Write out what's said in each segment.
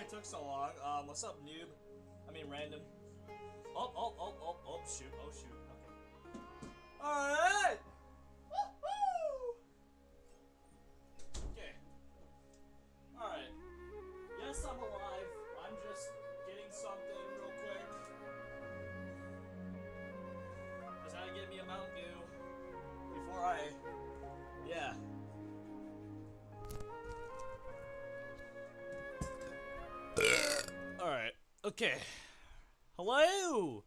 it took so long. What's up, noob? I mean, random. Oh, shoot. Oh, shoot. Okay. Alright! Woo-hoo! Okay. Alright. Yes, I'm alive. I'm just getting something real quick. Just had to get me a Mountain Dew before I... Yeah. Alright. Okay. Hello!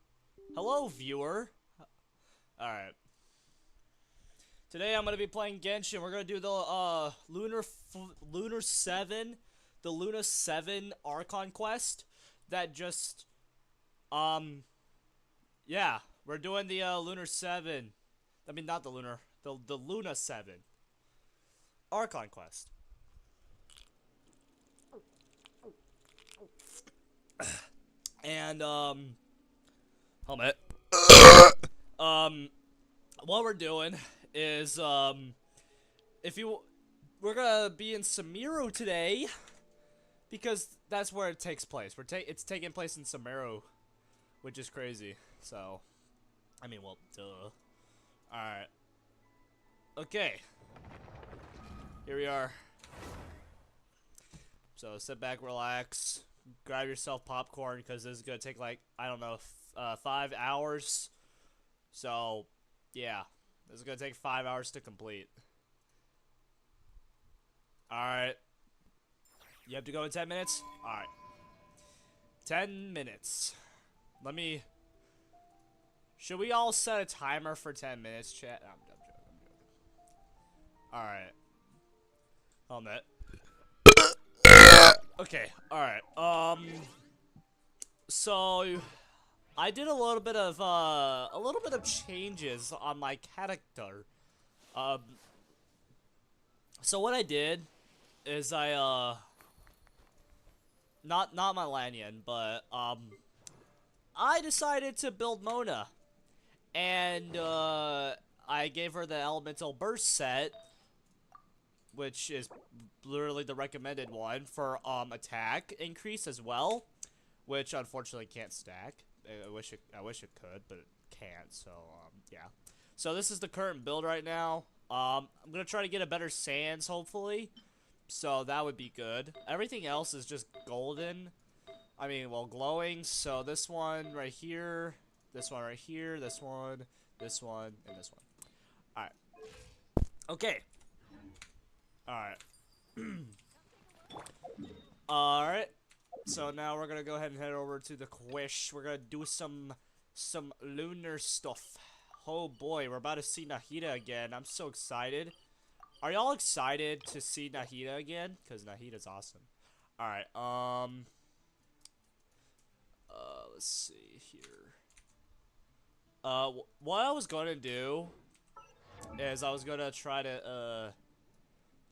Hello, viewer. Alright. Today I'm gonna be playing Genshin. We're gonna do the, Lunar 7. The Luna 7 Archon quest. That just, yeah. We're doing the, Lunar 7. I mean, not the Lunar. The Luna 7 Archon quest. And, helmet. What we're doing is, we're gonna be in Sumeru today, because that's where it takes place. It's taking place in Sumeru, which is crazy, so, I mean, well, duh. Alright. Okay. Here we are. So, sit back, relax. Grab yourself popcorn, because this is gonna take, like, I don't know, 5 hours. So, yeah. This is gonna take 5 hours to complete. Alright. You have to go in 10 minutes? Alright. 10 minutes. Let me... Should we all set a timer for 10 minutes, chat? I'm joking. Alright. Helmet. Okay, alright, so, I did a little bit of changes on my character. So what I did is I, not my Lanyan, but, I decided to build Mona. And, I gave her the Elemental Burst set, which is literally the recommended one for, attack increase as well, which unfortunately can't stack. I wish it could, but it can't, so, yeah. So this is the current build right now. I'm gonna try to get a better Sans, hopefully, so that would be good. Everything else is just golden. I mean, well, glowing, so this one right here, this one right here, this one, and this one. Alright. Okay. Alright. Alright. So now we're gonna go ahead and head over to the quest. We're gonna do some lunar stuff. Oh boy, we're about to see Nahida again. I'm so excited. Are y'all excited to see Nahida again? Because Nahida's awesome. Alright, let's see here. What I was gonna do is I was gonna try to,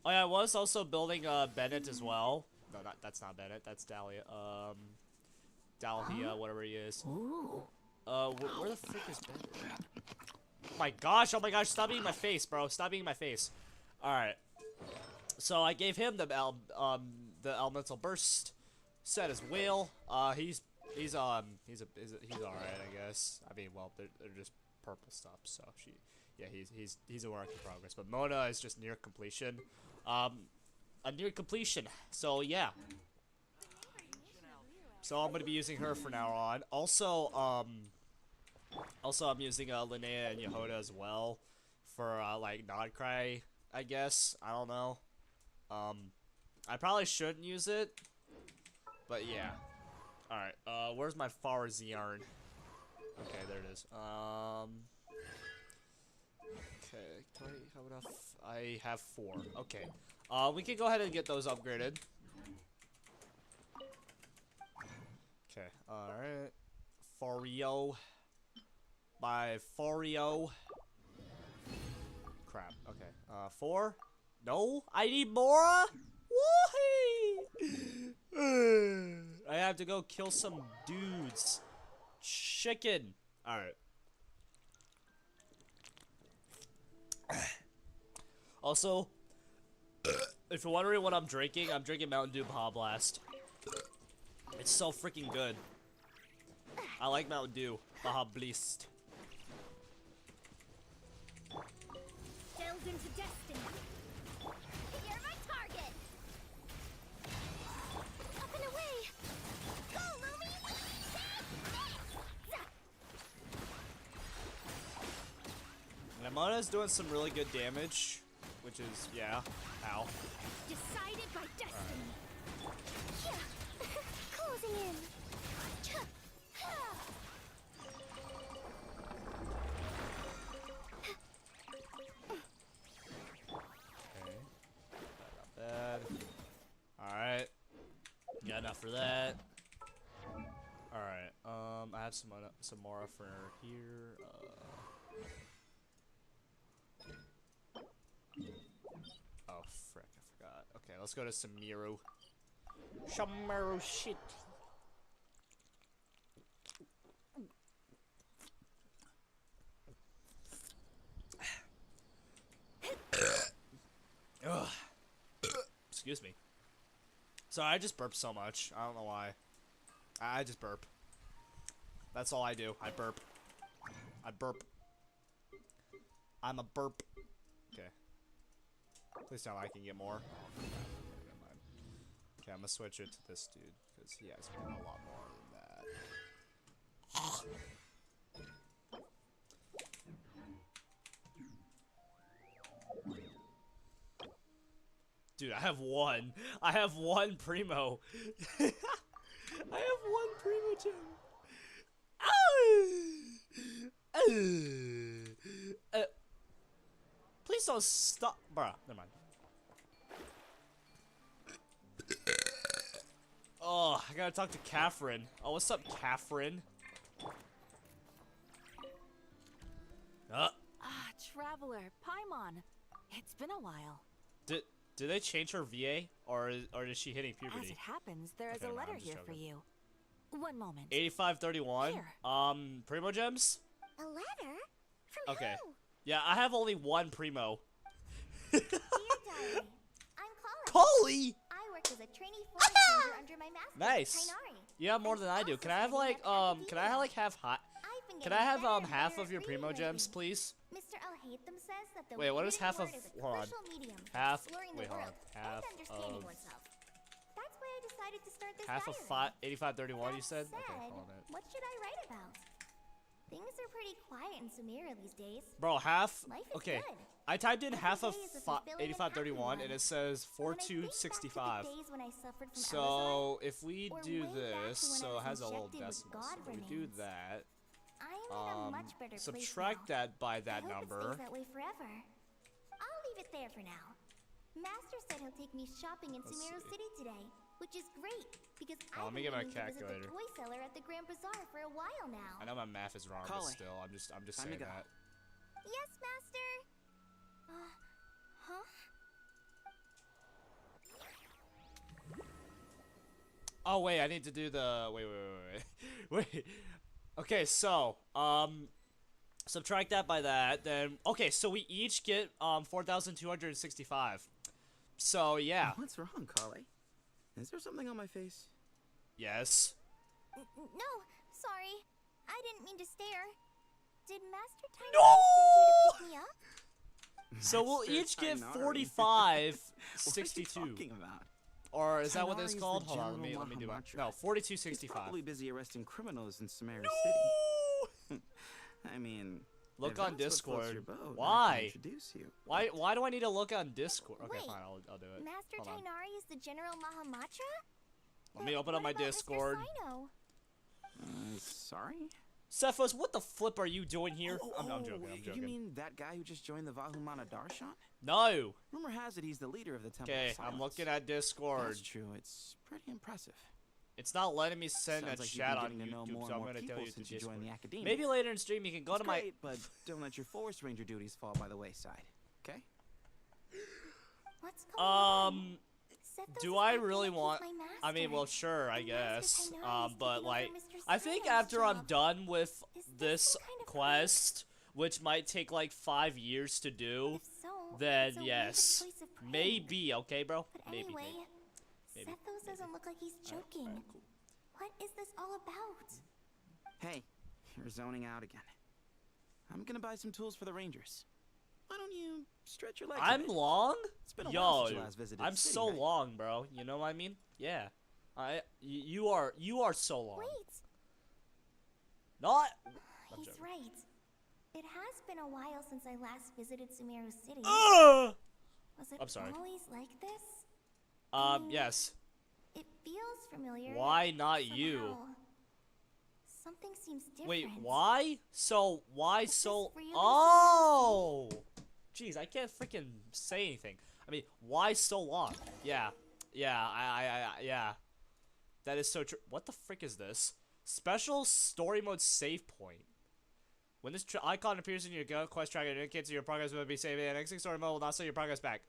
oh yeah, I was also building, Bennett as well. No, that's not Bennett, that's Dahlia. Dahlia, whatever he is. Where the frick is Bennett? Oh my gosh, stop eating my face, bro. Stop eating my face. Alright. So I gave him the Elemental Burst set as well. He's alright, I guess. I mean, well, they're just purple stuff, so he's a work in progress. But Mona is just near completion. A near completion. So yeah. So I'm gonna be using her from now on. Also, I'm using Linnea and Yehoda as well for like Nodcry, I guess. I don't know. I probably shouldn't use it, but yeah. All right. Where's my Far's yarn? Okay, there it is. Okay, do I have enough? I have 4. Okay. We can go ahead and get those upgraded. Okay, alright. Fario. By Fario. Crap, okay. 4? No? I need more? Woohoo! I have to go kill some dudes. Chicken. Alright. Also, if you're wondering what I'm drinking Mountain Dew Baja Blast. It's so freaking good. I like Mountain Dew. Baja Blast. Delve into destiny. You're my target. Up and away. Go, Lumi. Ramona's doing some really good damage, which is, yeah. Ow. Decided by destiny. Closing in. Bad. Alright. Got enough for that. Alright, I have some more for here. Oh, frick, I forgot. Okay, let's go to Samiru. Samiru shit. Ugh. Excuse me. Sorry, I just burp so much. I don't know why. I just burp. That's all I do. I burp. I burp. I'm a burp. Okay. Please tell me I can get more. Okay, never mind. Okay, I'm gonna switch it to this dude because he has a lot more than that. Dude, I have one. I have one Primo. I have one Primo gem. Please don't stop. Bruh, never mind. Oh, I gotta talk to Catherine. Oh, what's up, Catherine? Traveler, Paimon. It's been a while. Did they change her VA, or is she hitting puberty? As it happens, there is Okay, a no, letter I'm just here for joking. you. One moment. 8531. Here. Primo gems? A letter? From Okay. who? Yeah, I have only one Primo. Dear Diary, I'm Coley! I work as a trainee forest ranger under my master, Nice. Tainari. You have more than I do. Can I have like half hot? I've been Can I getting have better and half better of your at Primo reading gems, lately. please? Mr. Al-Haytham says that the Wait, what is written half of? word is a Hold on. crucial medium for Half. exploring the Wait, hold on. world Half and understanding of. oneself. That's why I decided to start this Half of diary. 8531. You That said? Okay, said, hold on. what should I write about? Things are pretty quiet in Sumeria these days. Bro, half. Life is Okay, good. I typed in Every half of day is a fulfilling and happy 8531, and one. it says When I think back to the 4265. days when I suffered from So if we or do way back to this, when I so it was has a little injected with decimal. God So we do remains. that. I am in a much better place Subtract now. that by that I hope it number. stays that way forever. I'll leave it there for now. Master said he'll take me shopping in Let's Sumeru see. City today, which is great because Oh, let I've me been get my meaning to visit calculator. the toy seller at the Grand Bazaar for a while now. I know my math is wrong, but Collie. still, I'm just Time to saying go. that. Yes, Master. Huh? Oh wait, I need to do the wait. Okay, so subtract that by that, then okay, so we each get 4,265. So yeah, What's wrong, Collie? Is there something on my face? yes. No, sorry. I didn't mean to stare. Did Master Tiny No! send you to pick me up? So we'll Master each get Tainari. 45, What are 62. you talking about? Or is that what this Tainari's called? the Hold on, let general me do it. Mahamatra. No, He's 4265. probably busy arresting criminals in Sumeru No! City. I mean, Look if on that's what floats Discord. your boat, I can Why? introduce you. Why do I need to look on Discord? Okay, Wait, fine, I'll do it. Master Hold on. Tainari is the General Mahamatra? Let me open up my What about Mr. Discord. Sino? Sorry? Cephas, what the flip are you doing here? I'm joking, I'm You joking. mean that guy who just joined the Vahumana Darshan? No! Rumor has it he's the leader of the Temple Okay, of Silence. I'm looking at Discord. That's true. It's pretty impressive. It's not letting me send Sounds a like chat you've on been getting to know YouTube, more so and I'm more gonna tell people you to since you Discord. joined the academy. Maybe later in stream you can go It's to my. great, but don't let your forest ranger duties fall by the wayside. Okay? What's going on? Sethos Do is I acting really like he's want? my I mean, master. well, sure, I And Master guess. Tainari is But taking like, over Mr. I think Sino's after I'm job. done with Is this this some kind of quest, which might take like 5 years to do, If so, then it's a weird yes, choice of prey. maybe. Okay, bro. But Maybe. anyway, maybe. Sethos doesn't look like he's joking. Alright, cool. What is this all about? Hey, you're zoning out again. I'm gonna buy some tools for the Rangers. Why don't you stretch your legs? I'm long? It's been a Yo, while since you last visited I'm the city, so right? long, bro. You know what I mean? Yeah. You are so long. Wait, Not. I'm he's joking. right. It has been a while since I last visited Sumeru City. Ugh! Was it I'm sorry. always like this? Yes. It feels familiar. Why not you? somehow. Something seems different. Wait, why? So, why Is so... this really Oh! Jeez, I can't freaking say anything. I mean, why so long? Yeah. Yeah. That is so true. What the frick is this? Special story mode save point. When this icon appears in your quest tracker, it indicates your progress will be saved, and exiting story mode will not send your progress back.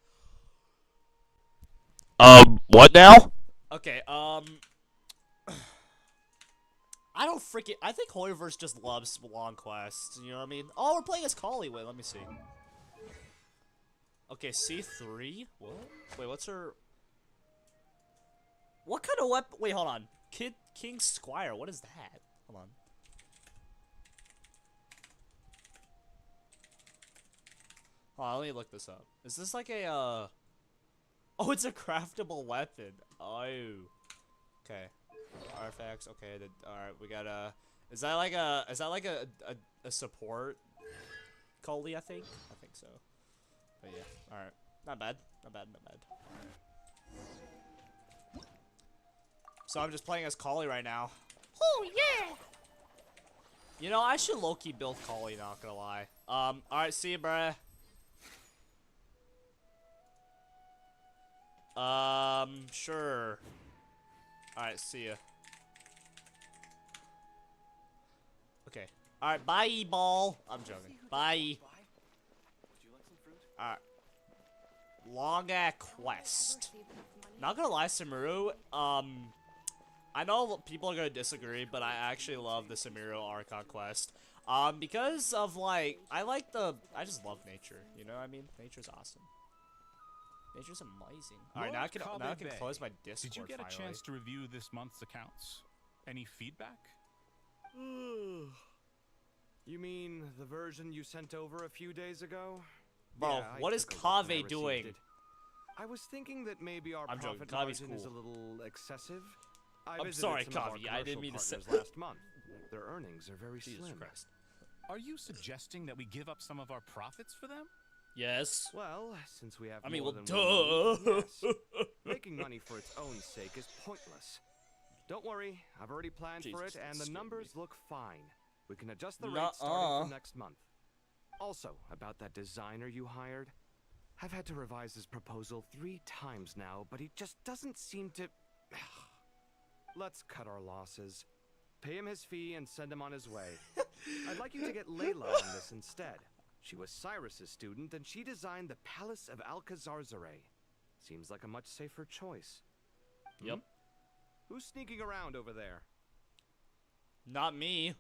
What now? Okay, I don't freaking. I think Hoyoverse just loves long quests. You know what I mean? Oh, we're playing as Collie. Wait, let me see. Okay, C3? What? Wait, what's her... What kind of weapon... Wait, hold on. King Squire, what is that? Hold on. Hold on, let me look this up. Is this like a, Oh, it's a craftable weapon. Oh. Okay. Artifacts, okay. Alright, we got a... Is that like a support Coley, I think? I think so. But yeah, alright. Not bad. Not bad. So I'm just playing as Collie right now. Oh, yeah! You know, I should low-key build Collie, not gonna lie. Alright, see you, bruh. Sure. Alright, see ya. Okay. Alright, bye, ball. I'm joking. Bye. Alright. Long-ass quest. Not gonna lie, Sumeru, I know people are gonna disagree, but I actually love the Sumeru Archon quest. Because of, like, I just love nature, you know what I mean? Nature's awesome. Nature's amazing. Alright, now I can close my Discord. Did you get finally. a chance to review this month's accounts? Any feedback? You mean the version you sent over a few days ago? Bro, Yeah, I what is took a look when I Kaveh doing? received it. I was thinking that maybe our I'm joking, profit Kave's margin is a cool. little excessive. I'm visited sorry, some of our Kaveh, I didn't commercial mean to say- partners last month. Their earnings are very Jesus slim. Christ. Are you suggesting that we give up some of our profits for them? Yes. Well, since we have I mean, more well, than one duh. need, yes. Making money for its own sake is pointless. Don't worry, I've already planned for Jesus, it, and that the scared numbers me. look fine. We can adjust the Nuh-uh. rates starting from next month. Also, about that designer you hired, I've had to revise his proposal 3 times now, but he just doesn't seem to... Let's cut our losses. Pay him his fee and send him on his way. I'd like you to get Layla on this instead. She was Cyrus's student, and she designed the Palace of Alcazarzare. Seems like a much safer choice. Yep. Who's sneaking around over there? Not me.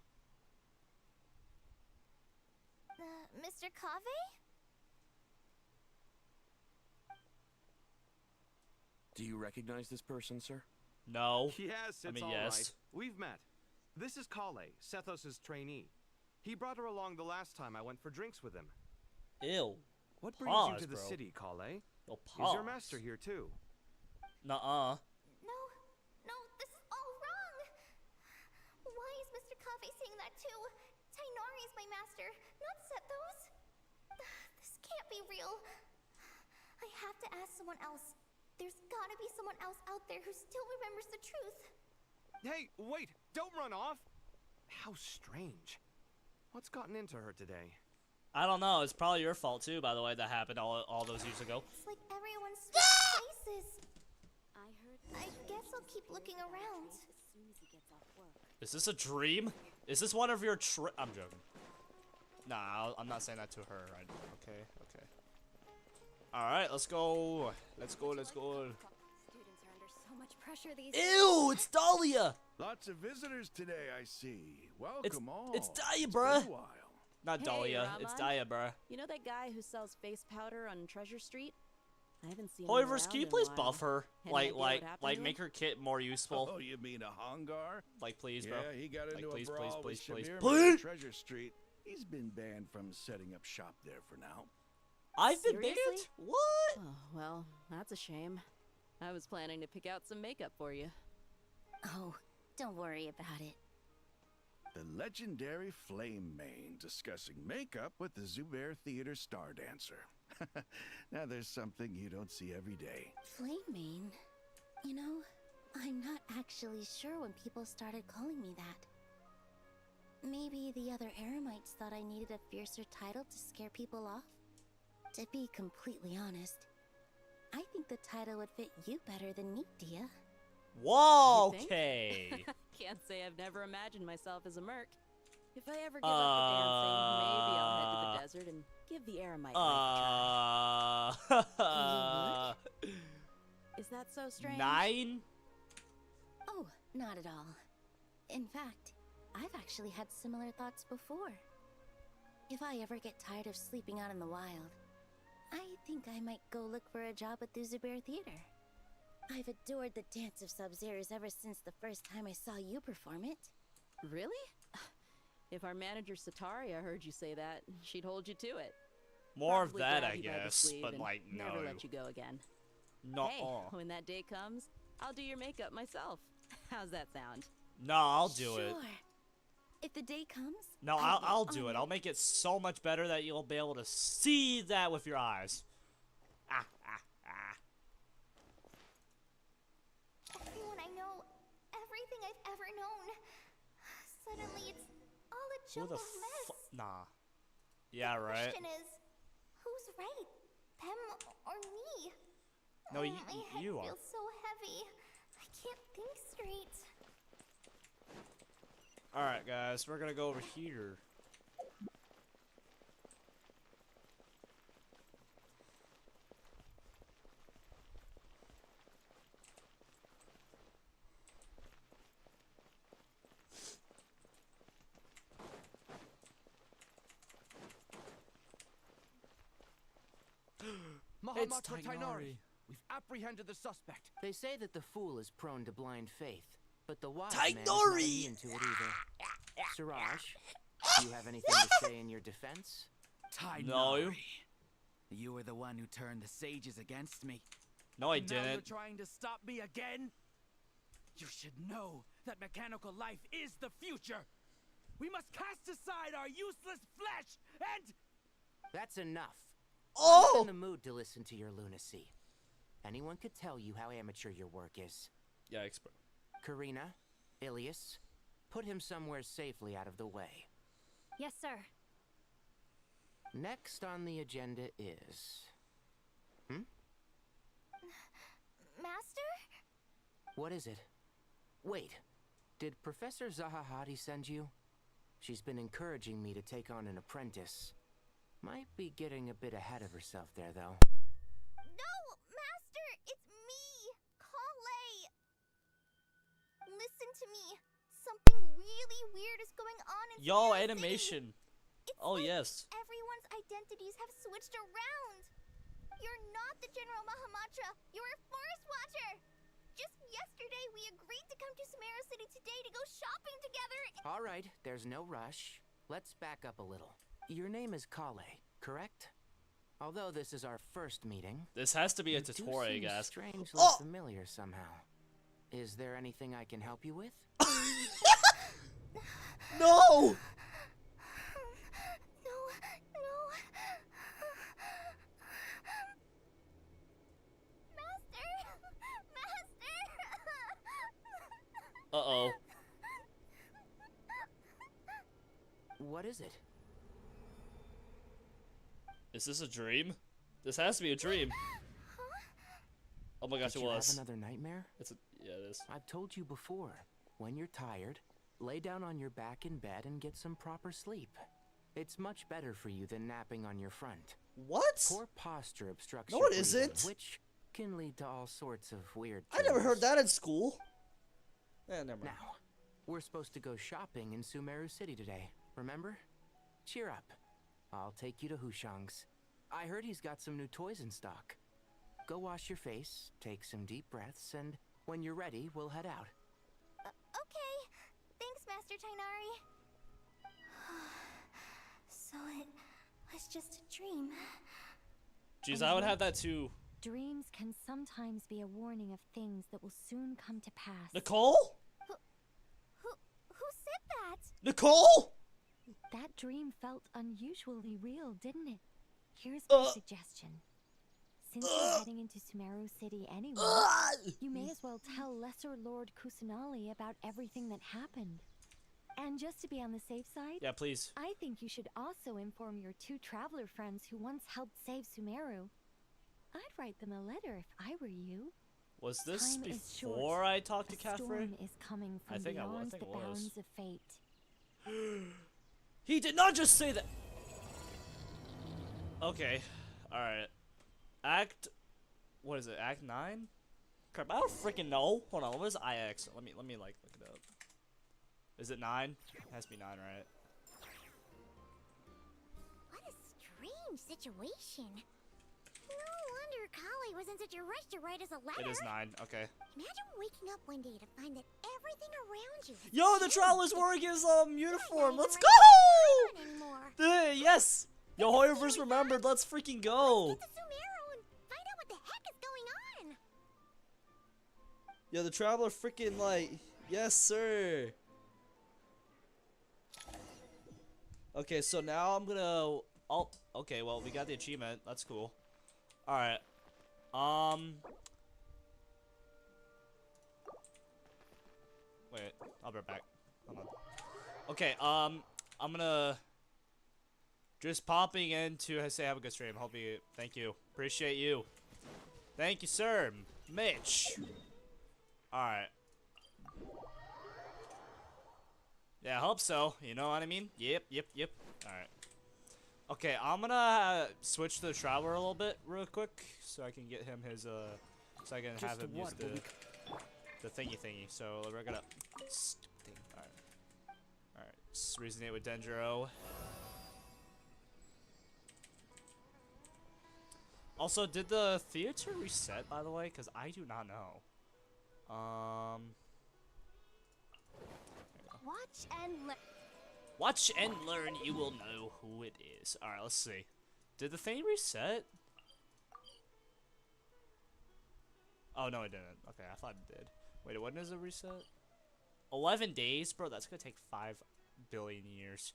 Mr. Kaveh? Do you recognize this person, sir? No. Yes, I it's mean, all yes. right. We've met. This is Kale, Sethos' trainee. He brought her along the last time I went for drinks with him. Ew. What brings Pause, you to the bro. city, Kale? Yo, Is your pause. master here too? Nuh-uh. No, this is all wrong. Why is Mr. Kaveh saying that too? Tainari is my master, not Sethos. This can't be real. I have to ask someone else. There's gotta be someone else out there who still remembers the truth. Hey, wait! Don't run off! How strange. What's gotten into her today? I don't know. It's probably your fault too, by the way. That happened all those years ago. It's like everyone switched places. I guess I'll keep looking around. Is this a dream? Is this one of your I'm joking. Nah, I'm not saying that to her. Right? Okay. Alright, let's go. Let's go. Students are under so much pressure these Ew, it's Dahlia! Lots of visitors today, I see. Welcome all. It's Dahlia, It's bruh. been a while. Not Hey, Dahlia, it's Rahman. Dahlia, bruh. You know that guy who sells face powder on Treasure Street? I haven't seen However, him around can you in a please while. buff her? Any idea what happened to him? Make her kit more useful. Oh, you mean a Hangar? Like, please, Yeah, bro. he got Like, into please, a brawl please, with please, Shamir please, man on please. Treasure Street. He's been banned from setting up shop there for now. I've been Seriously? banned? What? Oh, well, that's a shame. I was planning to pick out some makeup for you. Oh, don't worry about it. The legendary Flame Mane discussing makeup with the Zubair Theater star dancer. Now there's something you don't see every day. Flame Mane? You know, I'm not actually sure when people started calling me that. Maybe the other Eremites thought I needed a fiercer title to scare people off? To be completely honest, I think the title would fit you better than me, Dia. Whoa, You think? okay. Can't say I've never imagined myself as a merc. If I ever give up the dancing, maybe I'll head to the desert and give the Eremite life a try. Is that so strange? 9? Oh, not at all. In fact, I've actually had similar thoughts before. If I ever get tired of sleeping out in the wild, I think I might go look for a job at the Zubair Theater. I've adored the dance of Sub-Zeros ever since the first time I saw you perform it. Really? If our manager Sataria heard you say that, she'd hold you to it. More of Probably that, grab I you by the guess. sleeve But, and like, no. never let you go again. No. Hey, when that day comes, I'll do your makeup myself. How's that sound? No, I'll do Sure. it. If the day comes, No, I will I'll do honor it. I'll make it so much better that you'll be able to see that with your eyes. Ah, ah, ah. everyone I know, everything I've ever known. Suddenly it's all a Who the jumbled mess. Nah. Yeah, The right. question is, who's right? Them or me? No, My you head are. feels so heavy. I can't think straight. Alright, guys, we're gonna go over here. Mahamatra Tainari, we've apprehended the suspect. They say that the fool is prone to blind faith, but the wise man is not Tainari! immune to it either. Siraj, do you have anything to say in your defense? No. You were the one who turned the sages against me. No, I And now you're didn't. trying to stop me again? You should know that mechanical life is the future. We must cast aside our useless flesh and... That's enough. I'm Oh! not in the mood to listen to your lunacy. Anyone could tell you how amateur your work is. Yikes, bro. Karina, Ilias, put him somewhere safely out of the way. Yes, sir. Next on the agenda is... Master? What is it? Wait, did Professor Zahahati send you? She's been encouraging me to take on an apprentice. Might be getting a bit ahead of herself there, though. No, Master! It's me! Kale! Listen to me. Something really weird is going on in Yo, Sierra City. animation. It's Oh, like yes. everyone's identities have switched around. You're not the General Mahamatra. You're a forest watcher. Just yesterday, we agreed to come to Samara City today to go shopping together. All right, there's no rush. Let's back up a little. Your name is Kale, correct? Although this is our first meeting, This has to be a you do tutorial, seem guys. strangely Oh! familiar somehow. Is there anything I can help you with? No! No, no. Master! Master! Uh-oh. What is it? Is this a dream? This has to be a dream. Oh my gosh, Did it you was. have another nightmare? Yeah, it is. I've told you before. When you're tired, lay down on your back in bed and get some proper sleep. It's much better for you than napping on your front. What? Poor posture obstructs No, your it breathing, isn't. which can lead to all sorts of weird I never heard things. that in school. Never mind. Now, we're supposed to go shopping in Sumeru City today, remember? Cheer up. I'll take you to Hushang's. I heard he's got some new toys in stock. go wash your face, take some deep breaths, and when you're ready, we'll head out. Okay. Thanks, Master Tainari. So it was just a dream. Jeez, I would have that too. Dreams can sometimes be a warning of things that will soon come to pass. Nicole? Who said that? Nicole? That dream felt unusually real, didn't it? Here's my suggestion. Since you're heading into Sumeru City anyway, you may as well tell Lesser Lord Kusanali about everything that happened. And just to be on the safe side, Yeah, please. I think you should also inform your 2 traveler friends who once helped save Sumeru. I'd write them a letter if I were you. Was this Time is short. before I talked to A storm Catherine? is coming from I think beyond it the was. bounds of fate. He did not just say that. Okay, alright. What is it, Act 9? Crap, I don't freaking know. Hold on, what is IX? Let me like look it up. Is it 9? It has to be 9, right? What a strange situation. No wonder Kali was in such a rush to write us a letter. It is 9, okay. Imagine waking up one day to find that everything around you is Yo, the changed. traveler's wearing his uniform. Not Let's even go! anymore. Yes! Yo, Hoyoverse remembered. Let's freaking go! Get to Sumeru and find out what the heck is going on. Yo, the traveler freaking like, yes, sir. Okay, so now I'm gonna. Oh, okay. Well, we got the achievement. That's cool. All right. Wait, I'll be right back. Hold on. Okay. I'm gonna just popping in to say have a good stream. Hope you. Thank you. Appreciate you. Thank you, sir. Mitch. All right. Yeah, I hope so. You know what I mean? Yep. Alright. Okay, I'm gonna switch to the Traveler a little bit real quick so I can get him his, so I can have him use the thingy. So we're gonna... Alright. Alright, resonate with Dendro. Also, did the theater reset, by the way? Because I do not know. Watch and learn, you will know who it is. Alright, let's see. Did the thing reset? Oh, no, it didn't. Okay, I thought it did. Wait, when does it reset? 11 days? Bro, that's gonna take 5 billion years.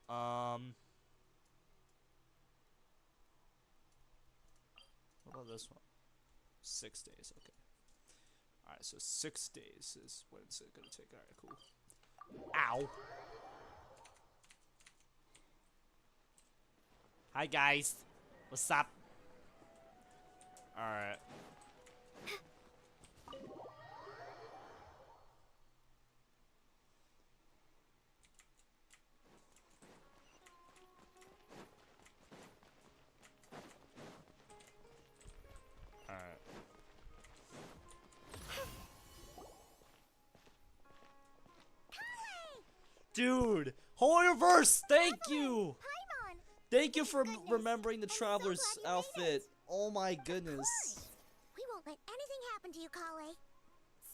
What about this one? 6 days, okay. Alright, so 6 days is what it's gonna take. Alright, cool. Ow! Hi guys, what's up? Alright. Alright. Dude, Hoyoverse, thank you! Thank you for remembering the Traveler's outfit. Oh my goodness. We won't let anything happen to you, Kale.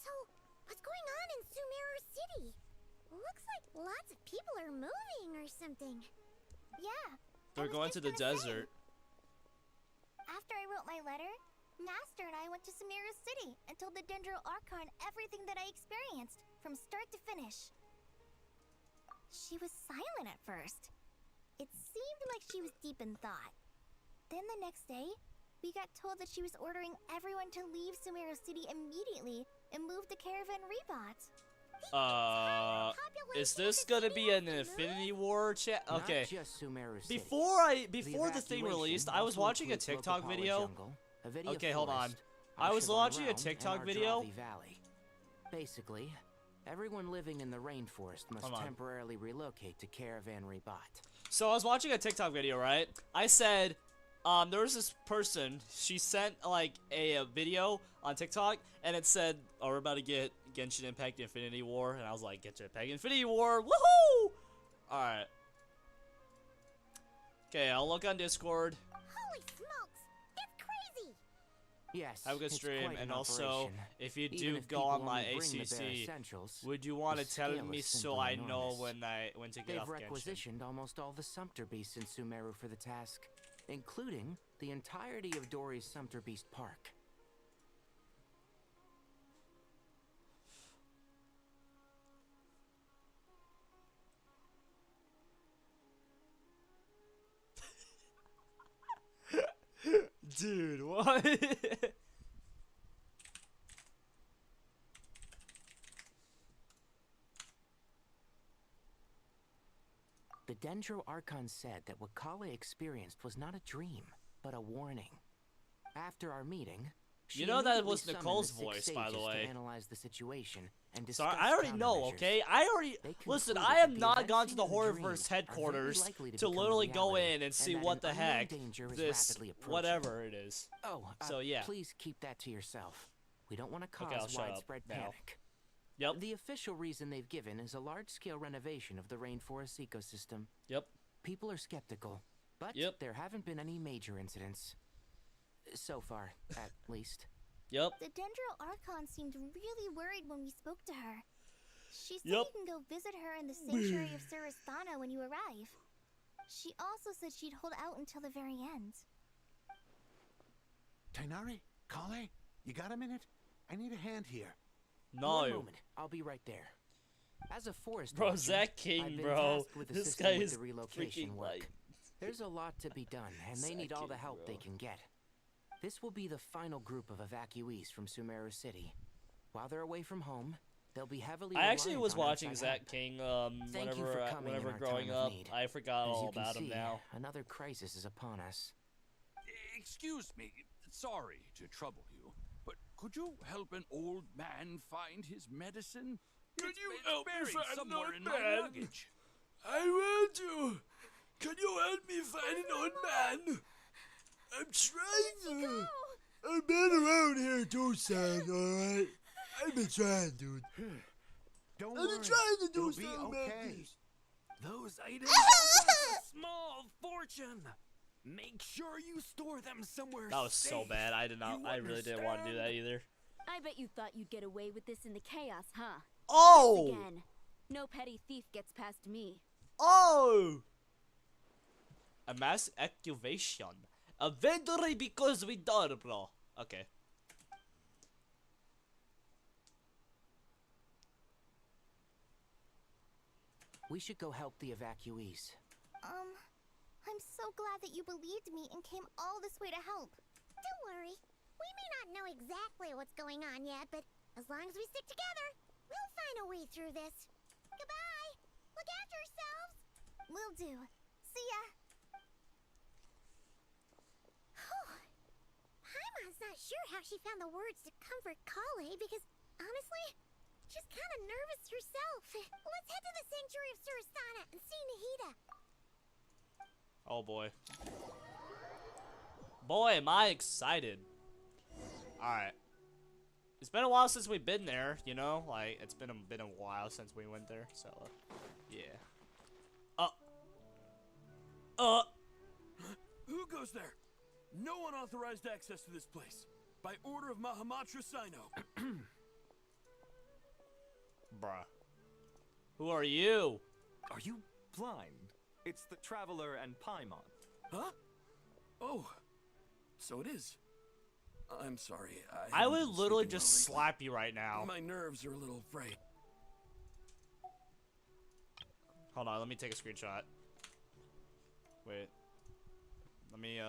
So, what's going on in Sumeru City? Looks like lots of people are moving or something. Yeah. They're going to the desert. After I wrote my letter, Master and I went to Sumeru City and told the Dendro Archon everything that I experienced, from start to finish. She was silent at first. It seemed like she was deep in thought. Then the next day, we got told that she was ordering everyone to leave Sumeru City immediately and move to Caravan Rebot. Is this gonna be an Infinity War chat? Okay. Not just Sumeru City. Before the thing released, I was watching a TikTok video. Okay, hold on. I was watching a TikTok video. Basically, everyone living in the rainforest must temporarily relocate to Caravan Rebot. So I was watching a TikTok video, right? I said, there was this person, she sent like a video on TikTok, and it said, oh, we're about to get Genshin Impact Infinity War, and I was like, Genshin Impact Infinity War, woohoo! Alright. Okay, I'll look on Discord. Holy smokes! It's crazy! Yes, have a good it's stream, quite and an also, operation. if you Even do if go people on my only bring the bare ACC, essentials, would you want the to tell scale me is so I simply know enormous. when to get They've off Genshin? requisitioned almost all the Sumpter Beasts in Sumeru for the task, including the entirety of Dory's Sumpter Beast Park. Dude, what? The Dendro Archon said that what Kale experienced was not a dream, but a warning. After our meeting, she You know that immediately was summoned Nicole's the six voice, by the sages way. to analyze the situation and Sorry, discuss I already know, countermeasures. okay? I already... They Listen, concluded I that have the not events gone to seen the in the Horrorverse dreams are headquarters very likely to to become a literally go reality, in and see that what an the unknown heck danger is this... rapidly approaching. whatever it is. Oh, So, yeah. please keep that to yourself. We don't want to Okay, I'll cause shut up widespread now. panic. Yep, The official reason they've given is a large-scale renovation of the rainforest ecosystem. yep. People are skeptical, but Yep. there haven't been any major incidents. So far, at least. Yep. The Dendro Archon seemed really worried when we spoke to her. She said Yep. you can go visit her in the sanctuary of Surasthana when you arrive. She also said she'd hold out until the very end. Tainari? Kale? You got a minute? I need a hand here. One No. moment, I'll be right there. As a forest Bro, watcher, Zach I've King, been bro. tasked with This assisting guy with is the relocation freaking, work. like... There's a lot to be done, and they need all Zach the King, help bro. they can get. This will be the final group of evacuees from Sumeru City. While they're away from home, they'll be heavily I actually reliant was on watching outside Zach help. King, Thank you for coming whenever in our growing time of up. need. I forgot As all you can about him see, now. another crisis is upon us. Excuse me, sorry to trouble you, but could you help an old man find his medicine? Can It's you been help me buried find an somewhere old in my man? luggage. I want to. Can you help me find an old man? I'm trying to. I've been around here too, son, alright? I've been trying, dude. Don't I've worry. been trying to do It'll be something about okay. this. Those items are worth a small fortune. Make sure you store them somewhere That was so safe. bad. I did not. You I really didn't want to do that understand? either. I bet you thought you'd get away with this in the chaos, huh? Oh! Again, no petty thief gets past me. Oh! A mass excavation. A victory because we done, bro. Okay. We should go help the evacuees. I'm so glad that you believed me and came all this way to help. Don't worry. We may not know exactly what's going on yet, but as long as we stick together, we'll find a way through this. Goodbye. Look after yourselves. Will do. See ya. Paimon's not sure how she found the words to comfort Kale because, honestly, she's kind of nervous herself. Let's head to the Sanctuary of Surasthana and see Nahida. Oh boy. Boy, am I excited. Alright. It's been a while since we've been there, you know? Like, it's been a while since we went there, so, yeah. Who goes there? No unauthorized access to this place. By order of Mahamatra Sino. Bruh. Who are you? Are you blind? It's the Traveler and Paimon. Huh? Oh. So it is. I'm sorry. I haven't would been literally sleeping just well lately. slap you right now. My nerves are a little frayed. Hold on, let me take a screenshot. Wait. Let me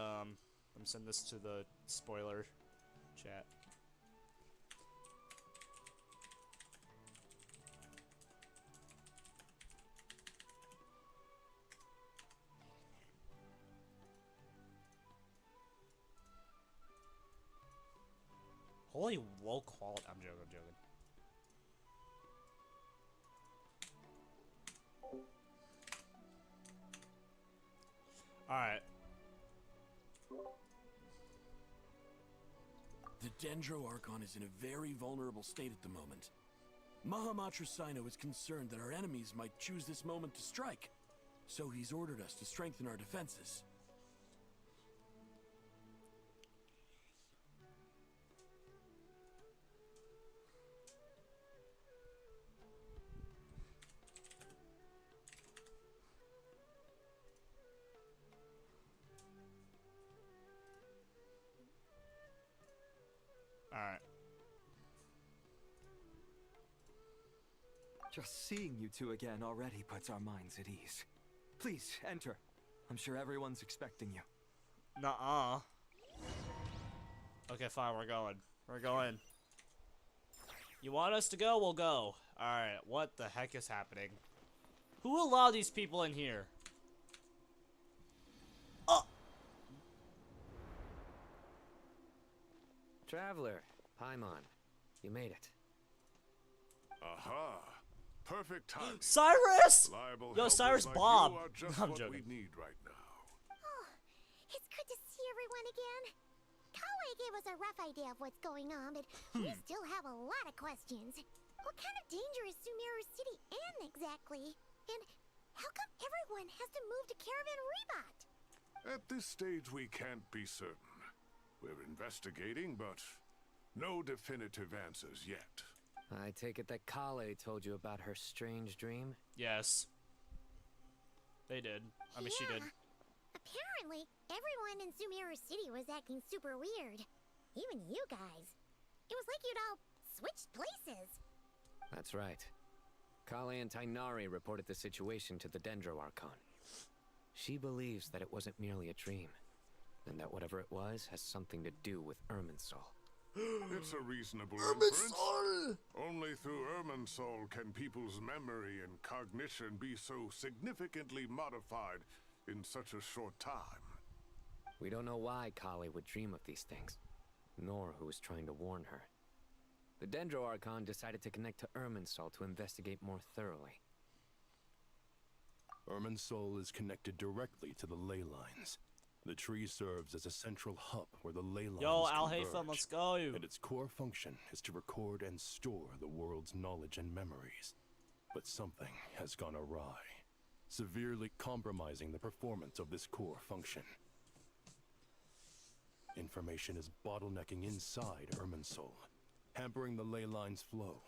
send this to the spoiler chat. Holy low quality. I'm joking, I'm joking. Alright. The Dendro Archon is in a very vulnerable state at the moment. Mahamatra Sino is concerned that our enemies might choose this moment to strike, so he's ordered us to strengthen our defenses. Just seeing you two again already puts our minds at ease. Please, enter. I'm sure everyone's expecting you. Nuh-uh. Okay, fine, we're going. We're going. You want us to go? We'll go. Alright, what the heck is happening? Who allowed these people in here? Oh! Traveler, Paimon, you made it. Aha! Perfect time. Cyrus! Reliable Yo, helpers Cyrus like Bob. you are just I'm what joking. we need right now. Oh, it's good to see everyone again. Kale gave us a rough idea of what's going on, but we still have a lot of questions. What kind of danger is Sumeru City in exactly? And how come everyone has to move to Caravan Rebot? At this stage, we can't be certain. We're investigating, but no definitive answers yet. I take it that Kale told you about her strange dream? Yes. They did. I mean, she did. Apparently, everyone in Sumeru City was acting super weird. Even you guys. It was like you'd all switched places. That's right. Kale and Tainari reported the situation to the Dendro Archon. She believes that it wasn't merely a dream, and that whatever it was has something to do with Irminsul. It's a reasonable inference. Only through Irminsul can people's memory and cognition be so significantly modified in such a short time. We don't know why Kale would dream of these things, nor who was trying to warn her. The Dendro Archon decided to connect to Irminsul to investigate more thoroughly. Irminsul is connected directly to the ley lines. The tree serves as a central hub where the ley lines Yo, Al converge, Haytham, let's go. and its core function is to record and store the world's knowledge and memories. But something has gone awry, severely compromising the performance of this core function. Information is bottlenecking inside Irminsul, hampering the ley line's flow.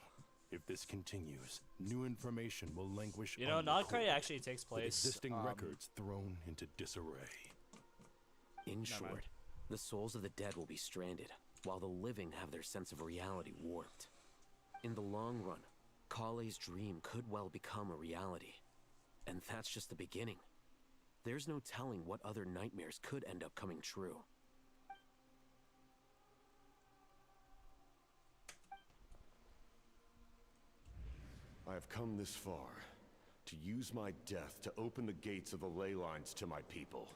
If this continues, new information will languish. You know, unrecorded, Nodcray actually takes with place. existing records thrown into disarray. In short, the souls of the dead will be stranded, while the living have their sense of reality warped. In the long run, Kale's dream could well become a reality. And that's just the beginning. There's no telling what other nightmares could end up coming true. I have come this far to use my death to open the gates of the ley lines to my people.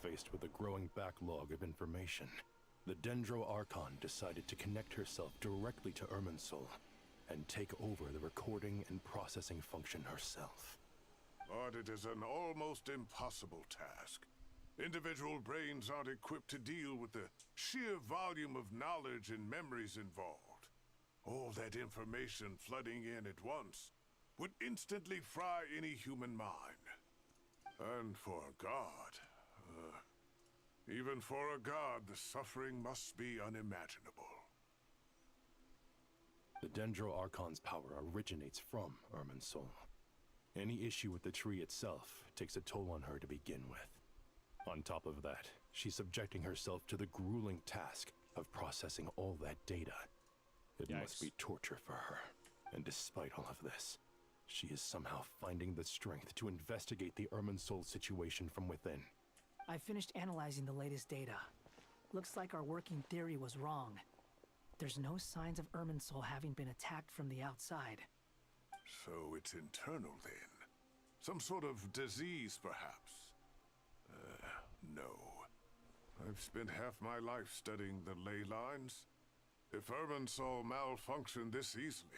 Faced with a growing backlog of information, the Dendro Archon decided to connect herself directly to Irminsul and take over the recording and processing function herself. But it is an almost impossible task. Individual brains aren't equipped to deal with the sheer volume of knowledge and memories involved. All that information flooding in at once would instantly fry any human mind. And for a god, even for a god, the suffering must be unimaginable. The Dendro Archon's power originates from Irminsul. Any issue with the tree itself takes a toll on her to begin with. On top of that, she's subjecting herself to the grueling task of processing all that data. It must be torture for her. And despite all of this, she is somehow finding the strength to investigate the Irminsul situation from within. I finished analyzing the latest data. Looks like our working theory was wrong. There's no signs of Irminsul having been attacked from the outside. So it's internal then? Some sort of disease, perhaps? No. I've spent half my life studying the ley lines. If Irminsul malfunctioned this easily,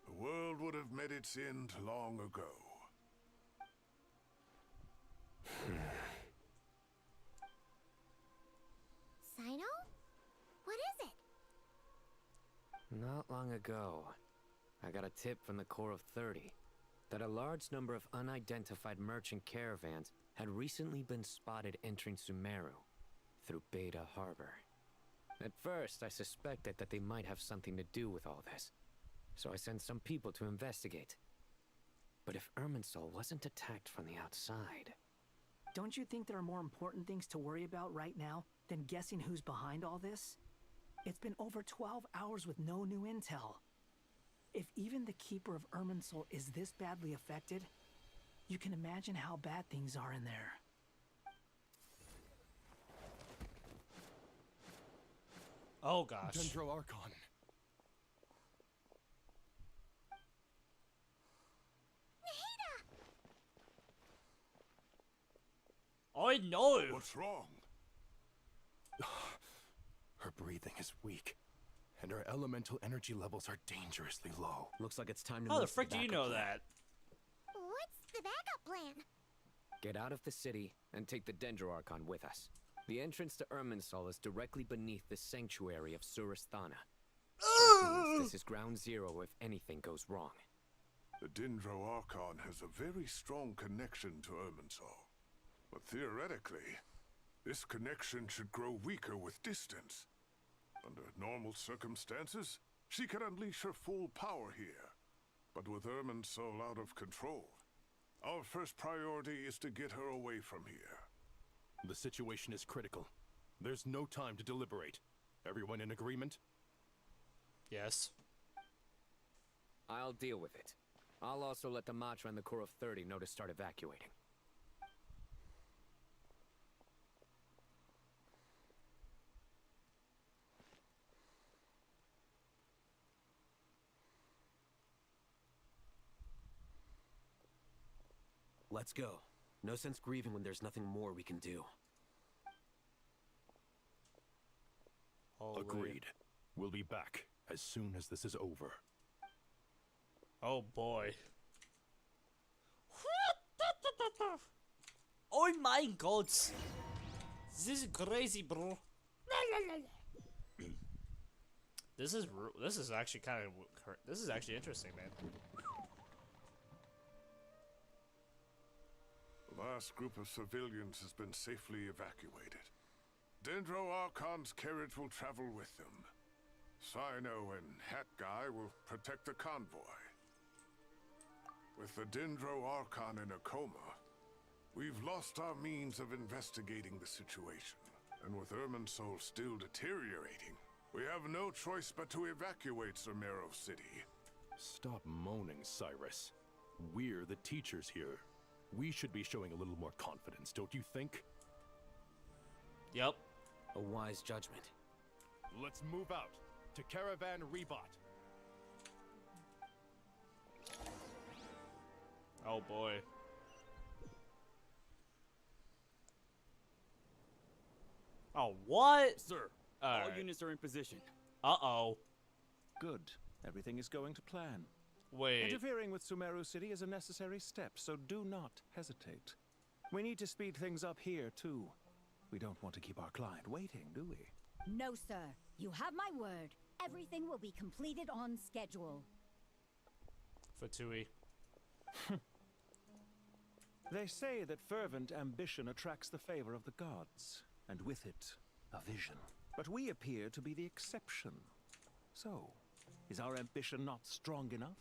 the world would have met its end long ago. Sino? What is it? Not long ago, I got a tip from the Core of 30 that a large number of unidentified merchant caravans had recently been spotted entering Sumeru through Beta Harbor. At first, I suspected that they might have something to do with all this, so I sent some people to investigate. But if Irminsul wasn't attacked from the outside... Don't you think there are more important things to worry about right now than guessing who's behind all this? It's been over 12 hours with no new intel. If even the Keeper of Irminsul is this badly affected, you can imagine how bad things are in there. Oh gosh. Dendro Archon. I know. What's wrong? Her breathing is weak, and her elemental energy levels are dangerously low. Looks like it's time to How the move to frick do you know backup plan. that? What's the backup plan? Get out of the city and take the Dendro Archon with us. The entrance to Irminsul is directly beneath the sanctuary of Surasthana. That means this is ground zero if anything goes wrong. The Dendro Archon has a very strong connection to Irminsul. But theoretically, this connection should grow weaker with distance. Under normal circumstances, she can unleash her full power here. But with Irminsul out of control, our first priority is to get her away from here. The situation is critical. There's no time to deliberate. Everyone in agreement? Yes. I'll deal with it. I'll also let the Matra and the Core of 30 know to start evacuating. Let's go. No sense grieving when there's nothing more we can do. Holy. Agreed. We'll be back as soon as this is over. Oh boy. Oh my god. This is crazy, bro. This is actually kind of this is actually interesting, man. The last group of civilians has been safely evacuated. Dendro Archon's carriage will travel with them. Sino and Hat Guy will protect the convoy. With the Dendro Archon in a coma, we've lost our means of investigating the situation. And with Irminsul still deteriorating, we have no choice but to evacuate Sumeru City. Stop moaning, Cyrus. We're the teachers here. We should be showing a little more confidence, don't you think? Yep. A wise judgment. Let's move out to Caravan Rebot. Oh boy. Oh, what? Sir, all all units are in position. Uh-oh. Good. Everything is going to plan. Wait. Interfering with Sumeru City is a necessary step, so do not hesitate. We need to speed things up here, too. We don't want to keep our client waiting, do we? No, sir. You have my word. Everything will be completed on schedule. Fatui. They say that fervent ambition attracts the favor of the gods, and with it, a vision. But we appear to be the exception. So, is our ambition not strong enough?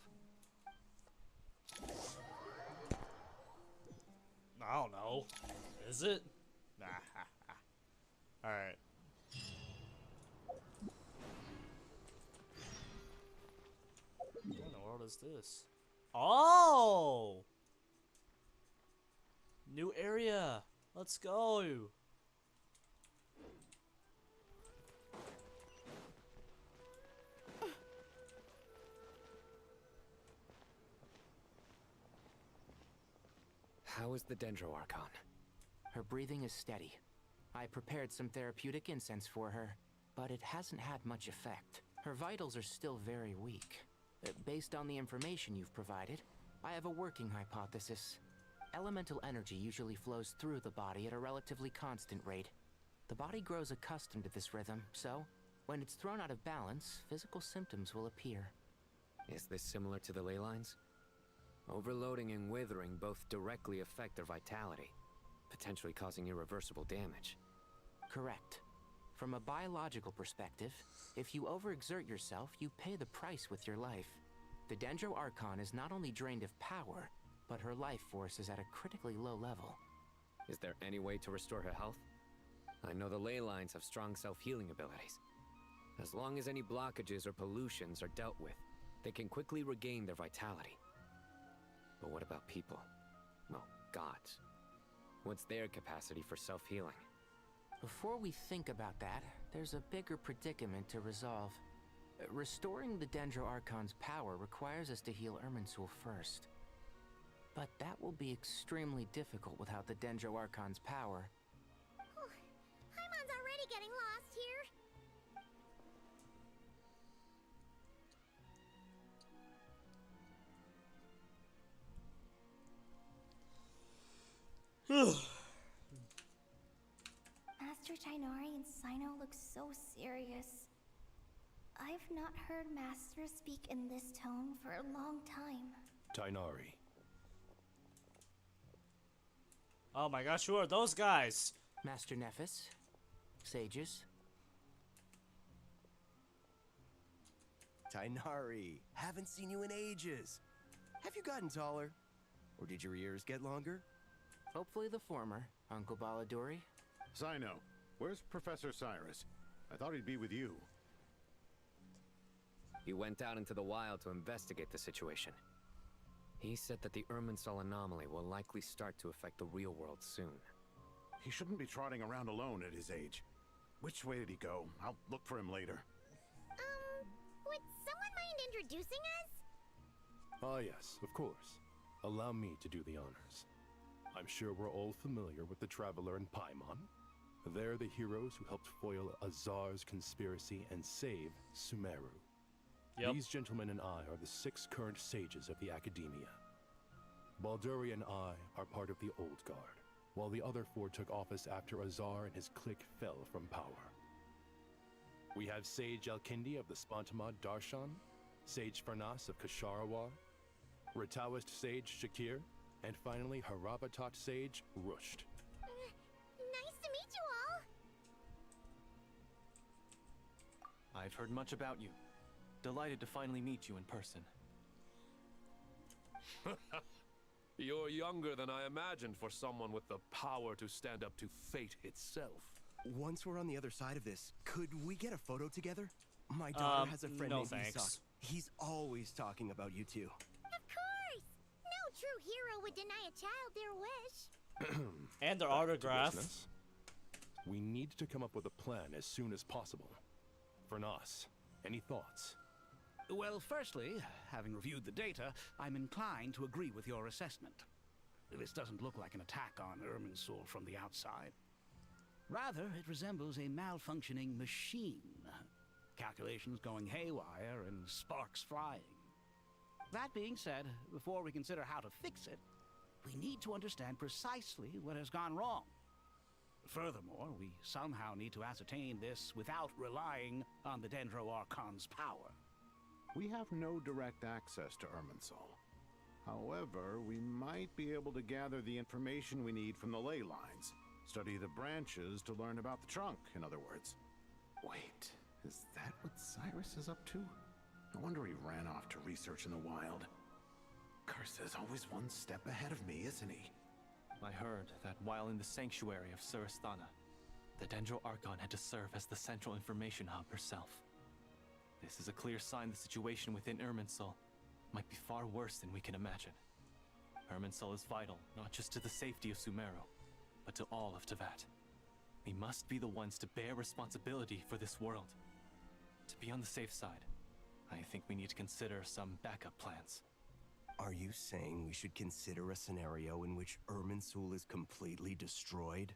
I don't know. Is it? Nah. Alright. What in the world is this? Oh! New area. Let's go. How is the Dendro Archon? Her breathing is steady. I prepared some therapeutic incense for her, but it hasn't had much effect. Her vitals are still very weak. Based on the information you've provided, I have a working hypothesis. Elemental energy usually flows through the body at a relatively constant rate. The body grows accustomed to this rhythm, so when it's thrown out of balance, physical symptoms will appear. Is this similar to the ley lines? Overloading and withering both directly affect their vitality, potentially causing irreversible damage. Correct. From a biological perspective, if you overexert yourself, you pay the price with your life. The Dendro Archon is not only drained of power, but her life force is at a critically low level. Is there any way to restore her health? I know the ley lines have strong self-healing abilities. As long as any blockages or pollutions are dealt with, they can quickly regain their vitality. But what about people? Well, gods. What's their capacity for self-healing? Before we think about that, there's a bigger predicament to resolve. Restoring the Dendro Archon's power requires us to heal Irminsul first. But that will be extremely difficult without the Dendro Archon's power. Paimon's already getting lost here. Master Tainari and Sino look so serious. I've not heard Master speak in this tone for a long time. Tainari. Oh my gosh, who are those guys? Master Nephis, sages. Tainari, haven't seen you in ages. Have you gotten taller? Or did your ears get longer? Hopefully the former, Uncle Baladuri. Sino, where's Professor Cyrus? I thought he'd be with you. He went out into the wild to investigate the situation. He said that the Irminsul anomaly will likely start to affect the real world soon. He shouldn't be trotting around alone at his age. Which way did he go? I'll look for him later. Would someone mind introducing us? Ah, yes, of course. Allow me to do the honors. I'm sure we're all familiar with the Traveler and Paimon. They're the heroes who helped foil Azar's conspiracy and save Sumeru. Yep. These gentlemen and I are the 6 current sages of the Academia. Balduri and I are part of the Old Guard, while the other 4 took office after Azar and his clique fell from power. We have Sage Alkindi of the Spontamod Darshan, Sage Farnas of Kasharawar, Rataoist Sage Shakir, and finally Harabatot Sage Rusht. Nice to meet you all. I've heard much about you. Delighted to finally meet you in person. You're younger than I imagined for someone with the power to stand up to fate itself. Once we're on the other side of this, could we get a photo together? My daughter has a friend no named thanks. Isak. He's always talking about you two. Of course! No true hero would deny a child their wish. And their Back to autograph. business. We need to come up with a plan as soon as possible. Farnas, any thoughts? Well, firstly, having reviewed the data, I'm inclined to agree with your assessment. This doesn't look like an attack on Irminsul from the outside. Rather, it resembles a malfunctioning machine. Calculations going haywire and sparks flying. That being said, before we consider how to fix it, we need to understand precisely what has gone wrong. Furthermore, we somehow need to ascertain this without relying on the Dendro Archon's power. We have no direct access to Irminsul. However, we might be able to gather the information we need from the ley lines. Study the branches to learn about the trunk, in other words. Wait, is that what Cyrus is up to? No wonder he ran off to research in the wild. Curse is always one step ahead of me, isn't he? I heard that while in the sanctuary of Surasthana, the Dendro Archon had to serve as the central information hub herself. This is a clear sign the situation within Irminsul might be far worse than we can imagine. Irminsul is vital, not just to the safety of Sumeru, but to all of Teyvat. We must be the ones to bear responsibility for this world. To be on the safe side, I think we need to consider some backup plans. Are you saying we should consider a scenario in which Irminsul is completely destroyed?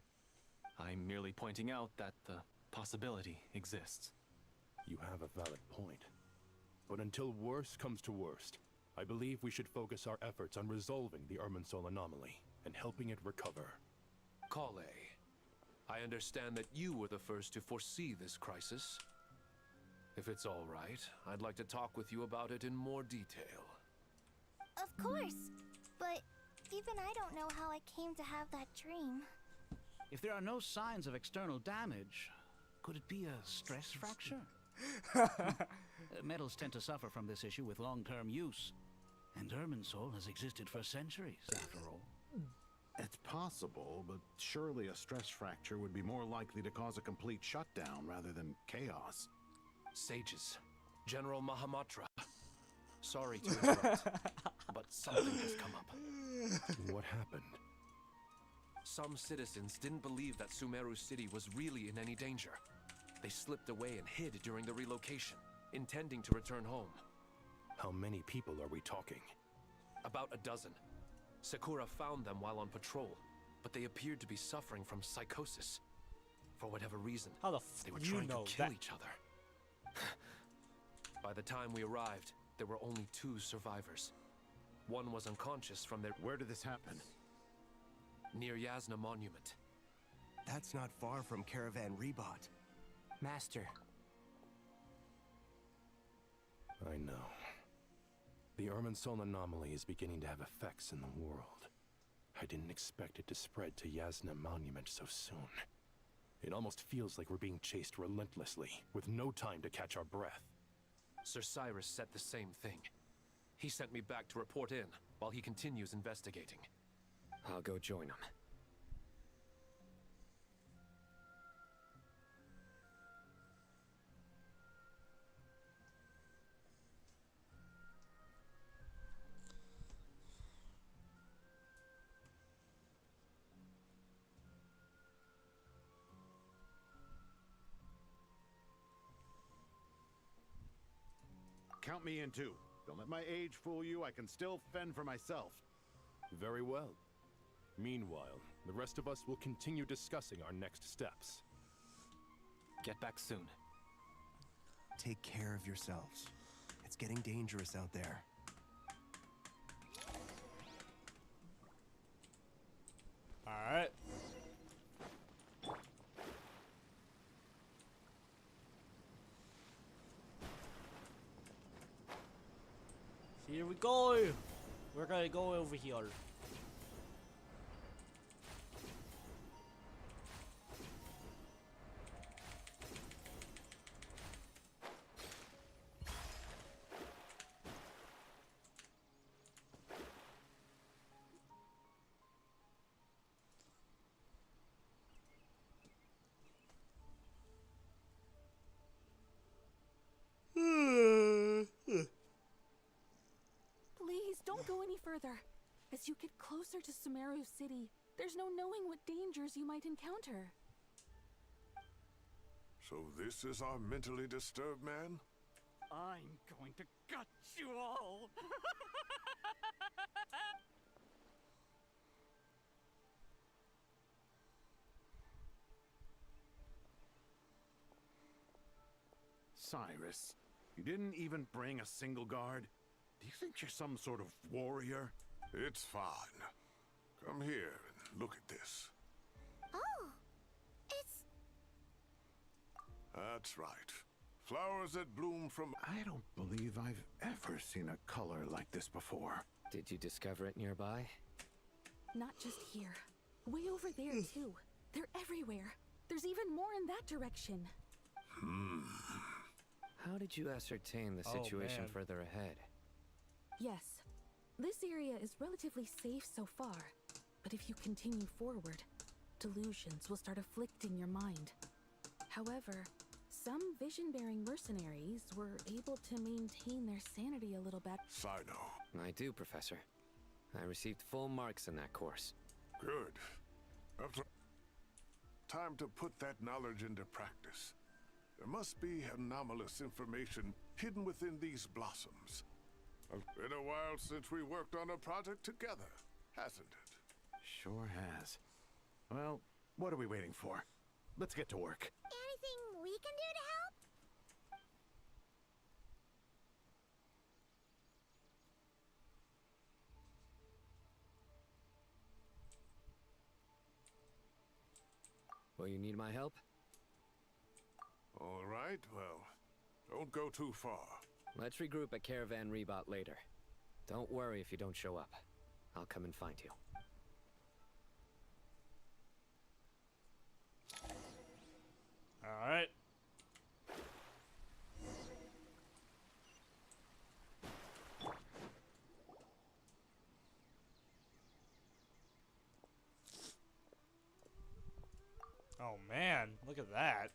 I'm merely pointing out that the possibility exists. You have a valid point. But until worst comes to worst, I believe we should focus our efforts on resolving the Irminsul anomaly and helping it recover. Kale, I understand that you were the first to foresee this crisis. If it's all right, I'd like to talk with you about it in more detail. Of course, but even I don't know how I came to have that dream. If there are no signs of external damage, could it be a stress fracture? Metals tend to suffer from this issue with long-term use. And Irminsul has existed for centuries, after all. It's possible, but surely a stress fracture would be more likely to cause a complete shutdown rather than chaos. Sages. General Mahamatra. Sorry to interrupt, but something has come up. What happened? Some citizens didn't believe that Sumeru City was really in any danger. They slipped away and hid during the relocation, intending to return home. How many people are we talking? About a dozen. Sakura found them while on patrol, but they appeared to be suffering from psychosis. For whatever reason, how the they were you trying know to kill that? each other. By the time we arrived, there were only 2 survivors. One was unconscious from their... Where did this happen? Near Yasna Monument. That's not far from Caravan Rebot. Master. I know. The Irminsul anomaly is beginning to have effects in the world. I didn't expect it to spread to Yasna Monument so soon. It almost feels like we're being chased relentlessly, with no time to catch our breath. Sir Cyrus said the same thing. He sent me back to report in, while he continues investigating. I'll go join him. Count me in too. Don't let my age fool you. I can still fend for myself. Very well. Meanwhile, the rest of us will continue discussing our next steps. Get back soon. Take care of yourselves. It's getting dangerous out there. Alright. Here we go. We're gonna go over here. Please, don't go any further. As you get closer to Sumeru City, there's no knowing what dangers you might encounter. So this is our mentally disturbed man? I'm going to gut you all! Cyrus, you didn't even bring a single guard? Do you think you're some sort of warrior? It's fine. Come here and look at this. Oh, it's... That's right. Flowers that bloom from... I don't believe I've ever seen a color like this before. Did you discover it nearby? Not just here. Way over there, too. They're everywhere. There's even more in that direction. How did you ascertain the situation further ahead? Yes. This area is relatively safe so far. But if you continue forward, delusions will start afflicting your mind. However, some vision-bearing mercenaries were able to maintain their sanity a little bit. Sino. I do, Professor. I received full marks in that course. Good. After... Time to put that knowledge into practice. There must be anomalous information hidden within these blossoms. It's been a while since we worked on a project together, hasn't it? Sure has. Well, what are we waiting for? Let's get to work. Anything we can do to help? Will you need my help? All right, well, don't go too far. Let's regroup at Caravan Rebot later. Don't worry if you don't show up. I'll come and find you. Alright. Oh man, look at that.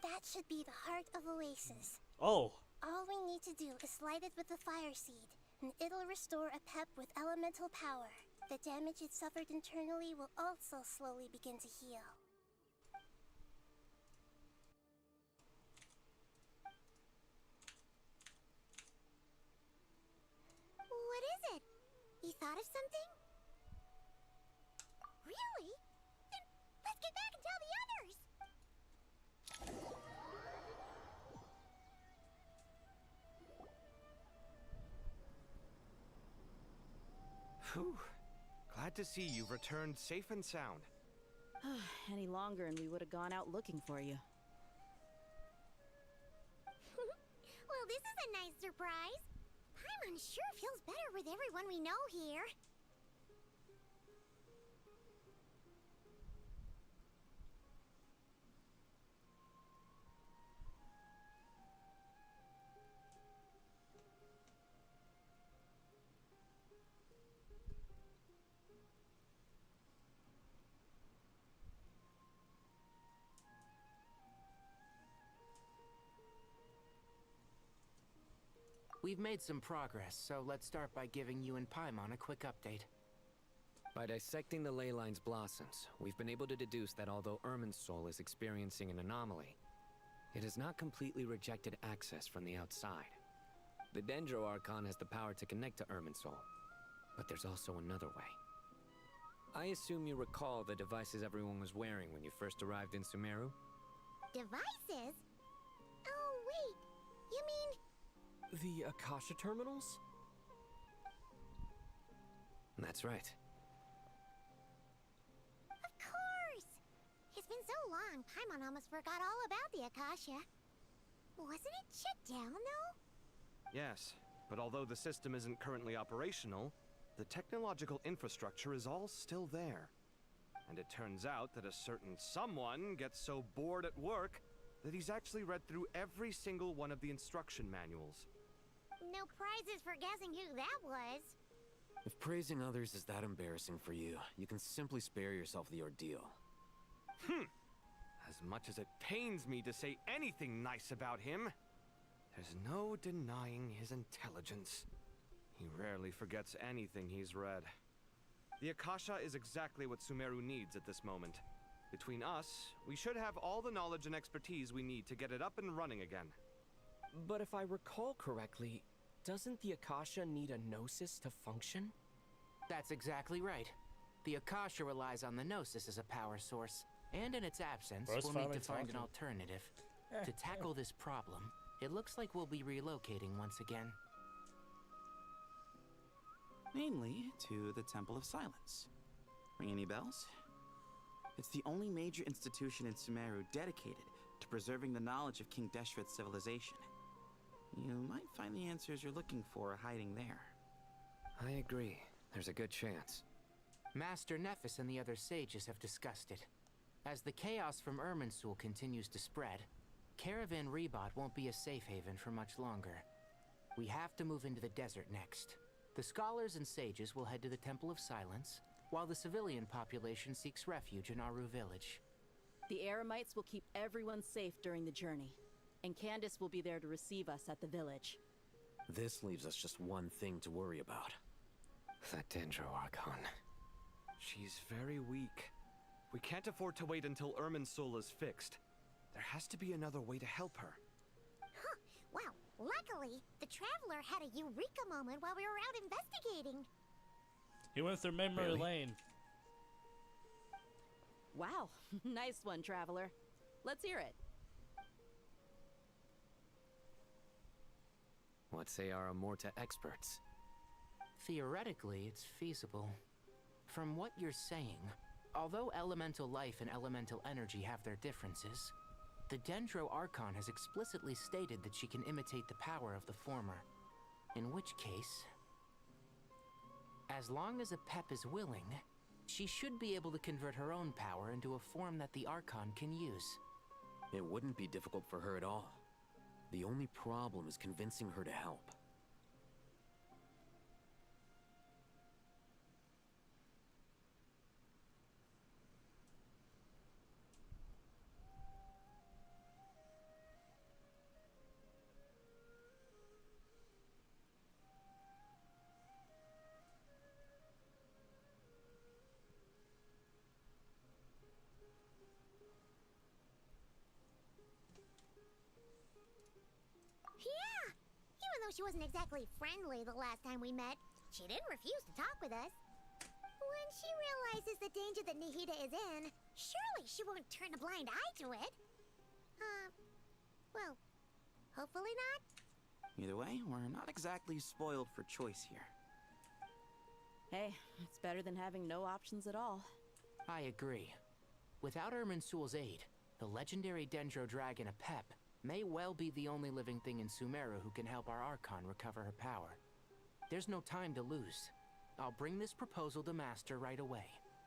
That should be the heart of Oasis. Oh. All we need to do is light it with the fire seed, and it'll restore a pep with elemental power. The damage it suffered internally will also slowly begin to heal. What is it? You thought of something? Really? Then let's get back and tell the others! Whew. Glad to see you've returned safe and sound. Any longer and we would have gone out looking for you. Well, this is a nice surprise. Paimon sure feels better with everyone we know here. We've made some progress, so let's start by giving you and Paimon a quick update. By dissecting the ley line's blossoms, we've been able to deduce that although Irminsul is experiencing an anomaly, it has not completely rejected access from the outside. The Dendro Archon has the power to connect to Irminsul, but there's also another way. I assume you recall the devices everyone was wearing when you first arrived in Sumeru? Devices? Oh, wait. You mean... The Akasha terminals? That's right. Of course! It's been so long, Paimon almost forgot all about the Akasha. Wasn't it shut down, though? Yes, but although the system isn't currently operational, the technological infrastructure is all still there. And it turns out that a certain someone gets so bored at work that he's actually read through every single one of the instruction manuals. No prizes for guessing who that was. If praising others is that embarrassing for you, you can simply spare yourself the ordeal. As much as it pains me to say anything nice about him, there's no denying his intelligence. He rarely forgets anything he's read. The Akasha is exactly what Sumeru needs at this moment. Between us, we should have all the knowledge and expertise we need to get it up and running again. But if I recall correctly, doesn't the Akasha need a Gnosis to function? That's exactly right. The Akasha relies on the Gnosis as a power source, and in its absence, we'll need to find an alternative. To tackle this problem, it looks like we'll be relocating once again. Mainly to the Temple of Silence. Ring any bells? It's the only major institution in Sumeru dedicated to preserving the knowledge of King Deshret's civilization. You might find the answers you're looking for hiding there. I agree. There's a good chance. Master Nephis and the other sages have discussed it. As the chaos from Irminsul continues to spread, Caravan Rebot won't be a safe haven for much longer. We have to move into the desert next. The scholars and sages will head to the Temple of Silence, while the civilian population seeks refuge in Aru village. The Eremites will keep everyone safe during the journey, and Candace will be there to receive us at the village. This leaves us just one thing to worry about. That Dendro Archon. She's very weak. We can't afford to wait until Irminsul is fixed. There has to be another way to help her. Huh. Well, luckily, the Traveler had a eureka moment while we were out investigating. He went through memory lane. Wow, nice one, Traveler. Let's hear it. What say our Amorta experts? Theoretically, it's feasible. From what you're saying, although elemental life and elemental energy have their differences, the Dendro Archon has explicitly stated that she can imitate the power of the former. In which case, as long as a Pep is willing, she should be able to convert her own power into a form that the Archon can use. It wouldn't be difficult for her at all. The only problem is convincing her to help. Yeah! Even though she wasn't exactly friendly the last time we met, she didn't refuse to talk with us. When she realizes the danger that Nahida is in, surely she won't turn a blind eye to it. Well, hopefully not. Either way, we're not exactly spoiled for choice here. Hey, it's better than having no options at all. I agree. Without Irminsul's aid, the legendary Dendro Dragon Apep may well be the only living thing in Sumeru who can help our Archon recover her power. There's no time to lose. I'll bring this proposal to Master right away.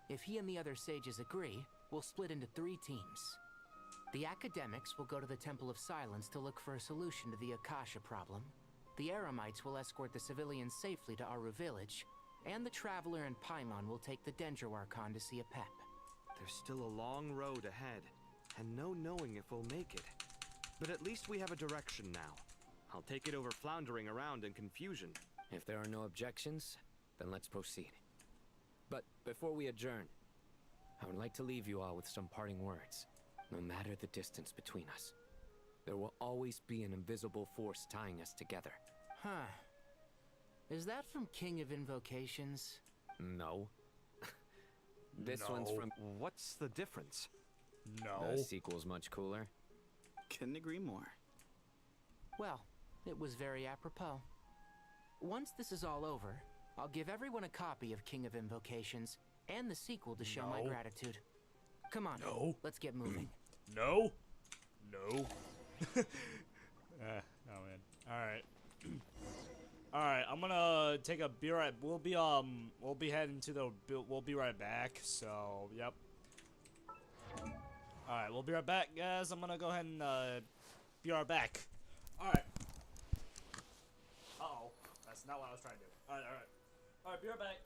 If he and the other sages agree, we'll split into 3 teams. The academics will go to the Temple of Silence to look for a solution to the Akasha problem. The Eremites will escort the civilians safely to Aru Village, and the Traveler and Paimon will take the Dendro Archon to see Apep. There's still a long road ahead, and no knowing if we'll make it. But at least we have a direction now. I'll take it over floundering around in confusion. If there are no objections, then let's proceed. But before we adjourn, I would like to leave you all with some parting words. No matter the distance between us, there will always be an invisible force tying us together. Huh. Is that from King of Invocations? No. This one's from... What's the difference? The sequel's much cooler. Couldn't agree more. Well, it was very apropos. Once this is all over, I'll give everyone a copy of King of Invocations and the sequel to show my gratitude. Come on, let's get moving. No. No. Oh man. Alright. Alright, I'm gonna take a be right. We'll be heading to the. We'll be right back. So, yep. Alright, we'll be right back, guys. I'm gonna go ahead and be right back. Alright. Uh-oh. That's not what I was trying to do. Alright, alright. Alright, be right back.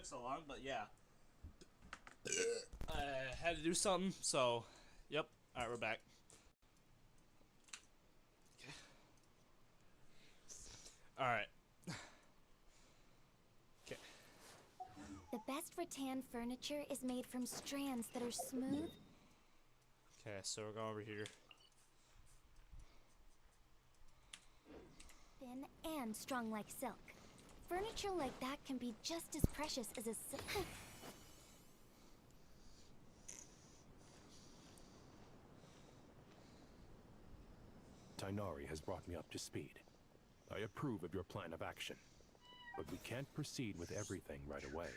took so long, but yeah. I had to do something, so yep. Alright, we're back. Okay. Alright. Okay. The best rattan furniture is made from strands that are smooth. Okay, so we're going over here. Thin and strong like silk. Furniture like that can be just as precious as a Tainari has brought me up to speed. I approve of your plan of action. But we can't proceed with everything right away.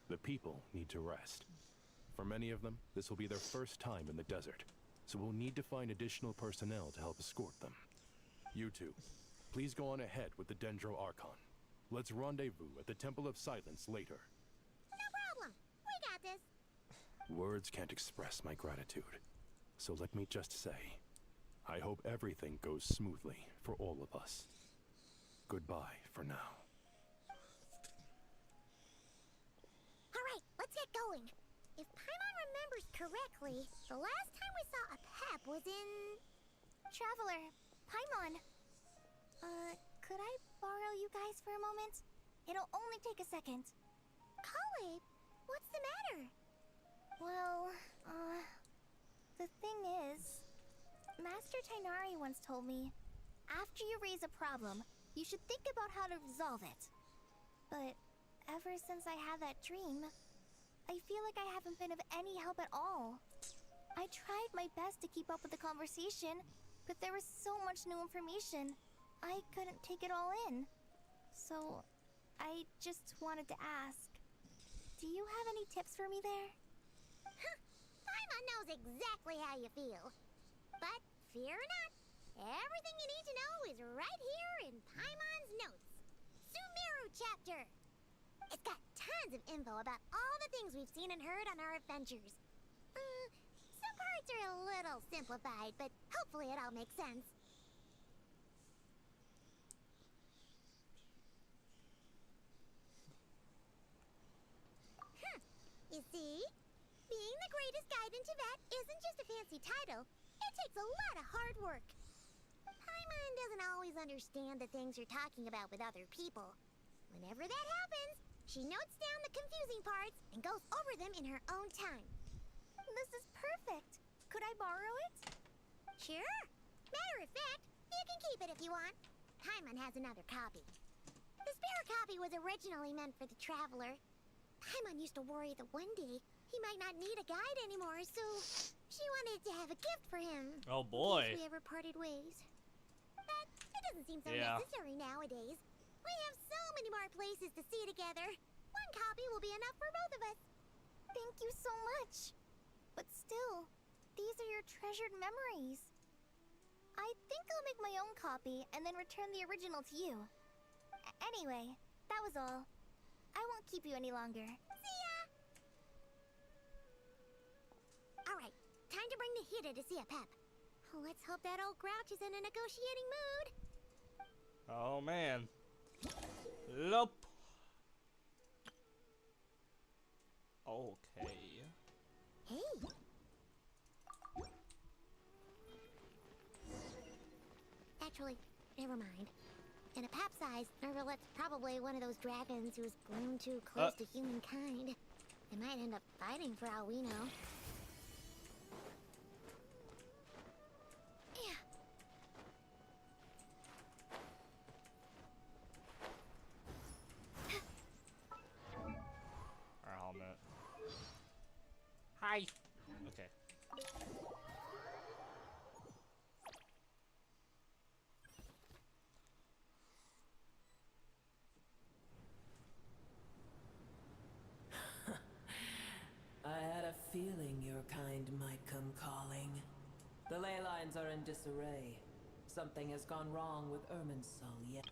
The people need to rest. For many of them, this will be their first time in the desert, so we'll need to find additional personnel to help escort them. You two, please go on ahead with the Dendro Archon. Let's rendezvous at the Temple of Silence later. No problem. We got this. Words can't express my gratitude. So let me just say, I hope everything goes smoothly for all of us. Goodbye for now. Alright, let's get going. If Paimon remembers correctly, the last time we saw a Pep was in... Traveler, Paimon. Could I borrow you guys for a moment? It'll only take a second. Kale, what's the matter? Well, the thing is, Master Tainari once told me, after you raise a problem, you should think about how to resolve it. But ever since I had that dream, I feel like I haven't been of any help at all. I tried my best to keep up with the conversation, but there was so much new information, I couldn't take it all in. So, I just wanted to ask, do you have any tips for me there? Huh, Paimon knows exactly how you feel. But fear not, everything you need to know is right here in Paimon's notes. Sumeru chapter. It's got tons of info about all the things we've seen and heard on our adventures. Some parts are a little simplified, but hopefully it all makes sense. You see? Being the greatest guide in Tibet isn't just a fancy title. It takes a lot of hard work. Paimon doesn't always understand the things you're talking about with other people. Whenever that happens, she notes down the confusing parts and goes over them in her own time. This is perfect. Could I borrow it? Sure. Matter of fact, you can keep it if you want. Paimon has another copy. The spare copy was originally meant for the traveler. Paimon used to worry that one day he might not need a guide anymore, so she wanted to have a gift for him. Oh boy. In case we ever parted ways. But it doesn't seem so necessary nowadays. We have so many more places to see together. One copy will be enough for both of us. Thank you so much. But still, these are your treasured memories. I think I'll make my own copy and then return the original to you. Anyway, that was all. I won't keep you any longer. See ya! Alright, time to bring the Hida to see a Pep. Let's hope that old grouch is in a negotiating mood. Oh man. Nope. Okay. Hey. Actually, never mind. In a pap size, Nervalet's probably one of those dragons who's grown too close to humankind. They might end up fighting for all we know. Yeah. Our helmet. Hi. Okay. I had a feeling your kind might come calling. The ley lines are in disarray. Something has gone wrong with Irminsul yet.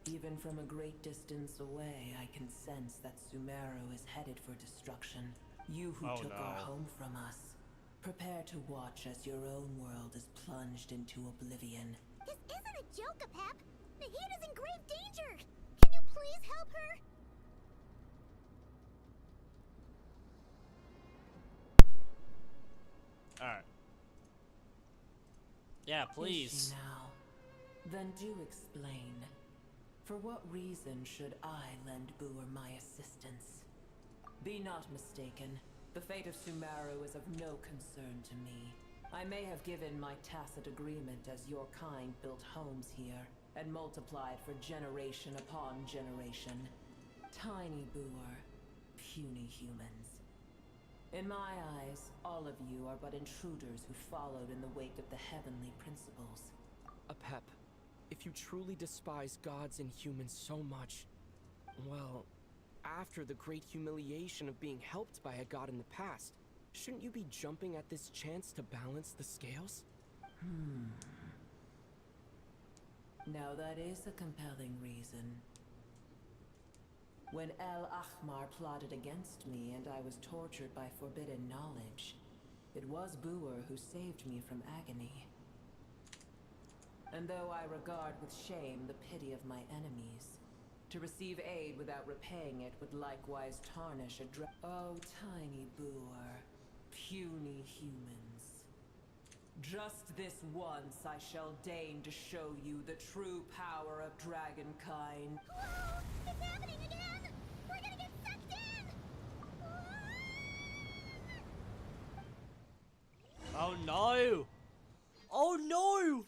Even from a great distance away, I can sense that Sumeru is headed for destruction. You who took our home from us, prepare to watch as your own world is plunged into oblivion. This isn't a joke, Apep. Nahida's in grave danger. Can you please help her? Alright. Yeah, Is please. she now? Then do explain. For what reason should I lend Buer my assistance? Be not mistaken. The fate of Sumeru is of no concern to me. I may have given my tacit agreement as your kind built homes here and multiplied for generation upon generation. Tiny Buer, puny humans. In my eyes, all of you are but intruders who followed in the wake of the heavenly principles. Apep, if you truly despise gods and humans so much, well, after the great humiliation of being helped by a god in the past, shouldn't you be jumping at this chance to balance the scales? Now that is a compelling reason. When El Ahmar plotted against me and I was tortured by forbidden knowledge, it was Buer who saved me from agony. And though I regard with shame the pity of my enemies, to receive aid without repaying it would likewise tarnish a Oh, tiny Buer, puny humans. Just this once I shall deign to show you the true power of dragonkind. Whoa! It's happening again! We're gonna get sucked in! Oh no! Oh no!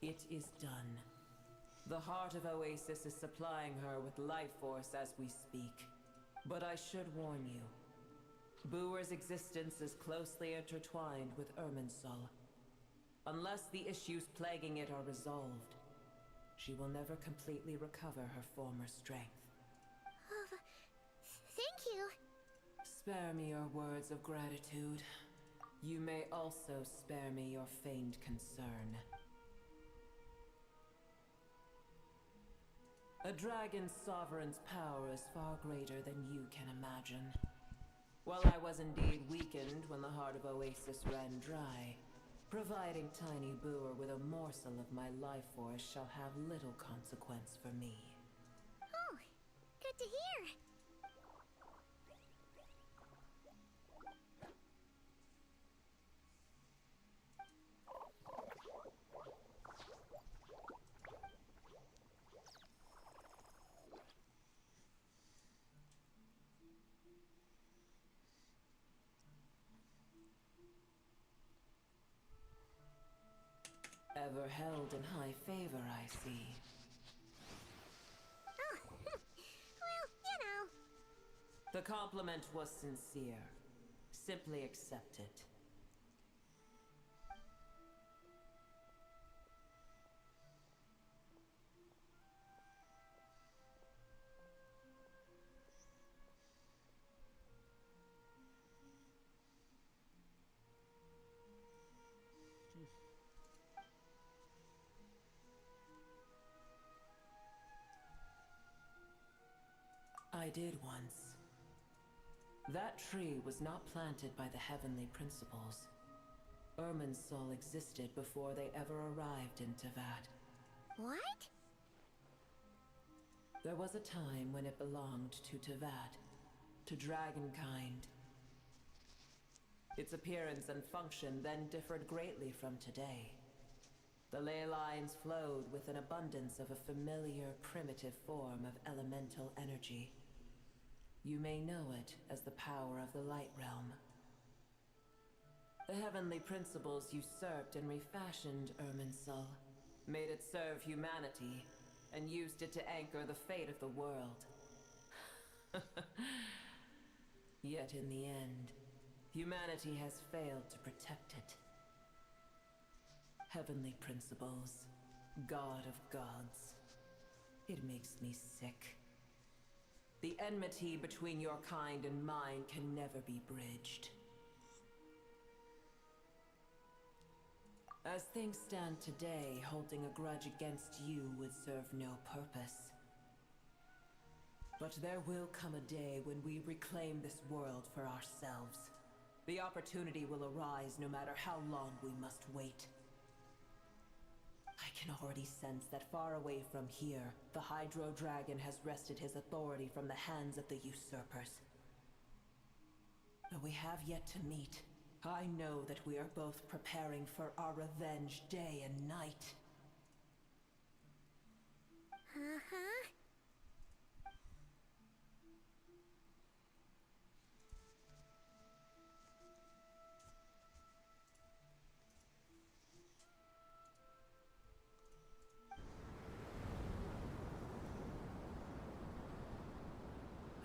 It is done. The heart of Oasis is supplying her with life force as we speak. But I should warn you. Buer's existence is closely intertwined with Irminsul. Unless the issues plaguing it are resolved, she will never completely recover her former strength. Thank you. Spare me your words of gratitude. You may also spare me your feigned concern. A dragon's sovereign's power is far greater than you can imagine. While I was indeed weakened when the heart of Oasis ran dry, providing Tiny Buer with a morsel of my life force shall have little consequence for me. Oh, good to hear. Ever held in high favor, I see. Oh, well, you know. The compliment was sincere. Simply accept it. I did once. That tree was not planted by the heavenly principles. Irminsul existed before they ever arrived in Tevat. What? There was a time when it belonged to Tevat, to dragonkind. Its appearance and function then differed greatly from today. The ley lines flowed with an abundance of a familiar, primitive form of elemental energy. You may know it as the power of the Light Realm. The heavenly principles usurped and refashioned Irminsul, made it serve humanity, and used it to anchor the fate of the world. Yet in the end, humanity has failed to protect it. Heavenly principles, God of gods. It makes me sick. The enmity between your kind and mine can never be bridged. As things stand today, holding a grudge against you would serve no purpose. But there will come a day when we reclaim this world for ourselves. The opportunity will arise no matter how long we must wait. I can already sense that far away from here, the Hydro Dragon has wrested his authority from the hands of the usurpers. Though we have yet to meet, I know that we are both preparing for our revenge day and night. Uh-huh.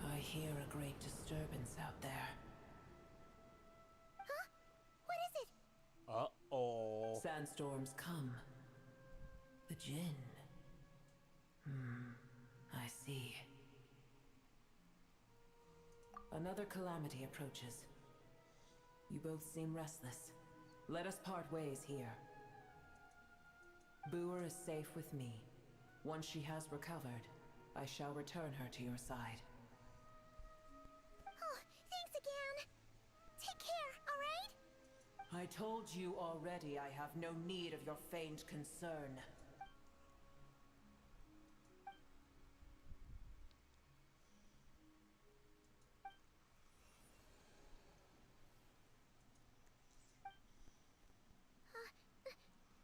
I hear a great disturbance out there. Huh? What is it? Uh-oh. Sandstorms come. The Jinn. I see. Another calamity approaches. You both seem restless. Let us part ways here. Boer is safe with me. Once she has recovered, I shall return her to your side. Oh, thanks again. Take care, alright? I told you already I have no need of your feigned concern.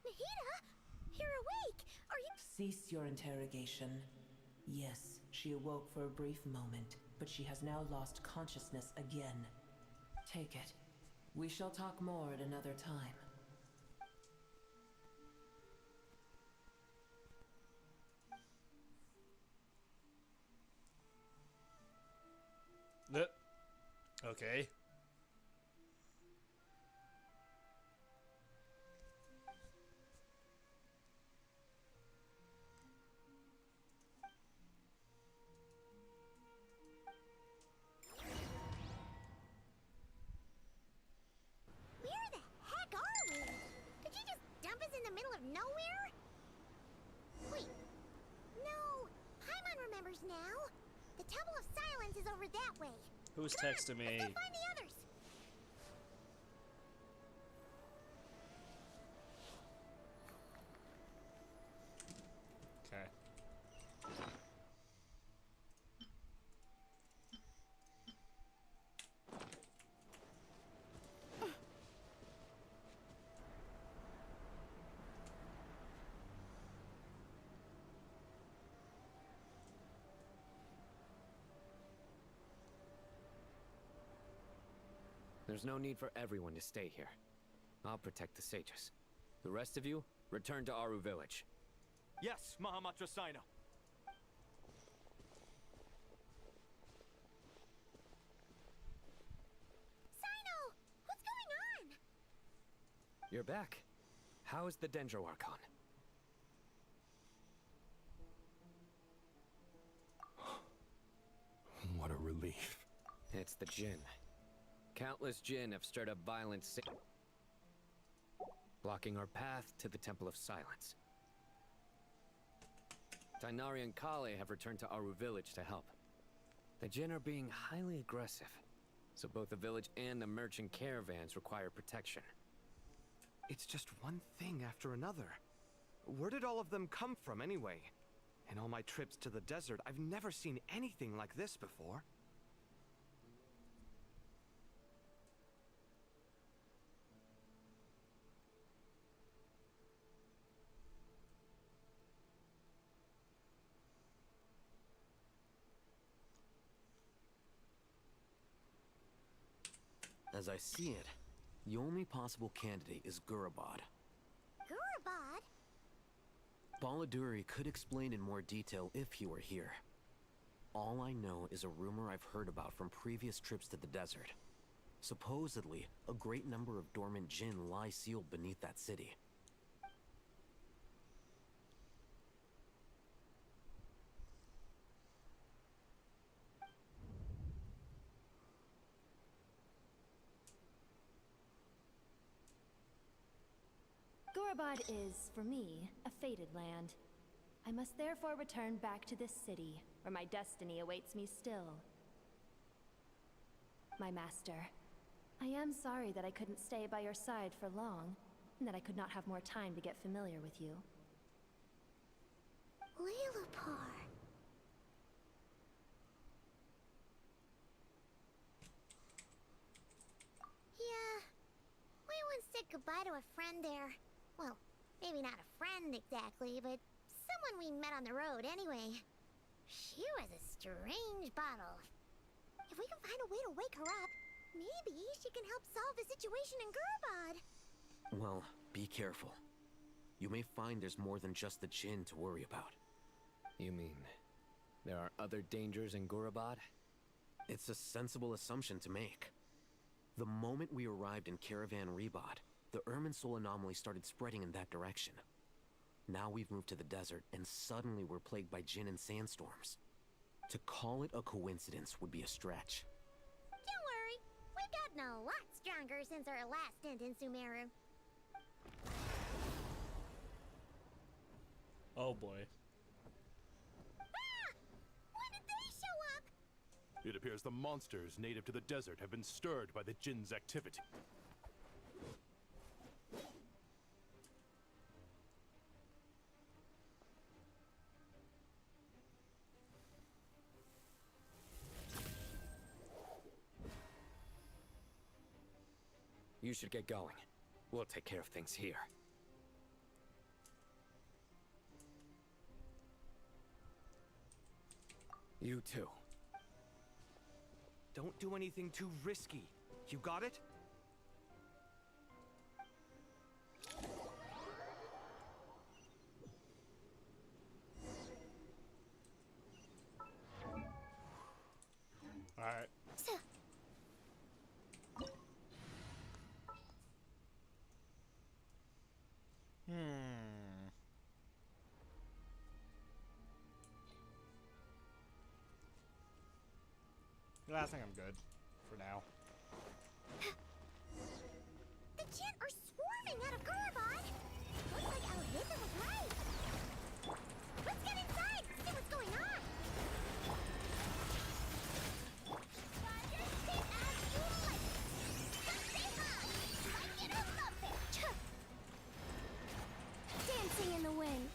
Nahida? You're awake! Are you— Cease your interrogation. Yes, she awoke for a brief moment, but she has now lost consciousness again. Take it. We shall talk more at another time. Okay. Where the heck are we? Did you just dump us in the middle of nowhere? Wait. No. Paimon remembers now. The Temple of Silence is over that way. Who's Come on, texting me? Let's go find the others. Okay. There's no need for everyone to stay here. I'll protect the sages. The rest of you, return to Aru village. Yes, Mahamatra Sino. Sino! What's going on? You're back. How is the Dendro Archon? What a relief. It's the Jinn. Countless Jinn have stirred up violence, blocking our path to the Temple of Silence. Tainari and Kale have returned to Aru village to help. The Jinn are being highly aggressive, so both the village and the merchant caravans require protection. It's just one thing after another. Where did all of them come from anyway? In all my trips to the desert, I've never seen anything like this before. As I see it, the only possible candidate is Gurabad. Gurabad? Baladuri could explain in more detail if he were here. All I know is a rumor I've heard about from previous trips to the desert. Supposedly, a great number of dormant Jinn lie sealed beneath that city. Gurabad is, for me, a fated land. I must therefore return back to this city, where my destiny awaits me still. My master, I am sorry that I couldn't stay by your side for long, and that I could not have more time to get familiar with you. Lilipar. Yeah, we once said goodbye to a friend there. Well, maybe not a friend exactly, but someone we met on the road anyway. She was a strange bottle. If we can find a way to wake her up, maybe she can help solve the situation in Gurabad. Well, be careful. You may find there's more than just the Jinn to worry about. You mean there are other dangers in Gurabad? It's a sensible assumption to make. The moment we arrived in Caravan Rebod, the Irminsul anomaly started spreading in that direction. Now we've moved to the desert, and suddenly we're plagued by Jinn and sandstorms. To call it a coincidence would be a stretch. Don't worry, we've gotten a lot stronger since our last stint in Sumeru. Oh boy. Ah! When did they show up? It appears the monsters native to the desert have been stirred by the Jinn's activity. You should get going. We'll take care of things here. You too. Don't do anything too risky. You got it? Alright. I think I'm good for now. The Jinn are swarming out of Gurabad! Looks like our visit was right! Let's get inside, see what's going on! Roger, sit as you like! Just say hi! Like it or love it! Dancing in the wind.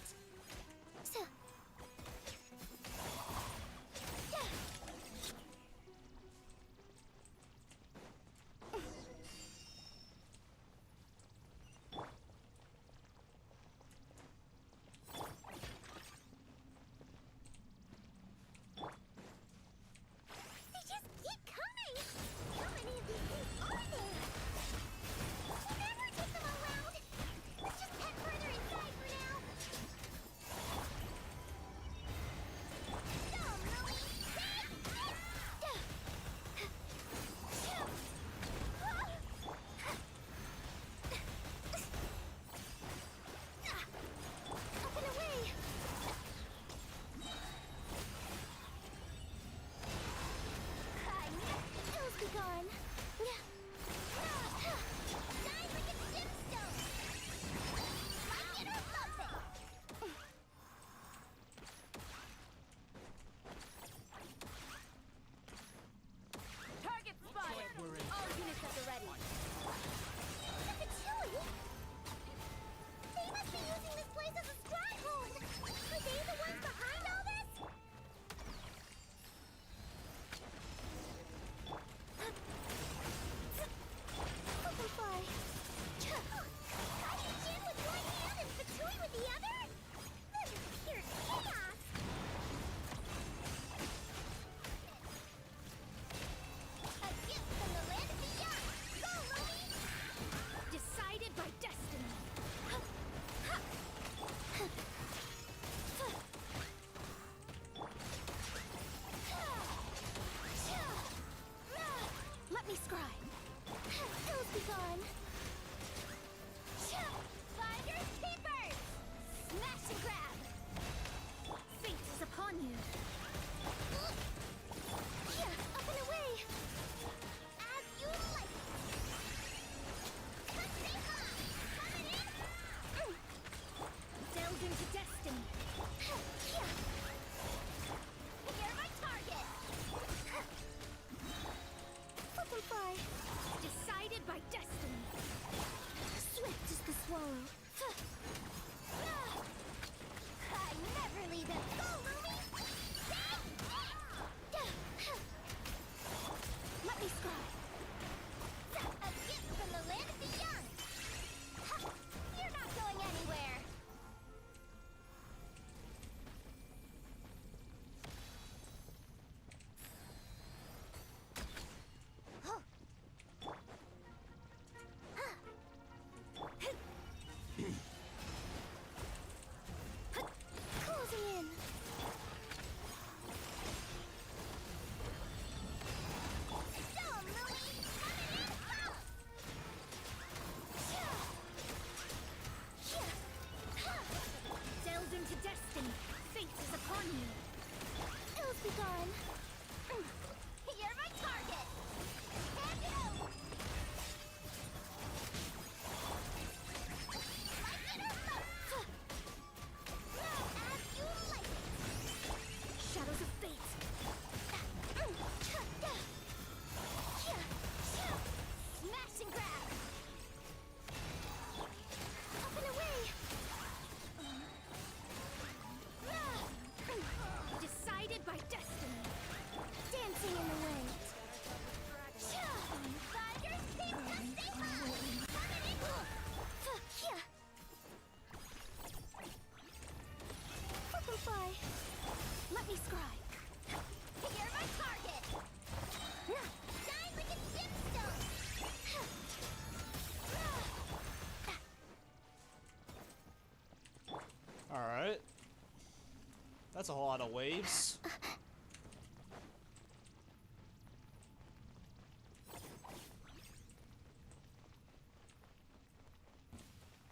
That's a whole lot of waves.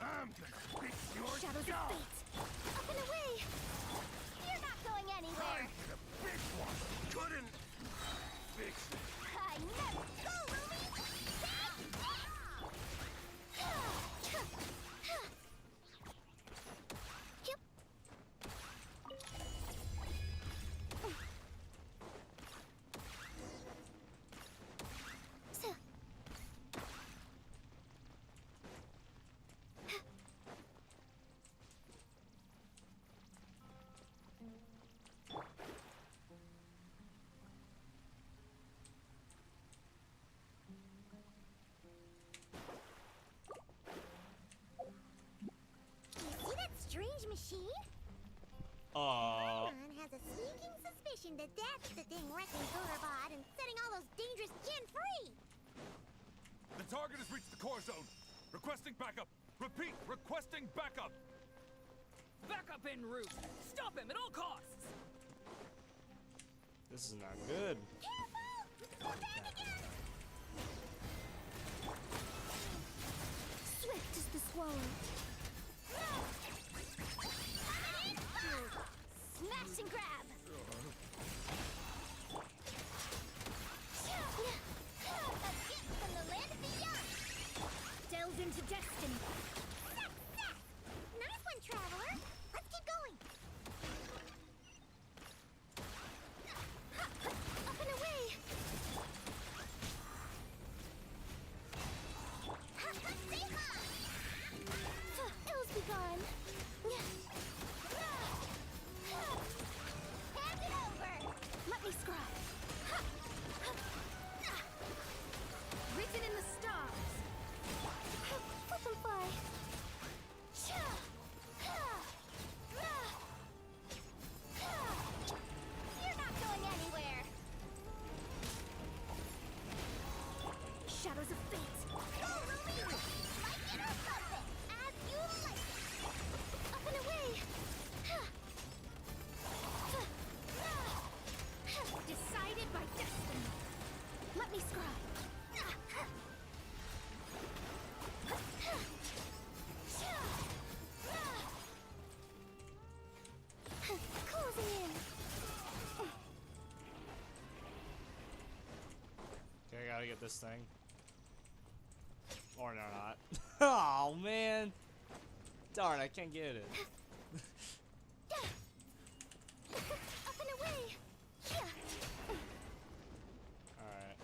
I'm gonna fix your Shadows of Fate! Up and away! You're not going anywhere! The big one couldn't fix it. I never go, Ruby! Yep. So. See that strange machine? Paimon has a sneaking suspicion that that's the thing wrecking Burbot and setting all those dangerous Jinn free! The target has reached the core zone. Requesting backup. Repeat, requesting backup. Backup en route. Stop him at all costs. This is not good. Swift as the swallow. Smash and grab! A gift from the land beyond! Delve into destiny! Success! Nice one, Traveler! Let's keep going! Up and away! Ills be gone! Hand it over! Let me scribe! Written in the stars! Let them fly! You're not going anywhere! Shadows of Fate! Go, Ruby! Like it or something! As you like it! Up and away! Decided by destiny! Let me scribe! Closing in! Okay, I gotta get this thing. Or no, not. Oh man! Darn, I can't get it. Up and away! Alright.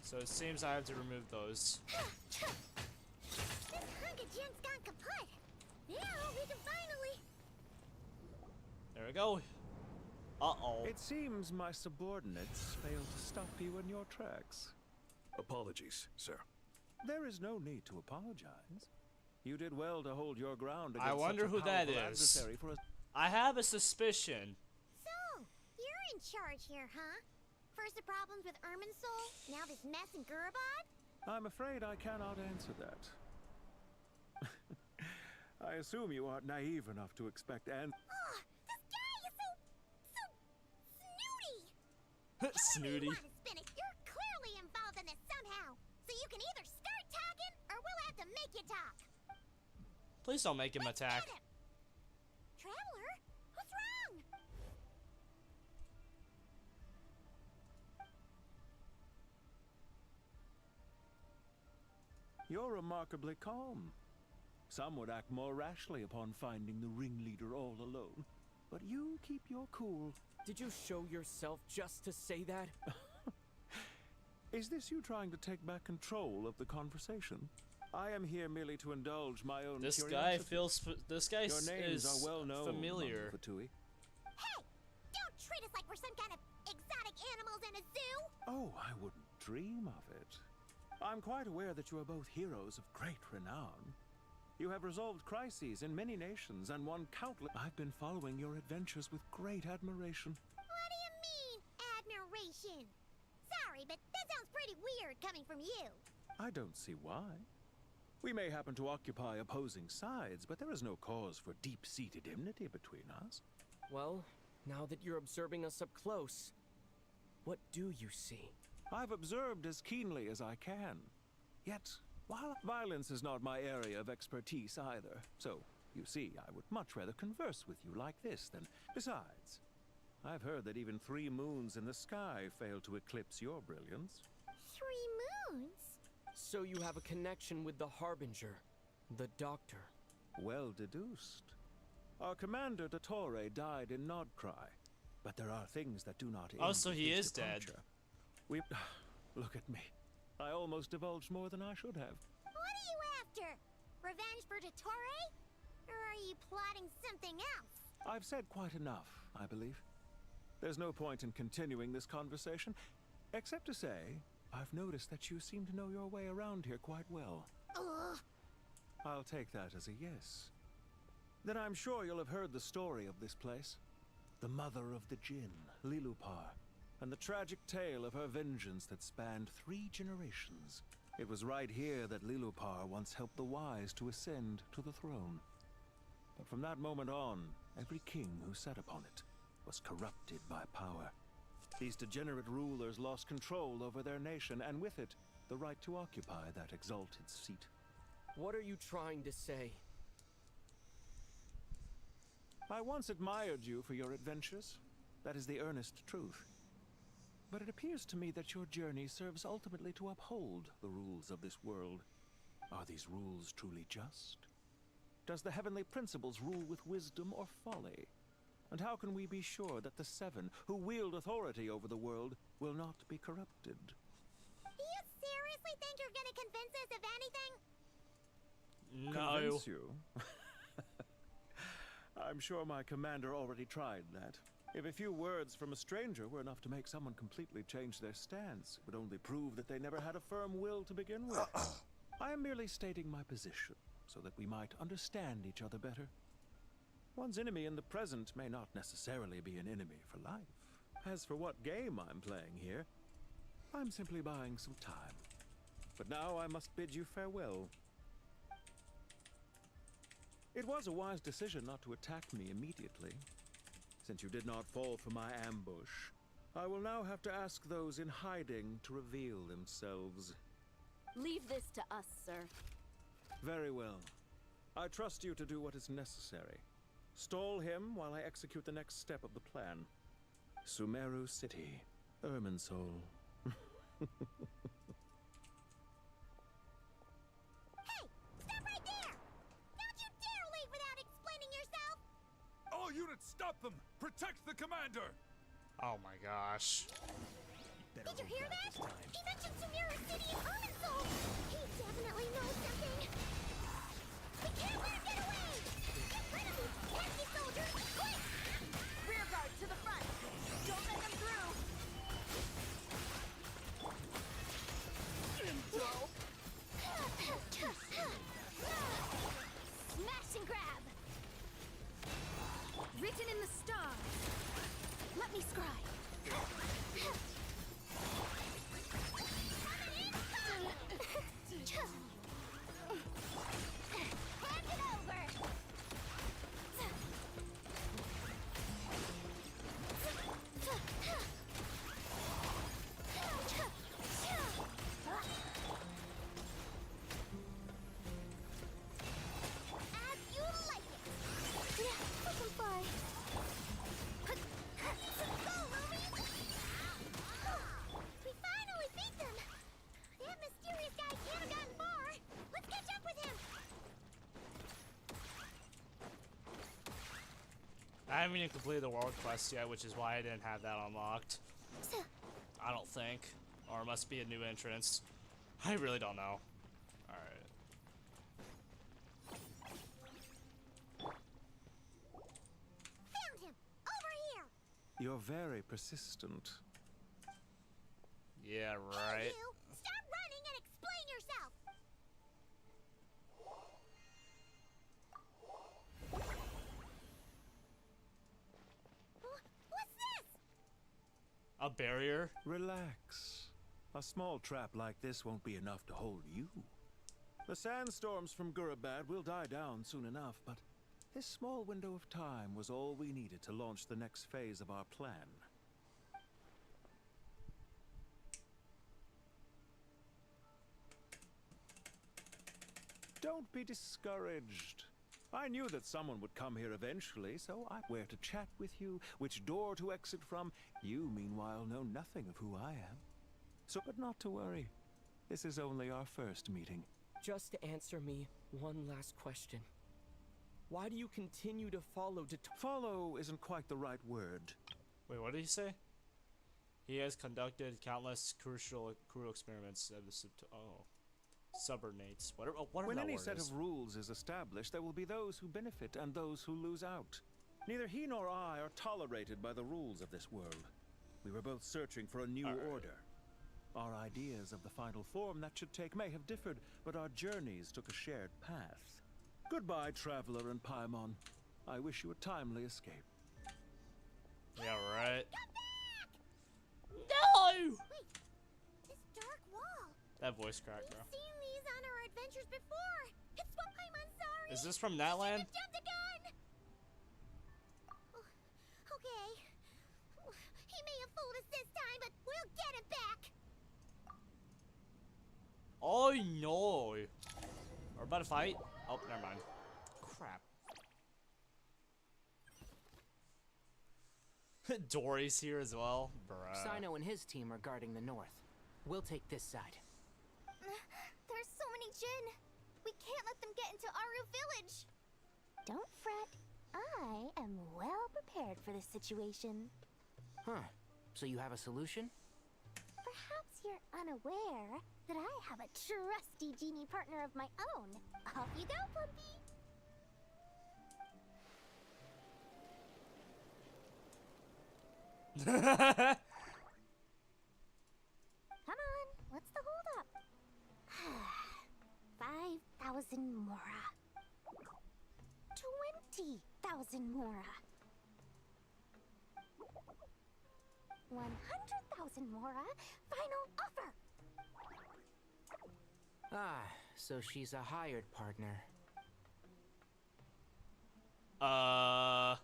So it seems I have to remove those. This hunk of Jen's gone kaput! Now we can finally... There we go. Uh-oh. It seems my subordinates failed to stop you in your tracks. Apologies, sir. There is no need to apologize. You did well to hold your ground against I wonder such a who that powerful is. adversary for a... I have a suspicion. So, you're in charge here, huh? First the problems with Irminsul, now this mess in Gurabad? I'm afraid I cannot answer that. I assume you aren't naive enough to expect an... Oh, this guy is so snooty! Snooty. You want to spin it. You're clearly involved in this somehow. So you can either start talking, or we'll have to make you talk. Please don't make him attack. Traveler, what's wrong? You're remarkably calm. Some would act more rashly upon finding the ringleader all alone. But you keep your cool. Did you show yourself just to say that? Is this you trying to take back control of the conversation? I am here merely to indulge my own This curiosity. guy feels. This guy Your names is are well known familiar. among the Fatui. Hey, don't treat us like we're some kind of exotic animals in a zoo. Oh, I wouldn't dream of it. I'm quite aware that you are both heroes of great renown. You have resolved crises in many nations and won countless... I've been following your adventures with great admiration. What do you mean, admiration? Sorry, but that sounds pretty weird coming from you. I don't see why. We may happen to occupy opposing sides, but there is no cause for deep-seated enmity between us. Well, now that you're observing us up close, what do you see? I've observed as keenly as I can. Yet, while violence is not my area of expertise either, so, you see, I would much rather converse with you like this than... Besides, I've heard that even 3 moons in the sky fail to eclipse your brilliance. 3 moons? So you have a connection with the Harbinger, the Doctor. Well deduced. Our commander, Dottore, died in Nodcry, but there are things that do not end. Oh, so he his is dead. departure. We... Look at me. I almost divulged more than I should have. What are you after? Revenge for Dottore? Or are you plotting something else? I've said quite enough, I believe. There's no point in continuing this conversation, except to say, I've noticed that you seem to know your way around here quite well. Ugh. I'll take that as a yes. Then I'm sure you'll have heard the story of this place. The mother of the Jinn, Lilupar, and the tragic tale of her vengeance that spanned 3 generations. It was right here that Lilupar once helped the wise to ascend to the throne. But from that moment on, every king who sat upon it was corrupted by power. These degenerate rulers lost control over their nation, and with it, the right to occupy that exalted seat. What are you trying to say? I once admired you for your adventures. That is the earnest truth. But it appears to me that your journey serves ultimately to uphold the rules of this world. Are these rules truly just? Does the heavenly principles rule with wisdom or folly? And how can we be sure that the 7 who wield authority over the world will not be corrupted? Do you seriously think you're gonna convince us of anything? No. Convince you? I'm sure my commander already tried that. If a few words from a stranger were enough to make someone completely change their stance, it would only prove that they never had a firm will to begin with. I am merely stating my position, so that we might understand each other better. One's enemy in the present may not necessarily be an enemy for life. As for what game I'm playing here, I'm simply buying some time. But now I must bid you farewell. It was a wise decision not to attack me immediately. Since you did not fall for my ambush, I will now have to ask those in hiding to reveal themselves. Leave this to us, sir. Very well. I trust you to do what is necessary. Stall him while I execute the next step of the plan. Sumeru City, Irminsul. Hey! Stop right there! Don't you dare leave without explaining yourself! All units, stop them! Protect the commander! Oh my gosh. Did you hear that? He mentioned Sumeru City and Irminsul! He definitely knows something! We can't let him get away! Get rid of these pesky soldiers, quick! Rear guard to the front! Don't let them through! Smash and grab! Written in the stars! Let me scribe! Hand it over! As you like it! Yeah, I can fly. Go, Ruby! We finally beat them! That mysterious guy can't have gotten far! Let's catch up with him! I haven't even completed the world quest yet, which is why I didn't have that unlocked. I don't think. Or it must be a new entrance. I really don't know. Alright. Found him! Over here! You're very persistent. Yeah, Hey, right. you! Stop running and explain yourself! What's this? A barrier? Relax. A small trap like this won't be enough to hold you. The sandstorms from Gurabad will die down soon enough, but this small window of time was all we needed to launch the next phase of our plan. Don't be discouraged. I knew that someone would come here eventually, so I where to chat with you, which door to exit from. You, meanwhile, know nothing of who I am. So, but not to worry. This is only our first meeting. Just answer me one last question. Why do you continue to follow Follow isn't quite the right word. Wait, what did he say? He has conducted countless crucial experiments of the subordinates. Whatever When that any word set is. of rules is established, there will be those who benefit and those who lose out. Neither he nor I are tolerated by the rules of this world. We were both searching for a new order. Our ideas of the final form that should take may have differed, but our journeys took a shared path. Goodbye, Traveler and Paimon. I wish you a timely escape. Yeah, right. No! Wait, this dark wall. That voice crack, bro. We've seen these on our adventures before. It's what I'm sorry. Is this from that land? Jumped a gun. Okay. He may have fooled us this time, but we'll get him back. Oh no! We're about to fight? Oh, never mind. Crap. Dory's here as well? Bruh. Sino and his team are guarding the north. We'll take this side. There's so many Jin. We can't let them get into Aru village. Don't fret. I am well prepared for this situation. Huh. So you have a solution? Perhaps you're unaware that I have a trusty genie partner of my own. Off you go, Plumpy. Come on, what's the holdup? 5,000 Mora. 20,000 Mora. 100,000 Mora. Final offer. Ah, so she's a hired partner. Hired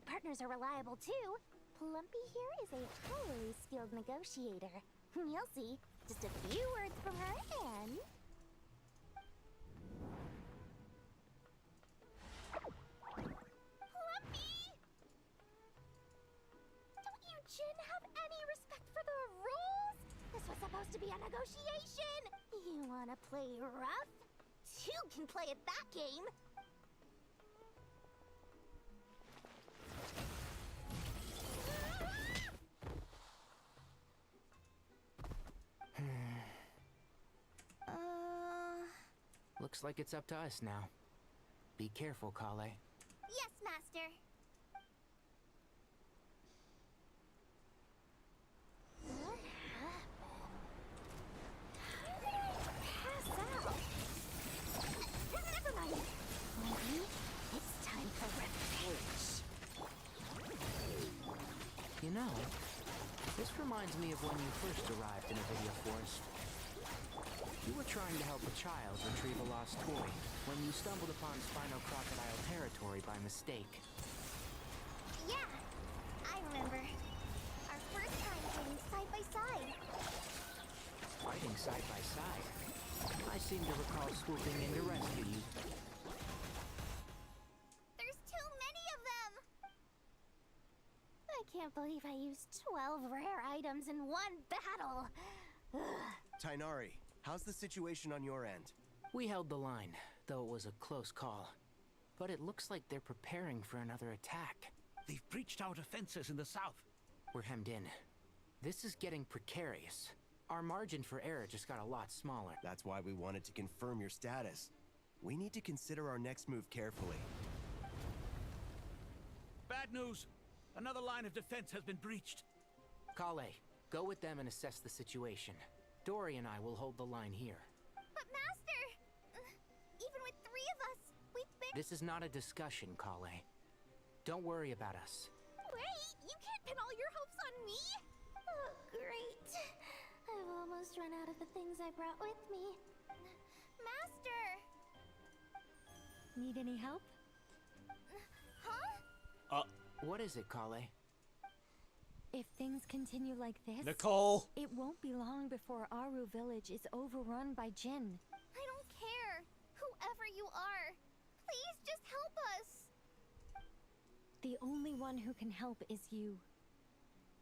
partners are reliable too. Plumpy here is a highly skilled negotiator. You'll see. Just a few words from her and... Plumpy! Don't you Jin have any respect for the rules? This was supposed to be a negotiation. You wanna play rough? You can play at that game. Looks like it's up to us now. Be careful, Kale. Yes, Master. What happened? How did I pass out? Never mind. Maybe it's time for revenge. You know, this reminds me of when you first arrived in Avidia Forest. You were trying to help a child retrieve a lost toy when you stumbled upon Spino Crocodile territory by mistake. Yeah, I remember. Our first time fighting side by side. Fighting side by side. I seem to recall swooping in to rescue you. There's too many of them! I can't believe I used 12 rare items in one battle. Tainari, how's the situation on your end? We held the line, though it was a close call. But it looks like they're preparing for another attack. They've breached our defenses in the south. We're hemmed in. This is getting precarious. Our margin for error just got a lot smaller. That's why we wanted to confirm your status. We need to consider our next move carefully. Bad news! Another line of defense has been breached. Kale, go with them and assess the situation. Dory and I will hold the line here. But Master! Even with 3 of us, we've been— This is not a discussion, Kale. Don't worry about us. Wait, you can't pin all your hopes on me? Oh, great. I've almost run out of the things I brought with me. Master! Need any help? Huh? What is it, Kale? If things continue like this, Nicole! It won't be long before Aru village is overrun by Jinn. I don't care. Whoever you are, please just help us. The only one who can help is you.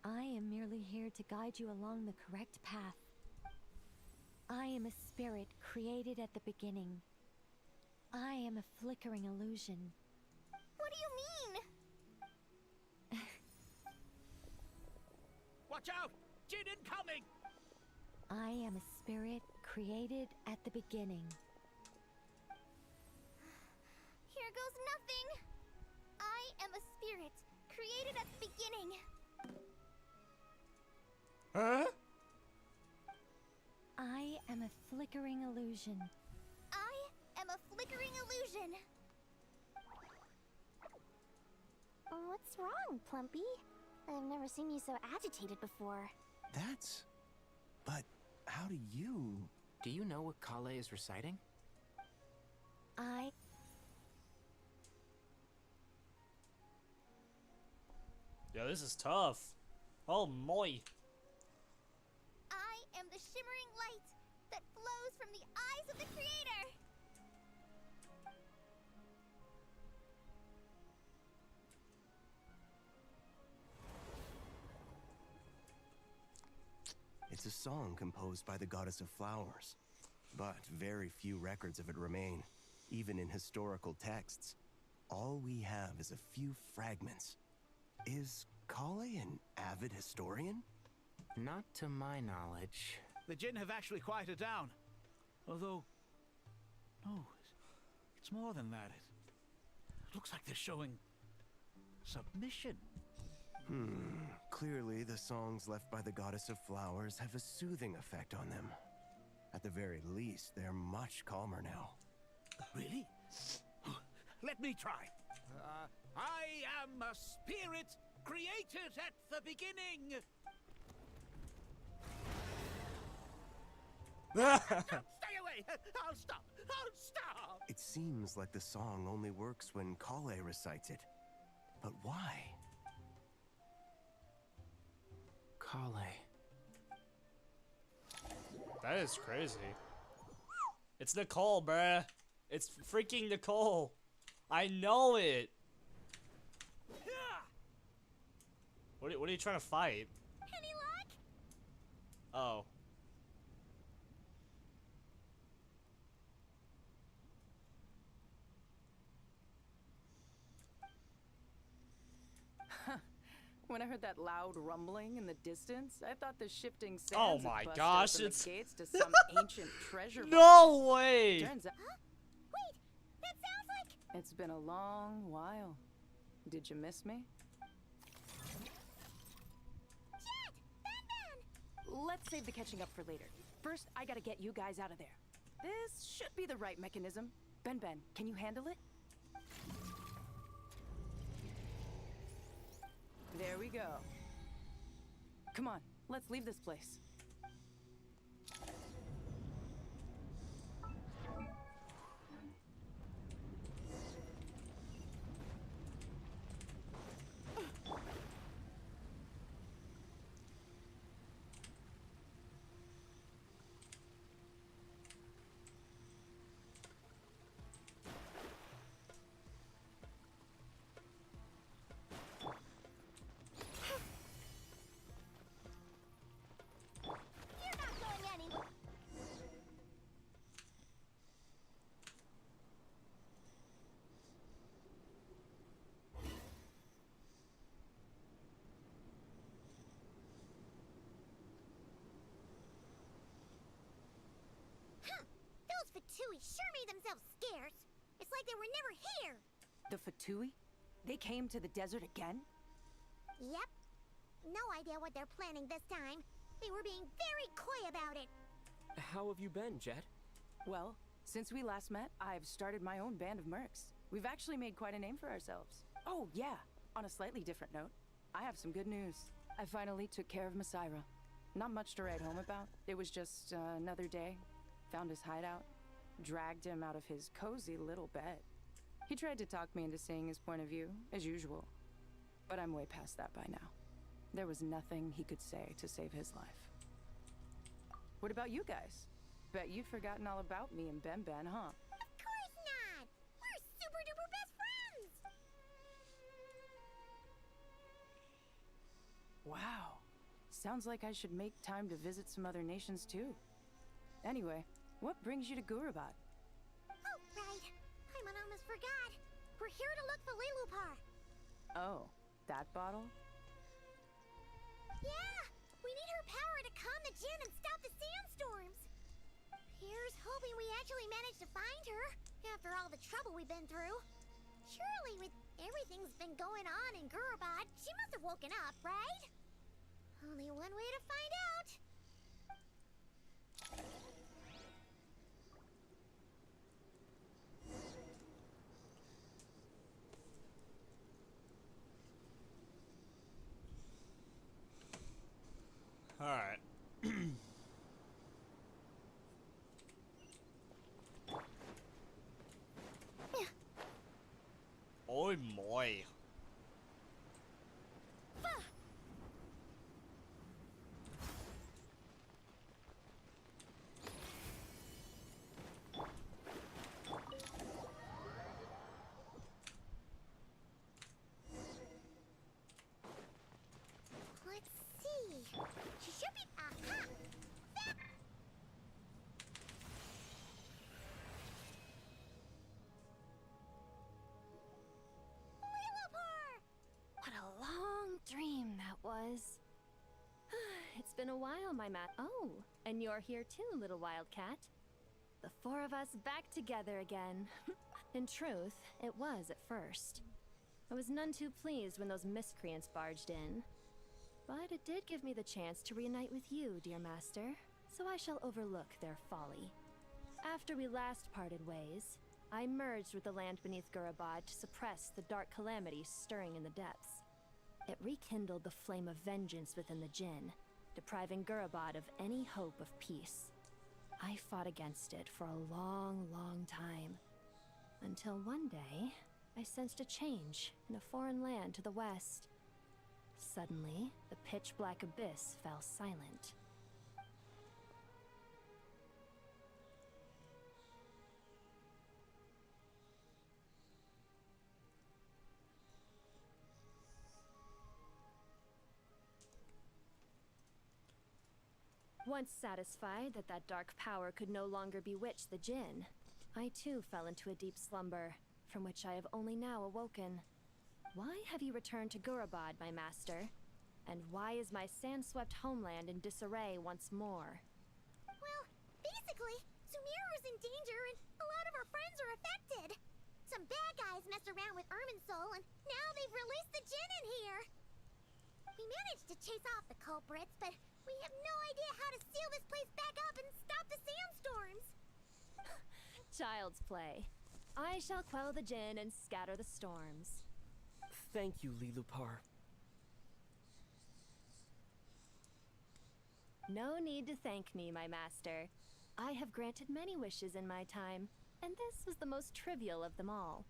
I am merely here to guide you along the correct path. I am a spirit created at the beginning. I am a flickering illusion. What do you mean? Watch out! Jinn incoming! I am a spirit created at the beginning. Here goes nothing. I am a spirit created at the beginning. Huh? I am a flickering illusion. I am a flickering illusion. What's wrong, Plumpy? I've never seen you so agitated before. That's... But how do you... Do you know what Kale is reciting? Yeah, this is tough. Oh, moy. I am the shimmering light that flows from the eyes of the Creator. It's a song composed by the goddess of flowers, but very few records of it remain, even in historical texts. All we have is a few fragments. Is Kale an avid historian? Not to my knowledge. The Jinn have actually quieted down. Although... No, it's more than that. It looks like they're showing... submission. Clearly the songs left by the goddess of flowers have a soothing effect on them. At the very least, they're much calmer now. Really? Let me try. I am a spirit created at the beginning. Stay away! I'll stop! I'll stop! It seems like the song only works when Kale recites it. But why? Kale. That is crazy. It's Nicole, bruh. It's freaking Nicole. I know it. What are you trying to fight? Any luck? Oh. When I heard that loud rumbling in the distance, I thought the shifting sands Oh had my busted gosh, open it's the gates to some ancient treasure vault. No way! Turns out Wait, that sounds like... it's been a long while. Did you miss me? Jet! Ben! Let's save the catching up for later. First, I gotta get you guys out of there. This should be the right mechanism. Ben, can you handle it? There we go. Come on, let's leave this place. Those Fatui sure made themselves scarce. It's like they were never here. The Fatui? They came to the desert again? Yep. No idea what they're planning this time. They were being very coy about it. How have you been, Jet? Well, since we last met, I've started my own band of mercs. We've actually made quite a name for ourselves. Oh, yeah. On a slightly different note, I have some good news. I finally took care of Masaira. Not much to write home about. It was just another day. Found his hideout. Dragged him out of his cozy little bed. He tried to talk me into seeing his point of view, as usual. But I'm way past that by now. There was nothing he could say to save his life. What about you guys? Bet you'd forgotten all about me and Ben, huh? Of course not! We're super duper best friends! Wow. Sounds like I should make time to visit some other nations too. Anyway, what brings you to Gurabad? Oh, right. I almost forgot. We're here to look for Lilupar. Oh, that bottle? Yeah! We need her power to calm the Jinn and stop the sandstorms. Here's hoping we actually manage to find her, after all the trouble we've been through. Surely, with everything's been going on in Gurabad, she must have woken up, right? Only one way to find out. Alright. Oh my. Let's see. She should be. Aha! Lilupar! What a long dream that was. It's been a while, my Oh, and you're here too, little wildcat. The four of us back together again. In truth, it was at first. I was none too pleased when those miscreants barged in. But it did give me the chance to reunite with you, dear master, so I shall overlook their folly. After we last parted ways, I merged with the land beneath Gurabad to suppress the dark calamities stirring in the depths. It rekindled the flame of vengeance within the Jinn, depriving Gurabad of any hope of peace. I fought against it for a long, long time. Until one day, I sensed a change in a foreign land to the west. Suddenly, the pitch-black abyss fell silent. Once satisfied that that dark power could no longer bewitch the Jinn, I too fell into a deep slumber, from which I have only now awoken. Why have you returned to Gurabad, my master? And why is my sand-swept homeland in disarray once more? Well, basically, Sumeru's in danger and a lot of our friends are affected. Some bad guys messed around with Irminsul and now they've released the Jinn in here. We managed to chase off the culprits, but we have no idea how to seal this place back up and stop the sandstorms. Child's play. I shall quell the Jinn and scatter the storms. Thank you, Lilupar. No need to thank me, my master. I have granted many wishes in my time, and this was the most trivial of them all.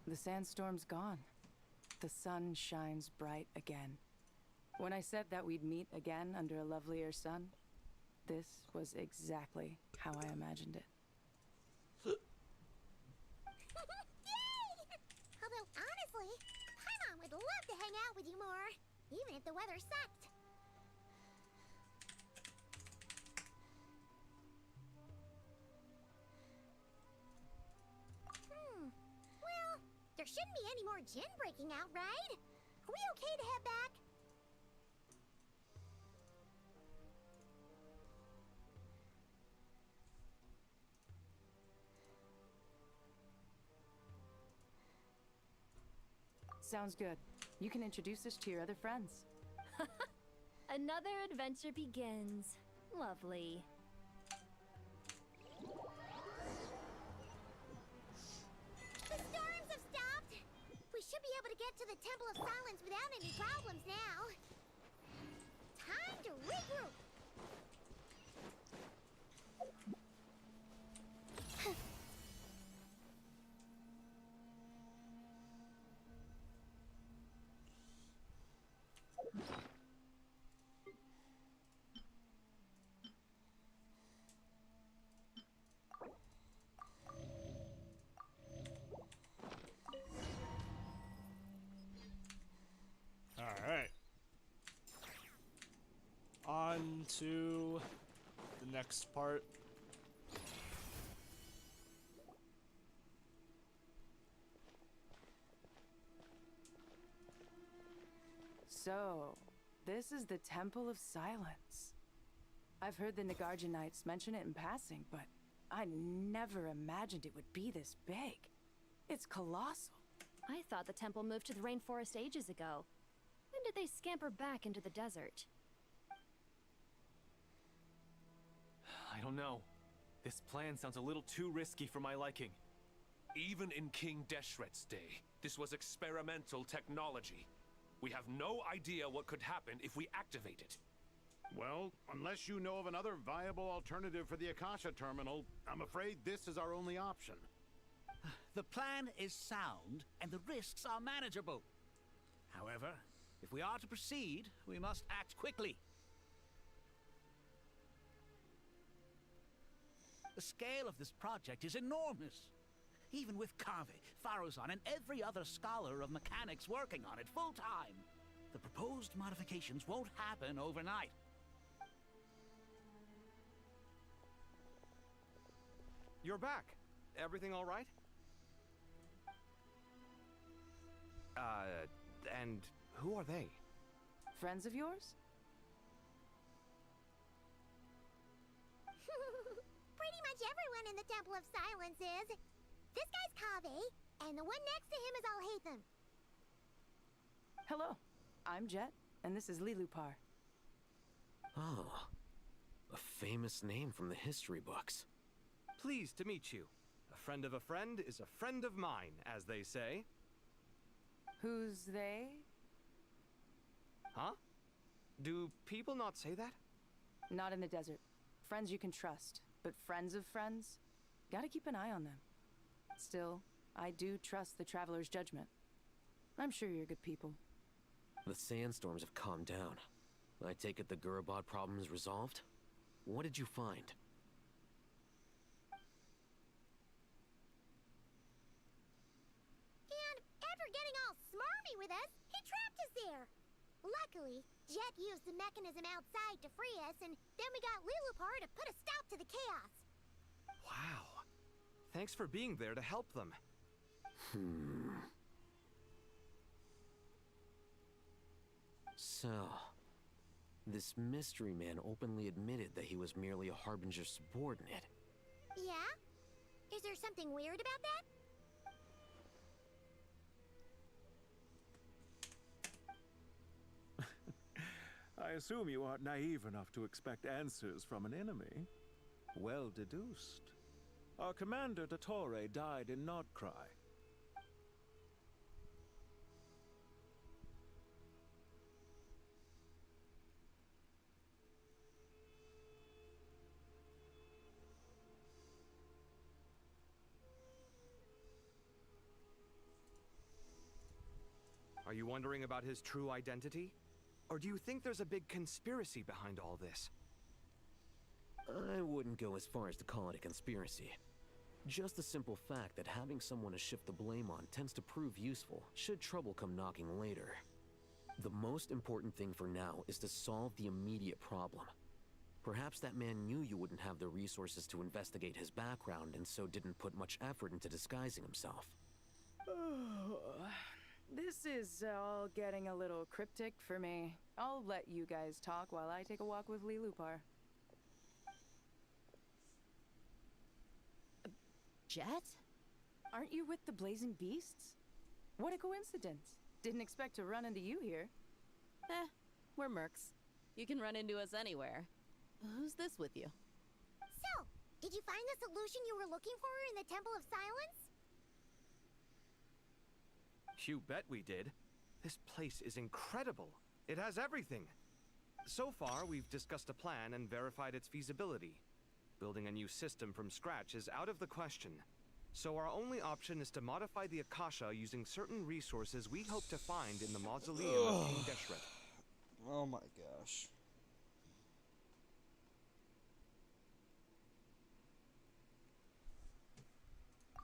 The sandstorm's gone. The sun shines bright again. When I said that we'd meet again under a lovelier sun, this was exactly how I imagined it. Yay! Although honestly, Paimon would love to hang out with you more, even if the weather sucked. Well, there shouldn't be any more Jinn breaking out, right? Are we okay to head back? Sounds good. You can introduce us to your other friends. Another adventure begins. Lovely. The storms have stopped! We should be able to get to the Temple of Silence without any problems now. Time to regroup! Alright. On to the next part. So, this is the Temple of Silence. I've heard the Nagarjanites mention it in passing, but I never imagined it would be this big. It's colossal. I thought the temple moved to the rainforest ages ago. When did they scamper back into the desert? I don't know. This plan sounds a little too risky for my liking. Even in King Deshret's day, this was experimental technology. We have no idea what could happen if we activate it. Well, unless you know of another viable alternative for the Akasha terminal, I'm afraid this is our only option. The plan is sound, and the risks are manageable. However, if we are to proceed, we must act quickly. The scale of this project is enormous. Even with Kaveh, Faruzan, and every other scholar of mechanics working on it full-time, the proposed modifications won't happen overnight. You're back. Everything all right? And who are they? Friends of yours? Pretty much everyone in the Temple of Silence is. This guy's Kaveh, and the one next to him is Alhaitham. Hello, I'm Jet, and this is Lilupar. Oh, a famous name from the history books. Pleased to meet you. A friend of a friend is a friend of mine, as they say. Who's they? Huh? Do people not say that? Not in the desert. Friends you can trust, but friends of friends? Gotta keep an eye on them. Still, I do trust the Traveler's judgment. I'm sure you're good people. The sandstorms have calmed down. I take it the Gurabad problem is resolved? What did you find? And after getting all smarmy with us, he trapped us there. Luckily, Jet used the mechanism outside to free us, and then we got Lilupar to put a stop to the chaos. Wow. Thanks for being there to help them. So, this mystery man openly admitted that he was merely a Harbinger subordinate. Yeah? Is there something weird about that? I assume you aren't naive enough to expect answers from an enemy. Well deduced. Our commander, Dottore, died in Nordcry. Are you wondering about his true identity? Or do you think there's a big conspiracy behind all this? I wouldn't go as far as to call it a conspiracy. Just the simple fact that having someone to shift the blame on tends to prove useful, should trouble come knocking later. The most important thing for now is to solve the immediate problem. Perhaps that man knew you wouldn't have the resources to investigate his background and so didn't put much effort into disguising himself. This is all getting a little cryptic for me. I'll let you guys talk while I take a walk with Lilupar. Jet? Aren't you with the Blazing Beasts? What a coincidence. Didn't expect to run into you here. Eh, We're mercs. You can run into us anywhere. Who's this with you? So, did you find the solution you were looking for in the Temple of Silence? You bet we did. This place is incredible. It has everything. So far, we've discussed a plan and verified its feasibility. Building a new system from scratch is out of the question. So our only option is to modify the Akasha using certain resources we hope to find in the mausoleum of King Deshret. Oh my gosh.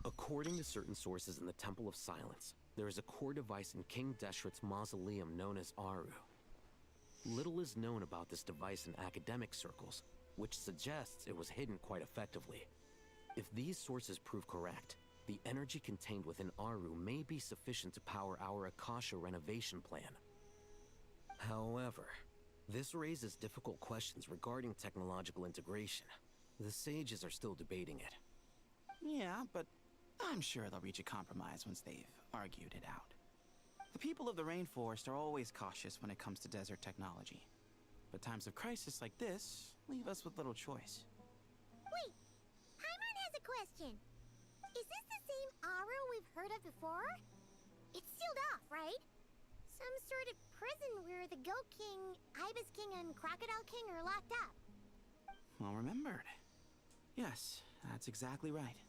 According to certain sources in the Temple of Silence, there is a core device in King Deshret's mausoleum known as Aru. Little is known about this device in academic circles, which suggests it was hidden quite effectively. If these sources prove correct, the energy contained within Aru may be sufficient to power our Akasha renovation plan. However, this raises difficult questions regarding technological integration. The sages are still debating it. Yeah, but I'm sure they'll reach a compromise once they've argued it out. The people of the rainforest are always cautious when it comes to desert technology. But times of crisis like this leave us with little choice. Wait, Paimon has a question. Is this the same Aru we've heard of before? It's sealed off, right? Some sort of prison where the Goat King, Ibis King, and Crocodile King are locked up. Well remembered. Yes, that's exactly right.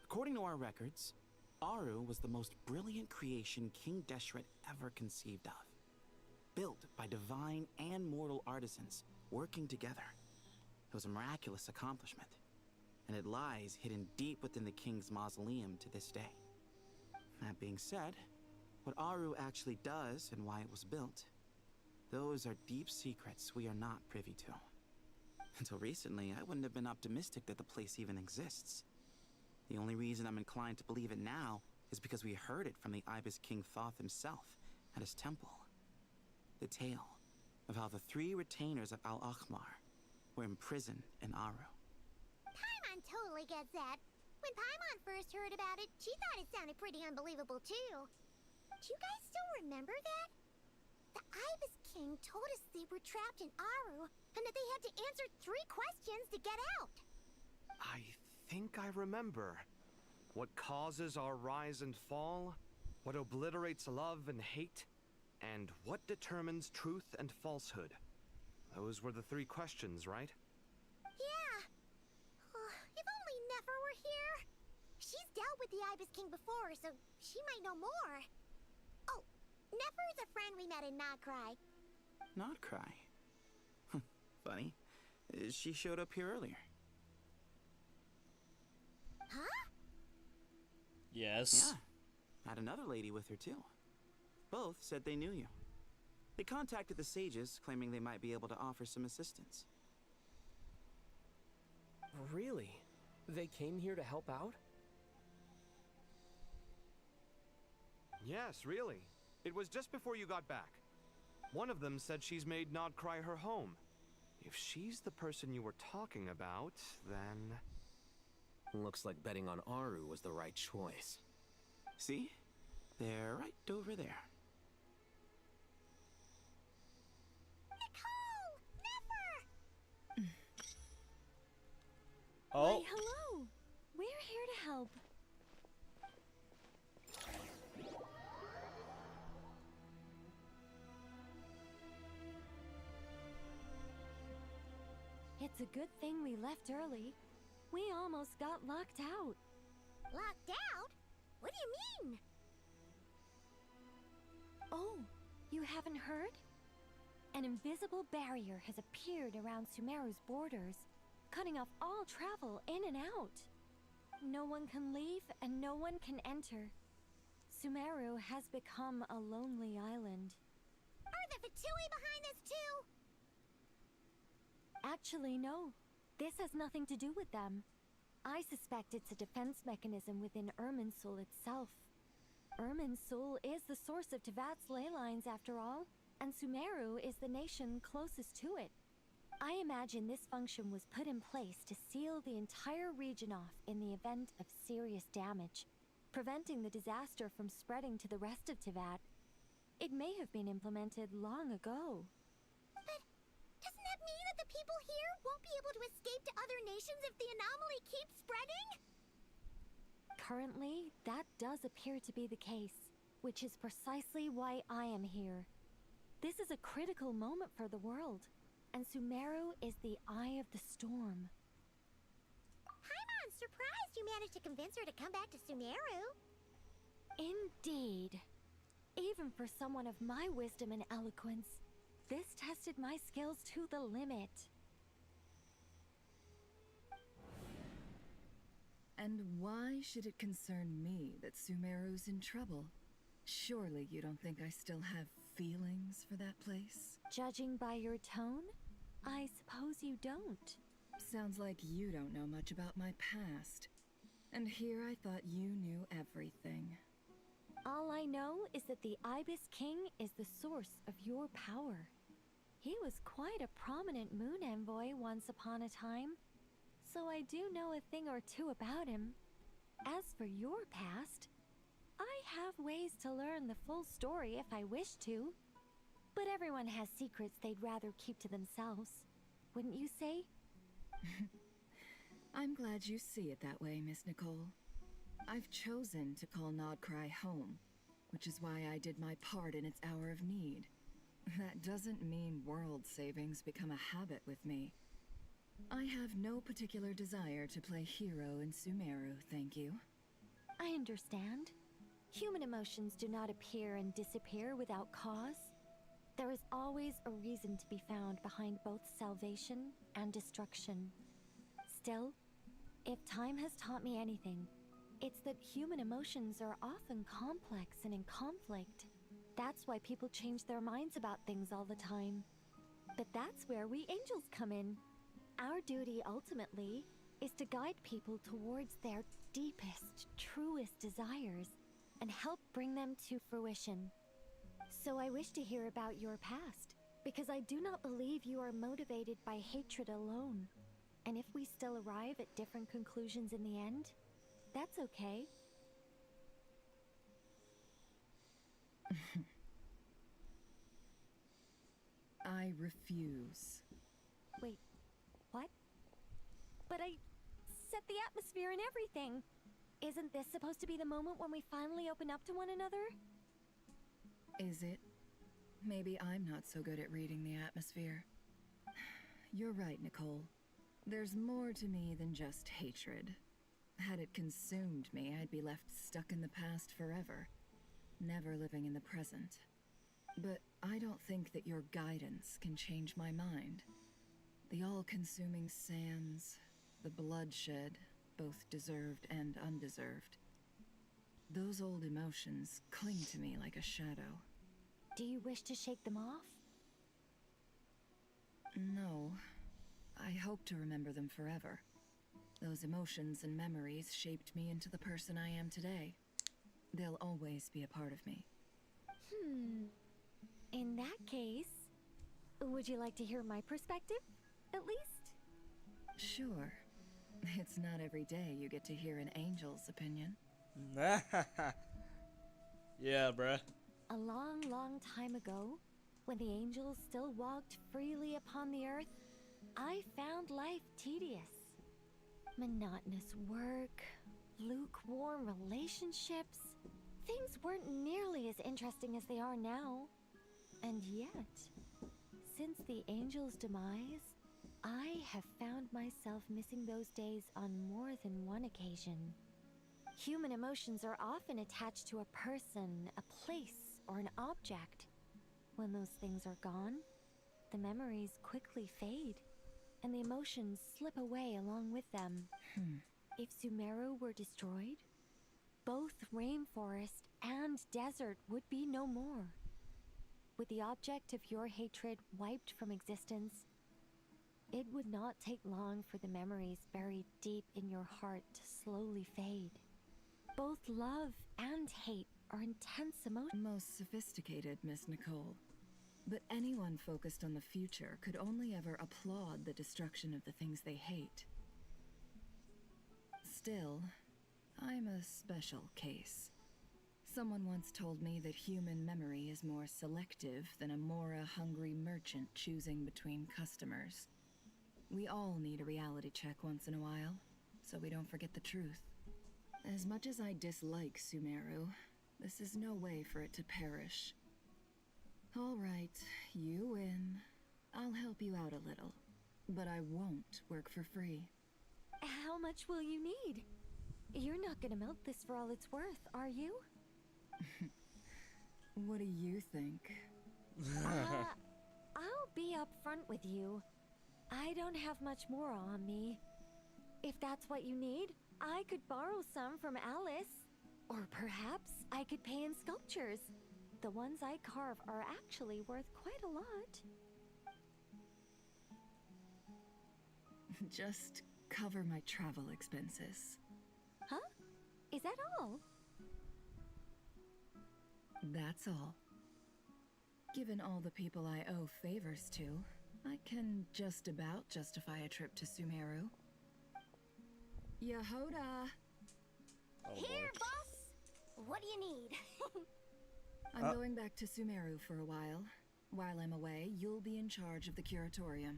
According to our records, Aru was the most brilliant creation King Deshret ever conceived of. Built by divine and mortal artisans working together. It was a miraculous accomplishment, and it lies hidden deep within the king's mausoleum to this day. That being said, what Aru actually does and why it was built, those are deep secrets we are not privy to. Until recently, I wouldn't have been optimistic that the place even exists. The only reason I'm inclined to believe it now is because we heard it from the Ibis King Thoth himself at his temple. The tale of how the 3 retainers of Al-Akhmar were imprisoned in Aru. Paimon totally gets that. When Paimon first heard about it, she thought it sounded pretty unbelievable too. Do you guys still remember that? The Ibis King told us they were trapped in Aru and that they had to answer 3 questions to get out. I think I remember. What causes our rise and fall? What obliterates love and hate? And what determines truth and falsehood? Those were the 3 questions, right? Yeah. Oh, if only Nefer were here. She's dealt with the Ibis King before, so she might know more. Oh, Nefer is a friend we met in Notcry. Notcry? Funny. She showed up here earlier. Huh? Yes. Yeah. Had another lady with her too. Both said they knew you. They contacted the sages, claiming they might be able to offer some assistance. Really? They came here to help out? Yes, really. It was just before you got back. One of them said she's made Notcry her home. If she's the person you were talking about, then... Looks like betting on Aru was the right choice. See? They're right over there. Nicole! Nefer! Oh. Why, hello! We're here to help. It's a good thing we left early. We almost got locked out. Locked out? What do you mean? Oh, you haven't heard? An invisible barrier has appeared around Sumeru's borders, cutting off all travel in and out. No one can leave and no one can enter. Sumeru has become a lonely island. Are the Fatui behind this too? Actually, no. This has nothing to do with them. I suspect it's a defense mechanism within Irminsul itself. Irminsul is the source of Tevat's ley lines after all, and Sumeru is the nation closest to it. I imagine this function was put in place to seal the entire region off in the event of serious damage, preventing the disaster from spreading to the rest of Tevat. It may have been implemented long ago. people here won't be able to escape to other nations if the anomaly keeps spreading? Currently, that does appear to be the case, which is precisely why I am here. This is a critical moment for the world, and Sumeru is the eye of the storm. I'm surprised you managed to convince her to come back to Sumeru. Indeed. Even for someone of my wisdom and eloquence, this tested my skills to the limit. And why should it concern me that Sumeru's in trouble? Surely you don't think I still have feelings for that place? Judging by your tone, I suppose you don't. Sounds like you don't know much about my past. And here I thought you knew everything. All I know is that the Ibis King is the source of your power. He was quite a prominent moon envoy once upon a time, so I do know a thing or two about him. As for your past, I have ways to learn the full story if I wish to. But everyone has secrets they'd rather keep to themselves, wouldn't you say? I'm glad you see it that way, Miss Nicole. I've chosen to call Nodcry home, which is why I did my part in its hour of need. That doesn't mean world savings become a habit with me. I have no particular desire to play hero in Sumeru, thank you. I understand. Human emotions do not appear and disappear without cause. There is always a reason to be found behind both salvation and destruction. Still, if time has taught me anything, it's that human emotions are often complex and in conflict. That's why people change their minds about things all the time. But that's where we angels come in. Our duty, ultimately, is to guide people towards their deepest, truest desires and help bring them to fruition. So I wish to hear about your past, because I do not believe you are motivated by hatred alone. And if we still arrive at different conclusions in the end, that's okay. I refuse. Wait, what? But I set the atmosphere and everything. Isn't this supposed to be the moment when we finally open up to one another? Is it? Maybe I'm not so good at reading the atmosphere. You're right, Nicole. There's more to me than just hatred. Had it consumed me, I'd be left stuck in the past forever, never living in the present. But I don't think that your guidance can change my mind. The all-consuming sands, the bloodshed, both deserved and undeserved. Those old emotions cling to me like a shadow. Do you wish to shake them off? No. I hope to remember them forever. Those emotions and memories shaped me into the person I am today. They'll always be a part of me. In that case, would you like to hear my perspective, at least? Sure. It's not every day you get to hear an angel's opinion. Yeah, bruh. A long, long time ago, when the angels still walked freely upon the earth, I found life tedious. Monotonous work, lukewarm relationships. Things weren't nearly as interesting as they are now. And yet, since the angel's demise, I have found myself missing those days on more than one occasion. Human emotions are often attached to a person, a place, or an object. When those things are gone, the memories quickly fade, and the emotions slip away along with them. If Sumeru were destroyed, both rainforest and desert would be no more. With the object of your hatred wiped from existence, it would not take long for the memories buried deep in your heart to slowly fade. Both love and hate are intense emotions. Most sophisticated, Miss Nicole. But anyone focused on the future could only ever applaud the destruction of the things they hate. Still, I'm a special case. Someone once told me that human memory is more selective than a Mora-hungry merchant choosing between customers. We all need a reality check once in a while, so we don't forget the truth. As much as I dislike Sumeru, this is no way for it to perish. All right, you win. I'll help you out a little, but I won't work for free. How much will you need? You're not gonna milk this for all it's worth, are you? What do you think? I'll be upfront with you. I don't have much more on me. If that's what you need, I could borrow some from Alice. Or perhaps I could pay in sculptures. The ones I carve are actually worth quite a lot. Just cover my travel expenses. Huh? Is that all? That's all. Given all the people I owe favors to, I can just about justify a trip to Sumeru. Yehoda! Here, boss! What do you need? I'm going back to Sumeru for a while. While I'm away, you'll be in charge of the curatorium.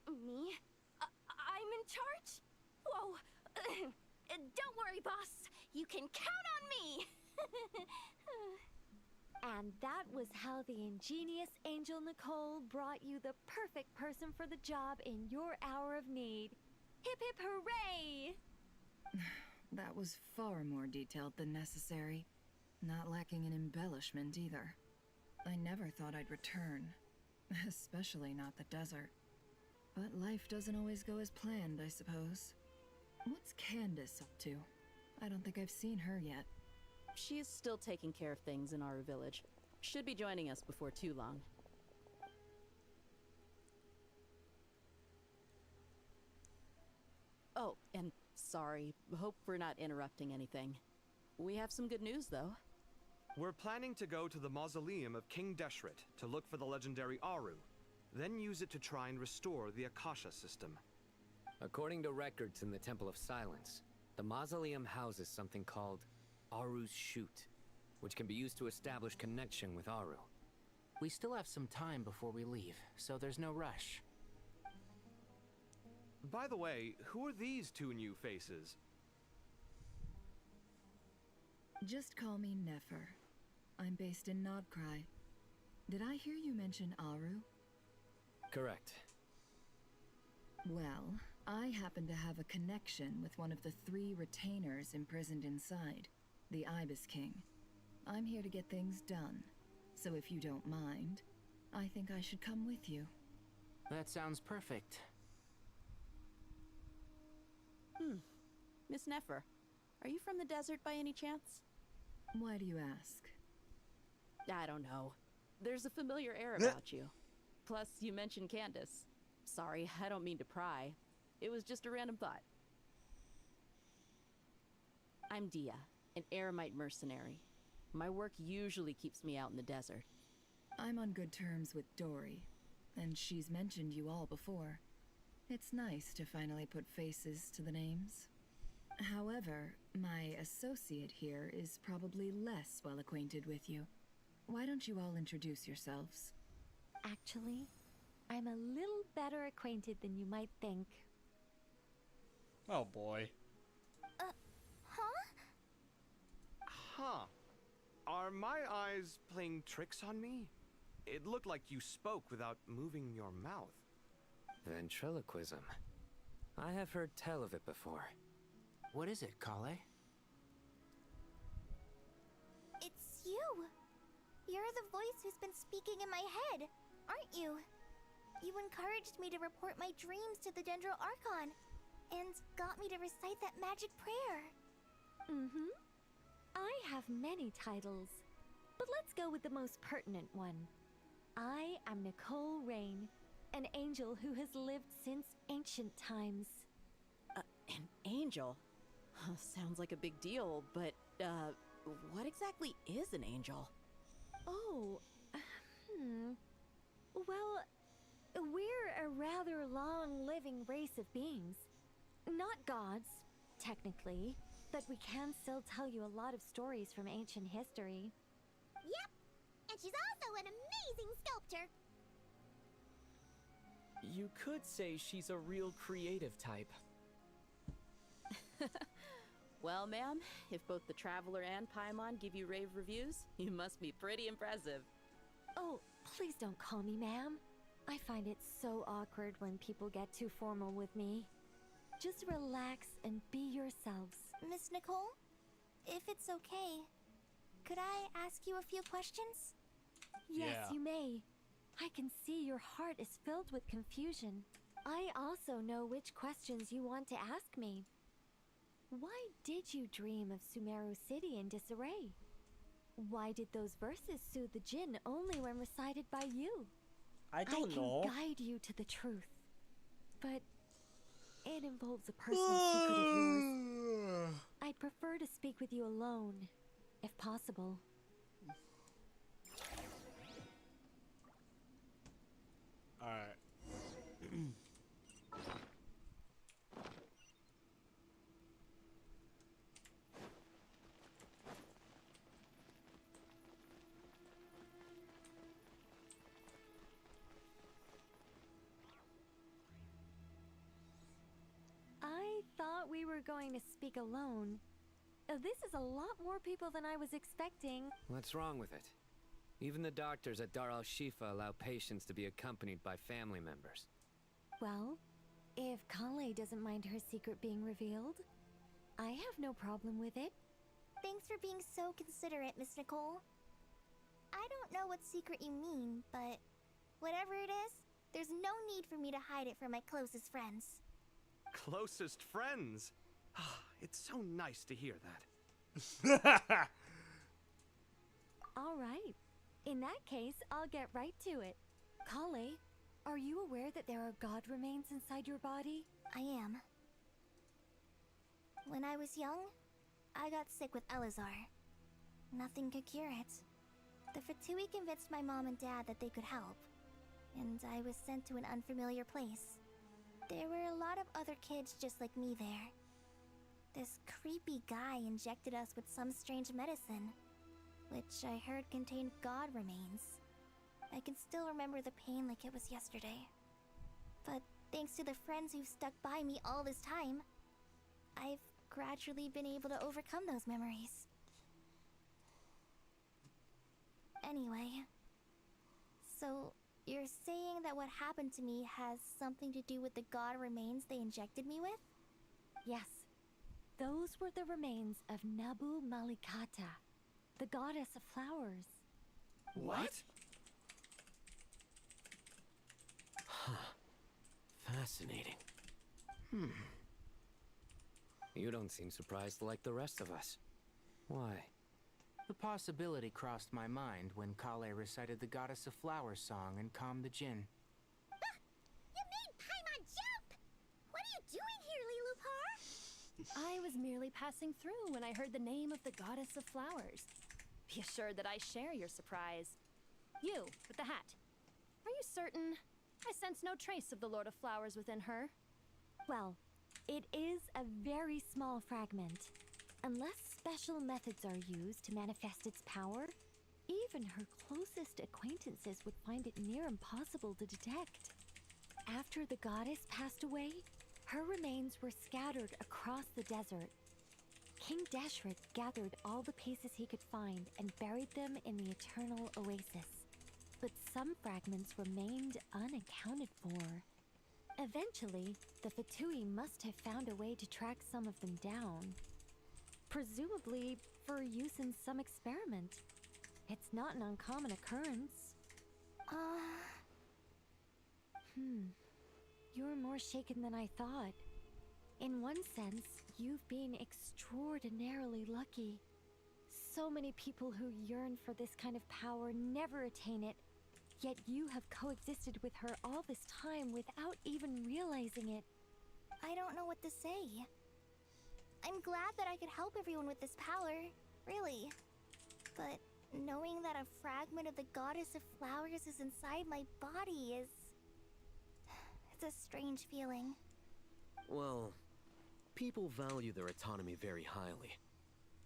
Me? I'm in charge? Whoa! Don't worry, boss. You can count on me! And that was how the ingenious Angel Nicole brought you the perfect person for the job in your hour of need. Hip hip hooray! That was far more detailed than necessary. Not lacking in embellishment either. I never thought I'd return. Especially not the desert. But life doesn't always go as planned, I suppose. What's Candace up to? I don't think I've seen her yet. She is still taking care of things in our village. Should be joining us before too long. Oh, and sorry. Hope we're not interrupting anything. We have some good news, though. We're planning to go to the mausoleum of King Deshret to look for the legendary Aru, then use it to try and restore the Akasha system. According to records in the Temple of Silence, the mausoleum houses something called Aru's Chute, which can be used to establish connection with Aru. We still have some time before we leave, so there's no rush. By the way, who are these two new faces? Just call me Nefer. I'm based in Nodcry. Did I hear you mention Aru? Correct. Well, I happen to have a connection with one of the 3 retainers imprisoned inside, the Ibis King. I'm here to get things done, so if you don't mind, I think I should come with you. That sounds perfect. Miss Nefer, are you from the desert by any chance? Why do you ask? I don't know. There's a familiar air about you. Plus, you mentioned Candace. Sorry, I don't mean to pry. It was just a random thought. I'm Dia, an eremite mercenary. My work usually keeps me out in the desert. I'm on good terms with Dory, and she's mentioned you all before. It's nice to finally put faces to the names. However, my associate here is probably less well acquainted with you. Why don't you all introduce yourselves? Actually, I'm a little better acquainted than you might think. Oh boy. Huh. Are my eyes playing tricks on me? It looked like you spoke without moving your mouth. Ventriloquism. I have heard tell of it before. What is it, Kale? It's you! You're the voice who's been speaking in my head, aren't you? You encouraged me to report my dreams to the Dendro Archon, and got me to recite that magic prayer. Mm-hmm. I have many titles, but let's go with the most pertinent one. I am Nicole Rain, an angel who has lived since ancient times. An angel? Sounds like a big deal, but, what exactly is an angel? Oh, Well, we're a rather long-living race of beings. Not gods, technically, but we can still tell you a lot of stories from ancient history. Yep, and she's also an amazing sculptor. You could say she's a real creative type. Well, ma'am, if both the Traveler and Paimon give you rave reviews, you must be pretty impressive. Oh, please don't call me ma'am. I find it so awkward when people get too formal with me. Just relax and be yourselves. Miss Nicole, if it's okay, could I ask you a few questions? Yes, you may. I can see your heart is filled with confusion. I also know which questions you want to ask me. Why did you dream of Sumeru City in disarray? Why did those verses soothe the djinn only when recited by you? I don't know. I can guide you to the truth, but it involves a personal secret of yours. I'd prefer to speak with you alone, if possible. Alright. I thought we were going to speak alone. This is a lot more people than I was expecting. What's wrong with it? Even the doctors at Dar al-Shifa allow patients to be accompanied by family members. Well, if Kale doesn't mind her secret being revealed, I have no problem with it. Thanks for being so considerate, Miss Nicole. I don't know what secret you mean, but whatever it is, there's no need for me to hide it from my closest friends. Closest friends? It's so nice to hear that. All right. In that case, I'll get right to it. Kale, are you aware that there are god remains inside your body? I am. When I was young, I got sick with Elazar. Nothing could cure it. The Fatui convinced my mom and dad that they could help, and I was sent to an unfamiliar place. There were a lot of other kids just like me there. This creepy guy injected us with some strange medicine, which I heard contained god remains. I can still remember the pain like it was yesterday. But thanks to the friends who've stuck by me all this time, I've gradually been able to overcome those memories. Anyway, so you're saying that what happened to me has something to do with the god remains they injected me with? Yes. Those were the remains of Nabu Malikata, the goddess of flowers. What? Huh. Fascinating. You don't seem surprised like the rest of us. Why? The possibility crossed my mind when Kale recited the Goddess of Flowers song and calmed the djinn. You made Paimon jump! What are you doing here, Lilupar? I was merely passing through when I heard the name of the Goddess of Flowers. Be assured that I share your surprise. You, with the hat. Are you certain? I sense no trace of the Lord of Flowers within her. Well, it is a very small fragment. Unless special methods are used to manifest its power, even her closest acquaintances would find it near impossible to detect. After the goddess passed away, her remains were scattered across the desert. King Deshret gathered all the pieces he could find and buried them in the Eternal Oasis. But some fragments remained unaccounted for. Eventually, the Fatui must have found a way to track some of them down. Presumably for use in some experiment. It's not an uncommon occurrence. You're more shaken than I thought. In one sense, you've been extraordinarily lucky. So many people who yearn for this kind of power never attain it, yet you have coexisted with her all this time without even realizing it. I don't know what to say. I'm glad that I could help everyone with this power, really. But knowing that a fragment of the Goddess of Flowers is inside my body is... it's a strange feeling. Well, people value their autonomy very highly.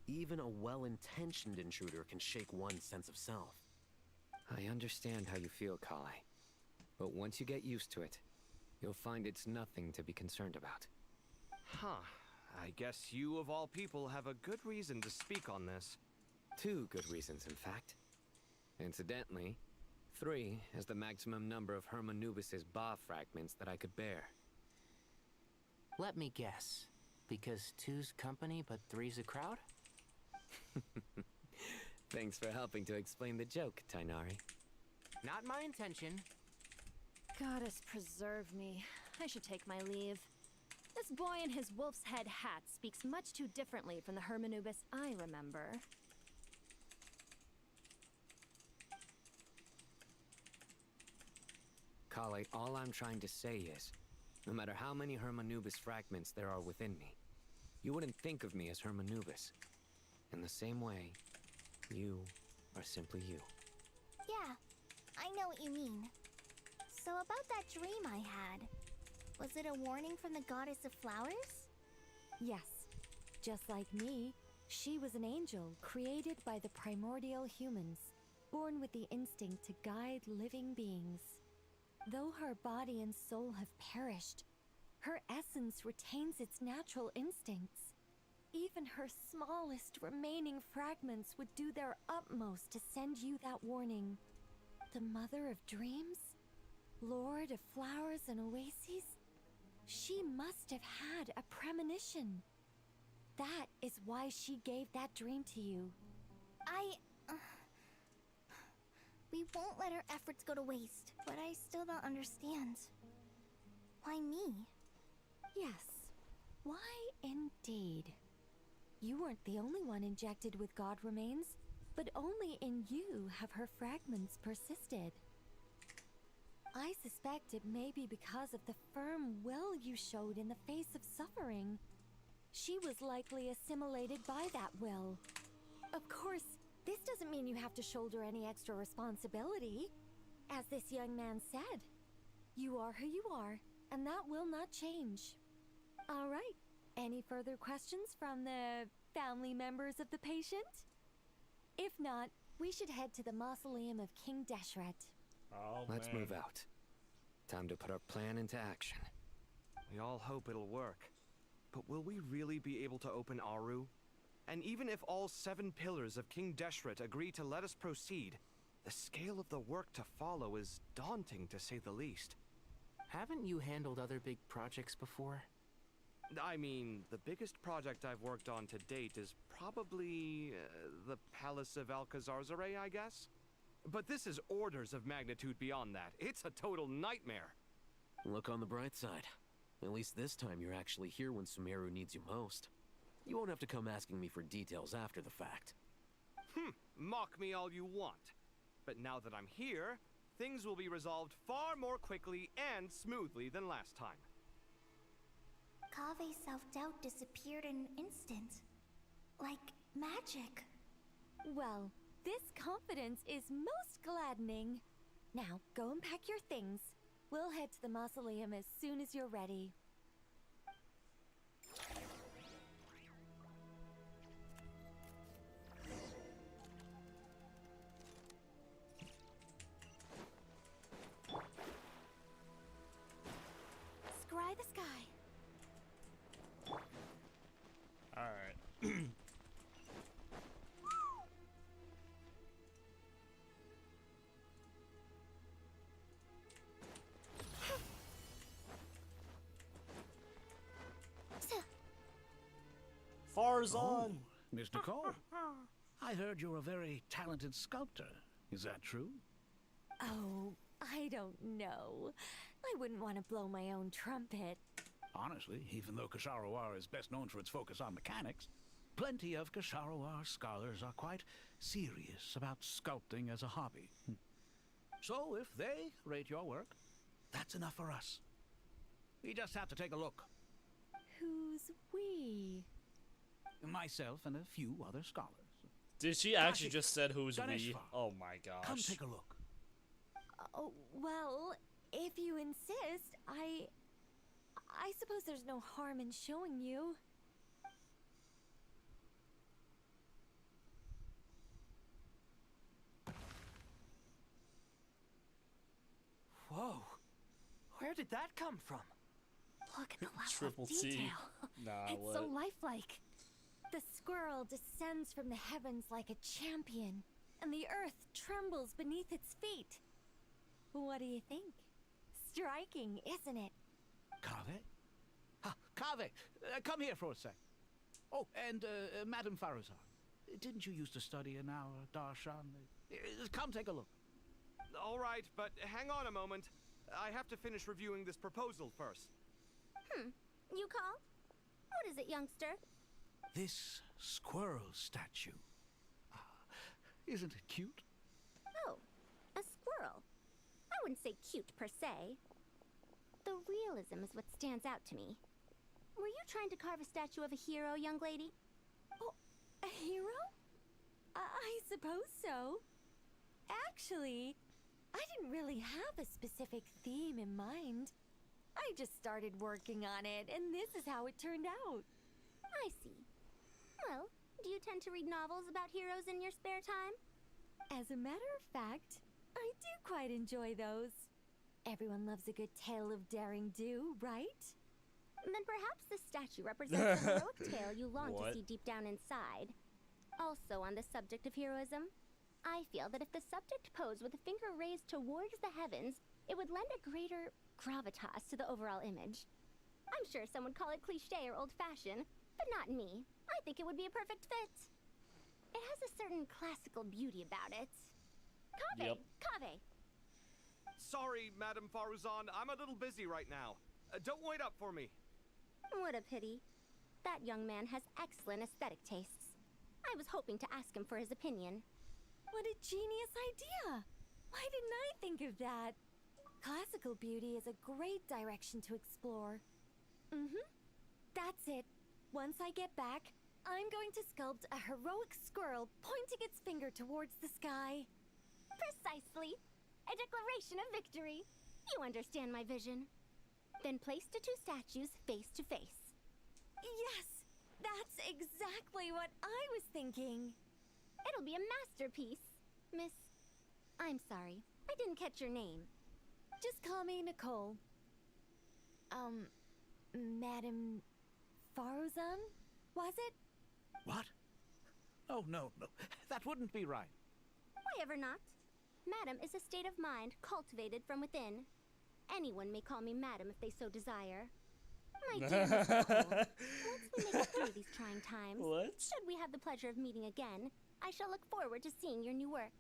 Even a well-intentioned intruder can shake one's sense of self. I understand how you feel, Kale. But once you get used to it, you'll find it's nothing to be concerned about. Huh. I guess you, of all people, have a good reason to speak on this. 2 good reasons, in fact. Incidentally, 3 is the maximum number of Hermanubis's Ba fragments that I could bear. Let me guess. Because 2's company, but 3's a crowd? Thanks for helping to explain the joke, Tainari. Not my intention. Goddess preserve me. I should take my leave. This boy in his wolf's head hat speaks much too differently from the Hermanubis I remember. Kale, all I'm trying to say is, no matter how many Hermanubis fragments there are within me, you wouldn't think of me as Hermanubis. In the same way, you are simply you. Yeah, I know what you mean. So about that dream I had, was it a warning from the goddess of flowers? Yes. Just like me, she was an angel created by the primordial humans, born with the instinct to guide living beings. Though her body and soul have perished, her essence retains its natural instincts. Even her smallest remaining fragments would do their utmost to send you that warning. The Mother of Dreams? Lord of Flowers and Oases? She must have had a premonition. That is why she gave that dream to you. We won't let our efforts go to waste, but I still don't understand. Why me? Yes. Why indeed? You weren't the only one injected with God remains, but only in you have her fragments persisted. I suspect it may be because of the firm will you showed in the face of suffering. She was likely assimilated by that will. Of course, this doesn't mean you have to shoulder any extra responsibility. As this young man said, you are who you are, and that will not change. All right. Any further questions from the family members of the patient? If not, we should head to the mausoleum of King Deshret. Oh, Let's move out. Time to put our plan into action. We all hope it'll work. But will we really be able to open Aru? And even if all 7 pillars of King Deshret agree to let us proceed, the scale of the work to follow is daunting, to say the least. Haven't you handled other big projects before? I mean, the biggest project I've worked on to date is probably the Palace of Alcazarzaray, I guess? But this is orders of magnitude beyond that. It's a total nightmare. Look on the bright side. At least this time you're actually here when Sumeru needs you most. You won't have to come asking me for details after the fact. Mock me all you want. But now that I'm here, things will be resolved far more quickly and smoothly than last time. Kave's self-doubt disappeared in an instant. Like magic. Well, this confidence is most gladdening. Now, go and pack your things. We'll head to the mausoleum as soon as you're ready. Scry the sky. Alright. Farzan! Oh, Miss Nicole. I heard you're a very talented sculptor. Is that true? Oh, I don't know. I wouldn't want to blow my own trumpet. Honestly, even though Kasharawar is best known for its focus on mechanics, plenty of Kasharawar scholars are quite serious about sculpting as a hobby. So if they rate your work, that's enough for us. We just have to take a look. Who's we? Myself and a few other scholars. Did she actually Kashi, just said who's we? Ganeshvar, Oh my gosh. come take a look. Oh, well, if you insist, I suppose there's no harm in showing you. Whoa. Where Where did that come from? Look at the level Triple of T. detail. Nah, It's what? so lifelike. The squirrel descends from the heavens like a champion, and the earth trembles beneath its feet. What do you think? Striking, isn't it? Kave? Ah, Kave, come here for a sec. Oh, and Madame Faruzan, didn't you used to study in our darshan? Come take a look. All right, but hang on a moment. I have to finish reviewing this proposal first. You call? What is it, youngster? This squirrel statue. Isn't it cute? Oh, a squirrel. I wouldn't say cute per se. The realism is what stands out to me. Were you trying to carve a statue of a hero, young lady? Oh, a hero? I suppose so. Actually, I didn't really have a specific theme in mind. I just started working on it, and this is how it turned out. I see. Well, do you tend to read novels about heroes in your spare time? As a matter of fact, I do quite enjoy those. Everyone loves a good tale of daring do, right? Then perhaps this statue represents the heroic tale you long What? to see deep down inside. Also on the subject of heroism, I feel that if the subject posed with a finger raised towards the heavens, it would lend a greater gravitas to the overall image. I'm sure some would call it cliché or old-fashioned, but not me. I think it would be a perfect fit. It has a certain classical beauty about it. Kave! Yep. Kave! Sorry, Madame Faruzan, I'm a little busy right now. Don't wait up for me. What a pity. That young man has excellent aesthetic tastes. I was hoping to ask him for his opinion. What a genius idea! Why didn't I think of that? Classical beauty is a great direction to explore. That's it. Once I get back, I'm going to sculpt a heroic squirrel pointing its finger towards the sky. Precisely. A declaration of victory. You understand my vision. Then place the two statues face to face. Yes! That's exactly what I was thinking. It'll be a masterpiece. Miss... I'm sorry. I didn't catch your name. Just call me Nicole. Madame Faruzan? Was it? What? Oh, no. That wouldn't be right. Why ever not? Madam is a state of mind cultivated from within. Anyone may call me Madam if they so desire. My dear Miss Nicole, once we make it through these trying times, should we have the pleasure of meeting again, I shall look forward to seeing your new work.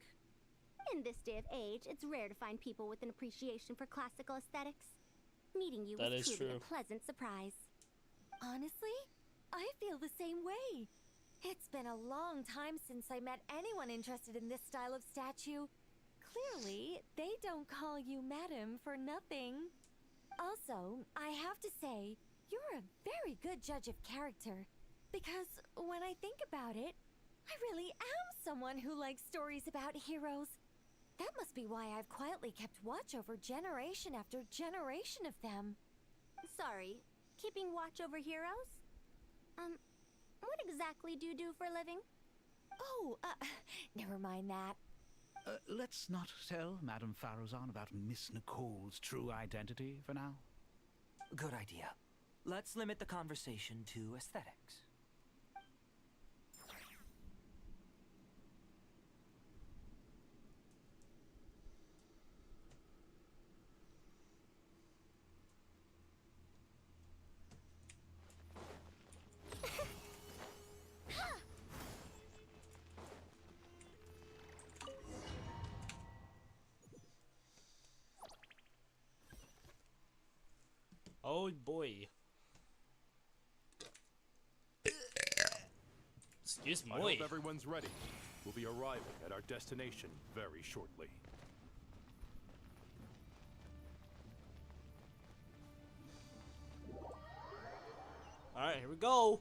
In this day of age, it's rare to find people with an appreciation for classical aesthetics. Meeting you was truly a pleasant surprise. Honestly, I feel the same way. It's been a long time since I met anyone interested in this style of statue. Clearly, they don't call you Madam for nothing. Also, I have to say, you're a very good judge of character. Because when I think about it, I really am someone who likes stories about heroes. That must be why I've quietly kept watch over generation after generation of them. Sorry, keeping watch over heroes? What exactly do you do for a living? Oh, never mind that. Let's not tell Madame Faruzan about Miss Nicole's true identity for now. Good idea. Let's limit the conversation to aesthetics. Oh boy. Excuse me. I hope everyone's ready. We'll be arriving at our destination very shortly. Alright, here we go.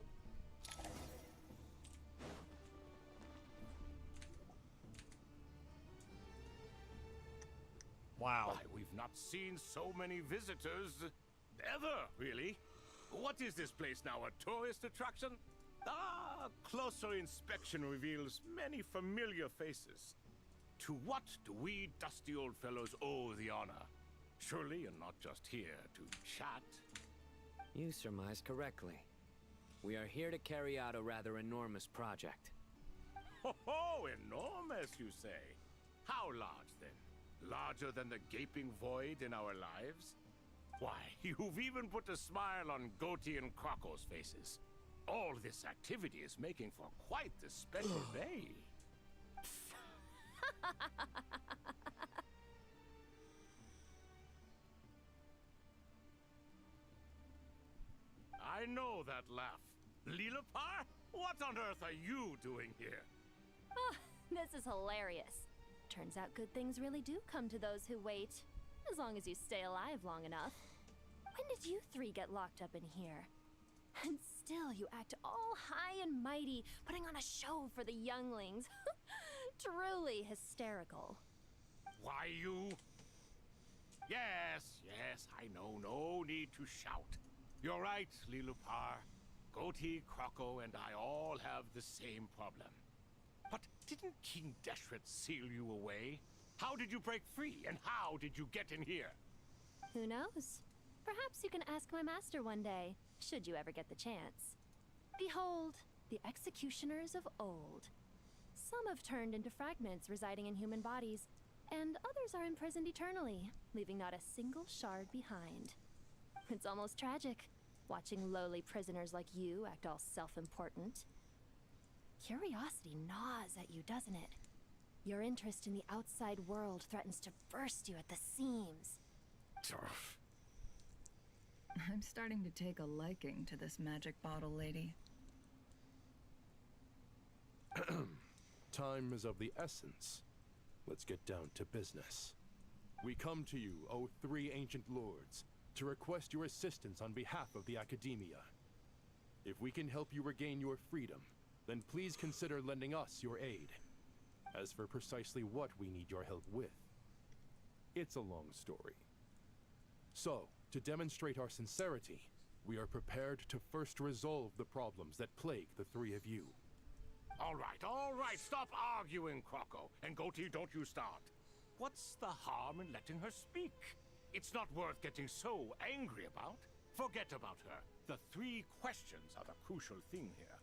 Wow. Why, we've not seen so many visitors ever, really. What is this place now, a tourist attraction? Ah, closer inspection reveals many familiar faces. To what do we dusty old fellows owe the honor? Surely you're not just here to chat. You surmise correctly. We are here to carry out a rather enormous project. Ho ho! Enormous, you say? How large, then? Larger than the gaping void in our lives? Why, you've even put a smile on Goatee and Crocco's faces. All this activity is making for quite the special day. I know that laugh. Lilipar? What on earth are you doing here? Oh, this is hilarious. Turns out good things really do come to those who wait. As long as you stay alive long enough. When did you three get locked up in here? And still you act all high and mighty, putting on a show for the younglings. Truly hysterical. Why, you... Yes, I know. No need to shout. You're right, Lilipar. Goatee, Crocco, and I all have the same problem. But didn't King Deshret seal you away? How did you break free, and how did you get in here? Who knows? Perhaps you can ask my master one day, should you ever get the chance. Behold, the executioners of old. Some have turned into fragments residing in human bodies, and others are imprisoned eternally, leaving not a single shard behind. It's almost tragic, watching lowly prisoners like you act all self-important. Curiosity gnaws at you, doesn't it? Your interest in the outside world threatens to burst you at the seams. I'm starting to take a liking to this magic bottle lady. Time is of the essence. Let's get down to business. We come to you, O three ancient lords, to request your assistance on behalf of the Academia. If we can help you regain your freedom, then please consider lending us your aid. As for precisely what we need your help with, it's a long story. So, to demonstrate our sincerity, we are prepared to first resolve the problems that plague the three of you. All right, stop arguing, Crocco. And Goatee, don't you start. What's the harm in letting her speak? It's not worth getting so angry about. Forget about her. The three questions are the crucial thing here.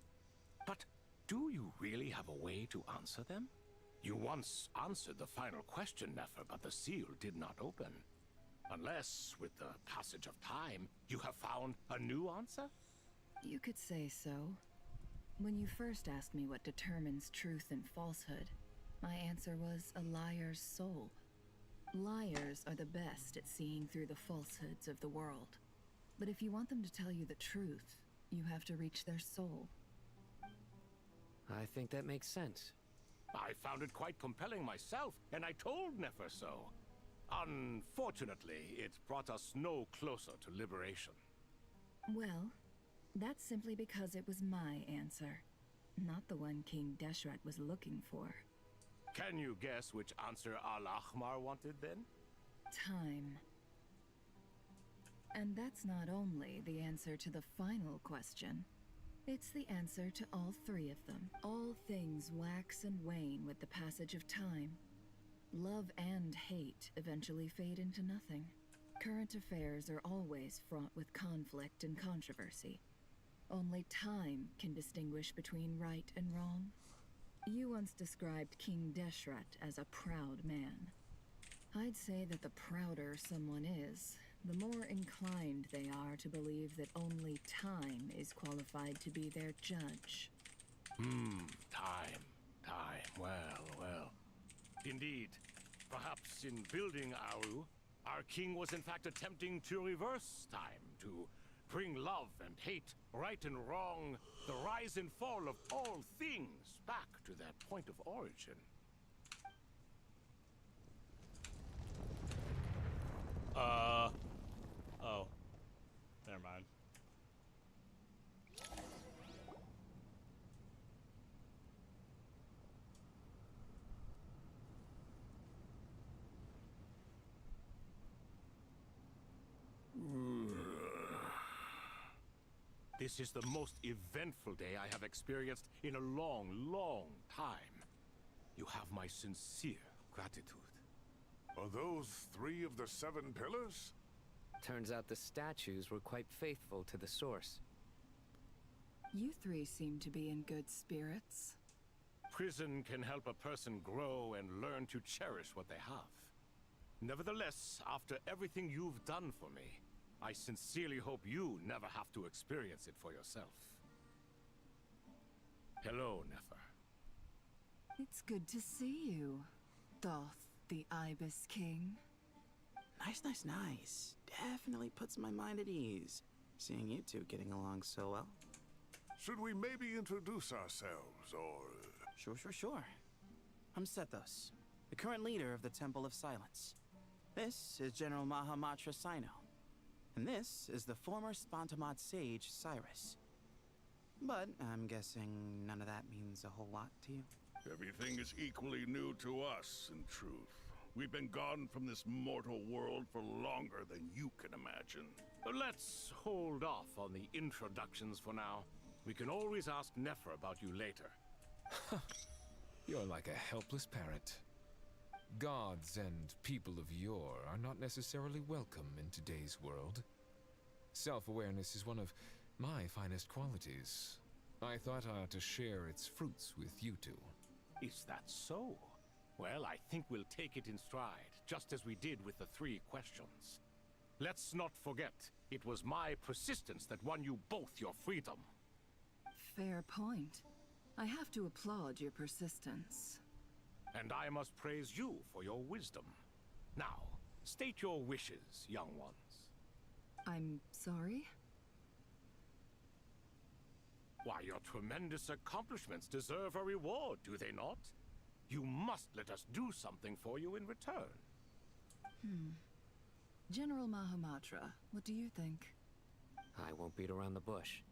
But do you really have a way to answer them? You once answered the final question, Nefer, but the seal did not open. Unless, with the passage of time, you have found a new answer? You could say so. When you first asked me what determines truth and falsehood, my answer was a liar's soul. Liars are the best at seeing through the falsehoods of the world. But if you want them to tell you the truth, you have to reach their soul. I think that makes sense. I found it quite compelling myself, and I told Nefer so. Unfortunately, it brought us no closer to liberation. Well, that's simply because it was my answer, not the one King Deshret was looking for. Can you guess which answer Al-Ahmar wanted then? Time. And that's not only the answer to the final question. It's the answer to all three of them. All things wax and wane with the passage of time. Love and hate eventually fade into nothing. Current affairs are always fraught with conflict and controversy. Only time can distinguish between right and wrong. You once described King Deshret as a proud man. I'd say that the prouder someone is, the more inclined they are to believe that only time is qualified to be their judge. Time. Well. Indeed. Perhaps in building Aru, our king was in fact attempting to reverse time, to bring love and hate, right and wrong, the rise and fall of all things back to their point of origin. Oh. Never mind. This is the most eventful day I have experienced in a long, long time. You have my sincere gratitude. Are those 3 of the 7 pillars? Turns out the statues were quite faithful to the source. You 3 seem to be in good spirits. Prison can help a person grow and learn to cherish what they have. Nevertheless, after everything you've done for me, I sincerely hope you never have to experience it for yourself. Hello, Nefer. It's good to see you, Thoth, the Ibis King. Nice. Definitely puts my mind at ease, seeing you two getting along so well. Should we maybe introduce ourselves, or... Sure. I'm Sethos, the current leader of the Temple of Silence. This is General Mahamatra Sino, and this is the former Spantamot sage, Cyrus. But I'm guessing none of that means a whole lot to you. Everything is equally new to us, in truth. We've been gone from this mortal world for longer than you can imagine. Let's hold off on the introductions for now. We can always ask Nefer about you later. You're like a helpless parent. Gods and people of yore are not necessarily welcome in today's world. Self-awareness is one of my finest qualities. I thought I ought to share its fruits with you two. Is that so? Well, I think we'll take it in stride, just as we did with the 3 questions. Let's not forget, it was my persistence that won you both your freedom. Fair point. I have to applaud your persistence. And I must praise you for your wisdom. Now, state your wishes, young ones. I'm sorry? Why, your tremendous accomplishments deserve a reward, do they not? You must let us do something for you in return. General Mahamatra, what do you think? I won't beat around the bush.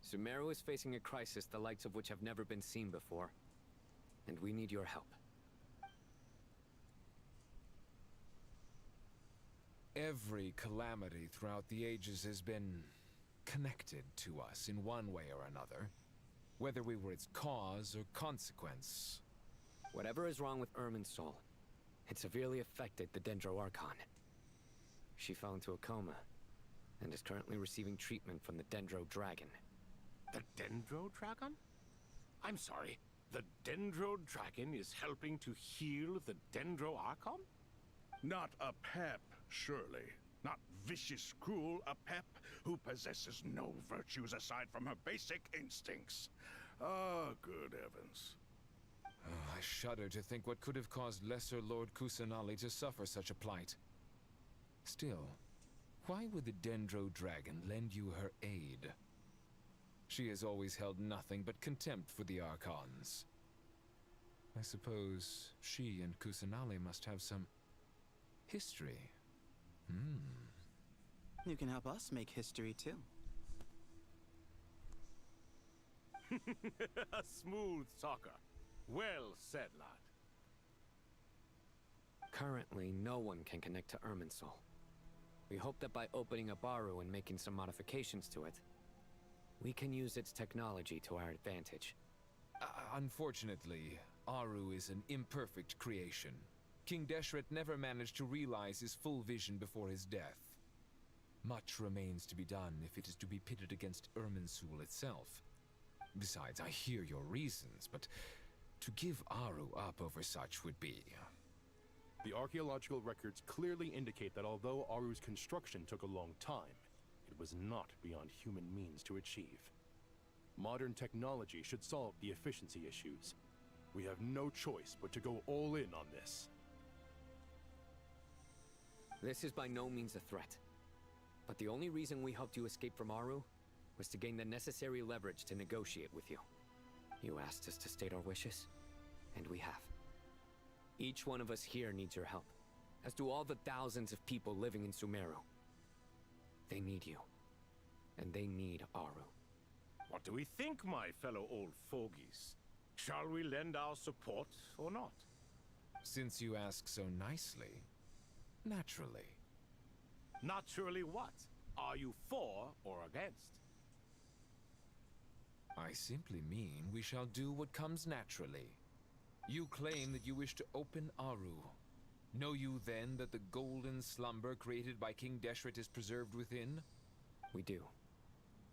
Sumeru is facing a crisis the likes of which have never been seen before. And we need your help. Every calamity throughout the ages has been connected to us in one way or another, whether we were its cause or consequence. Whatever is wrong with Irminsul, it severely affected the Dendro Archon. She fell into a coma, and is currently receiving treatment from the Dendro Dragon. The Dendro Dragon? I'm sorry, the Dendro Dragon is helping to heal the Dendro Archon? Not a pep, surely. Not vicious, cruel a pep who possesses no virtues aside from her basic instincts. Ah, good heavens. Oh, I shudder to think what could have caused Lesser Lord Kusanali to suffer such a plight. Still, why would the Dendro Dragon lend you her aid? She has always held nothing but contempt for the Archons. I suppose she and Kusanali must have some history. You can help us make history too. A smooth talker. Well said, lad. Currently, no one can connect to Irminsul. We hope that by opening up Aru and making some modifications to it, we can use its technology to our advantage. Unfortunately, Aru is an imperfect creation. King Deshret never managed to realize his full vision before his death. Much remains to be done if it is to be pitted against Irminsul itself. Besides, I hear your reasons, but to give Aru up over such would be... The archaeological records clearly indicate that although Aru's construction took a long time, it was not beyond human means to achieve. Modern technology should solve the efficiency issues. We have no choice but to go all in on this. This is by no means a threat. But the only reason we helped you escape from Aru was to gain the necessary leverage to negotiate with you. You asked us to state our wishes, and we have. Each one of us here needs your help, as do all the thousands of people living in Sumeru. They need you, and they need Aru. What do we think, my fellow old fogies? Shall we lend our support or not? Since you ask so nicely, naturally. Naturally what? Are you for or against? I simply mean we shall do what comes naturally. You claim that you wish to open Aru. Know you then that the golden slumber created by King Deshret is preserved within? We do.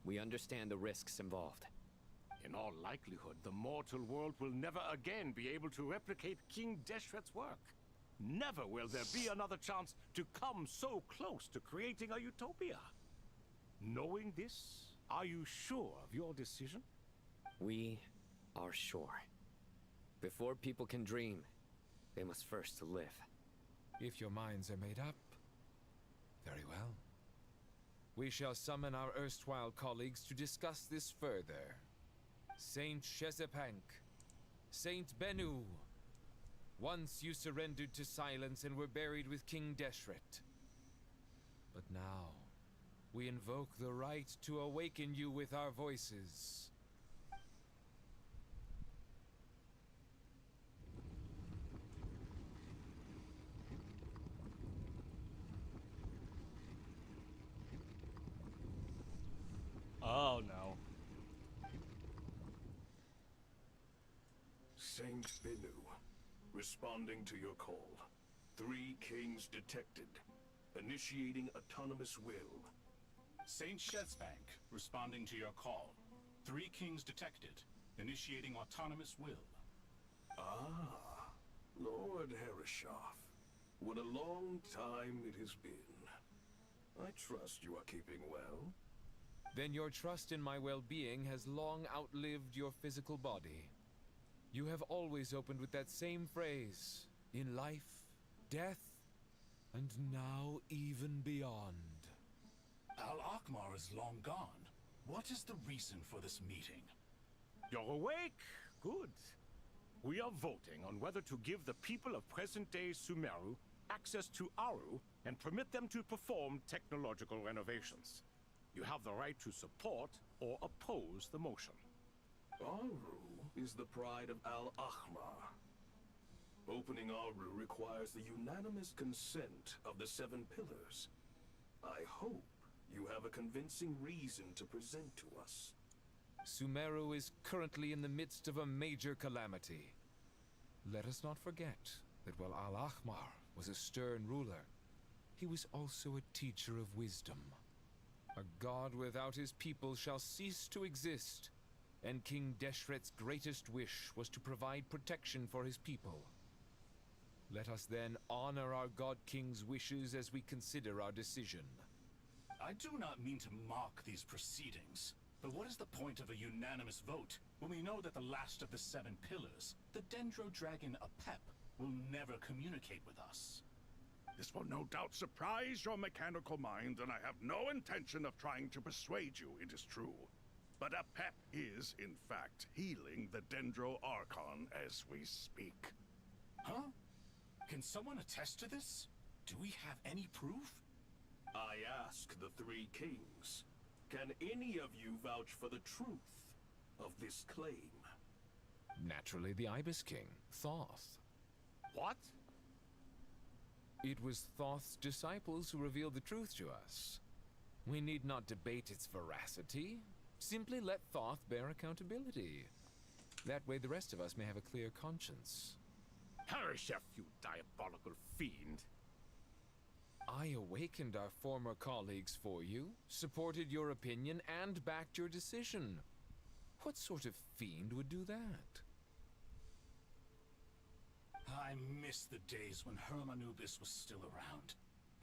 We understand the risks involved. In all likelihood, the mortal world will never again be able to replicate King Deshret's work. Never will there be another chance to come so close to creating a utopia. Knowing this, are you sure of your decision? We are sure. Before people can dream, they must first live. If your minds are made up, very well. We shall summon our erstwhile colleagues to discuss this further. Saint Shezepank, Saint Benu, once you surrendered to silence and were buried with King Deshret. But now, we invoke the right to awaken you with our voices. Oh no. Saint Benu, responding to your call. 3 kings detected. Initiating autonomous will. Saint Shezbank, responding to your call. 3 kings detected. Initiating autonomous will. Ah, Lord Herreshoff. What a long time it has been. I trust you are keeping well. Then your trust in my well-being has long outlived your physical body. You have always opened with that same phrase, in life, death, and now even beyond. Al-Akhmar is long gone. What is the reason for this meeting? You're awake? Good. We are voting on whether to give the people of present-day Sumeru access to Aru and permit them to perform technological renovations. You have the right to support or oppose the motion. Aru is the pride of Al-Akhmar. Opening Aru requires the unanimous consent of the 7 pillars. I hope you have a convincing reason to present to us. Sumeru is currently in the midst of a major calamity. Let us not forget that while Al-Akhmar was a stern ruler, he was also a teacher of wisdom. A god without his people shall cease to exist, and King Deshret's greatest wish was to provide protection for his people. Let us then honor our God King's wishes as we consider our decision. I do not mean to mock these proceedings, but what is the point of a unanimous vote when we know that the last of the 7 pillars, the Dendro Dragon Apep, will never communicate with us? This will no doubt surprise your mechanical mind, and I have no intention of trying to persuade you it is true. But Apep is, in fact, healing the Dendro Archon as we speak. Huh? Can someone attest to this? Do we have any proof? I ask the 3 kings, can any of you vouch for the truth of this claim? Naturally, the Ibis King, Thoth. What? It was Thoth's disciples who revealed the truth to us. We need not debate its veracity. Simply let Thoth bear accountability. That way the rest of us may have a clear conscience. Hereshef, you diabolical fiend. I awakened our former colleagues for you, supported your opinion, and backed your decision. What sort of fiend would do that? I miss the days when Hermanubis was still around.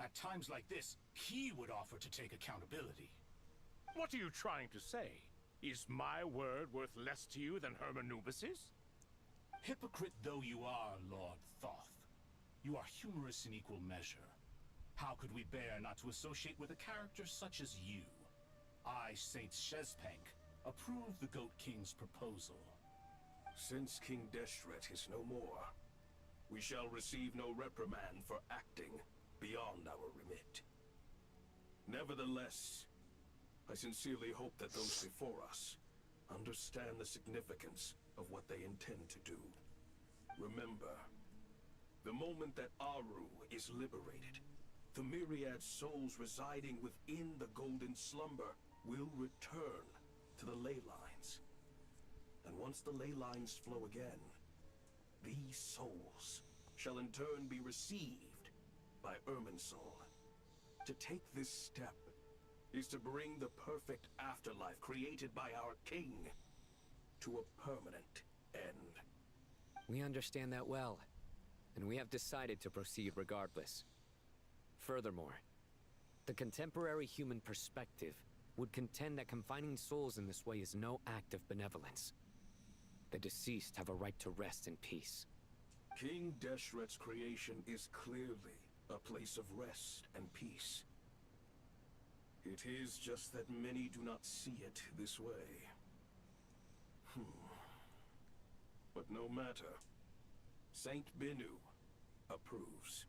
At times like this, he would offer to take accountability. What are you trying to say? Is my word worth less to you than Hermanubis's? Hypocrite though you are, Lord Thoth, you are humorous in equal measure. How could we bear not to associate with a character such as you? I, Saint Shezpank, approve the Goat King's proposal. Since King Deshret is no more, we shall receive no reprimand for acting beyond our remit. Nevertheless, I sincerely hope that those before us understand the significance of what they intend to do. Remember, the moment that Aru is liberated, the myriad souls residing within the Golden Slumber will return to the ley lines. And once the ley lines flow again, these souls shall in turn be received by Irminsul. To take this step is to bring the perfect afterlife created by our king to a permanent end. We understand that well, and we have decided to proceed regardless. Furthermore, the contemporary human perspective would contend that confining souls in this way is no act of benevolence. The deceased have a right to rest in peace. King Deshret's creation is clearly a place of rest and peace. It is just that many do not see it this way. But no matter. Saint Binu approves.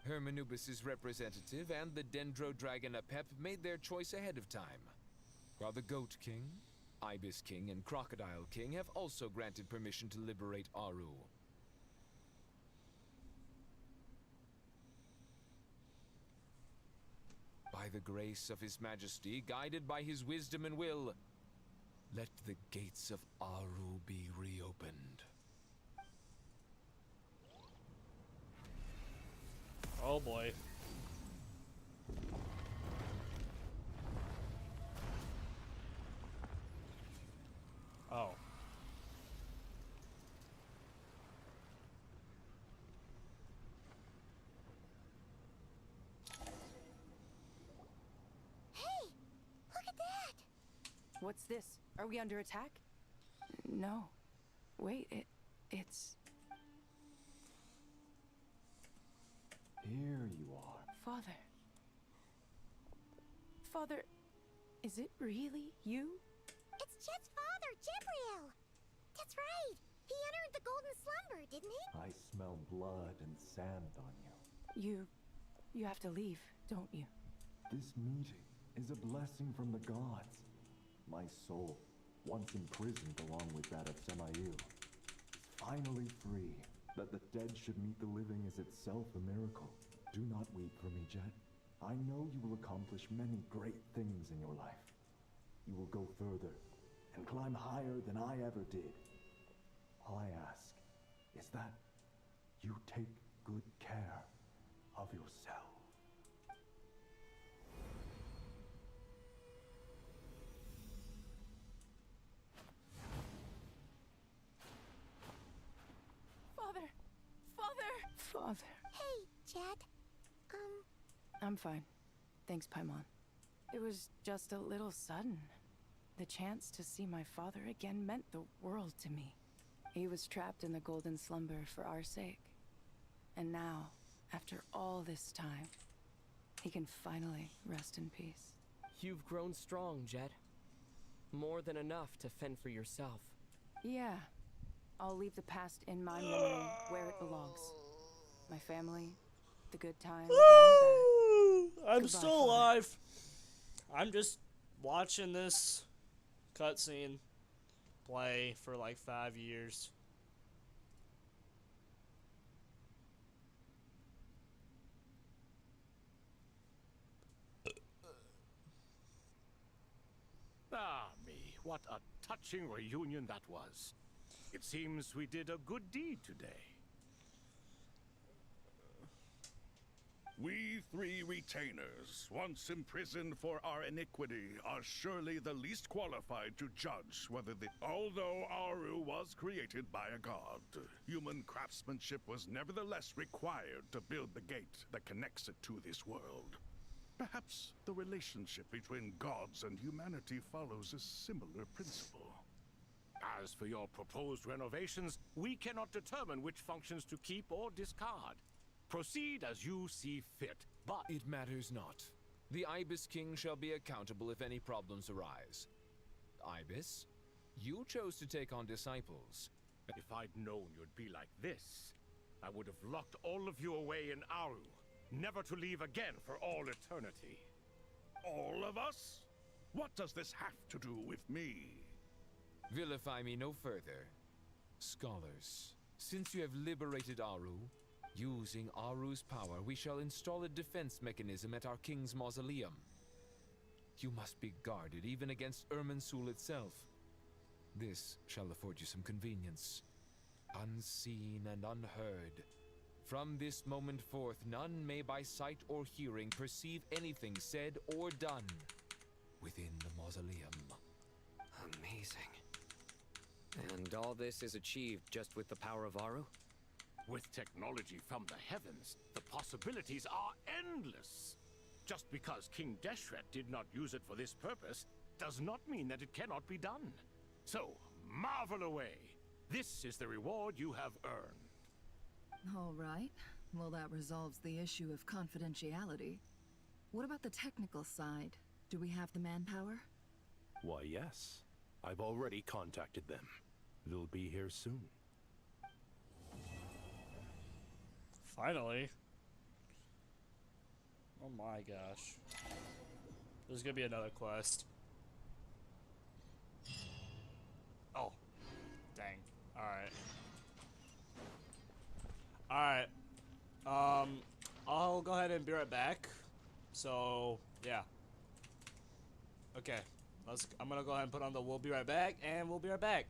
Hermanubis' representative and the Dendro Dragon Apep made their choice ahead of time, while the Goat King, Ibis King, and Crocodile King have also granted permission to liberate Aru. By the grace of His Majesty, guided by his wisdom and will, let the gates of Aru be reopened. Oh boy. Oh. Hey! Look at that! What's this? Are we under attack? No. Wait, it's... Here you are. Father. Father, is it really you? It's Jet's father, Jibriel! That's right! He entered the golden slumber, didn't he? I smell blood and sand on you. You have to leave, don't you? This meeting is a blessing from the gods. My soul, once imprisoned along with that of Semail, is finally free. That the dead should meet the living is itself a miracle. Do not weep for me, Jet. I know you will accomplish many great things in your life. You will go further and climb higher than I ever did. All I ask is that you take good care of yourself. Father! Father! Hey, Jet. I'm fine. Thanks, Paimon. It was just a little sudden. The chance to see my father again meant the world to me. He was trapped in the golden slumber for our sake. And now, after all this time, he can finally rest in peace. You've grown strong, Jet. More than enough to fend for yourself. Yeah. I'll leave the past in my memory where it belongs. My family, the good times, and the bad. I'm Goodbye, still Father. alive. I'm just watching this cutscene play for like 5 years. Ah, me, what a touching reunion that was. It seems we did a good deed today. We three retainers, once imprisoned for our iniquity, are surely the least qualified to judge whether Although Aru was created by a god, human craftsmanship was nevertheless required to build the gate that connects it to this world. Perhaps the relationship between gods and humanity follows a similar principle. As for your proposed renovations, we cannot determine which functions to keep or discard. Proceed as you see fit, but... It matters not. The Ibis King shall be accountable if any problems arise. Ibis, you chose to take on disciples. If I'd known you'd be like this, I would have locked all of you away in Aru, never to leave again for all eternity. All of us? What does this have to do with me? Vilify me no further. Scholars, since you have liberated Aru, using Aru's power, we shall install a defense mechanism at our king's mausoleum. You must be guarded even against Irminsul itself. This shall afford you some convenience. Unseen and unheard, From this moment forth, none may by sight or hearing perceive anything said or done within the mausoleum. Amazing. And all this is achieved just with the power of Aru? With technology from the heavens, the possibilities are endless. Just because King Deshret did not use it for this purpose does not mean that it cannot be done. So, marvel away. This is the reward you have earned. All right. Well, that resolves the issue of confidentiality. What about the technical side? Do we have the manpower? Why, yes. I've already contacted them. They'll be here soon. Finally. Oh my gosh. There's gonna be another quest. Oh. Dang. Alright. Alright. I'll go ahead and be right back. So, yeah. Okay. I'm gonna go ahead and put on the "we'll be right back," and we'll be right back.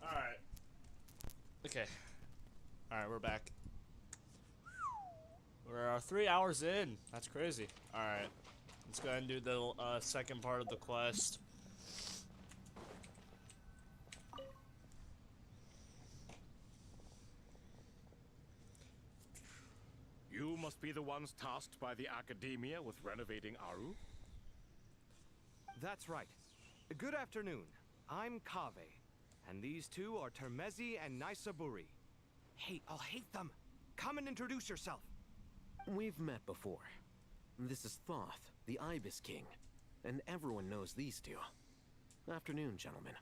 Alright. Okay. Alright, we're back. We're 3 hours in. That's crazy. Alright. Let's go ahead and do the second part of the quest. You must be the ones tasked by the Academia with renovating Aru? That's right. Good afternoon. I'm Kaveh, and these two are Termezi and Naisaburi. Hey, I'll hate them. Come and introduce yourself. We've met before. This is Thoth, the Ibis King, and everyone knows these two. Afternoon, gentlemen.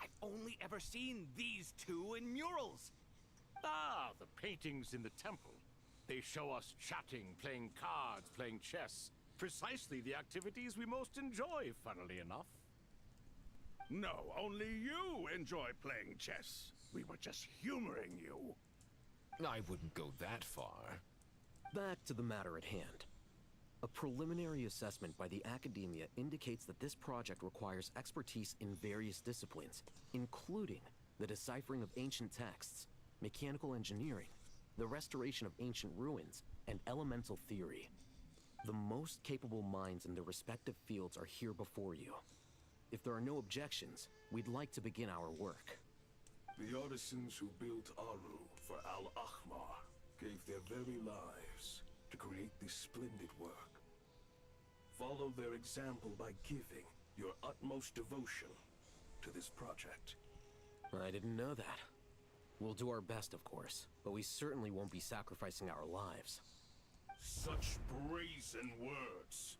I've only ever seen these two in murals. Ah, the paintings in the temple. They show us chatting, playing cards, playing chess. Precisely the activities we most enjoy, funnily enough. No, only you enjoy playing chess. We were just humoring you. I wouldn't go that far. Back to the matter at hand. A preliminary assessment by the Academia indicates that this project requires expertise in various disciplines, including the deciphering of ancient texts, mechanical engineering, the restoration of ancient ruins, and elemental theory. The most capable minds in their respective fields are here before you. If there are no objections, we'd like to begin our work. The artisans who built Aru for Al-Ahmar gave their very lives to create this splendid work. Follow their example by giving your utmost devotion to this project. I didn't know that. We'll do our best, of course, but we certainly won't be sacrificing our lives. Such brazen words.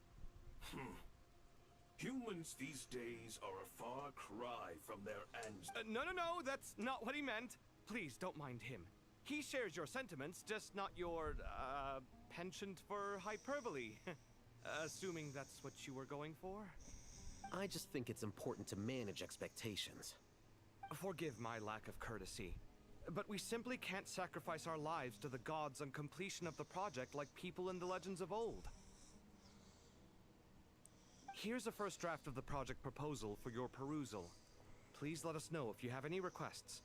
Humans these days are a far cry from their ancestors. No, that's not what he meant. Please, don't mind him. He shares your sentiments, just not your, penchant for hyperbole. Assuming that's what you were going for? I just think it's important to manage expectations. Forgive my lack of courtesy, but we simply can't sacrifice our lives to the gods on completion of the project like people in the legends of old. Here's a first draft of the project proposal for your perusal. Please let us know if you have any requests.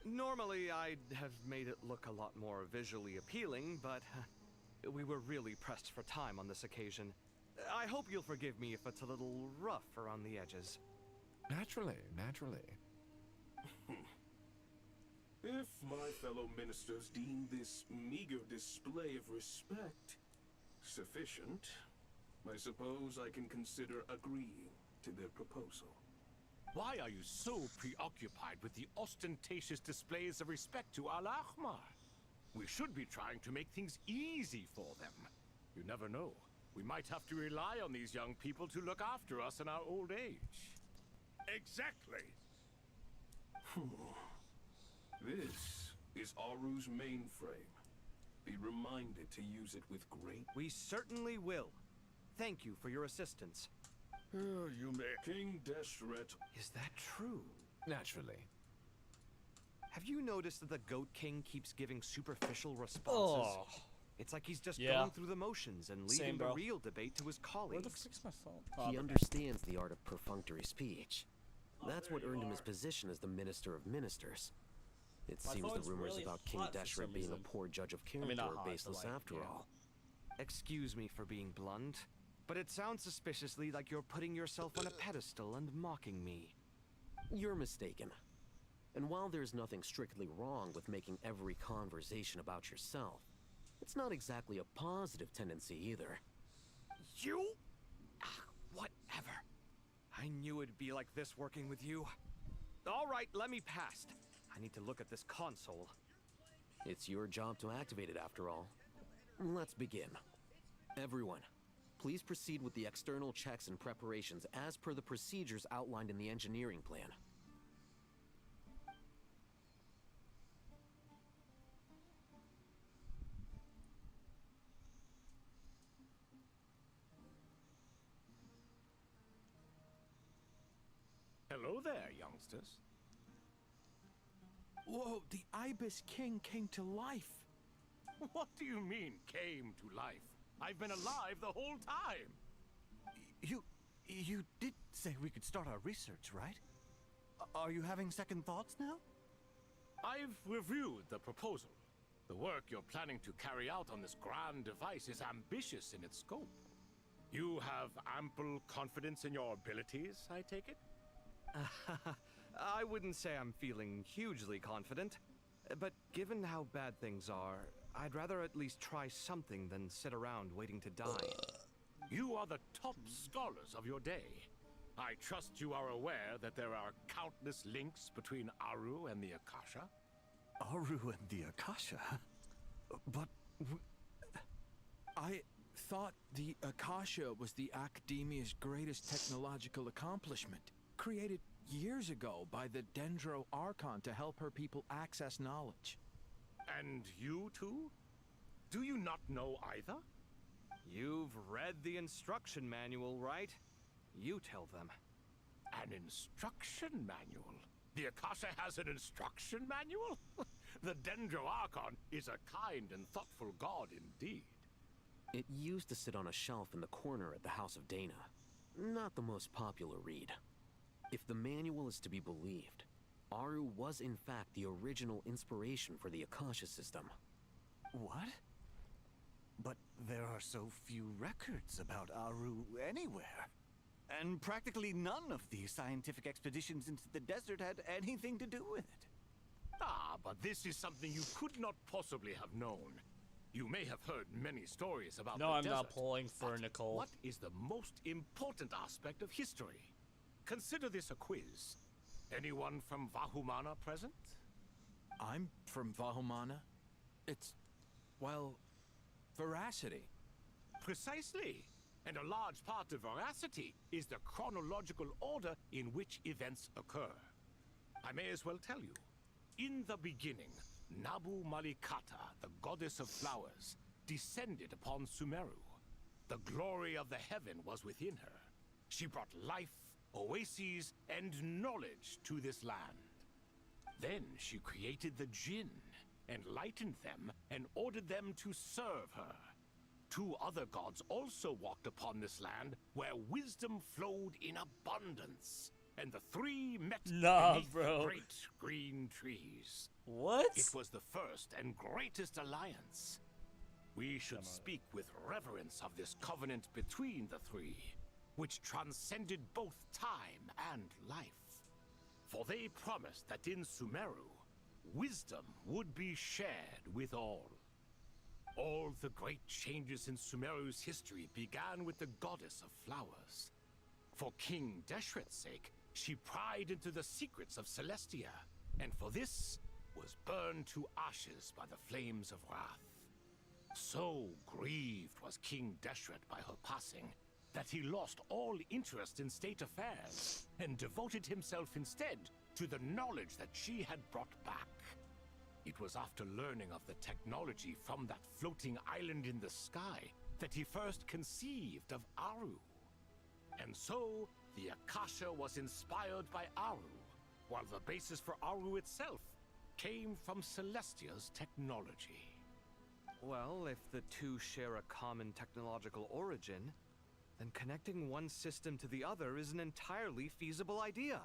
Normally, I'd have made it look a lot more visually appealing, but we were really pressed for time on this occasion. I hope you'll forgive me if it's a little rough around the edges. Naturally, naturally. If my fellow ministers deem this meager display of respect sufficient, I suppose I can consider agreeing to their proposal. Why are you so preoccupied with the ostentatious displays of respect to Al-Ahmar? We should be trying to make things easy for them. You never know. We might have to rely on these young people to look after us in our old age. Exactly. This is Aru's mainframe. Be reminded to use it with great... We certainly will. Thank you for your assistance. You may... King Deshret... Is that true? Naturally. Have you noticed that the Goat King keeps giving superficial responses? Oh. It's like he's just Yeah. going through the motions and leaving Same, the bro. real debate to his colleagues. Where the frick's my phone? He understands the art of perfunctory speech. That's what earned him his position as the Minister of Ministers. It My seems the phone's rumors really about King hot for Deshret some being a reason. poor judge of I character mean, not are hot, but baseless like, after yeah. all. Excuse me for being blunt, but it sounds suspiciously like you're putting yourself on a pedestal and mocking me. You're mistaken. And while there's nothing strictly wrong with making every conversation about yourself, it's not exactly a positive tendency either. You? Whatever. I knew it'd be like this working with you. All right, let me past. I need to look at this console. It's your job to activate it after all. Let's begin. Everyone, please proceed with the external checks and preparations as per the procedures outlined in the engineering plan. Hello there, youngsters. Whoa, the Ibis King came to life. What do you mean, came to life? I've been alive the whole time. You did say we could start our research, right? Are you having second thoughts now? I've reviewed the proposal. The work you're planning to carry out on this grand device is ambitious in its scope. You have ample confidence in your abilities, I take it? I wouldn't say I'm feeling hugely confident, but given how bad things are, I'd rather at least try something than sit around waiting to die. You are the top scholars of your day. I trust you are aware that there are countless links between Aru and the Akasha. Aru and the Akasha? But I thought the Akasha was the Academia's greatest technological accomplishment, created years ago by the Dendro Archon to help her people access knowledge. And you too? Do you not know either? You've read the instruction manual, right? You tell them. An instruction manual? The Akasha has an instruction manual? The Dendro Archon is a kind and thoughtful god indeed. It used to sit on a shelf in the corner at the House of Dana. Not the most popular read. If the manual is to be believed, Aru was in fact the original inspiration for the Akasha system. What? But there are so few records about Aru anywhere. And practically none of the scientific expeditions into the desert had anything to do with it. Ah, but this is something you could not possibly have known. You may have heard many stories about the No, I'm desert, not pulling for but Nicole. What is the most important aspect of history? Consider this a quiz. Anyone from Vahumana present? I'm from Vahumana. It's, well, veracity. Precisely. And a large part of veracity is the chronological order in which events occur. I may as well tell you. In the beginning, Nabu Malikata, the goddess of flowers, descended upon Sumeru. The glory of the heaven was within her. She brought life, oases, and knowledge to this land. Then she created the Jinn, enlightened them, and ordered them to serve her. 2 other gods also walked upon this land where wisdom flowed in abundance. And the 3 met beneath the great green trees. What? It was the first and greatest alliance. We should speak with reverence of this covenant between the 3, which transcended both time and life. For they promised that in Sumeru, wisdom would be shared with all. All the great changes in Sumeru's history began with the goddess of flowers. For King Deshret's sake, she pried into the secrets of Celestia, and for this was burned to ashes by the flames of wrath. So grieved was King Deshret by her passing that he lost all interest in state affairs and devoted himself instead to the knowledge that she had brought back. It was after learning of the technology from that floating island in the sky that he first conceived of Aru. And so, the Akasha was inspired by Aru, while the basis for Aru itself came from Celestia's technology. Well, if the 2 share a common technological origin, then connecting one system to the other is an entirely feasible idea.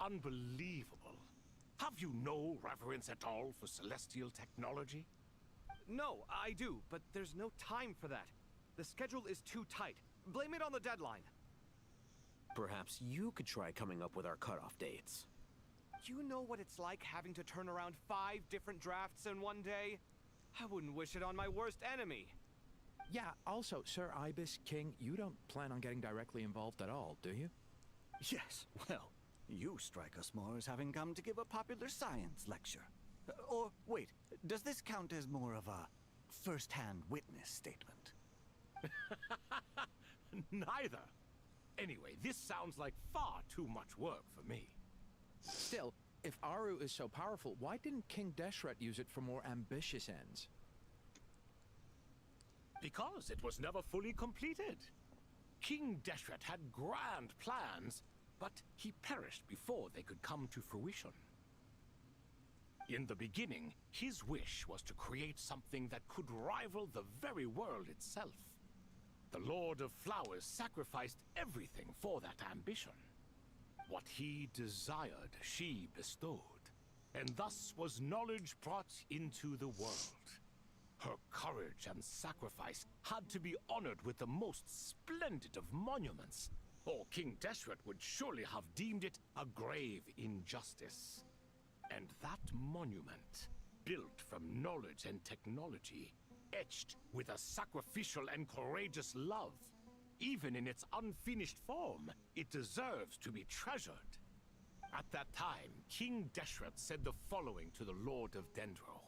Unbelievable. Have you no reverence at all for celestial technology? No, I do, but there's no time for that. The schedule is too tight. Blame it on the deadline. Perhaps you could try coming up with our cutoff dates. You know what it's like having to turn around 5 different drafts in one day? I wouldn't wish it on my worst enemy. Yeah, also, Sir Ibis King, you don't plan on getting directly involved at all, do you? Yes, well, you strike us more as having come to give a popular science lecture. Or, wait, does this count as more of a first-hand witness statement? Neither. Anyway, this sounds like far too much work for me. Still, if Aru is so powerful, why didn't King Deshret use it for more ambitious ends? Because it was never fully completed. King Deshret had grand plans, but he perished before they could come to fruition. In the beginning, his wish was to create something that could rival the very world itself. The Lord of Flowers sacrificed everything for that ambition. What he desired, she bestowed, and thus was knowledge brought into the world. Her courage and sacrifice had to be honored with the most splendid of monuments, or King Deshret would surely have deemed it a grave injustice. And that monument, built from knowledge and technology, etched with a sacrificial and courageous love, even in its unfinished form, it deserves to be treasured. At that time, King Deshret said the following to the Lord of Dendro.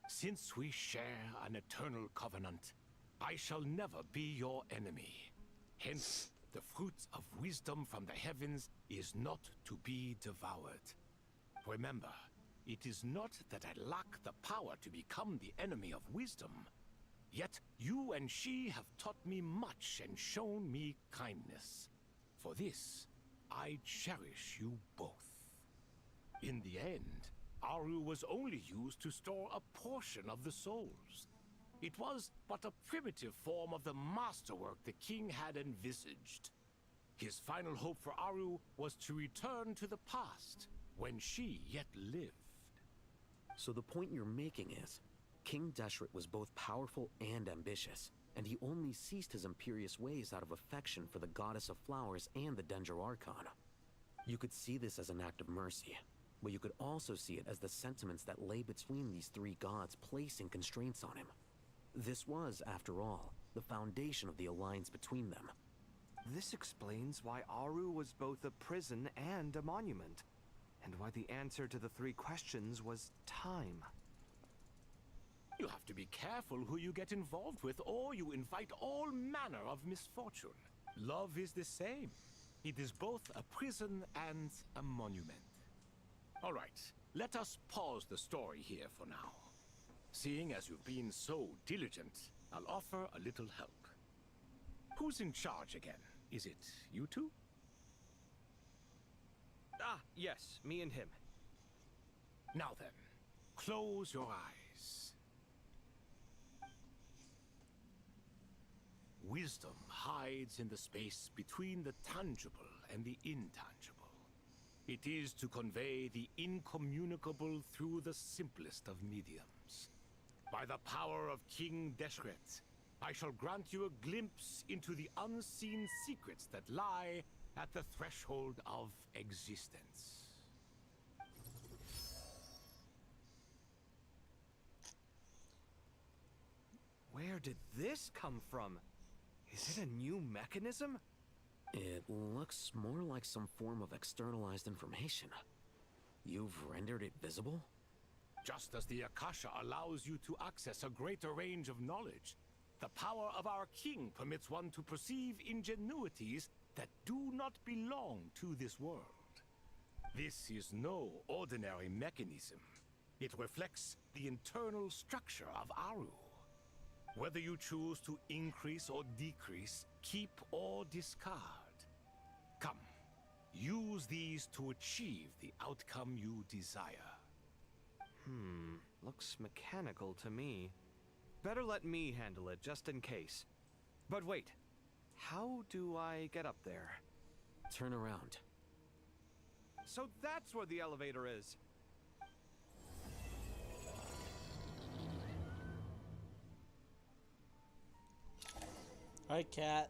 Since we share an eternal covenant, I shall never be your enemy. Hence, the fruit of wisdom from the heavens is not to be devoured. Remember, it is not that I lack the power to become the enemy of wisdom. Yet you and she have taught me much and shown me kindness. For this, I cherish you both. In the end, Aru was only used to store a portion of the souls. It was but a primitive form of the masterwork the king had envisaged. His final hope for Aru was to return to the past, when she yet lived. So the point you're making is, King Deshret was both powerful and ambitious, and he only ceased his imperious ways out of affection for the goddess of flowers and the Dendro Archon. You could see this as an act of mercy, but you could also see it as the sentiments that lay between these 3 gods placing constraints on him. This was, after all, the foundation of the alliance between them. This explains why Aru was both a prison and a monument, and why the answer to the 3 questions was time. You have to be careful who you get involved with, or you invite all manner of misfortune. Love is the same. It is both a prison and a monument. All right, let us pause the story here for now. Seeing as you've been so diligent, I'll offer a little help. Who's in charge again? Is it you two? Ah, yes, me and him. Now then, close your eyes. Wisdom hides in the space between the tangible and the intangible. It is to convey the incommunicable through the simplest of mediums. By the power of King Deshret, I shall grant you a glimpse into the unseen secrets that lie at the threshold of existence. Where did this come from? Is it a new mechanism? It looks more like some form of externalized information. You've rendered it visible? Just as the Akasha allows you to access a greater range of knowledge, the power of our king permits one to perceive ingenuities that do not belong to this world. This is no ordinary mechanism. It reflects the internal structure of Aru. Whether you choose to increase or decrease, keep or discard. Come, use these to achieve the outcome you desire. Looks mechanical to me. Better let me handle it, just in case. But wait, how do I get up there? Turn around. So that's where the elevator is. Hi, cat.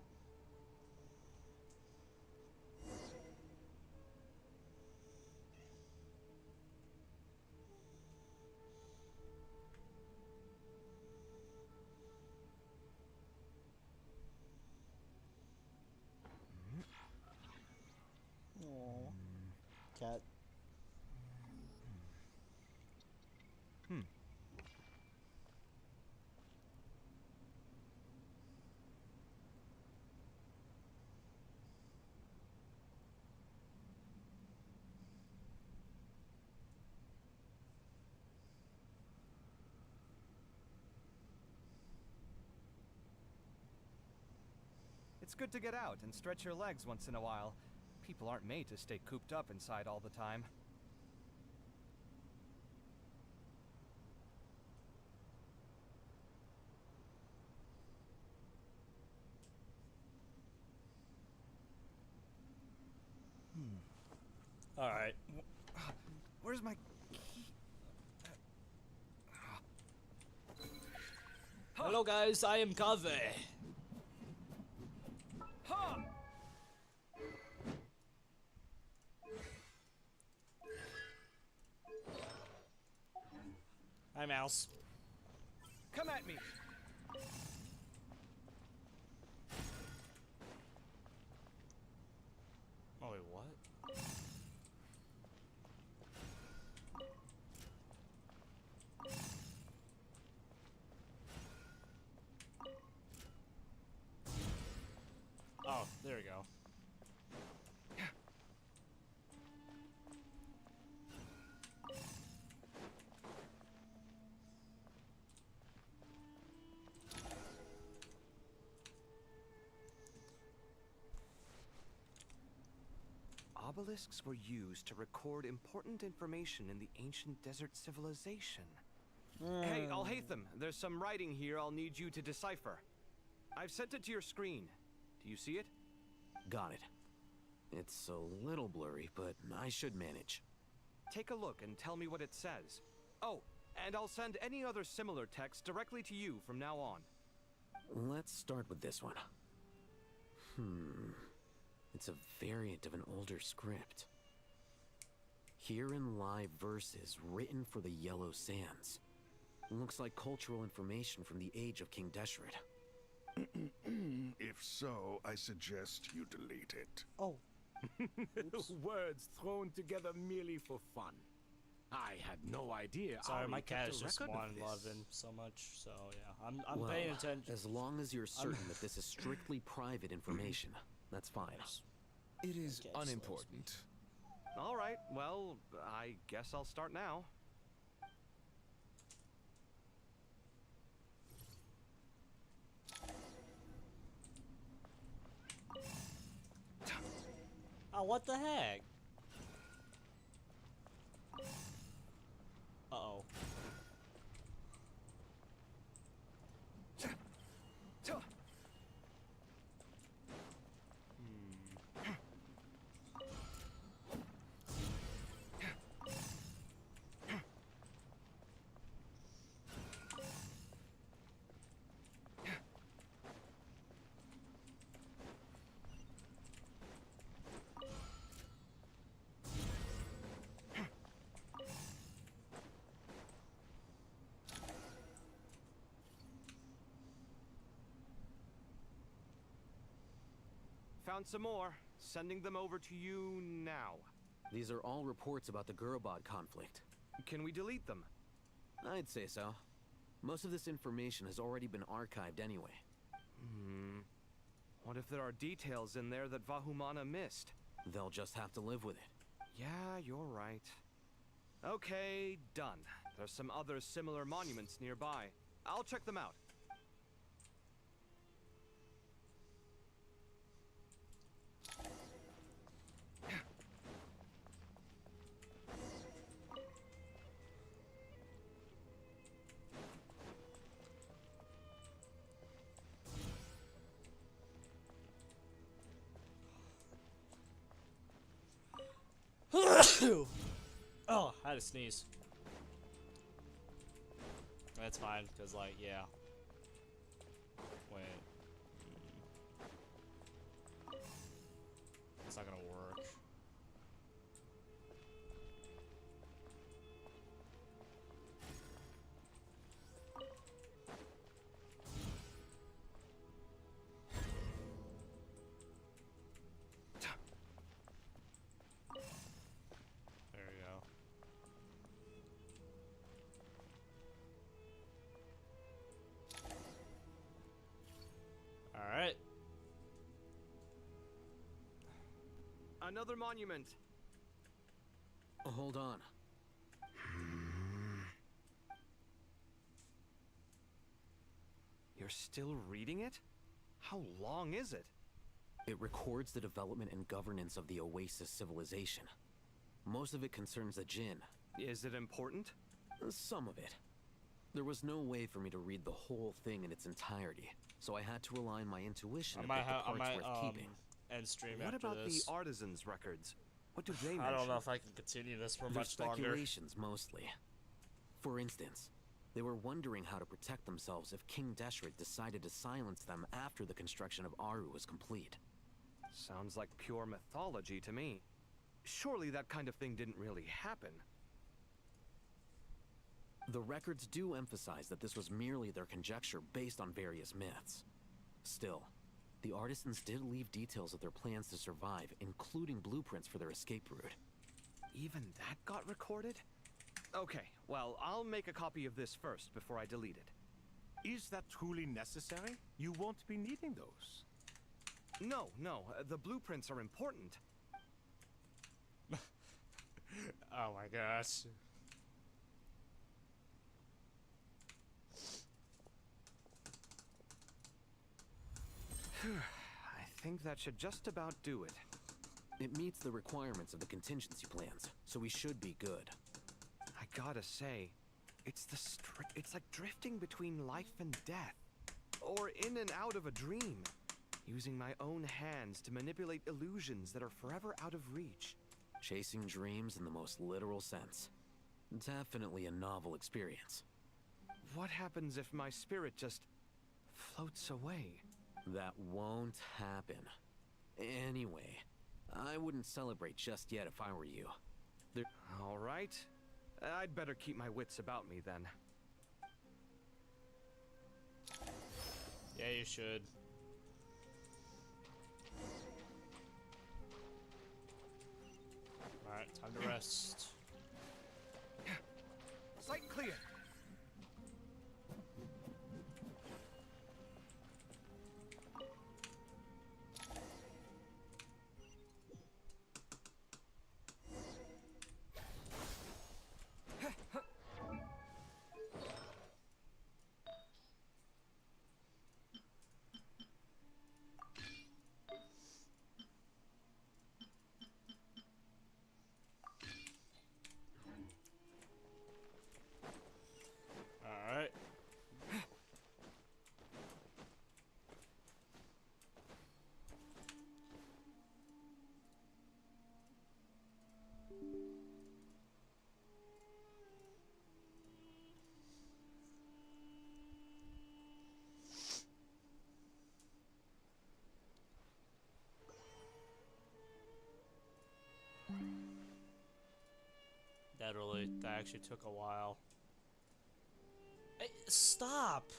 Aww. Cat. It's good to get out and stretch your legs once in a while. People aren't made to stay cooped up inside all the time. All right. Where's my key? Hello, guys. I am Kave. Hi, Mouse. Come at me. Oh, wait, what? Oh, there we go. Obelisks were used to record important information in the ancient desert civilization. Hey, Alhaitham, there's some writing here I'll need you to decipher. I've sent it to your screen. Do you see it? Got it. It's a little blurry, but I should manage. Take a look and tell me what it says. Oh, and I'll send any other similar text directly to you from now on. Let's start with this one. It's a variant of an older script. Herein lie verses written for the Yellow Sands. Looks like cultural information from the age of King Deshret. If so, I suggest you delete it. Oh. Words thrown together merely for fun. I had no idea. Sorry, my cat is kept a just record of one this. loving so much. So yeah, I'm Well, paying attention. as long as you're certain that this is strictly private information, that's fine. It is Okay, so- unimportant. All right, well, I guess I'll start now. Oh, what the heck? Uh-oh. Found some more. Sending them over to you now. These are all reports about the Gurubad conflict. Can we delete them? I'd say so. Most of this information has already been archived anyway. What if there are details in there that Vahumana missed? They'll just have to live with it. Yeah, you're right. Okay, done. There's some other similar monuments nearby. I'll check them out. Oh, I had to sneeze. That's fine, because, like, yeah. Wait. It's not gonna work. There we go. Alright. Another monument. Hold on. You're still reading it? How long is it? It records the development and governance of the Oasis civilization. Most of it concerns the Jinn. Is it important? Some of it. There was no way for me to read the whole thing in its entirety, so I had to rely on my intuition to pick the parts worth keeping. End stream What after about this. the artisans' records? What do they mention? I don't know if I can continue this for They're much longer. speculations, mostly. For instance, they were wondering how to protect themselves if King Deshret decided to silence them after the construction of Aru was complete. Sounds like pure mythology to me. Surely that kind of thing didn't really happen. The records do emphasize that this was merely their conjecture based on various myths. Still, the artisans did leave details of their plans to survive, including blueprints for their escape route. Even that got recorded? Okay, well, I'll make a copy of this first before I delete it. Is that truly necessary? You won't be needing those. No, the blueprints are important. Oh my gosh. I think that should just about do it. It meets the requirements of the contingency plans, so we should be good. I gotta say, it's like drifting between life and death. Or in and out of a dream. Using my own hands to manipulate illusions that are forever out of reach. Chasing dreams in the most literal sense. Definitely a novel experience. What happens if my spirit just floats away? That won't happen. Anyway, I wouldn't celebrate just yet if I were you. All right. I'd better keep my wits about me then. Yeah, you should. Alright, time to rest. Sight clear. that actually took a while. Hey, stop!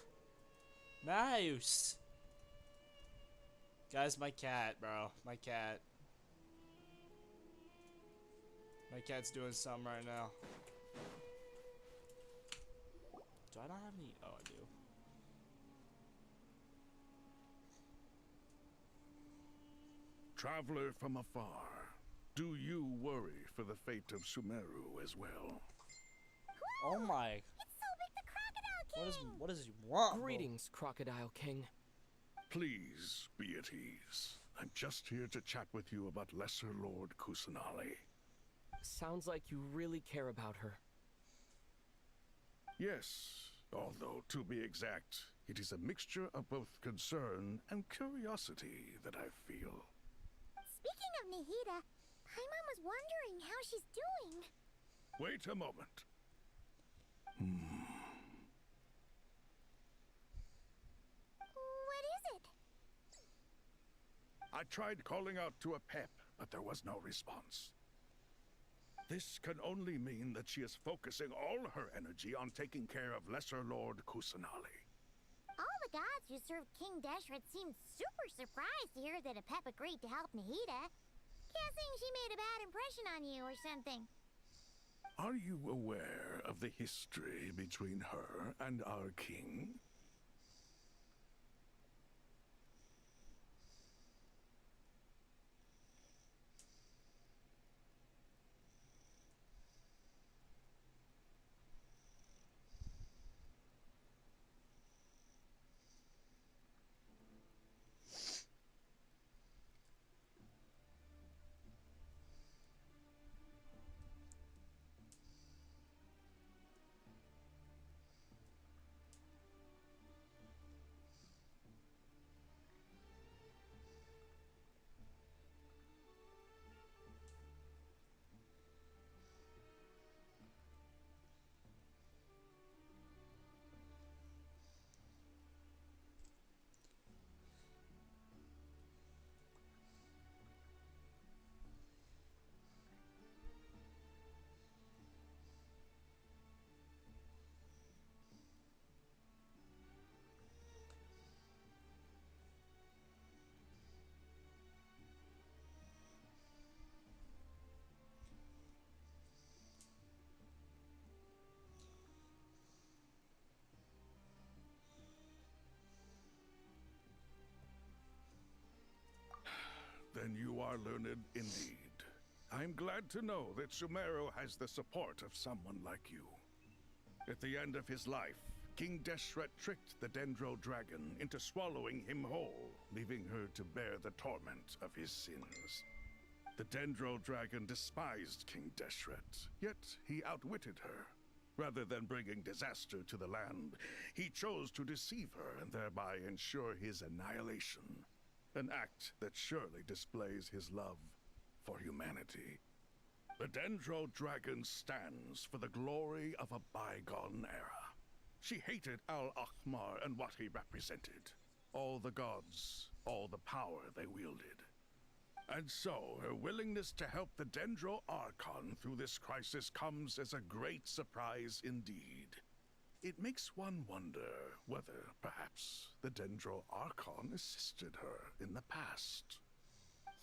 Mouse! Guys, my cat, bro. My cat. My cat's doing something right now. Do I not have any? Oh, I do. Traveler from afar, do you worry for the fate of Sumeru as well? Oh my. It's so big, the Crocodile King! What does he want? Greetings, Crocodile King. Please be at ease. I'm just here to chat with you about Lesser Lord Kusanali. Sounds like you really care about her. Yes, although to be exact, it is a mixture of both concern and curiosity that I feel. Speaking of Nahida, Paimon was wondering how she's doing. Wait a moment. What is it? I tried calling out to a pep, but there was no response. This can only mean that she is focusing all her energy on taking care of Lesser Lord Kusanali. All the gods who served King Deshret seemed super surprised to hear that a pep agreed to help Nahida. Guessing she made a bad impression on you or something. Are you aware of the history between her and our king? Then you are learned indeed. I'm glad to know that Sumeru has the support of someone like you. At the end of his life, King Deshret tricked the Dendro Dragon into swallowing him whole, leaving her to bear the torment of his sins. The Dendro Dragon despised King Deshret, yet he outwitted her. Rather than bringing disaster to the land, he chose to deceive her and thereby ensure his annihilation. An act that surely displays his love for humanity. The Dendro Dragon stands for the glory of a bygone era. She hated Al-Ahmar and what he represented. All the gods, all the power they wielded. And so, her willingness to help the Dendro Archon through this crisis comes as a great surprise indeed. It makes one wonder whether, perhaps, the Dendro Archon assisted her in the past.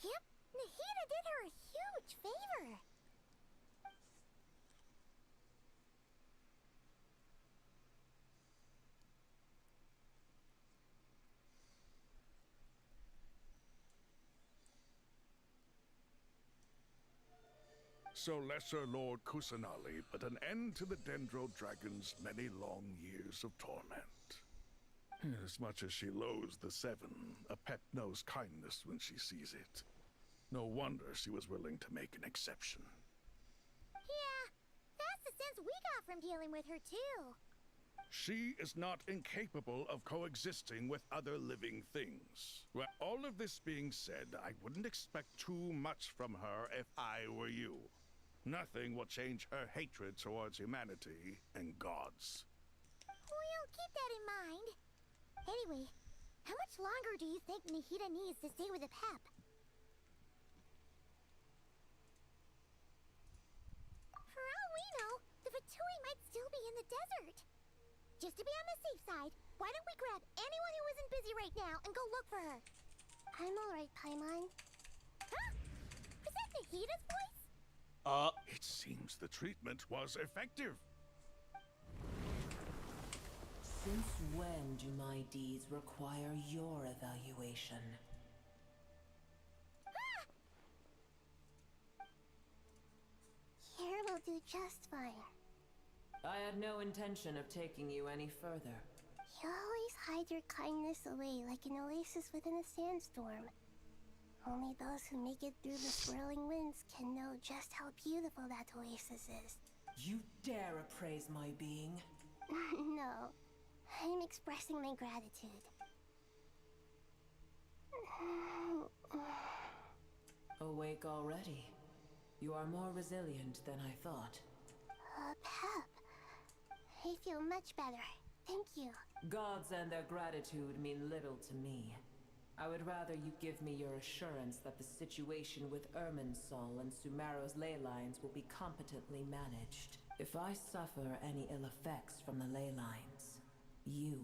Yep, Nahida did her a huge favor. So Lesser Lord Kusanali put an end to the Dendro Dragon's many long years of torment. As much as she loathes the Seven, a pet knows kindness when she sees it. No wonder she was willing to make an exception. Yeah, that's the sense we got from dealing with her too. She is not incapable of coexisting with other living things. Well, all of this being said, I wouldn't expect too much from her if I were you. Nothing will change her hatred towards humanity and gods. We'll keep that in mind. Anyway, how much longer do you think Nahida needs to stay with the pep? For all we know, in the desert. Just to be on the safe side, why don't we grab anyone who isn't busy right now and go look for her? I'm alright, Paimon. Huh? Is that Nahida's voice? It seems the treatment was effective. Since when do my deeds require your evaluation? Here will do just fine. I had no intention of taking you any further. You always hide your kindness away like an oasis within a sandstorm. Only those who make it through the swirling winds can know just how beautiful that oasis is. You dare appraise my being? No, I'm expressing my gratitude. Awake already. You are more resilient than I thought. Pep. I feel much better. Thank you. Gods and their gratitude mean little to me. I would rather you give me your assurance that the situation with Irminsul and Sumeru's ley lines will be competently managed. If I suffer any ill effects from the ley lines, you,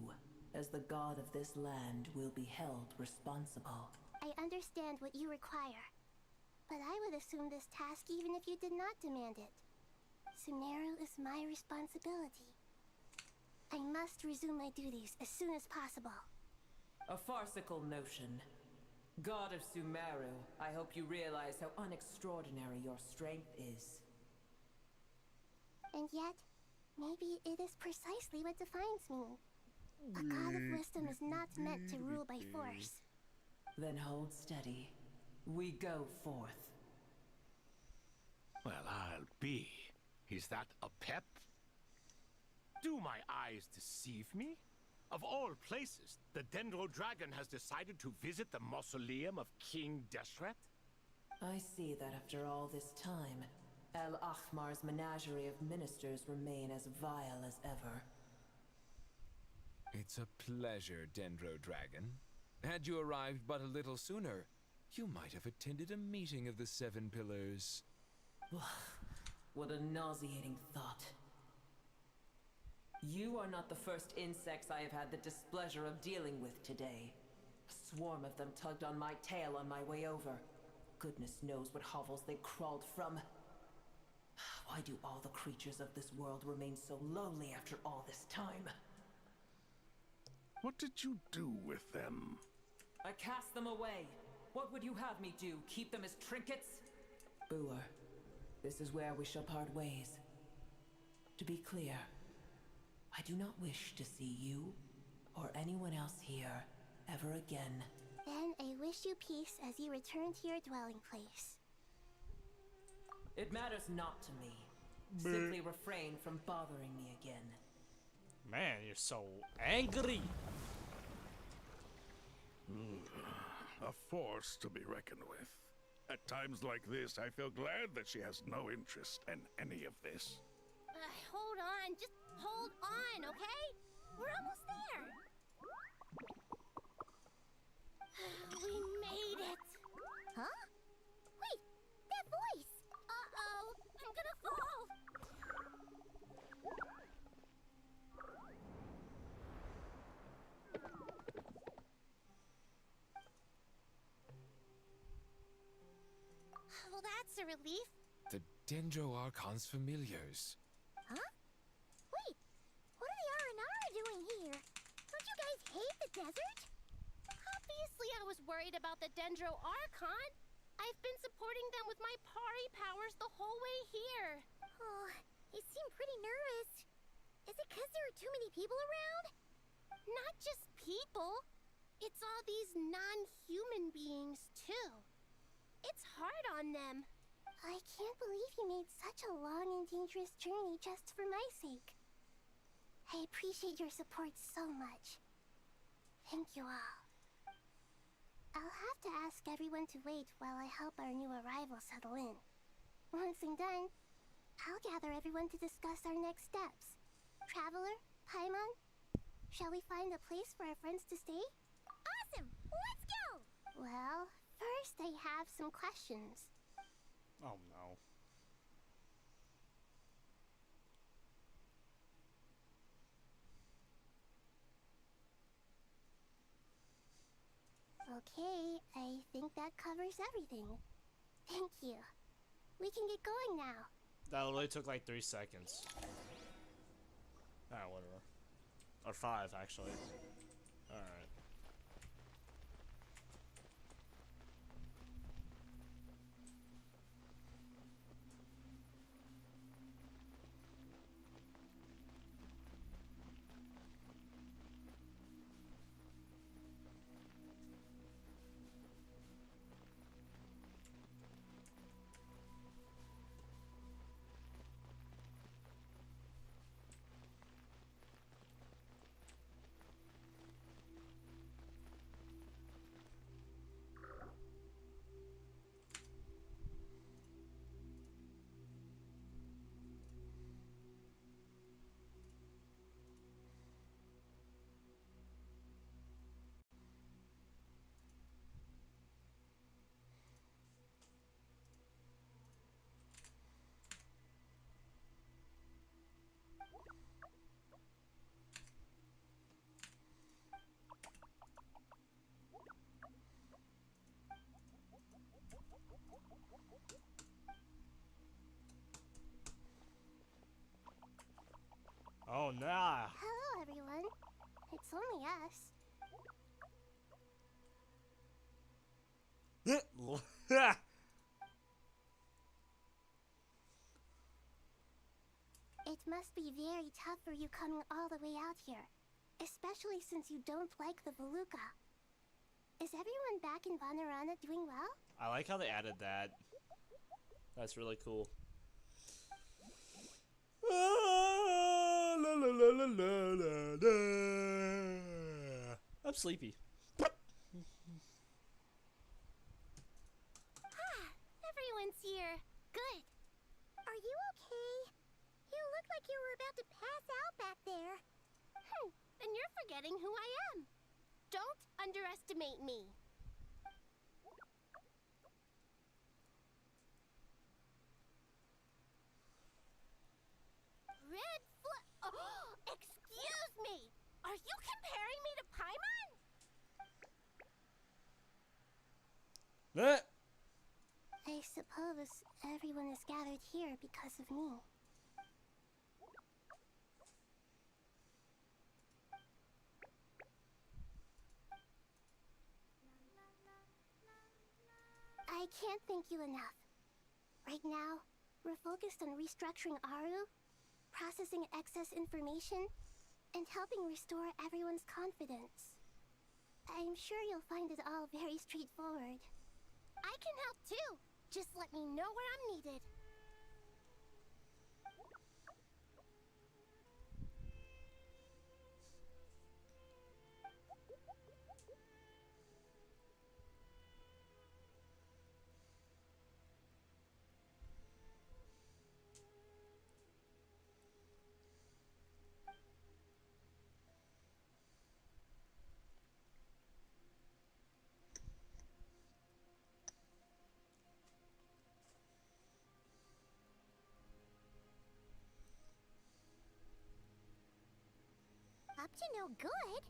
as the god of this land, will be held responsible. I understand what you require, but I would assume this task even if you did not demand it. Sumeru is my responsibility. I must resume my duties as soon as possible. A farcical notion. God of Sumeru, I hope you realize how unextraordinary your strength is. And yet, maybe it is precisely what defines me. A god of wisdom is not meant to rule by force. Then hold steady. We go forth. Well, I'll be. Is that a pep? Do my eyes deceive me? Of all places, the Dendro Dragon has decided to visit the mausoleum of King Deshret? I see that after all this time, El Ahmar's menagerie of ministers remain as vile as ever. It's a pleasure, Dendro Dragon. Had you arrived but a little sooner, you might have attended a meeting of the Seven Pillars. What a nauseating thought. You are not the first insects I have had the displeasure of dealing with today. A swarm of them tugged on my tail on my way over. Goodness knows what hovels they crawled from. Why do all the creatures of this world remain so lowly after all this time? What did you do with them? I cast them away. What would you have me do? Keep them as trinkets? Boer, this is where we shall part ways. To be clear, I do not wish to see you or anyone else here ever again. Then I wish you peace as you return to your dwelling place. It matters not to me. Simply refrain from bothering me again. Man, you're so angry. A force to be reckoned with. At times like this, I feel glad that she has no interest in any of this. Hold on, just hold on, okay? We're almost there. We made it. Huh? Wait, that voice! Uh-oh, I'm gonna fall. Well, that's a relief. The Dendro Archon's familiars. Huh? Wait, what are the R&R doing here? Don't you guys hate the desert? Obviously, I was worried about the Dendro Archon. I've been supporting them with my Pari powers the whole way here. Oh, you seem pretty nervous. Is it because there are too many people around? Not just people. It's all these non-human beings, too. It's hard on them. I can't believe you made such a long and dangerous journey just for my sake. I appreciate your support so much. Thank you all. I'll have to ask everyone to wait while I help our new arrival settle in. Once I'm done, I'll gather everyone to discuss our next steps. Traveler, Paimon, shall we find a place for our friends to stay? Awesome! Let's go! Well, first I have some questions. Oh no. Okay, I think that covers everything. Thank you. We can get going now. That literally took like 3 seconds. Ah, whatever. Or 5, actually. Alright. Oh, nah. Hello, everyone. It's only us. It must be very tough for you coming all the way out here, especially since you don't like the Voluka. Is everyone back in Vanarana doing well? I like how they added that. That's really cool. I'm sleepy. Everyone's here. Good. Are you okay? You look like you were about to pass out back there. Then you're forgetting who I am. Don't underestimate me. Red Oh, excuse me! Are you comparing me to Paimon? I suppose everyone is gathered here because of me. I can't thank you enough. Right now, we're focused on restructuring Aru, processing excess information, and helping restore everyone's confidence. I'm sure you'll find it all very straightforward. I can help too. Just let me know where I'm needed. Up to no good.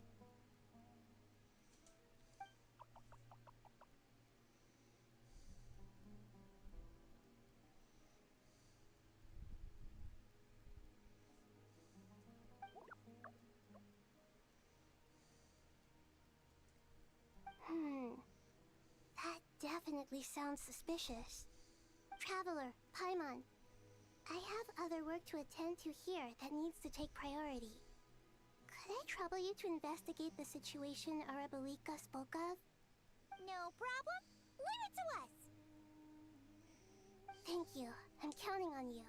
That definitely sounds suspicious. Traveler, Paimon, I have other work to attend to here that needs to take priority. Could I trouble you to investigate the situation Arabalika spoke of? No problem. Leave it to us. Thank you. I'm counting on you.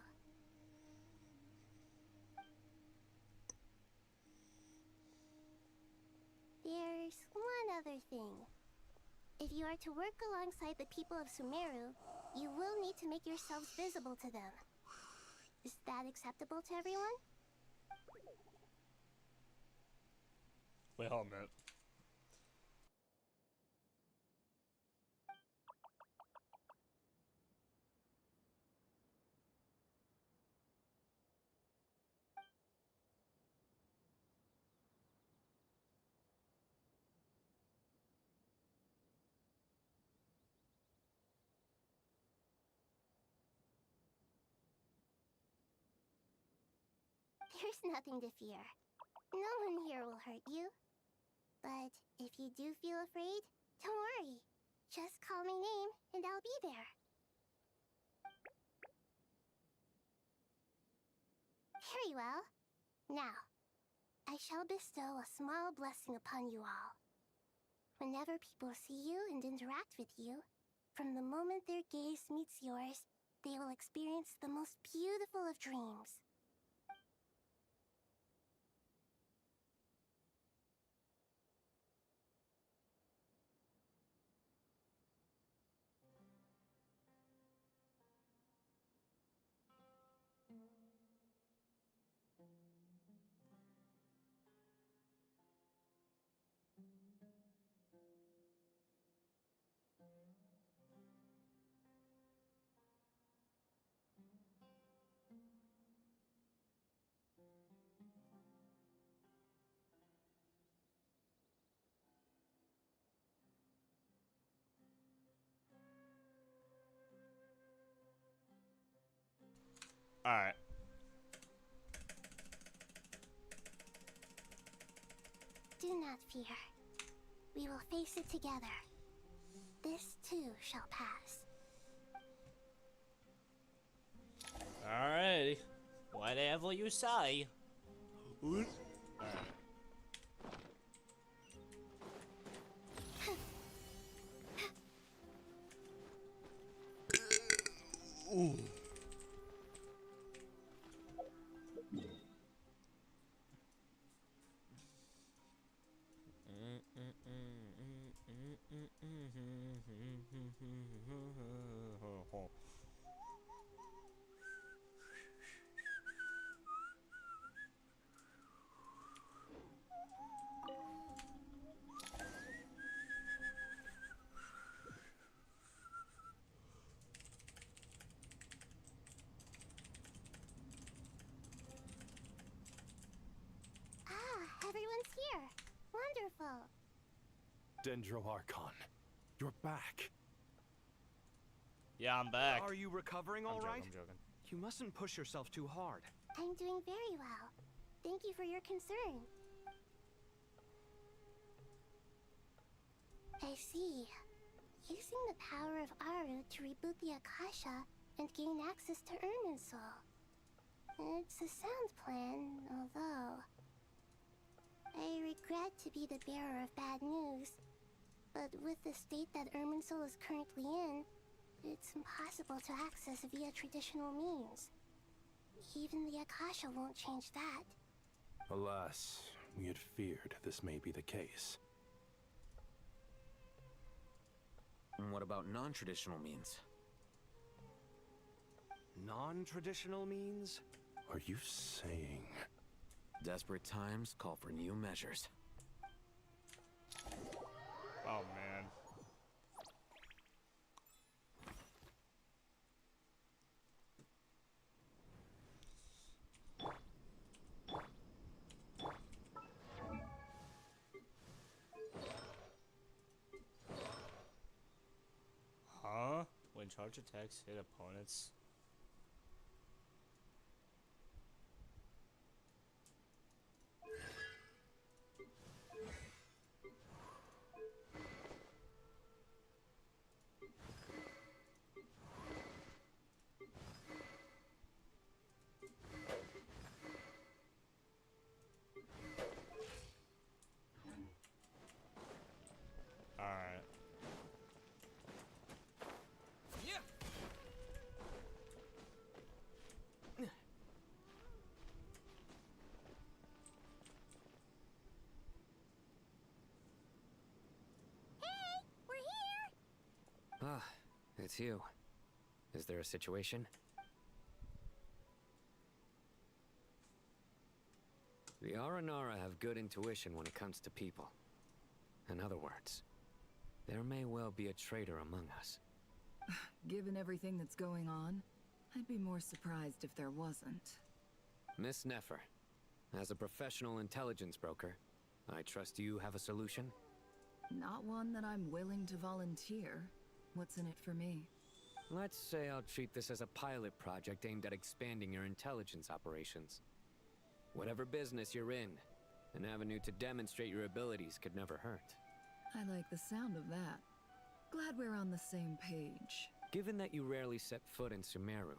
There's one other thing. If you are to work alongside the people of Sumeru, you will need to make yourselves visible to them. Is that acceptable to everyone? Wait, hold a minute. There's nothing to fear. No one here will hurt you. But if you do feel afraid, don't worry. Just call my name and I'll be there. Very well. Now, I shall bestow a small blessing upon you all. Whenever people see you and interact with you, from the moment their gaze meets yours, they will experience the most beautiful of dreams. Alright. Do not fear. We will face it together. This too shall pass. Alrighty. Whatever you say. Alright. Ooh. Everyone's here. Wonderful. Dendro-Archon, you're back. Yeah, I'm back. Are you recovering all right? I'm joking. You mustn't push yourself too hard. I'm doing very well. Thank you for your concern. I see. Using the power of Aru to reboot the Akasha and gain access to Ermin's soul. It's a sound plan, although... I regret to be the bearer of bad news, but with the state that Ermin's soul is currently in, it's impossible to access via traditional means. Even the Akasha won't change that. Alas, we had feared this may be the case. And what about non-traditional means? Non-traditional means? Are you saying... Desperate times call for new measures. Oh, man. Huh? When charge attacks hit opponents... Alright. Yeah. Hey, we're here! Ah, it's you. Is there a situation? The Aranara have good intuition when it comes to people. In other words, there may well be a traitor among us. Given everything that's going on, I'd be more surprised if there wasn't. Miss Nefer, as a professional intelligence broker, I trust you have a solution? Not one that I'm willing to volunteer. What's in it for me? Let's say I'll treat this as a pilot project aimed at expanding your intelligence operations. Whatever business you're in, an avenue to demonstrate your abilities could never hurt. I like the sound of that. Glad we're on the same page. Given that you rarely set foot in Sumeru,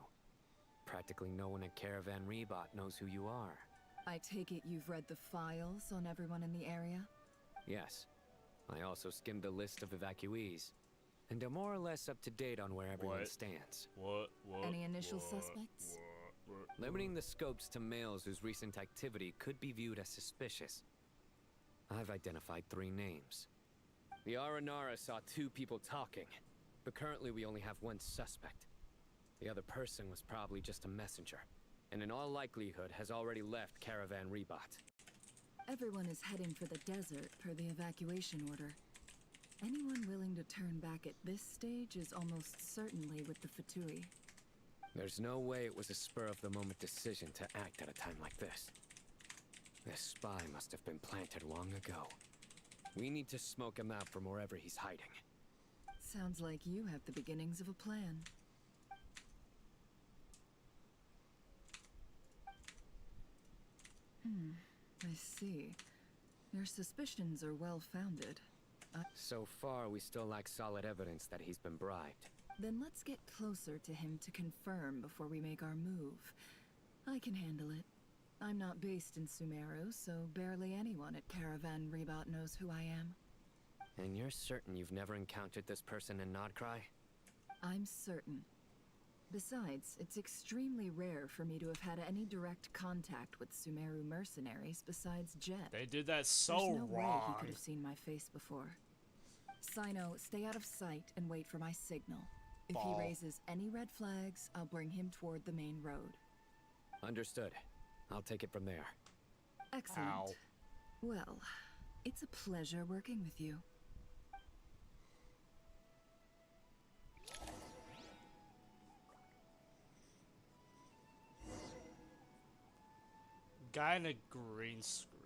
practically no one at Caravan Rebot knows who you are. I take it you've read the files on everyone in the area? Yes. I also skimmed the list of evacuees, and am more or less up to date on where everyone stands. Any initial suspects? Limiting the scopes to males whose recent activity could be viewed as suspicious, I've identified 3 names. The Aranara saw 2 people talking, but currently we only have 1 suspect. The other person was probably just a messenger, and in all likelihood has already left Caravan Rebot. Everyone is heading for the desert per the evacuation order. Anyone willing to turn back at this stage is almost certainly with the Fatui. There's no way it was a spur-of-the-moment decision to act at a time like this. This spy must have been planted long ago. We need to smoke him out from wherever he's hiding. Sounds like you have the beginnings of a plan. I see. Your suspicions are well-founded. So far, we still lack solid evidence that he's been bribed. Then let's get closer to him to confirm before we make our move. I can handle it. I'm not based in Sumeru, so barely anyone at Caravan Rebot knows who I am. And you're certain you've never encountered this person in Nodcry? I'm certain. Besides, it's extremely rare for me to have had any direct contact with Sumeru mercenaries besides Jet. They did that so There's no way wrong. he could have seen my face before. Sino, stay out of sight and wait for my signal. If Ball. he raises any red flags, I'll bring him toward the main road. Understood. I'll take it from there. Excellent. Ow. Well, it's a pleasure working with you. Guy in a green screen.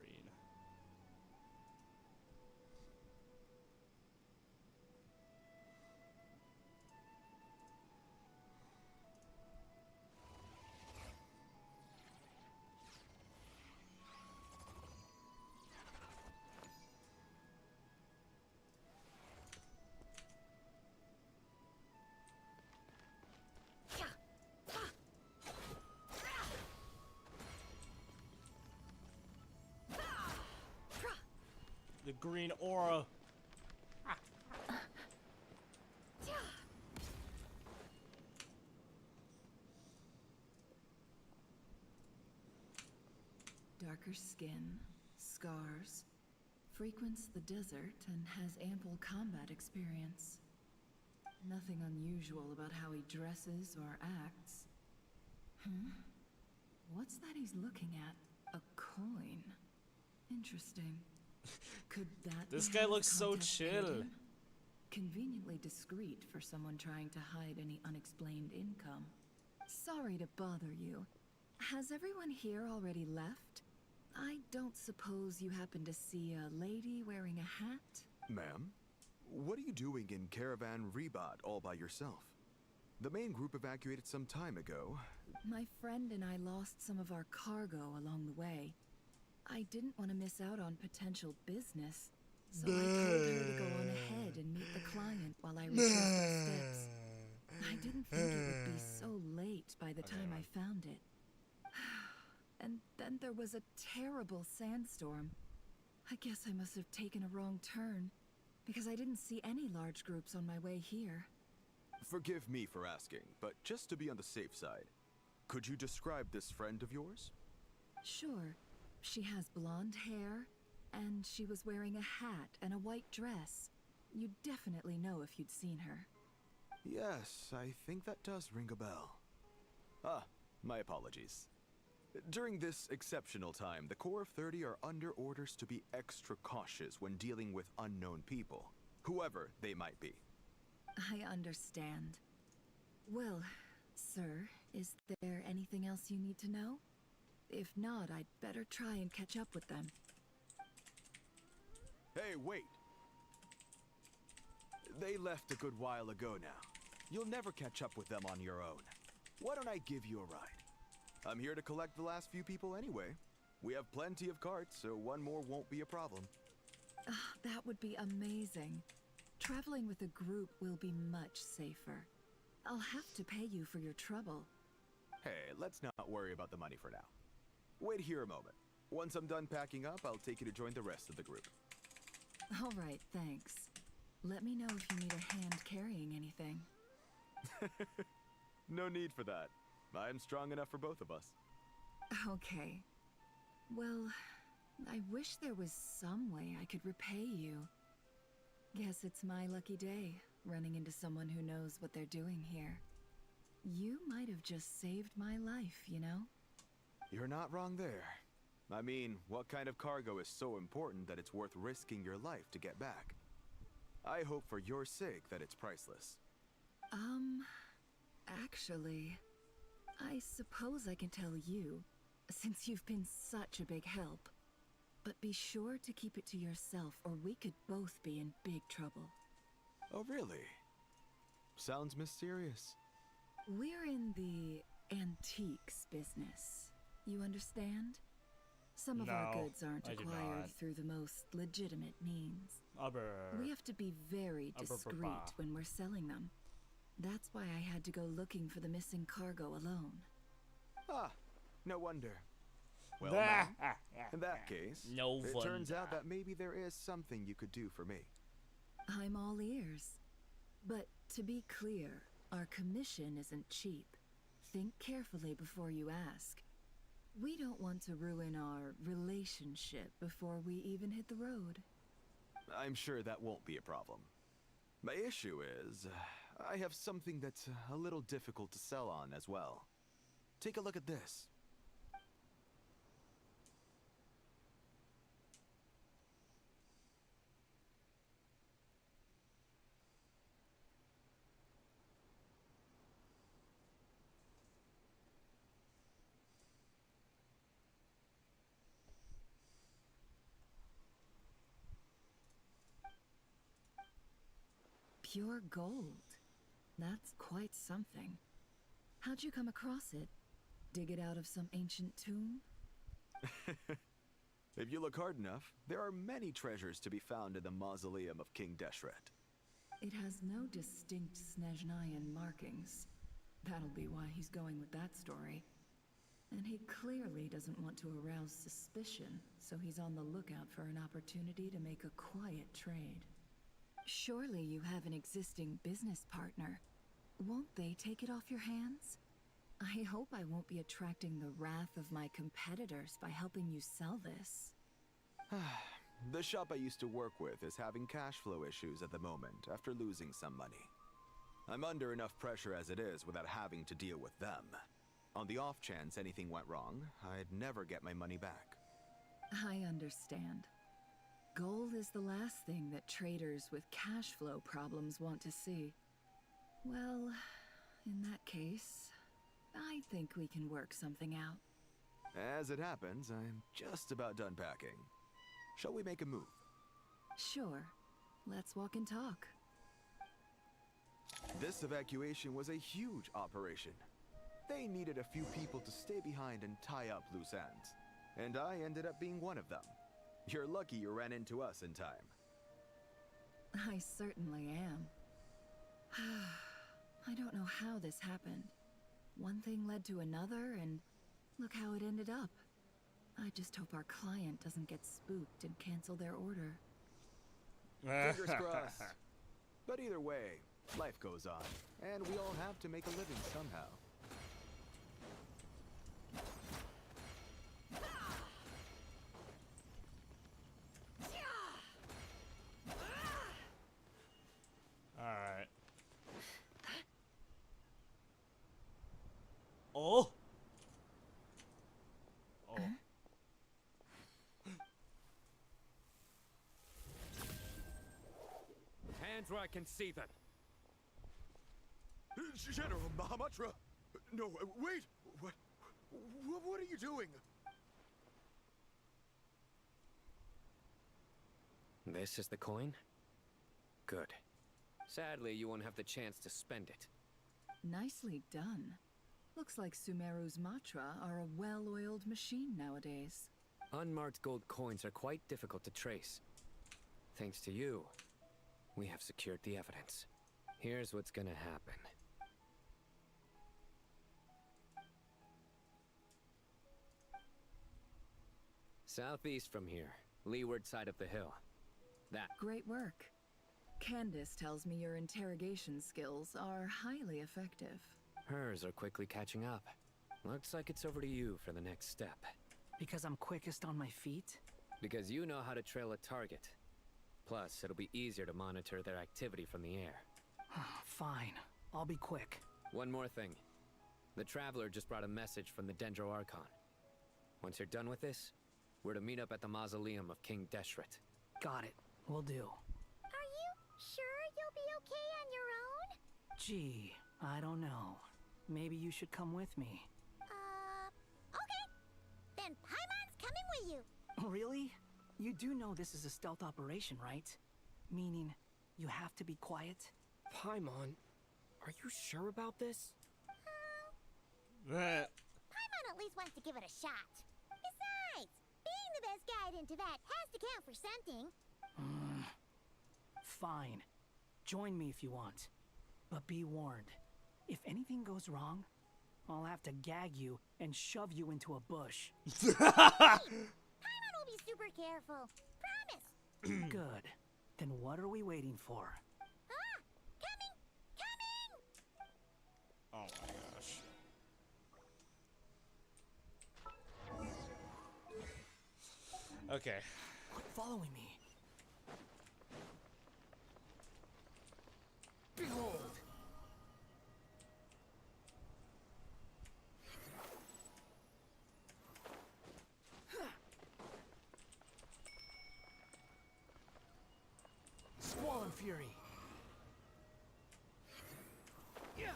The green aura. Darker skin, scars, frequents the desert and has ample combat experience. Nothing unusual about how he dresses or acts. What's that he's looking at? A coin. Interesting. Could that This be guy how looks his so contacts paid chill. him? Conveniently discreet for someone trying to hide any unexplained income. Sorry to bother you. Has everyone here already left? I don't suppose you happen to see a lady wearing a hat? Ma'am, what are you doing in Caravan Rebot all by yourself? The main group evacuated some time ago. My friend and I lost some of our cargo along the way. I didn't want to miss out on potential business, so I told her to go on ahead and meet the client while I retraced our steps. I didn't think it would be so late by the time I found it. And then there was a terrible sandstorm. I guess I must have taken a wrong turn, because I didn't see any large groups on my way here. Forgive me for asking, but just to be on the safe side, could you describe this friend of yours? Sure. She has blonde hair, and she was wearing a hat and a white dress. You'd definitely know if you'd seen her. Yes, I think that does ring a bell. Ah, my apologies. During this exceptional time, the Corps of 30 are under orders to be extra cautious when dealing with unknown people, whoever they might be. I understand. Well, sir, is there anything else you need to know? If not, I'd better try and catch up with them. Hey, wait! They left a good while ago now. You'll never catch up with them on your own. Why don't I give you a ride? I'm here to collect the last few people anyway. We have plenty of carts, so one more won't be a problem. That would be amazing. Traveling with a group will be much safer. I'll have to pay you for your trouble. Hey, let's not worry about the money for now. Wait here a moment. Once I'm done packing up, I'll take you to join the rest of the group. All right, thanks. Let me know if you need a hand carrying anything. No need for that. I'm strong enough for both of us. Okay. Well, I wish there was some way I could repay you. Guess it's my lucky day, running into someone who knows what they're doing here. You might have just saved my life, you know? You're not wrong there. I mean, what kind of cargo is so important that it's worth risking your life to get back? I hope for your sake that it's priceless. Actually, I suppose I can tell you, since you've been such a big help. But be sure to keep it to yourself, or we could both be in big trouble. Oh, really? Sounds mysterious. We're in the antiques business. You understand? Some of our goods aren't I do acquired not. through the most legitimate means. We have to be very discreet when we're selling them. That's why I had to go looking for the missing cargo alone. Ah, no wonder. Well, ma'am, in that case, No it turns wonder. out that maybe there is something you could do for me. I'm all ears. But to be clear, our commission isn't cheap. Think carefully before you ask. We don't want to ruin our relationship before we even hit the road. I'm sure that won't be a problem. My issue is, I have something that's a little difficult to sell on as well. Take a look at this. Pure gold. That's quite something. How'd you come across it? Dig it out of some ancient tomb? If you look hard enough, there are many treasures to be found in the mausoleum of King Deshret. It has no distinct Snezhnayan markings. That'll be why he's going with that story. And he clearly doesn't want to arouse suspicion, so he's on the lookout for an opportunity to make a quiet trade. Surely you have an existing business partner. Won't they take it off your hands? I hope I won't be attracting the wrath of my competitors by helping you sell this. The shop I used to work with is having cash flow issues at the moment after losing some money. I'm under enough pressure as it is without having to deal with them. On the off chance anything went wrong, I'd never get my money back. I understand. Gold is the last thing that traders with cash flow problems want to see. Well, in that case, I think we can work something out. As it happens, I'm just about done packing. Shall we make a move? Sure. Let's walk and talk. This evacuation was a huge operation. They needed a few people to stay behind and tie up loose ends. And I ended up being one of them. You're lucky you ran into us in time. I certainly am. I don't know how this happened. One thing led to another, and look how it ended up. I just hope our client doesn't get spooked and cancel their order. Fingers crossed. But either way, life goes on, and we all have to make a living somehow. Alright. Oh! Oh. Hands where I can see them. General Mahamatra! No, wait! What are you doing? This is the coin? Good. Sadly, you won't have the chance to spend it. Nicely done. Looks like Sumeru's mantra are a well-oiled machine nowadays. Unmarked gold coins are quite difficult to trace. Thanks to you, we have secured the evidence. Here's what's gonna happen. Southeast from here, leeward side of the hill. That. Great work. Candace tells me your interrogation skills are highly effective. Hers are quickly catching up. Looks like it's over to you for the next step. Because I'm quickest on my feet? Because you know how to trail a target. Plus, it'll be easier to monitor their activity from the air. Fine. I'll be quick. One more thing. The Traveler just brought a message from the Dendro Archon. Once you're done with this, we're to meet up at the mausoleum of King Deshret. Got it. Will do. Are you sure you'll be okay on your own? Gee, I don't know. Maybe you should come with me. Okay. Then Paimon's coming with you. Really? You do know this is a stealth operation, right? Meaning, you have to be quiet? Paimon, are you sure about this? Paimon at least wants to give it a shot. Besides, being the best guide in Tibet has to count for something. Fine. Join me if you want. But be warned. If anything goes wrong, I'll have to gag you and shove you into a bush. Paimon will be super careful. Promise. Good. Then what are we waiting for? Oh my gosh. Okay. Quit following me. Behold! Squall and Fury! Yeah!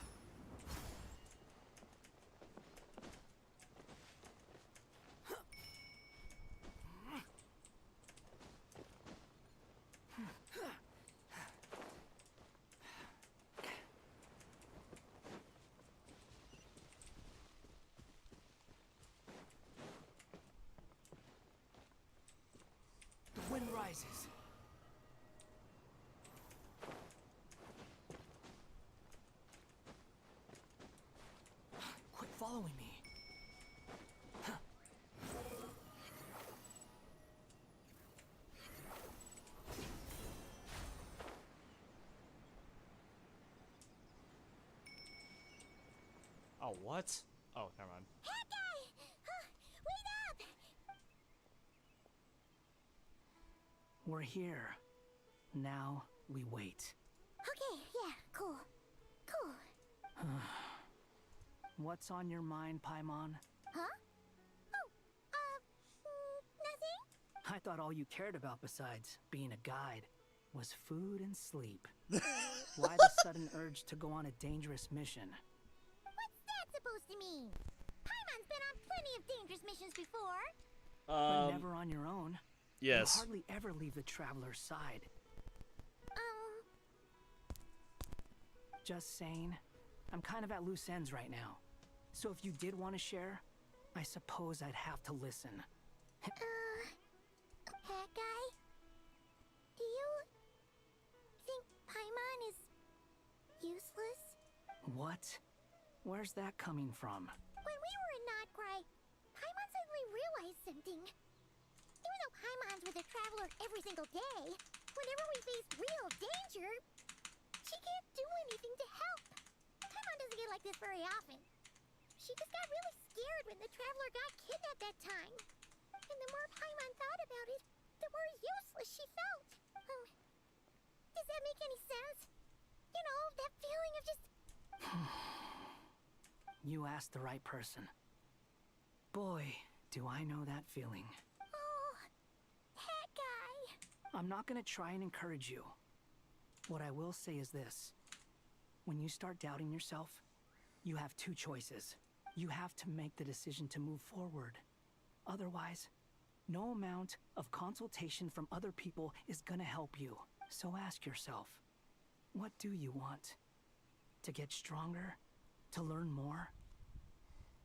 The wind rises. Quit following me. Oh, what? Oh, never mind. Wait up! We're here. Now we wait. Okay, yeah, cool. Cool. What's on your mind, Paimon? Huh? Oh, nothing? I thought all you cared about besides being a guide was food and sleep. Why the sudden urge to go on a dangerous mission? What's that supposed to mean? Paimon's been on plenty of dangerous missions before. But never on your own. Yes. You hardly ever leave the Traveler's side. Just saying, I'm kind of at loose ends right now. So if you did want to share, I suppose I'd have to listen. That guy? Do you think Paimon is useless? What? Where's that coming from? When we were in Notcry, Paimon suddenly realized something. Even though Paimon's with the Traveler every single day, whenever we face real danger, she can't do anything to help. Paimon doesn't get like this very often. She just got really scared when the Traveler got kidnapped that time. And the more Paimon thought about it, the more useless she felt. Does that make any sense? You know, that feeling of just... You asked the right person. Boy, do I know that feeling. Oh, that guy. I'm not gonna try and encourage you. What I will say is this. When you start doubting yourself, you have two choices. You have to make the decision to move forward. Otherwise, no amount of consultation from other people is gonna help you. So ask yourself, what do you want? To get stronger? To learn more?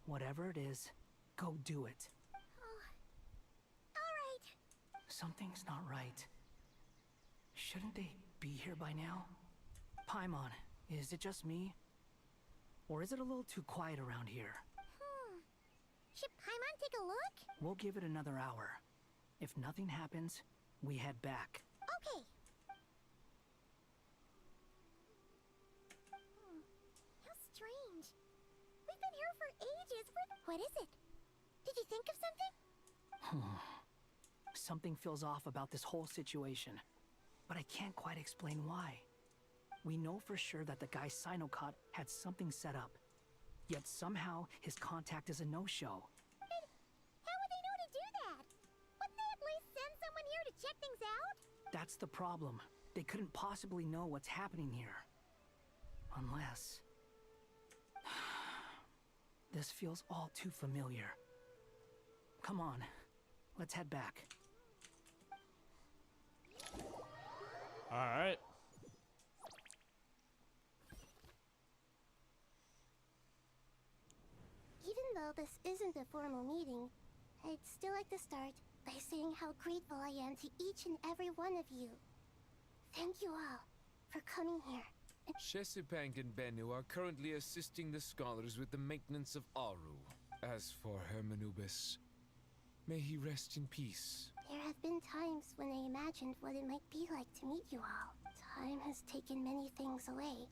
Whatever it is, go do it. Something's not right. Shouldn't they be here by now? Paimon, is it just me? Or is it a little too quiet around here? Should Paimon take a look? We'll give it another hour. If nothing happens, we head back. Okay. How strange. We've been here for ages. What is it? Did you think of something? Something feels off about this whole situation, but I can't quite explain why. We know for sure that the guy Sinocot had something set up, yet somehow his contact is a no-show. How would they know to do that? Wouldn't they at least send someone here to check things out? That's the problem. They couldn't possibly know what's happening here. Unless... This feels all too familiar. Come on, let's head back. Alright. Even though this isn't a formal meeting, I'd still like to start by saying how grateful I am to each and every one of you. Thank you all for coming here. Shesipank and Bennu are currently assisting the scholars with the maintenance of Aru. As for Hermanubis, may he rest in peace. There have been times when I imagined what it might be like to meet you all. Time has taken many things away,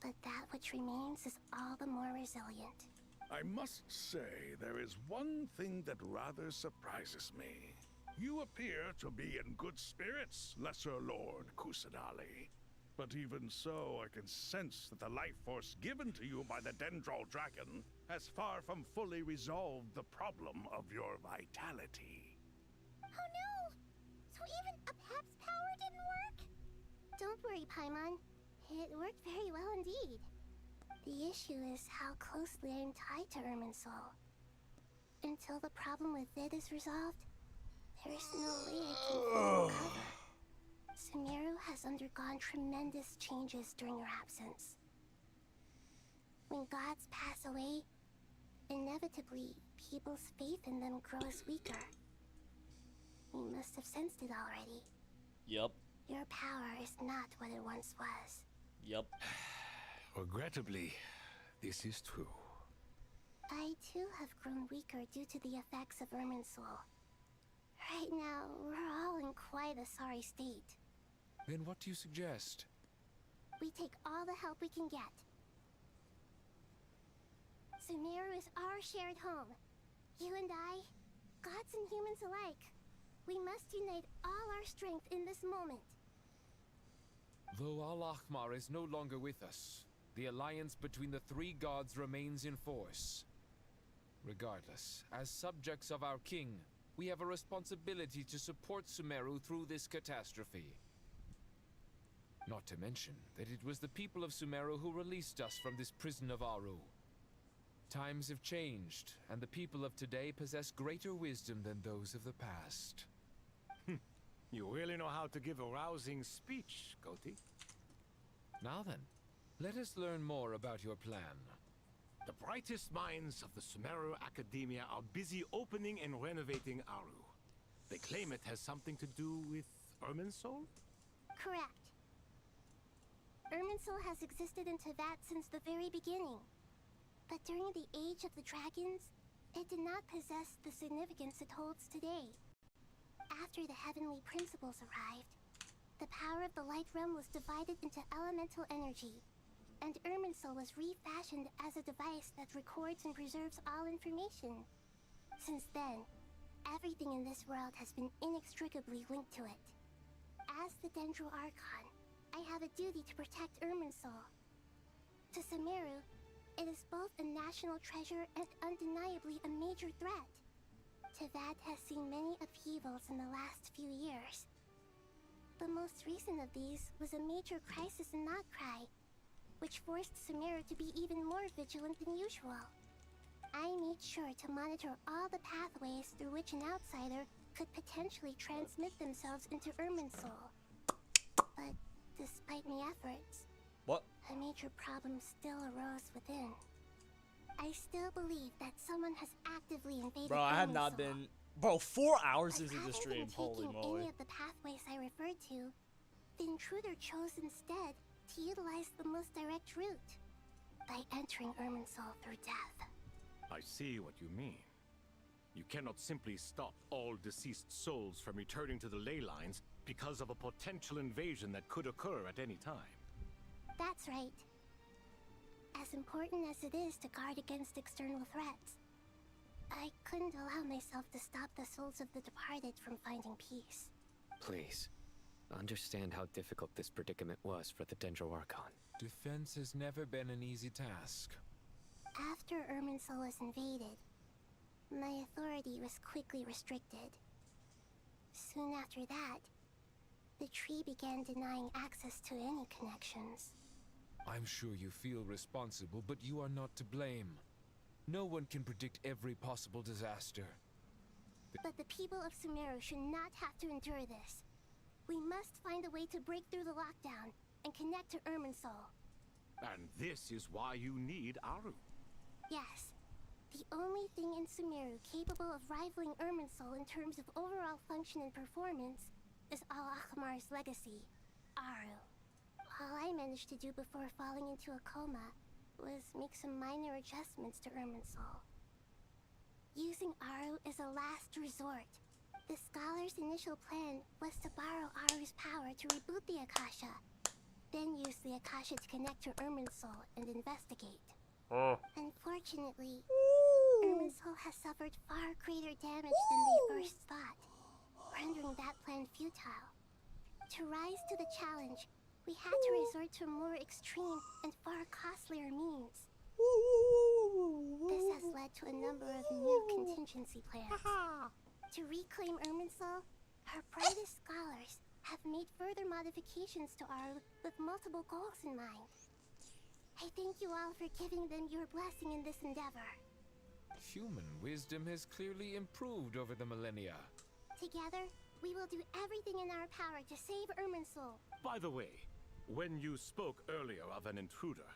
but that which remains is all the more resilient. I must say, there is one thing that rather surprises me. You appear to be in good spirits, Lesser Lord Kusanali. But even so, I can sense that the life force given to you by the Dendral Dragon has far from fully resolved the problem of your vitality. Oh no! So even Apep's power didn't work? Don't worry, Paimon. It worked very well indeed. The issue is how closely I am tied to Irminsul. Until the problem with it is resolved, there is no way I can fully recover. Sumeru has undergone tremendous changes during your absence. When gods pass away, inevitably, people's faith in them grows weaker. You must have sensed it already. Yep. Your power is not what it once was. Yep. Regrettably, this is true. I too have grown weaker due to the effects of Irminsul. Right now, we're all in quite a sorry state. Then what do you suggest? We take all the help we can get. Sumeru is our shared home. You and I, gods and humans alike. We must unite all our strength in this moment. Though Al-Ahmar is no longer with us, the alliance between the three gods remains in force. Regardless, as subjects of our king, we have a responsibility to support Sumeru through this catastrophe. Not to mention that it was the people of Sumeru who released us from this prison of Aru. Times have changed, and the people of today possess greater wisdom than those of the past. You really know how to give a rousing speech, Koti. Now then, let us learn more about your plan. The brightest minds of the Sumeru Academia are busy opening and renovating Aru. They claim it has something to do with Irminsul? Correct. Irminsul has existed in Teyvat since the very beginning. But during the Age of the Dragons, it did not possess the significance it holds today. After the heavenly principles arrived, the power of the Light Realm was divided into elemental energy, and Irminsul was refashioned as a device that records and preserves all information. Since then, everything in this world has been inextricably linked to it. As the Dendral Archon, I have a duty to protect Irminsul. To Sumeru, it is both a national treasure and undeniably a major threat. Teyvat has seen many upheavals in the last few years. The most recent of these was a major crisis in Notcry, which forced Sumeru to be even more vigilant than usual. I made sure to monitor all the pathways through which an outsider could potentially transmit themselves into Irminsul. But despite my efforts, a major problem still arose within. I still believe that someone has actively invaded Bro, I have not Irminsul. been Bro, 4 hours But into the rather stream. than Holy taking moly. any of the pathways I referred to, the intruder chose instead to utilize the most direct route by entering Irminsul through death. I see what you mean. You cannot simply stop all deceased souls from returning to the ley lines because of a potential invasion that could occur at any time. That's right. As important as it is to guard against external threats, I couldn't allow myself to stop the souls of the departed from finding peace. Please, understand how difficult this predicament was for the Dendro Archon. Defense has never been an easy task. After Irminsul was invaded, my authority was quickly restricted. Soon after that, the tree began denying access to any connections. I'm sure you feel responsible, but you are not to blame. No one can predict every possible disaster. But the people of Sumeru should not have to endure this. We must find a way to break through the lockdown and connect to Irminsul. And this is why you need Aru. Yes. The only thing in Sumeru capable of rivaling Irminsul in terms of overall function and performance is Al-Akhmar's legacy, Aru. All I managed to do before falling into a coma was make some minor adjustments to Irminsul. Using Aru is a last resort. The scholar's initial plan was to borrow Aru's power to reboot the Akasha, then use the Akasha to connect to Irminsul and investigate. Unfortunately, Irminsul has suffered far greater damage than they first thought, rendering that plan futile. To rise to the challenge, we had to resort to a more extreme and far costlier means. This has led to a number of new contingency plans. To reclaim Irminsul, our brightest scholars have made further modifications to Aru with multiple goals in mind. I thank you all for giving them your blessing in this endeavor. Human wisdom has clearly improved over the millennia. Together, we will do everything in our power to save Irminsul. By the way, when you spoke earlier of an intruder,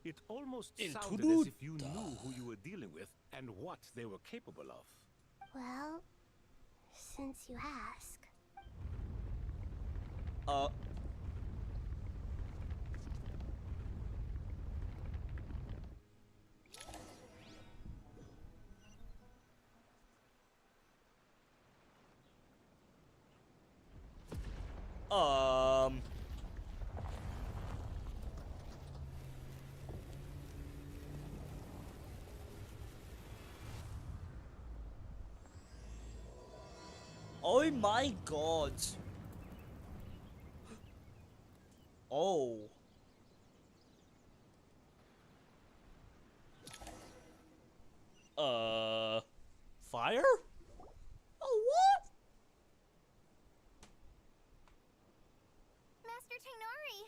it almost sounded as if you knew who you were dealing with and what they were capable of. Well, since you ask. Oh my god. Oh. Fire? Oh, what? Master Tainari!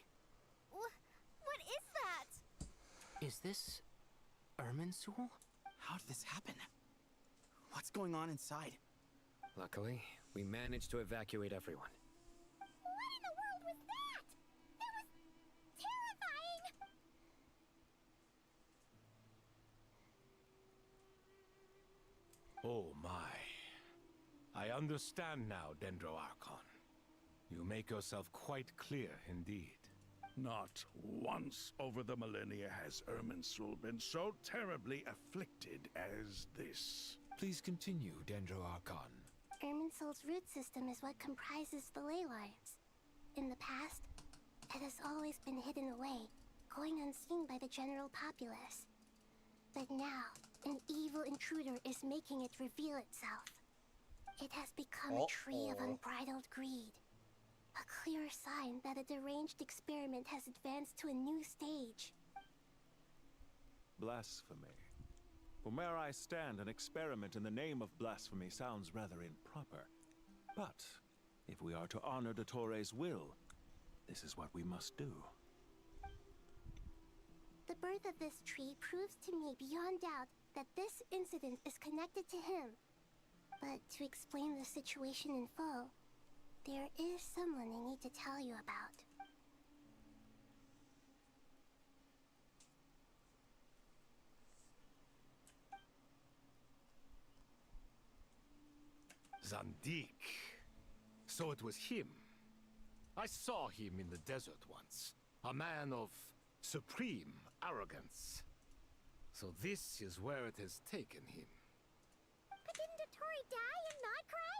What is that? Is this Irminsul? How did this happen? What's going on inside? Luckily, we managed to evacuate everyone. What in the world was that? That was terrifying! Oh my. I understand now, Dendro Archon. You make yourself quite clear indeed. Not once over the millennia has Irminsul been so terribly afflicted as this. Please continue, Dendro Archon. Irminsul's root system is what comprises the ley lines. In the past, it has always been hidden away, going unseen by the general populace. But now, an evil intruder is making it reveal itself. It has become a tree of unbridled greed. A clear sign that a deranged experiment has advanced to a new stage. Blasphemy. From where I stand, an experiment in the name of blasphemy sounds rather improper. But if we are to honor Dottores' will, this is what we must do. The birth of this tree proves to me beyond doubt that this incident is connected to him. But to explain the situation in full, there is someone I need to tell you about. Zandik. So it was him. I saw him in the desert once. A man of supreme arrogance. So this is where it has taken him. But didn't Dottore die and not cry?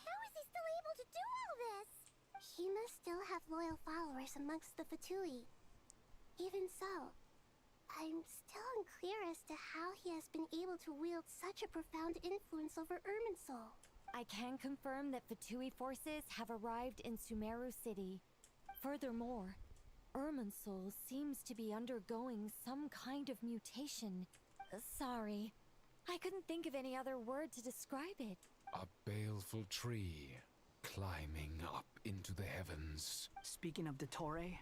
How is he still able to do all this? He must still have loyal followers amongst the Fatui. Even so, I'm still unclear as to how he has been able to wield such a profound influence over Irminsul. I can confirm that Fatui forces have arrived in Sumeru City. Furthermore, Irminsul seems to be undergoing some kind of mutation. Sorry, I couldn't think of any other word to describe it. A baleful tree climbing up into the heavens. Speaking of Dottore,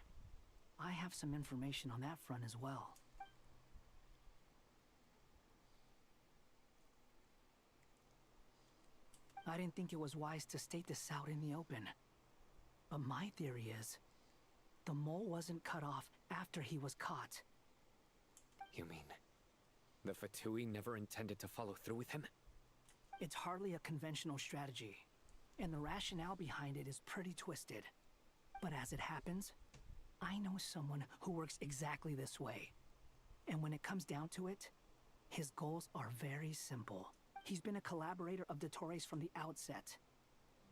I have some information on that front as well. I didn't think it was wise to state this out in the open. But my theory is, the mole wasn't cut off after he was caught. You mean, the Fatui never intended to follow through with him? It's hardly a conventional strategy, and the rationale behind it is pretty twisted. But as it happens, I know someone who works exactly this way. And when it comes down to it, his goals are very simple. He's been a collaborator of Dottore's from the outset.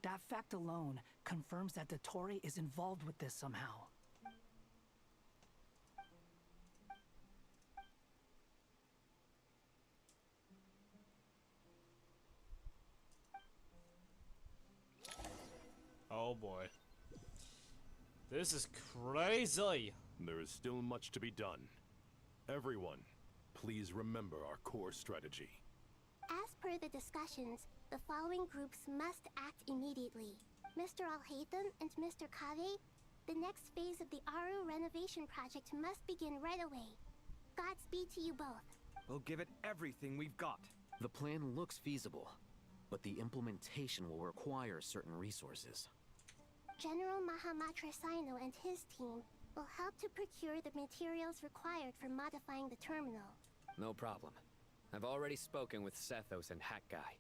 That fact alone confirms that Dottore is involved with this somehow. Oh boy. This is crazy! There is still much to be done. Everyone, please remember our core strategy. As per the discussions, the following groups must act immediately. Mr. Alhaitham and Mr. Kave, the next phase of the Aru renovation project must begin right away. Godspeed to you both. We'll give it everything we've got. The plan looks feasible, but the implementation will require certain resources. General Mahamatra Sino and his team will help to procure the materials required for modifying the terminal. No problem. I've already spoken with Sethos and Hat Guy,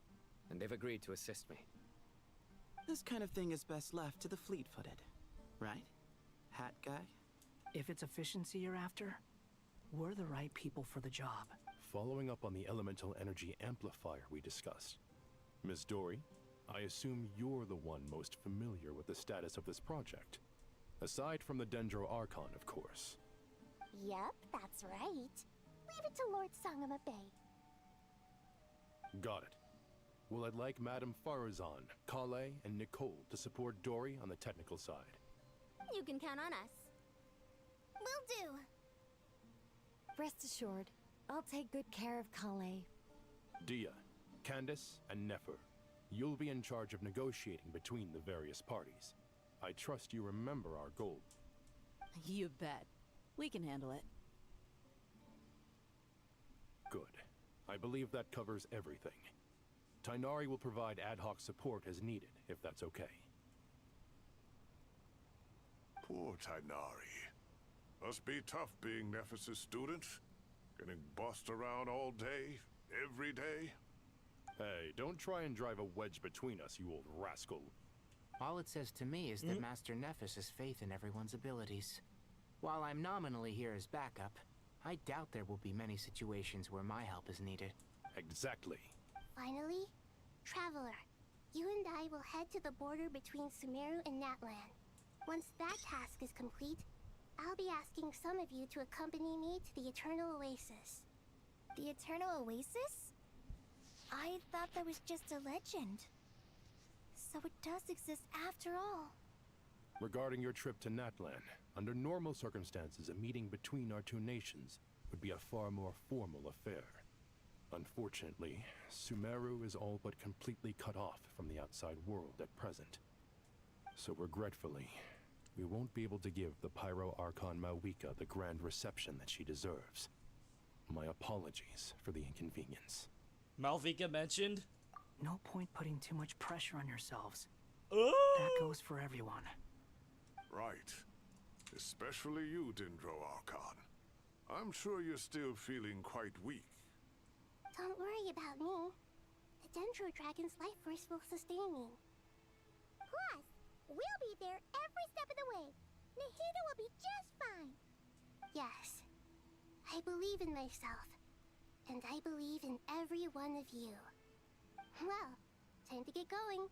and they've agreed to assist me. This kind of thing is best left to the fleet-footed, right? Hat Guy? If it's efficiency you're after, we're the right people for the job. Following up on the elemental energy amplifier we discussed. Ms. Dory, I assume you're the one most familiar with the status of this project. Aside from the Dendro Archon, of course. Yep, that's right. Leave it to Lord Sangamabe. Got it. Well, I'd like Madame Farazan, Kale, and Nicole to support Dory on the technical side. You can count on us. Will do. Rest assured, I'll take good care of Kale. Dia, Candace, and Nefer, you'll be in charge of negotiating between the various parties. I trust you remember our goal. You bet. We can handle it. Good. I believe that covers everything. Tainari will provide ad hoc support as needed, if that's okay. Poor Tainari. Must be tough being Nephis' student. Getting bossed around all day, every day. Hey, don't try and drive a wedge between us, you old rascal. All it says to me is that Master Nephis has faith in everyone's abilities. While I'm nominally here as backup, I doubt there will be many situations where my help is needed. Exactly. Finally, Traveler, you and I will head to the border between Sumeru and Natlan. Once that task is complete, I'll be asking some of you to accompany me to the Eternal Oasis. The Eternal Oasis? I thought that was just a legend. So it does exist after all. Regarding your trip to Natlan, under normal circumstances, a meeting between our two nations would be a far more formal affair. Unfortunately, Sumeru is all but completely cut off from the outside world at present. So regretfully, we won't be able to give the Pyro Archon Mawika the grand reception that she deserves. My apologies for the inconvenience. Malvika mentioned? No point putting too much pressure on yourselves. Oh! That goes for everyone. Right. Especially you, Dendro Archon. I'm sure you're still feeling quite weak. Don't worry about me. The Dendro Dragon's life force will sustain me. Plus, we'll be there every step of the way. Nahida will be just fine. Yes, I believe in myself. And I believe in every one of you. Well, time to get going.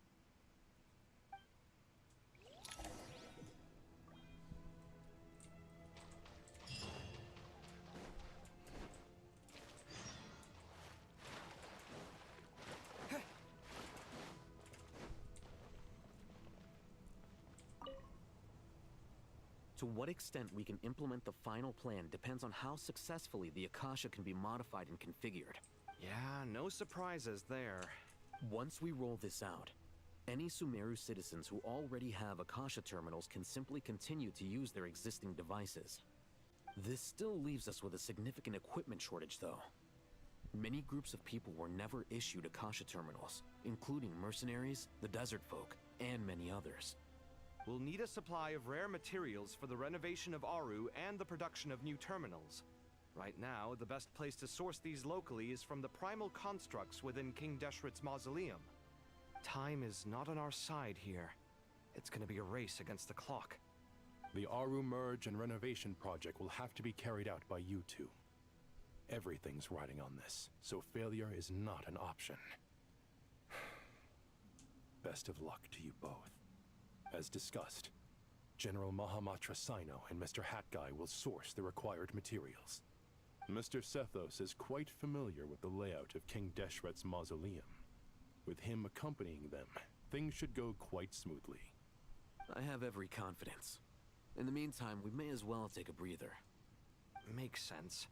To what extent we can implement the final plan depends on how successfully the Akasha can be modified and configured. Yeah, no surprises there. Once we roll this out, any Sumeru citizens who already have Akasha terminals can simply continue to use their existing devices. This still leaves us with a significant equipment shortage, though. Many groups of people were never issued Akasha terminals, including mercenaries, the desert folk, and many others. We'll need a supply of rare materials for the renovation of Aru and the production of new terminals. Right now, the best place to source these locally is from the primal constructs within King Deshret's mausoleum. Time is not on our side here. It's gonna be a race against the clock. The Aru merge and renovation project will have to be carried out by you two. Everything's riding on this, so failure is not an option. Best of luck to you both. As discussed, General Mahamatra Sino and Mr. Hat Guy will source the required materials. Mr. Sethos is quite familiar with the layout of King Deshret's mausoleum. With him accompanying them, things should go quite smoothly. I have every confidence. In the meantime, we may as well take a breather. Makes sense.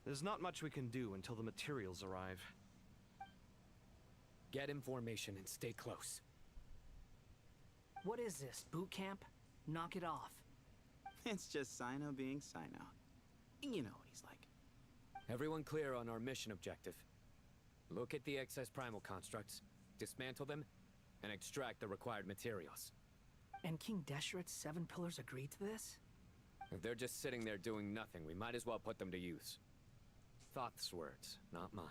There's not much we can do until the materials arrive. Get in formation and stay close. What is this, boot camp? Knock it off. It's just Sino being Sino. You know what he's like. Everyone clear on our mission objective. Look at the excess primal constructs, dismantle them, and extract the required materials. And King Deshret's 7 pillars agreed to this? If they're just sitting there doing nothing, we might as well put them to use. Thoth's words, not mine.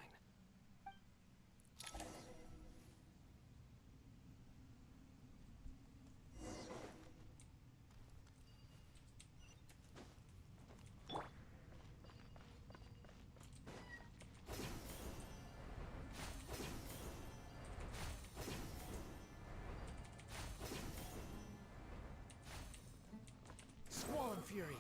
Squall and Fury!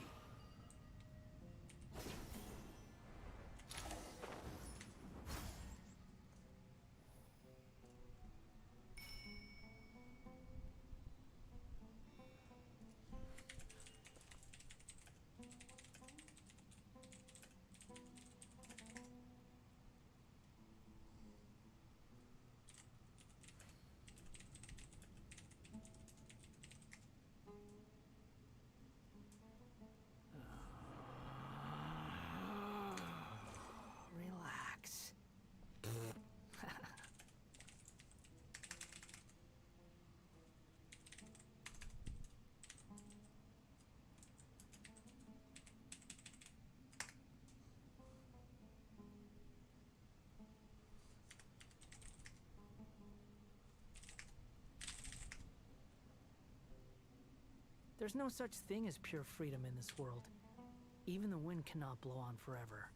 Relax. There's no such thing as pure freedom in this world. Even the wind cannot blow on forever.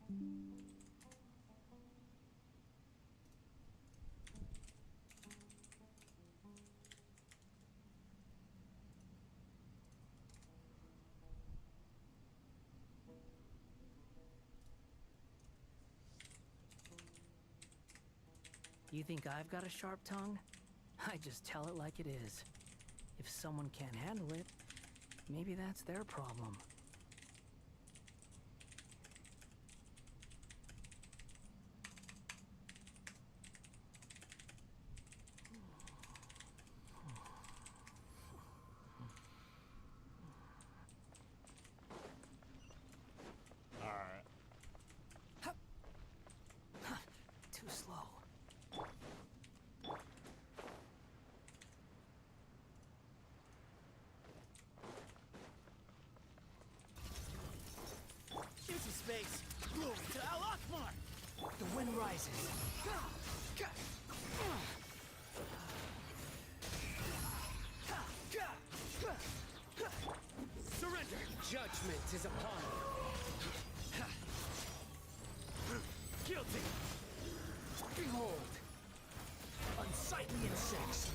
You think I've got a sharp tongue? I just tell it like it is. If someone can't handle it, maybe that's their problem. Alright. Too slow. Judgment is upon you. Guilty. Behold. Unsightly insects.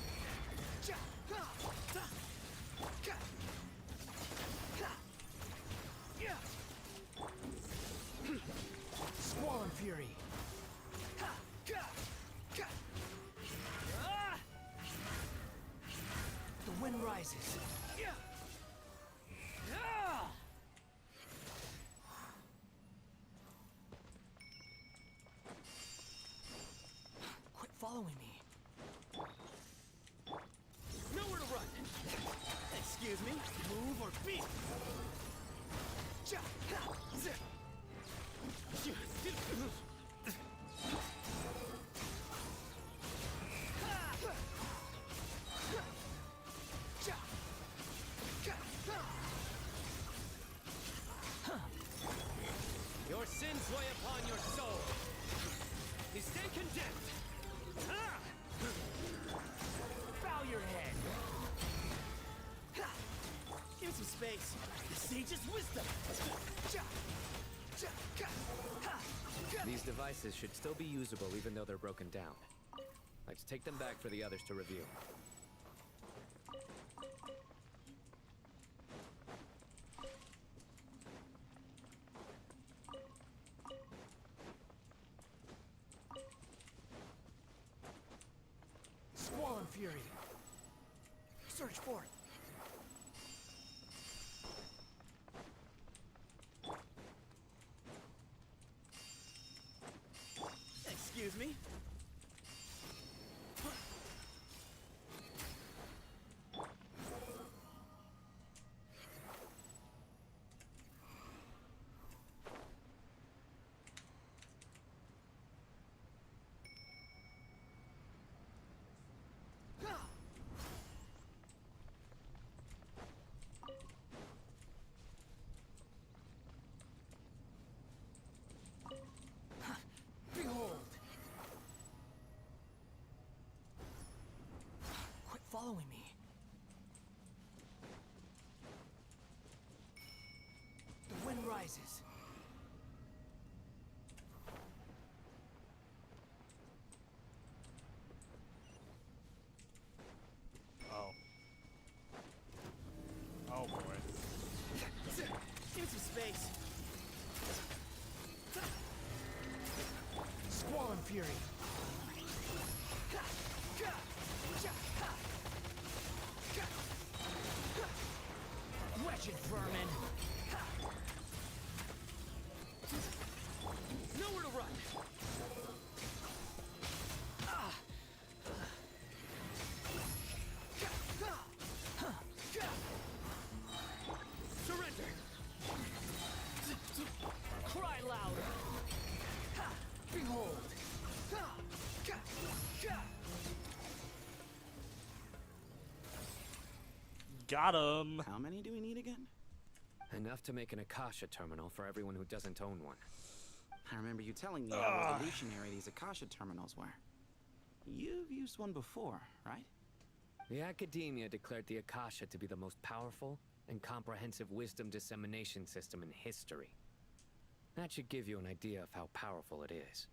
Squall and fury. The wind rises. Quit following me. Nowhere to run. Excuse me. Move or be. Your sins weigh upon your soul. You stand condemned. Bow your head. Give me some space. The sage's wisdom. These devices should still be usable even though they're broken down. Let's take them back for the others to review. Squall and fury. Search for it. Excuse me? Behold! Quit following me. The wind rises. Oh. Oh boy. Give me some space. Squall and fury. Wretched vermin. Nowhere to run. Surrender. Cry louder. Behold. Got him. How many do we need again? Enough to make an Akasha terminal for everyone who doesn't own one. I remember you telling me how revolutionary these Akasha terminals were. You've used one before, right? The Academia declared the Akasha to be the most powerful and comprehensive wisdom dissemination system in history. That should give you an idea of how powerful it is.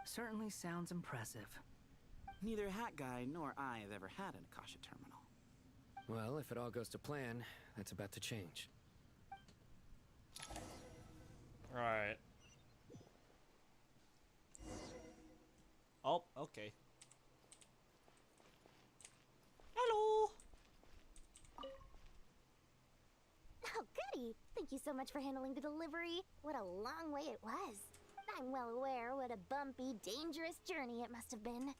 Certainly sounds impressive. Neither Hat Guy nor I have ever had an Akasha terminal. Well, if it all goes to plan, that's about to change. Alright. Oh, okay. Hello! Oh, goody! Thank you so much for handling the delivery. What a long way it was. I'm well aware what a bumpy, dangerous journey it must have been.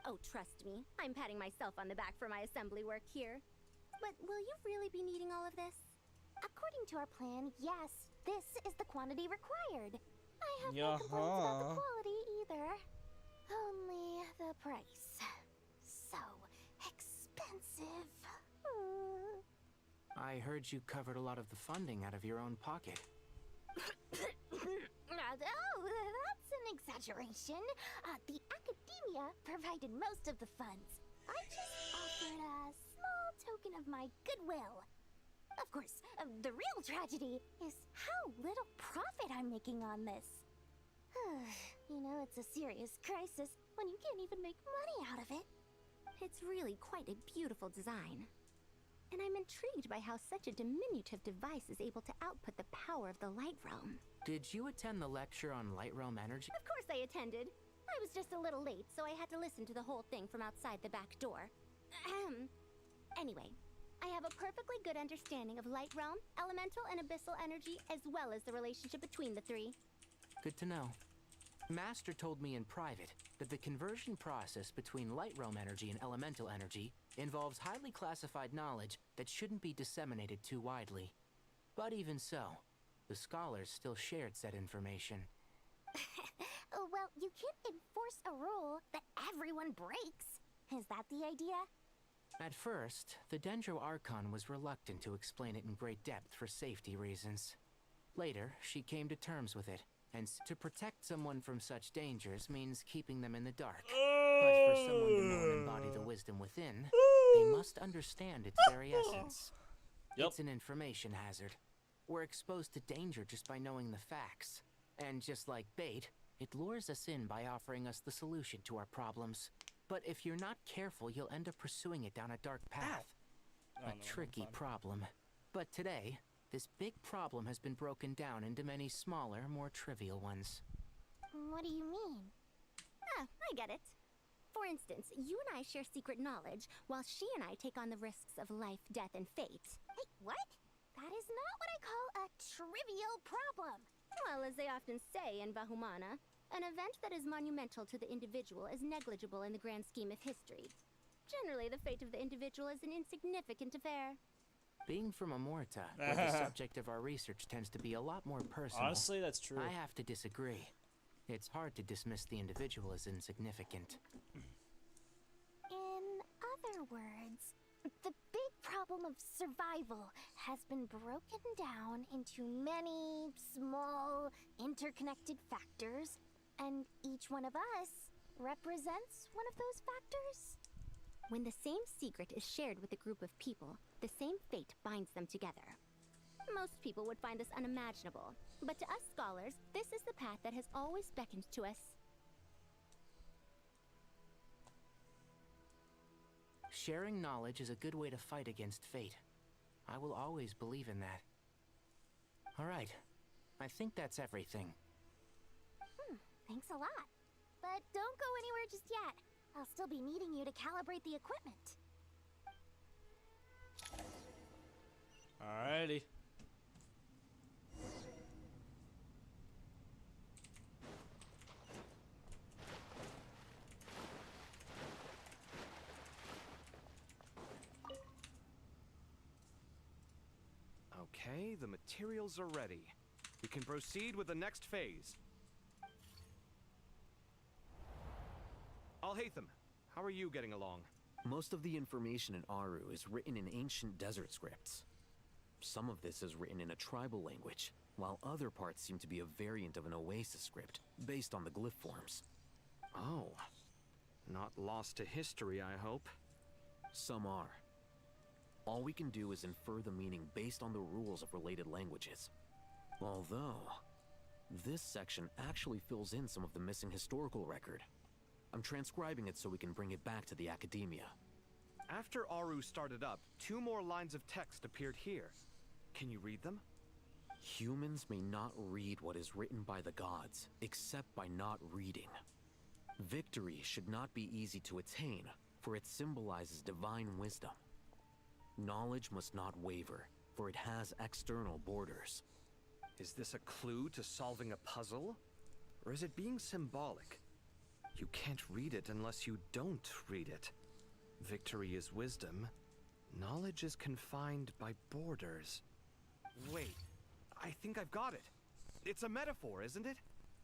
Oh, trust me. I'm patting myself on the back for my assembly work here. But will you really be needing all of this? According to our plan, yes, this is the quantity required. I have no complaints about the quality either. Only the price. So expensive. I heard you covered a lot of the funding out of your own pocket. Oh, that's an exaggeration. The Academia provided most of the funds. I just offered a small token of my goodwill. Of course, the real tragedy is how little profit I'm making on this. You know, it's a serious crisis when you can't even make money out of it. It's really quite a beautiful design. And I'm intrigued by how such a diminutive device is able to output the power of the Light Realm. Did you attend the lecture on Light Realm energy? Of course I attended. I was just a little late, so I had to listen to the whole thing from outside the back door. Anyway, I have a perfectly good understanding of Light Realm, elemental and abyssal energy, as well as the relationship between the three. Good to know. Master told me in private that the conversion process between Light Realm energy and elemental energy involves highly classified knowledge that shouldn't be disseminated too widely. But even so, the scholars still shared said information. Well, you can't enforce a rule that everyone breaks. Is that the idea? At first, the Dendro Archon was reluctant to explain it in great depth for safety reasons. Later, she came to terms with it, and to protect someone from such dangers means keeping them in the dark. But for someone to know and embody the wisdom within, they must understand its very essence. It's an information hazard. We're exposed to danger just by knowing the facts. And just like bait, it lures us in by offering us the solution to our problems. But if you're not careful, you'll end up pursuing it down a dark path. A tricky problem. But today, this big problem has been broken down into many smaller, more trivial ones. What do you mean? I get it. For instance, you and I share secret knowledge, while she and I take on the risks of life, death, and fate. Hey, what? That is not what I call a trivial problem. Well, as they often say in Bahumana, an event that is monumental to the individual is negligible in the grand scheme of history. Generally, the fate of the individual is an insignificant affair. Being from Amorta, where the subject of our research tends to be a lot more personal, honestly, that's true. I have to disagree. It's hard to dismiss the individual as insignificant. In other words, the big problem of survival has been broken down into many small, interconnected factors, and each one of us represents one of those factors. When the same secret is shared with a group of people, the same fate binds them together. Most people would find this unimaginable, but to us scholars, this is the path that has always beckoned to us. Sharing knowledge is a good way to fight against fate. I will always believe in that. All right, I think that's everything. Thanks a lot. But don't go anywhere just yet. I'll still be needing you to calibrate the equipment. Alrighty. Okay, the materials are ready. We can proceed with the next phase. Alhaitham, how are you getting along? Most of the information in Aru is written in ancient desert scripts. Some of this is written in a tribal language, while other parts seem to be a variant of an Oasis script, based on the glyph forms. Oh. Not lost to history, I hope. Some are. All we can do is infer the meaning based on the rules of related languages. Although, this section actually fills in some of the missing historical record. I'm transcribing it so we can bring it back to the academia. After Aru started up, 2 more lines of text appeared here. Can you read them? Humans may not read what is written by the gods, except by not reading. Victory should not be easy to attain, for it symbolizes divine wisdom. Knowledge must not waver, for it has external borders. Is this a clue to solving a puzzle? Or is it being symbolic? You can't read it unless you don't read it. Victory is wisdom. Knowledge is confined by borders. Wait, I think I've got it. It's a metaphor, isn't it?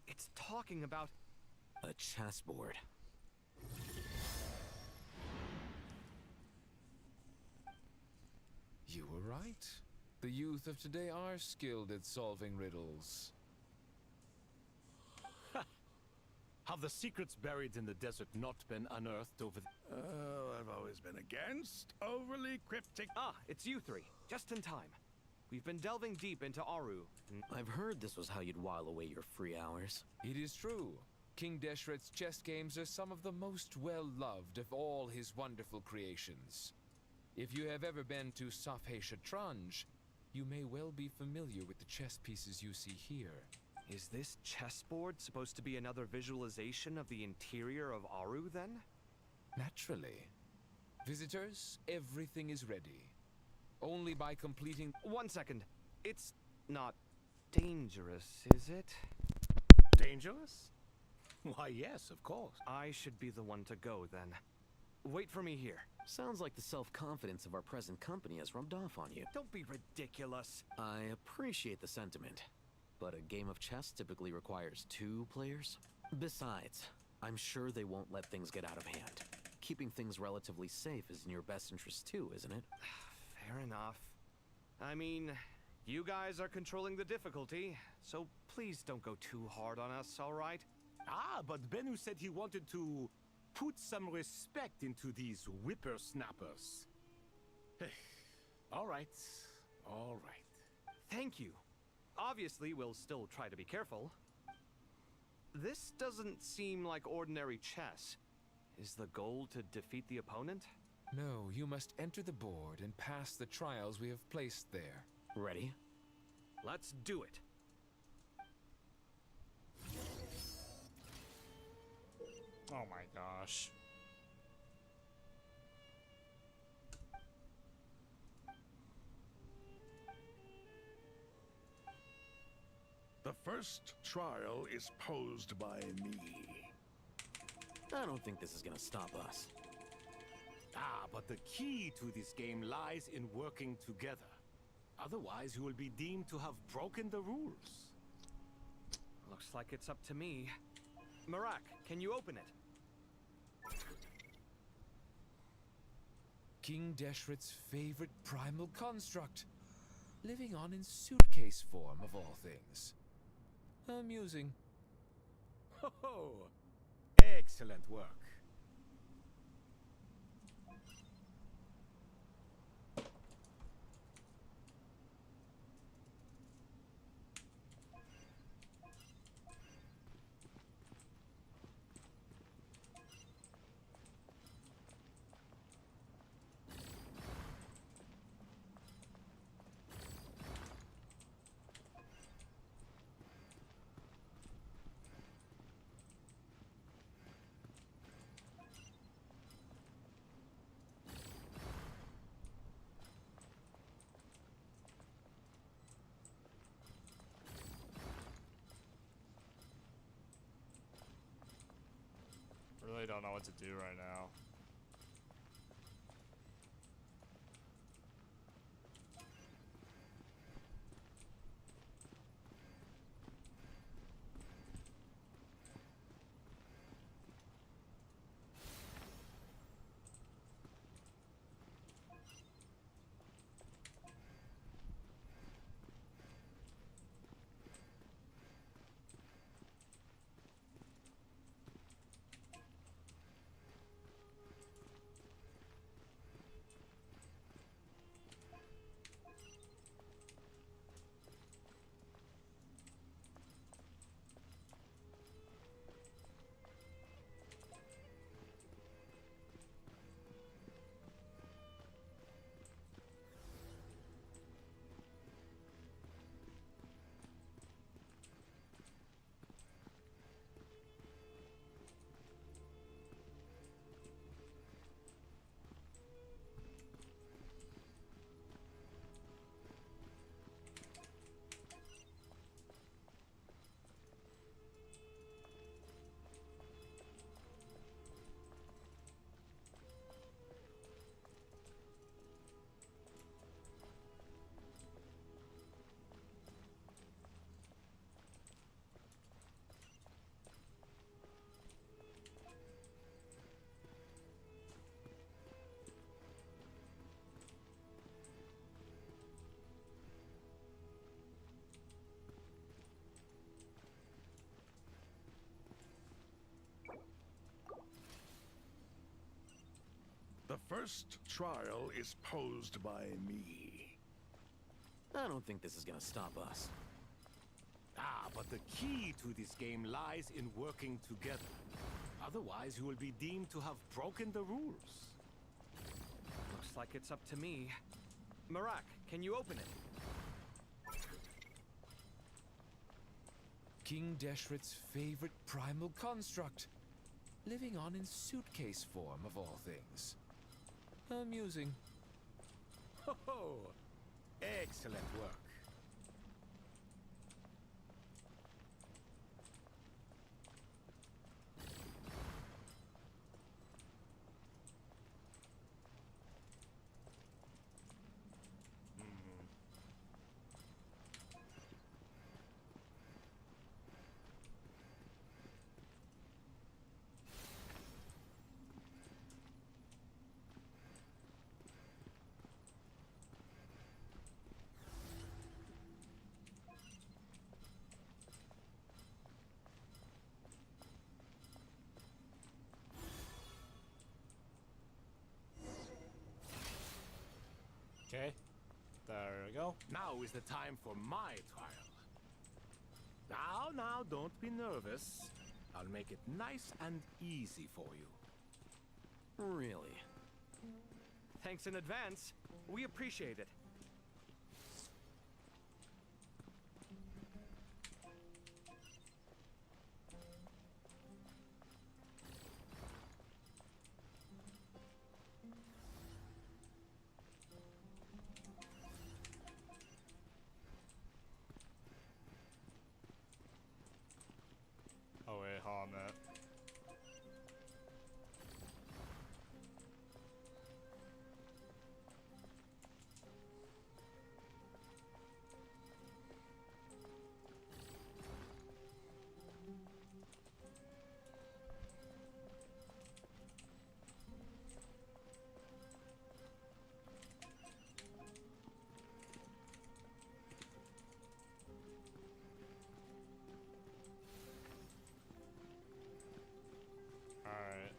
It's talking about... a chessboard. You were right. The youth of today are skilled at solving riddles. Have the secrets buried in the desert not been unearthed over the... Oh, I've always been against overly cryptic... Ah, it's you three. Just in time. We've been delving deep into Aru. I've heard this was how you'd while away your free hours. It is true. King Deshret's chess games are some of the most well-loved of all his wonderful creations. If you have ever been to Safhe Shatranj, you may well be familiar with the chess pieces you see here. Is this chessboard supposed to be another visualization of the interior of Aru, then? Naturally. Visitors, everything is ready. Only by completing... 1 second. It's not dangerous, is it? Dangerous? Why, yes, of course. I should be the one to go, then. Wait for me here. Sounds like the self-confidence of our present company has rubbed off on you. Don't be ridiculous. I appreciate the sentiment, but a game of chess typically requires 2 players. Besides, I'm sure they won't let things get out of hand. Keeping things relatively safe is in your best interest too, isn't it? Fair enough. I mean, you guys are controlling the difficulty, so please don't go too hard on us, all right? Ah, but Bennu said he wanted to put some respect into these whippersnappers. All right. All right. Thank you. Obviously, we'll still try to be careful. This doesn't seem like ordinary chess. Is the goal to defeat the opponent? No, you must enter the board and pass the trials we have placed there. Ready? Let's do it. Oh my gosh. The first trial is posed by me. I don't think this is gonna stop us. Ah, but the key to this game lies in working together. Otherwise, you will be deemed to have broken the rules. Looks like it's up to me. Marak, can you open it? King Deshret's favorite primal construct. Living on in suitcase form, of all things. Amusing. Ho ho! Excellent work. Really don't know what to do right now. first trial is posed by me. I don't think this is gonna stop us. Ah, but the key to this game lies in working together. Otherwise, you will be deemed to have broken the rules. Looks like it's up to me. Marak, can you open it? King Deshret's favorite primal construct. Living on in suitcase form, of all things. Amusing. Ho ho! Excellent work. Okay, there we go. Now is the time for my trial. Now, don't be nervous. I'll make it nice and easy for you. Really? Thanks in advance. We appreciate it. Oh wait, hold on a minute. Alright.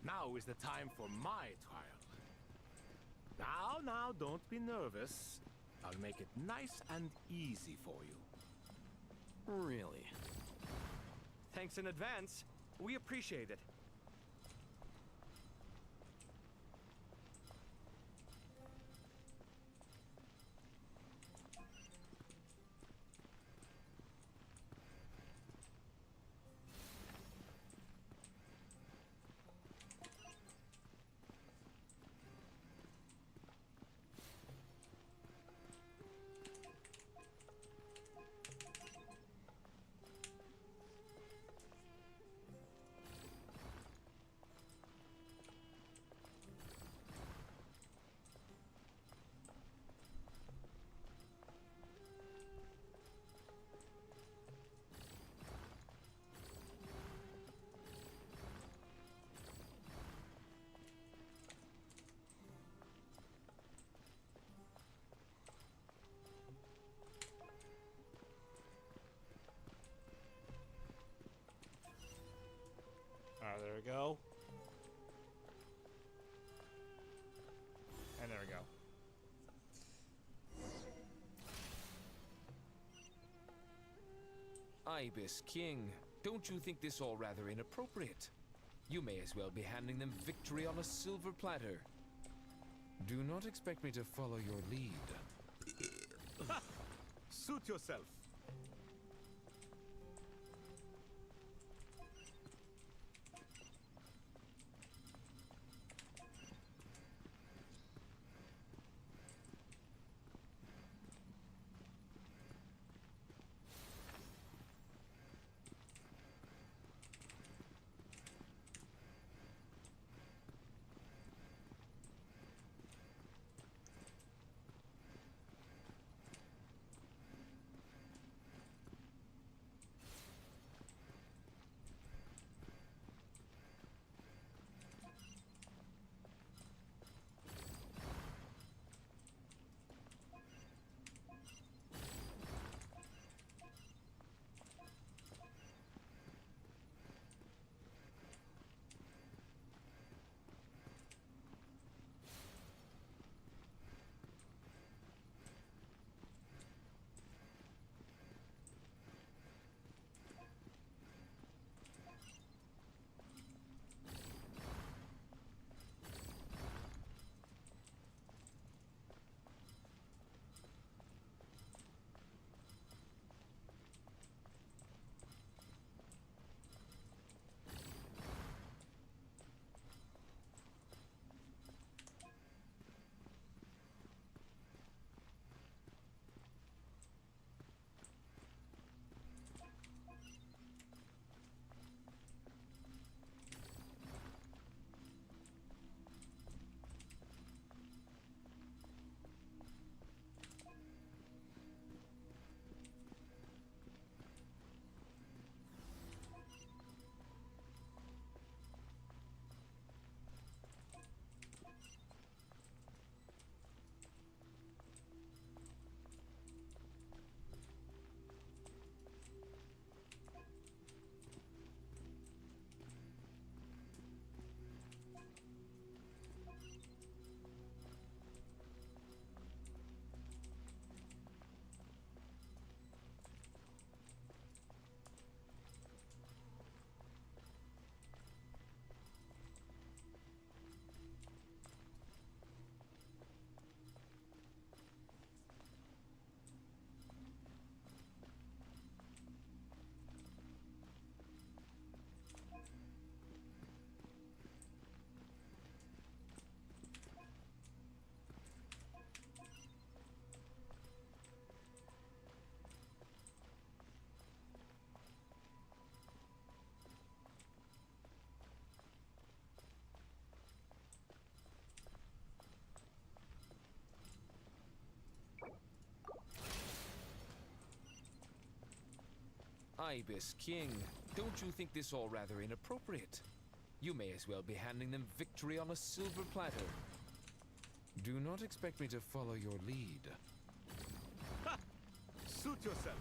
Now is the time for my trial. Now, don't be nervous. I'll make it nice and easy for you. Really? Thanks in advance. We appreciate it. go. And there we go. Ibis King, don't you think this all rather inappropriate? You may as well be handing them victory on a silver platter. Do not expect me to follow your lead. Ha! Suit yourself. Ibis King, don't you think this all rather inappropriate? You may as well be handing them victory on a silver platter. Do not expect me to follow your lead. Ha! Suit yourself.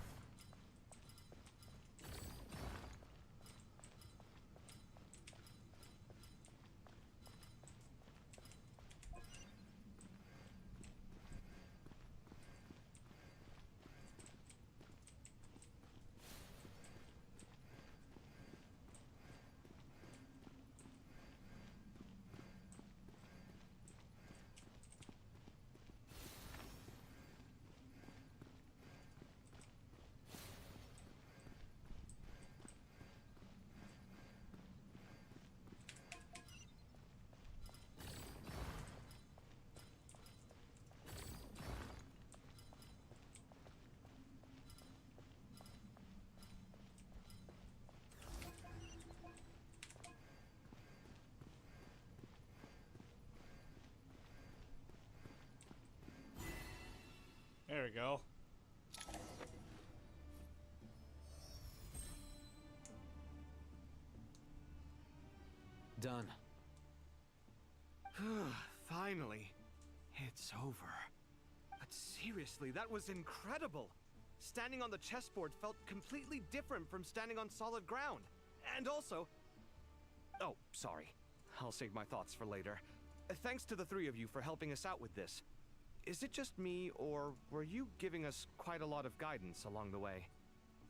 There we go. Done. Finally. It's over. But seriously, that was incredible. Standing on the chessboard felt completely different from standing on solid ground. And also, Oh, sorry. I'll save my thoughts for later. Thanks to the three of you for helping us out with this. Is it just me, or were you giving us quite a lot of guidance along the way?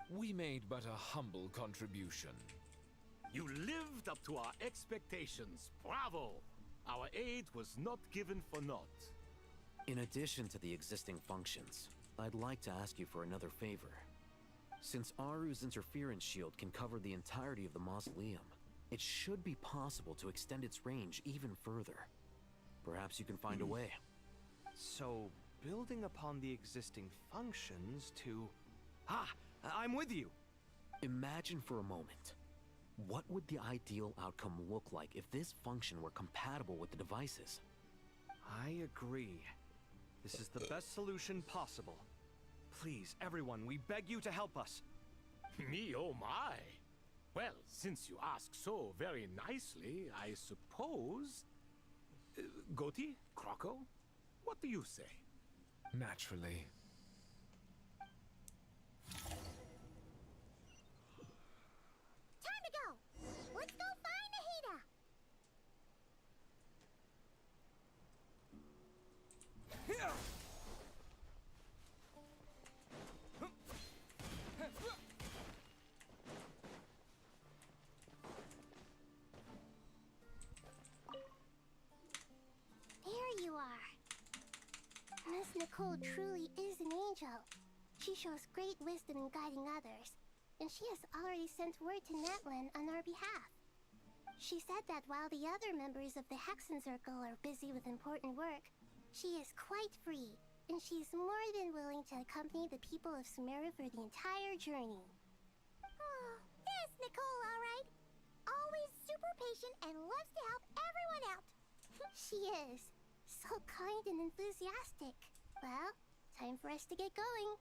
We made but a humble contribution. You lived up to our expectations. Bravo! Our aid was not given for naught. In addition to the existing functions, I'd like to ask you for another favor. Since Aru's interference shield can cover the entirety of the mausoleum, it should be possible to extend its range even further. Perhaps you can find a way. So, building upon the existing functions to... Ah! I'm with you! Imagine for a moment. What would the ideal outcome look like if this function were compatible with the devices? I agree. This is the best solution possible. Please, everyone, we beg you to help us. Me, oh my! Well, since you ask so very nicely, I suppose... Goti? Croco? What do you say? Naturally. Time to go! Let's go find Nahida! There you are. Miss Nicole truly is an angel. She shows great wisdom in guiding others, and she has already sent word to Natlan on our behalf. She said that while the other members of the Hexen Circle are busy with important work, she is quite free, and she's more than willing to accompany the people of Sumeru for the entire journey. Oh, yes, Nicole, all right. Always super patient and loves to help everyone out. She is. So kind and enthusiastic. Well, time for us to get going.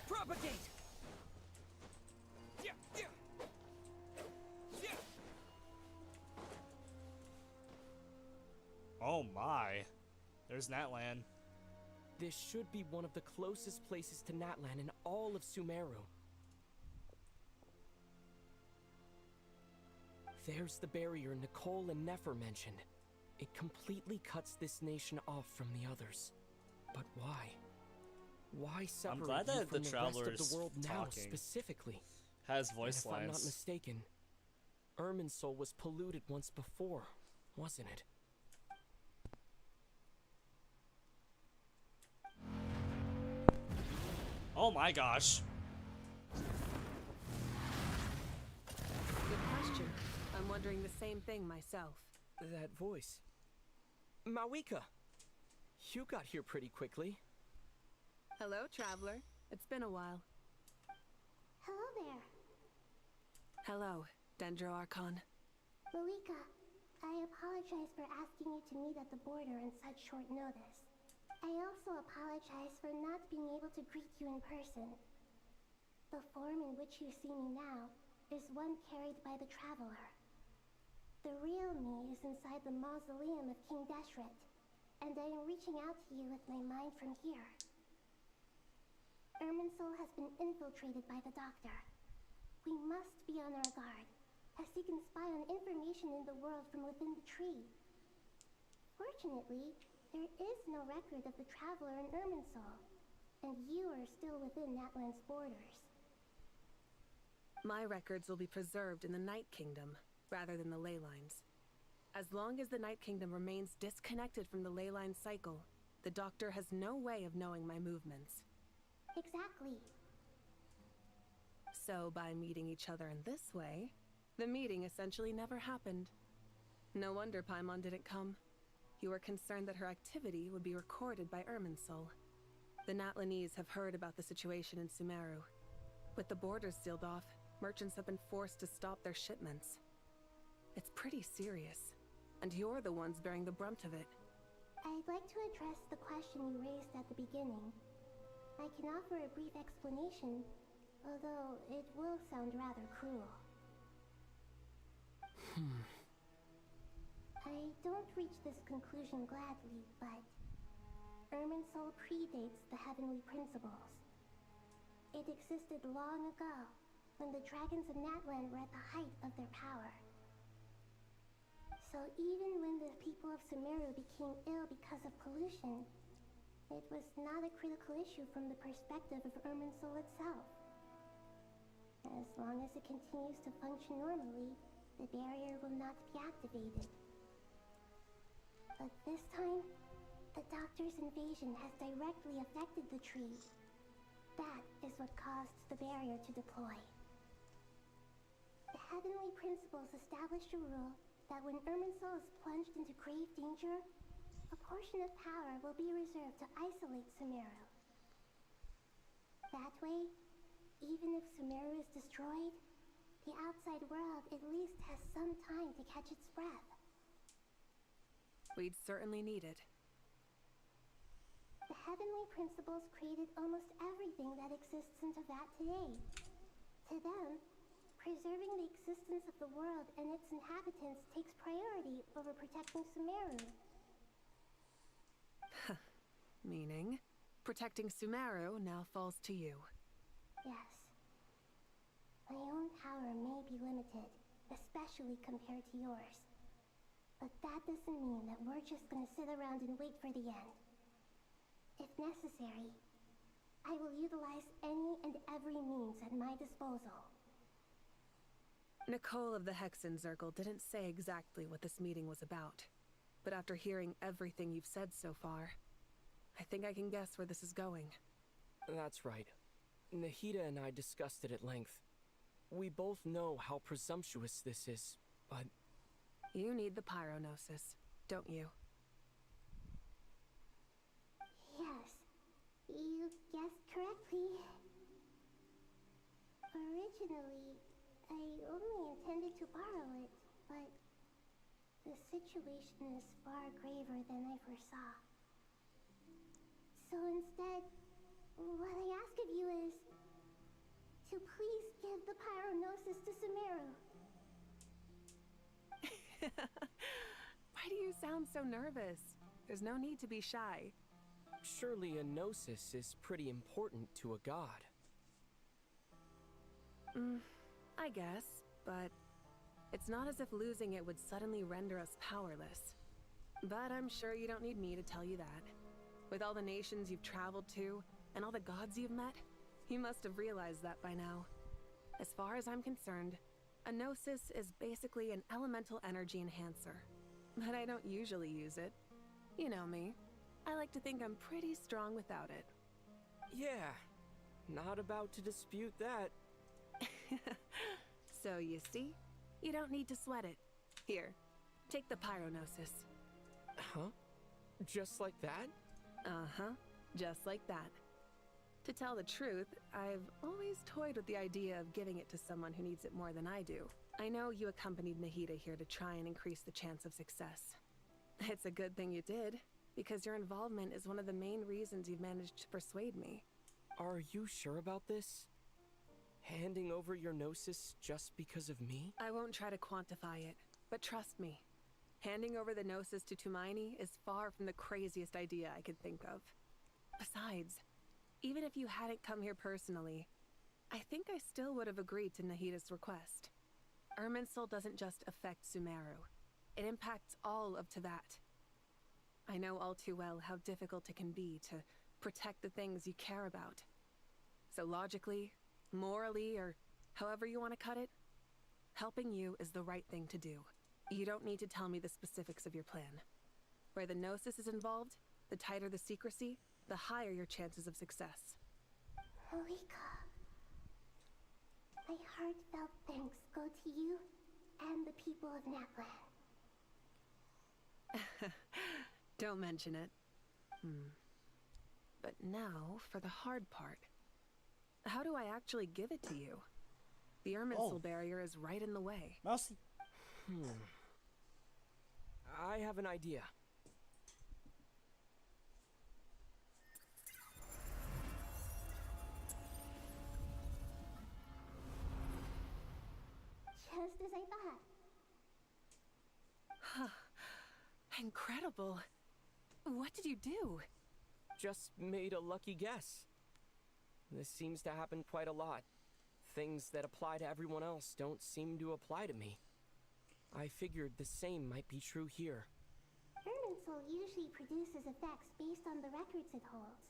Propagate! Oh my. There's Natlan. This should be one of the closest places to Natlan in all of Sumeru. There's the barrier Nicole and Nefer mentioned. It completely cuts this nation off from the others. But why? Why separate I'm glad you that from the the rest traveler's of the world now talking. specifically? Has voice and if I'm not lines. mistaken, Irminsul was polluted once before, wasn't it? Oh my gosh. Good question. I'm wondering the same thing myself. That voice. Mawika! You got here pretty quickly. Hello, traveler. It's been a while. Hello there. Hello, Dendro Archon. Mawika, I apologize for asking you to meet at the border on such short notice. I also apologize for not being able to greet you in person. The form in which you see me now is one carried by the traveler. The real me is inside the mausoleum of King Deshret, and I am reaching out to you with my mind from here. Irminsul has been infiltrated by the Doctor. We must be on our guard. as he can spy on information in the world from within the tree. Fortunately, there is no record of the traveler in Irminsul, and you are still within Natlan's borders. My records will be preserved in the Night Kingdom, rather than the ley lines. As long as the Night Kingdom remains disconnected from the ley line cycle, the Doctor has no way of knowing my movements. Exactly. So by meeting each other in this way, the meeting essentially never happened. No wonder Paimon didn't come. You were concerned that her activity would be recorded by Irminsul. The Natlanese have heard about the situation in Sumeru. With the borders sealed off, merchants have been forced to stop their shipments. It's pretty serious, and you're the ones bearing the brunt of it. I'd like to address the question you raised at the beginning. I can offer a brief explanation, although it will sound rather cruel. I don't reach this conclusion gladly, but Irminsul predates the heavenly principles. It existed long ago, when the dragons of Natlan were at the height of their power. So even when the people of Sumeru became ill because of pollution, it was not a critical issue from the perspective of Irminsul itself. As long as it continues to function normally, the barrier will not be activated. But this time, the Doctor's invasion has directly affected the tree. That is what caused the barrier to deploy. The heavenly principles established a rule that when Irminsul is plunged into grave danger, a portion of power will be reserved to isolate Sumeru. That way, even if Sumeru is destroyed, the outside world at least has some time to catch its breath. We'd certainly need it. The heavenly principles created almost everything that exists in Teyvat today. To them, preserving the existence of the world and its inhabitants takes priority over protecting Sumeru. Meaning, protecting Sumeru now falls to you. Yes. My own power may be limited, especially compared to yours. But that doesn't mean that we're just gonna sit around and wait for the end. If necessary, I will utilize any and every means at my disposal. Nicole of the Hexen Circle didn't say exactly what this meeting was about. But after hearing everything you've said so far, I think I can guess where this is going. That's right. Nahida and I discussed it at length. We both know how presumptuous this is, but... You need the pyronosis, don't you? Yes, you guessed correctly. Originally, I only intended to borrow it, but the situation is far graver than I foresaw. So instead, what I ask of you is to please give the pyronosis to Sumeru. Why do you sound so nervous? There's no need to be shy. Surely a gnosis is pretty important to a god. I guess, but it's not as if losing it would suddenly render us powerless. But I'm sure you don't need me to tell you that. With all the nations you've traveled to, and all the gods you've met, you must have realized that by now. As far as I'm concerned, a gnosis is basically an elemental energy enhancer. But I don't usually use it. You know me. I like to think I'm pretty strong without it. Yeah, not about to dispute that. So you see, you don't need to sweat it. Here, take the pyronosis. Huh? Just like that? Uh-huh, just like that. To tell the truth, I've always toyed with the idea of giving it to someone who needs it more than I do. I know you accompanied Nahida here to try and increase the chance of success. It's a good thing you did, because your involvement is one of the main reasons you've managed to persuade me. Are you sure about this? Handing over your gnosis just because of me? I won't try to quantify it, but trust me. Handing over the gnosis to Tumaini is far from the craziest idea I could think of. Besides, even if you hadn't come here personally, I think I still would have agreed to Nahida's request. Irminsul doesn't just affect Sumeru. It impacts all of Teyvat. I know all too well how difficult it can be to protect the things you care about. So logically, morally, or however you want to cut it, helping you is the right thing to do. You don't need to tell me the specifics of your plan. Where the Gnosis is involved, the tighter the secrecy, the higher your chances of success. Malika, my heartfelt thanks go to you and the people of Natlan. Don't mention it. But now, for the hard part. How do I actually give it to you? The Irminsul barrier is right in the way. Mousy. I have an idea. Just as I thought. Incredible. What did you do? Just made a lucky guess. This seems to happen quite a lot. Things that apply to everyone else don't seem to apply to me. I figured the same might be true here. Irminsul usually produces effects based on the records it holds.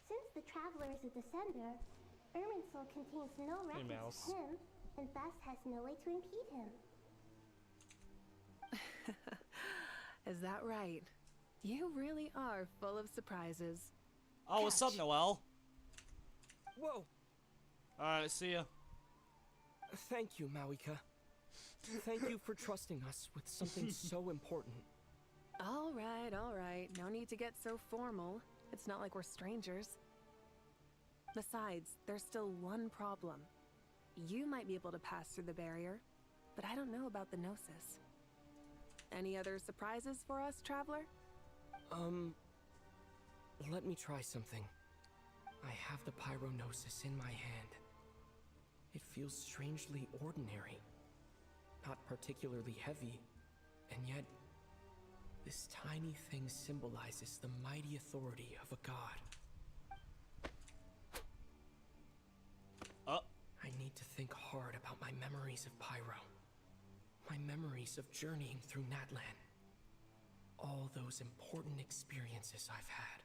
Since the Traveler is a descender, Irminsul contains no records of him, and thus has no way to impede him. Is that right? You really are full of surprises. Oh, what's up, Noelle? Whoa! Alright, see ya. Thank you, Mawika. Thank you for trusting us with something so important. All right. No need to get so formal. It's not like we're strangers. Besides, there's still one problem. You might be able to pass through the barrier, but I don't know about the Gnosis. Any other surprises for us, Traveler? Let me try something. I have the Pyrognosis in my hand. It feels strangely ordinary. Not particularly heavy, and yet this tiny thing symbolizes the mighty authority of a god. I need to think hard about my memories of Pyro. My memories of journeying through Natlan. All those important experiences I've had.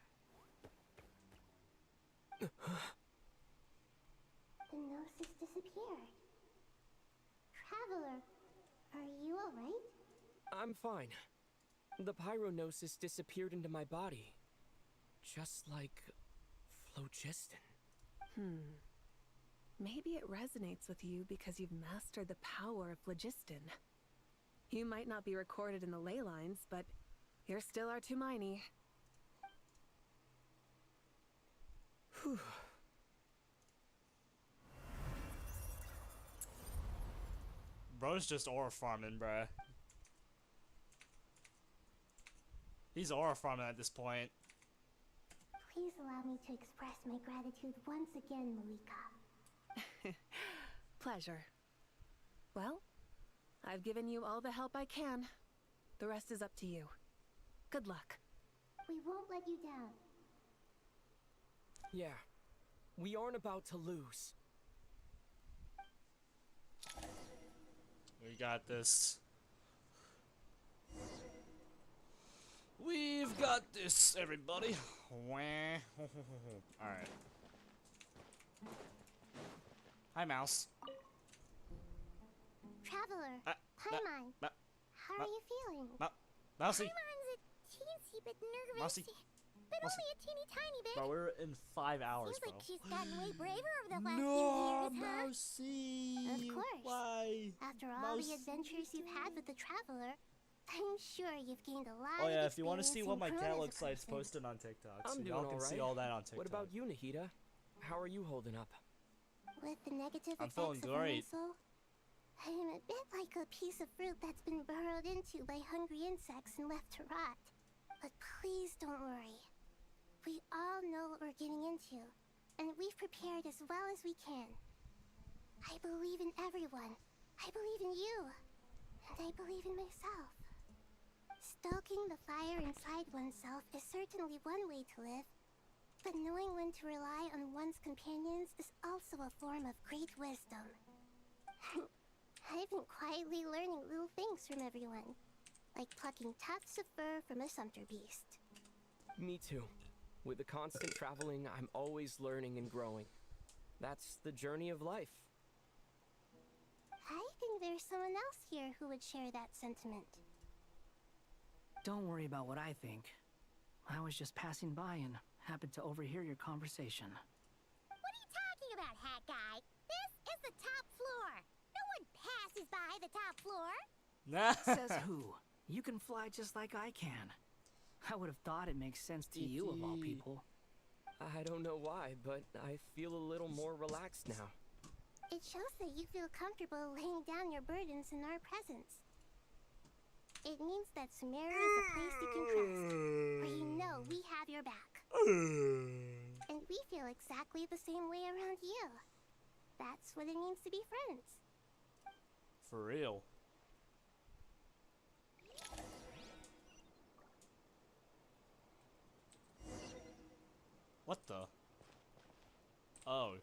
The Gnosis disappeared. Traveler, are you alright? I'm fine. The Pyrognosis disappeared into my body. Just like phlogiston. Maybe it resonates with you because you've mastered the power of phlogiston. You might not be recorded in the ley lines, but you're still our Tumini. Whew. Bro's just aura farming, bruh. He's aura farming at this point. Please allow me to express my gratitude once again, Malika. Pleasure. Well, I've given you all the help I can. The rest is up to you. Good luck. We won't let you down. Yeah, we aren't about to lose. We got this. We've got this, everybody. Alright. Hi, Mouse. Traveler, Paimon, how are you feeling? Mousy. Paimon's a teensy bit nervous, Mousy. but only a teeny tiny bit. Bro, we're in 5 hours, Seems bro. like she's gotten way braver over the last few No, years, huh? Mousy. Of course. Why? After all the adventures you've had with the Traveler, I'm sure you've gained a lot Oh of yeah, if you want to see what my experience and cat grown looks as a like, it's person. posted on TikTok. I'm So doing y'all can alright. see all that on TikTok. What about you, Nahida? How are you holding up? With the negative I'm effects feeling of great. Irminsul, I'm a bit like a piece of fruit that's been burrowed into by hungry insects and left to rot. But please don't worry. We all know what we're getting into, and we've prepared as well as we can. I believe in everyone. I believe in you. And I believe in myself. Stoking the fire inside oneself is certainly one way to live, but knowing when to rely on one's companions is also a form of great wisdom. I've been quietly learning little things from everyone, like plucking tufts of fur from a sumpter beast. Me too. With the constant traveling, I'm always learning and growing. That's the journey of life. I think there's someone else here who would share that sentiment. Don't worry about what I think. I was just passing by and happened to overhear your conversation. What are you talking about, hat guy? This is the top floor. No one passes by the top floor. Says who? You can fly just like I can. I would have thought it makes sense to you of all people. I don't know why, but I feel a little more relaxed now. It shows that you feel comfortable laying down your burdens in our presence. It means that Sumeru is a place you can trust, where you know we have your back. And we feel exactly the same way around you. That's what it means to be friends. For real. What the? Oh.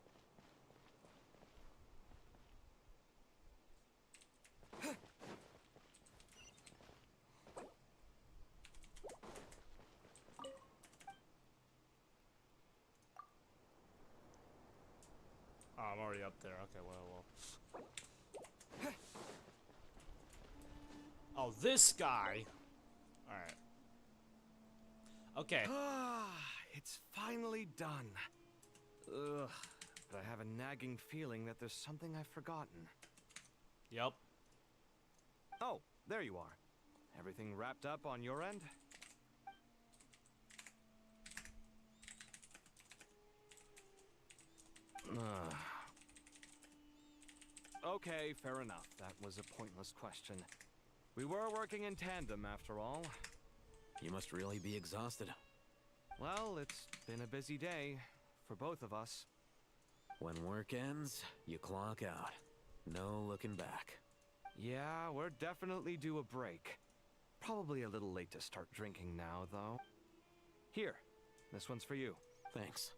Oh, I'm already up there. Okay, well. Oh, this guy. Alright. Okay. It's finally done. Ugh, but I have a nagging feeling that there's something I've forgotten. Yep. Oh, there you are. Everything wrapped up on your end? Okay, fair enough. That was a pointless question. We were working in tandem, after all. You must really be exhausted. Well, it's been a busy day for both of us. When work ends, you clock out. No looking back. Yeah, we're definitely due a break. Probably a little late to start drinking now, though. Here, this one's for you. Thanks.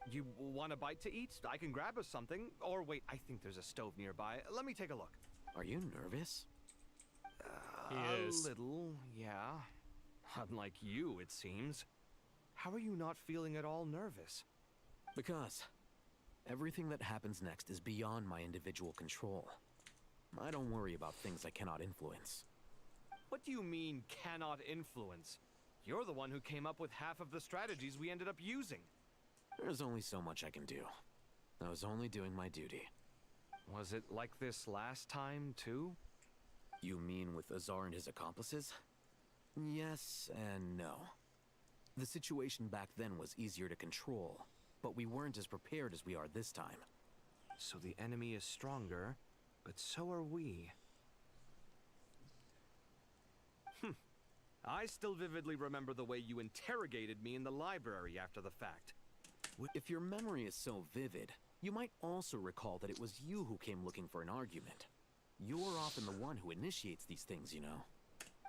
You want a bite to eat? I can grab us something. Or wait, I think there's a stove nearby. Let me take a look. Are you nervous? He is. A little, yeah. Unlike you, it seems. How are you not feeling at all nervous? Because everything that happens next is beyond my individual control. I don't worry about things I cannot influence. What do you mean, cannot influence? You're the one who came up with half of the strategies we ended up using. There's only so much I can do. I was only doing my duty. Was it like this last time, too? You mean with Azar and his accomplices? Yes and no. The situation back then was easier to control, but we weren't as prepared as we are this time. So the enemy is stronger, but so are we. I still vividly remember the way you interrogated me in the library after the fact. If your memory is so vivid, you might also recall that it was you who came looking for an argument. You're often the one who initiates these things, you know.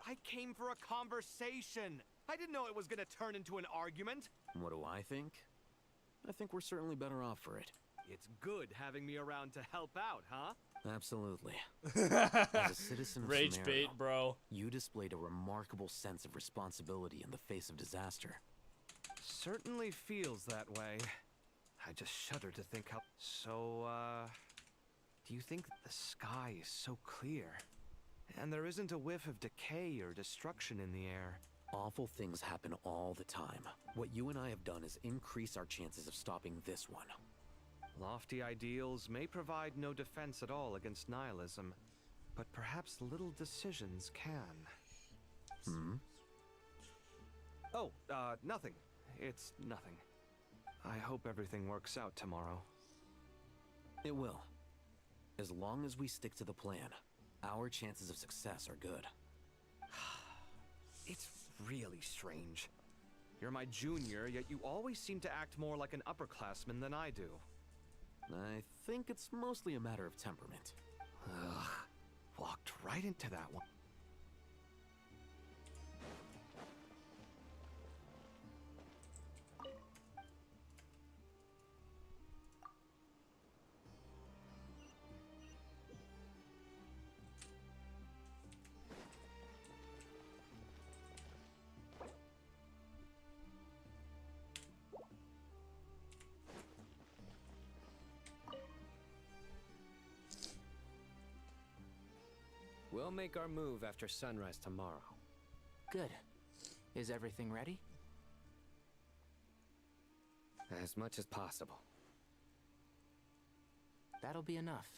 I came for a conversation! I didn't know it was gonna turn into an argument! What do I think? I think we're certainly better off for it. It's good having me around to help out, huh? Absolutely. As a citizen of Rage Sumeru, bait, bro. You displayed a remarkable sense of responsibility in the face of disaster. Certainly feels that way. I just shudder to think how... So, do you think the sky is so clear? And there isn't a whiff of decay or destruction in the air? Awful things happen all the time. What you and I have done is increase our chances of stopping this one. Lofty ideals may provide no defense at all against nihilism, but perhaps little decisions can. Oh, nothing. It's nothing. I hope everything works out tomorrow. It will. As long as we stick to the plan, our chances of success are good. It's really strange. You're my junior, yet you always seem to act more like an upperclassman than I do. I think it's mostly a matter of temperament. Ugh. Walked right into that one. We'll make our move after sunrise tomorrow. Good. Is everything ready? As much as possible. That'll be enough.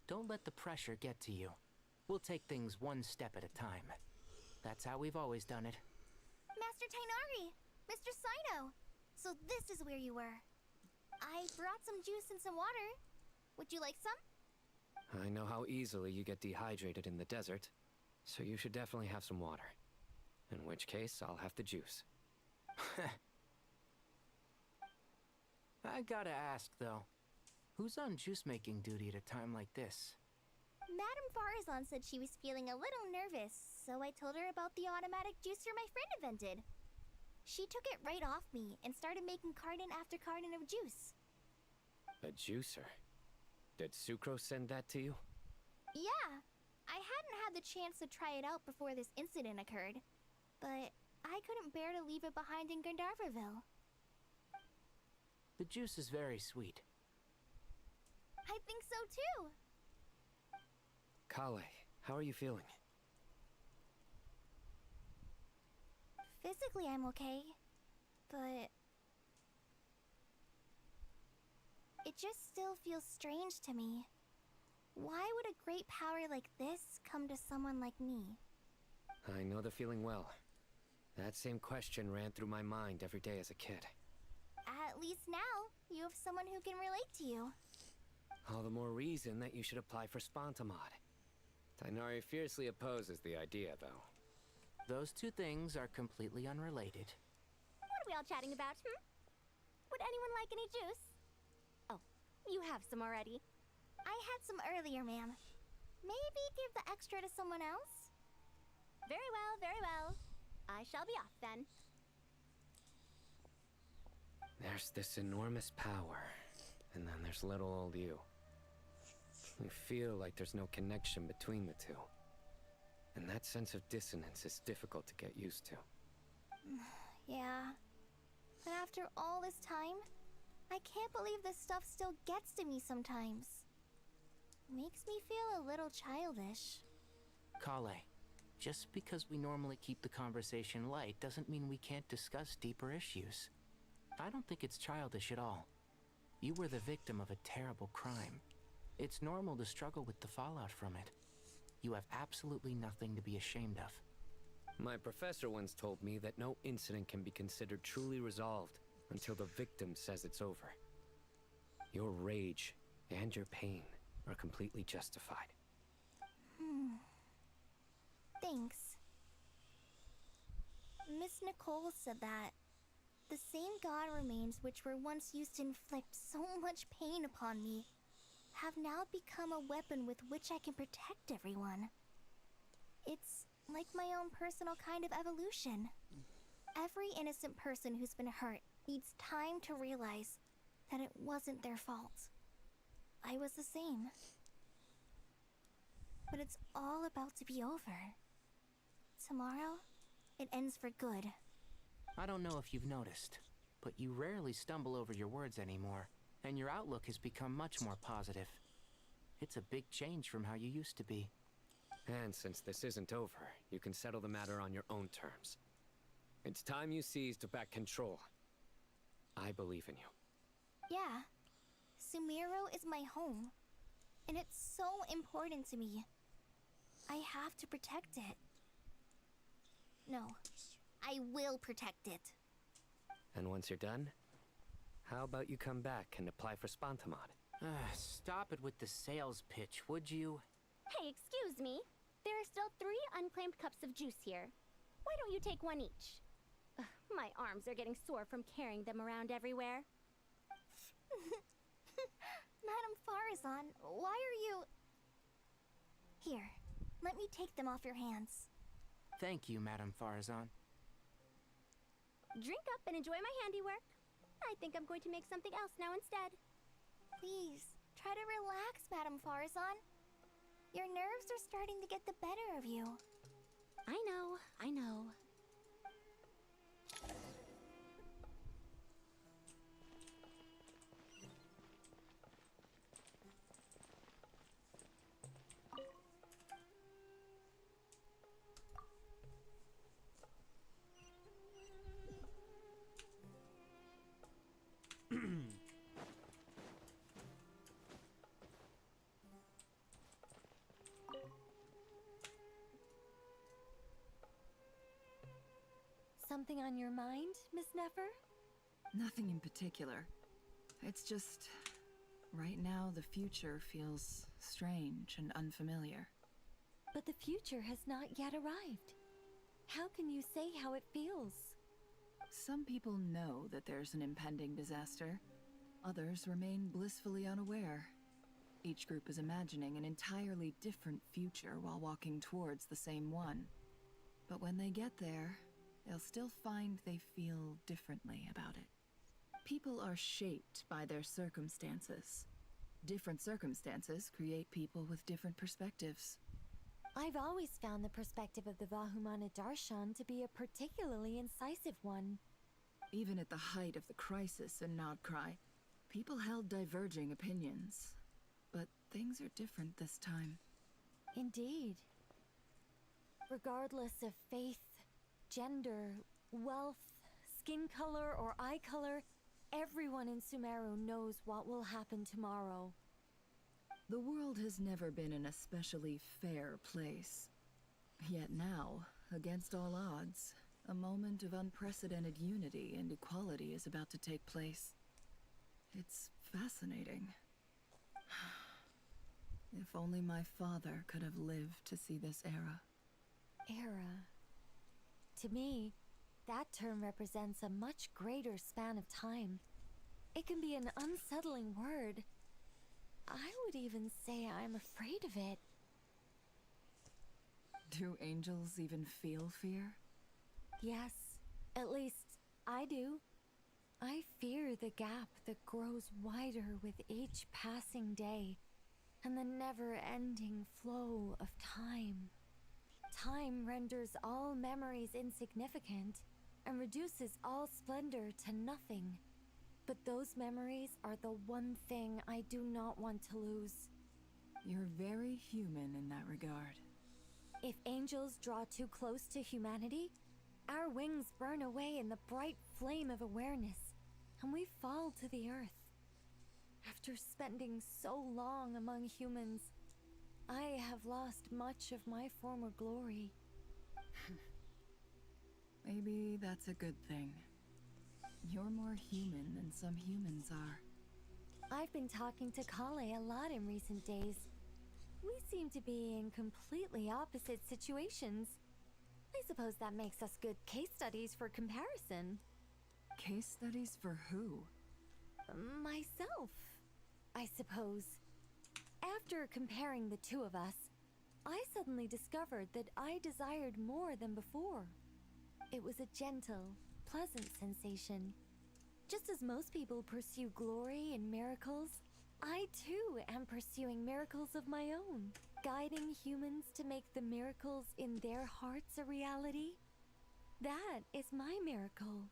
Don't let the pressure get to you. We'll take things one step at a time. That's how we've always done it. Master Tainari! Mr. Sino! So this is where you were. I brought some juice and some water. Would you like some? I know how easily you get dehydrated in the desert, so you should definitely have some water. In which case, I'll have the juice. I gotta ask, though. Who's on juice-making duty at a time like this? Madame Farazan said she was feeling a little nervous, so I told her about the automatic juicer my friend invented. She took it right off me and started making carton after carton of juice. A juicer? Did Sucrose send that to you? Yeah, I hadn't had the chance to try it out before this incident occurred, but I couldn't bear to leave it behind in Gandharvaville. The juice is very sweet. I think so too. Kale, how are you feeling? Physically, I'm okay, but it just still feels strange to me. Why would a great power like this come to someone like me? I know the feeling well. That same question ran through my mind every day as a kid. At least now, you have someone who can relate to you. All the more reason that you should apply for Spontamod. Tainari fiercely opposes the idea, though. Those two things are completely unrelated. What are we all chatting about, Would anyone like any juice? Oh, you have some already. I had some earlier, ma'am. Maybe give the extra to someone else? Very well, very well. I shall be off then. There's this enormous power, and then there's little old you. You feel like there's no connection between the two. And that sense of dissonance is difficult to get used to. Yeah. But after all this time, I can't believe this stuff still gets to me sometimes. Makes me feel a little childish. Kale, just because we normally keep the conversation light doesn't mean we can't discuss deeper issues. I don't think it's childish at all. You were the victim of a terrible crime. It's normal to struggle with the fallout from it. You have absolutely nothing to be ashamed of. My professor once told me that no incident can be considered truly resolved until the victim says it's over. Your rage and your pain are completely justified. Thanks. Miss Nicole said that the same god remains which were once used to inflict so much pain upon me have now become a weapon with which I can protect everyone. It's like my own personal kind of evolution. Every innocent person who's been hurt needs time to realize that it wasn't their fault. I was the same. But it's all about to be over. Tomorrow, it ends for good. I don't know if you've noticed, but you rarely stumble over your words anymore, and your outlook has become much more positive. It's a big change from how you used to be. And since this isn't over, you can settle the matter on your own terms. It's time you seized back control. I believe in you. Yeah. Sumeru is my home. And it's so important to me. I have to protect it. No, I will protect it. And once you're done, how about you come back and apply for Spontamod? Stop it with the sales pitch, would you? Hey, excuse me. There are still 3 unclaimed cups of juice here. Why don't you take one each? Ugh, my arms are getting sore from carrying them around everywhere. Madame Farazan, why are you... Here, let me take them off your hands. Thank you, Madame Farazan. Drink up and enjoy my handiwork. I think I'm going to make something else now instead. Please, try to relax, Madame Farazan. Your nerves are starting to get the better of you. I know, I know. something on your mind, Miss Nefer? Nothing in particular. It's just... right now, the future feels strange and unfamiliar. But the future has not yet arrived. How can you say how it feels? Some people know that there's an impending disaster. Others remain blissfully unaware. Each group is imagining an entirely different future while walking towards the same one. But when they get there, they'll still find they feel differently about it. People are shaped by their circumstances. Different circumstances create people with different perspectives. I've always found the perspective of the Vahumana Darshan to be a particularly incisive one. Even at the height of the crisis in Nodcry, people held diverging opinions. But things are different this time. Indeed. Regardless of faith, gender, wealth, skin color, or eye color, everyone in Sumeru knows what will happen tomorrow. The world has never been an especially fair place. Yet now, against all odds, a moment of unprecedented unity and equality is about to take place. It's fascinating. If only my father could have lived to see this era. Era. To me, that term represents a much greater span of time. It can be an unsettling word. I would even say I'm afraid of it. Do angels even feel fear? Yes, at least I do. I fear the gap that grows wider with each passing day, and the never-ending flow of time. Time renders all memories insignificant, and reduces all splendor to nothing. But those memories are the one thing I do not want to lose. You're very human in that regard. If angels draw too close to humanity, our wings burn away in the bright flame of awareness, and we fall to the earth. After spending so long among humans, I have lost much of my former glory. Maybe that's a good thing. You're more human than some humans are. I've been talking to Kale a lot in recent days. We seem to be in completely opposite situations. I suppose that makes us good case studies for comparison. Case studies for who? Myself, I suppose. After comparing the two of us, I suddenly discovered that I desired more than before. It was a gentle, pleasant sensation. Just as most people pursue glory and miracles, I too am pursuing miracles of my own, guiding humans to make the miracles in their hearts a reality. That is my miracle.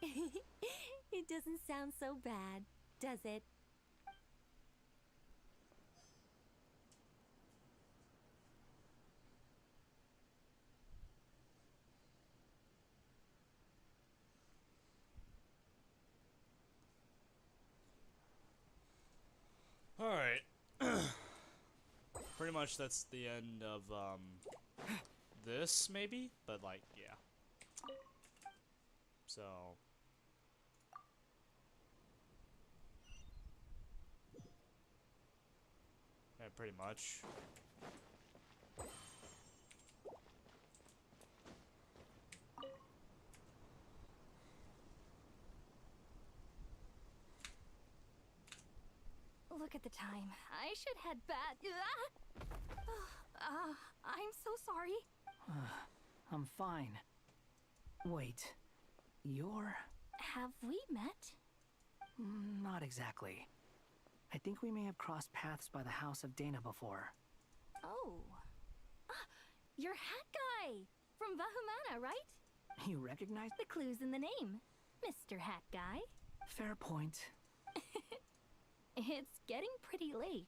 It doesn't sound so bad, does it? Alright. Pretty much that's the end of, this, maybe? But, like, yeah. So... yeah, pretty much. Look at the time. I should head back. I'm so sorry. I'm fine. Wait, you're... Have we met? Not exactly. I think we may have crossed paths by the house of Dana before. Oh. You're Hat Guy! From Vahumana, right? You recognize... The clue's in the name. Mr. Hat Guy. Fair point. It's getting pretty late.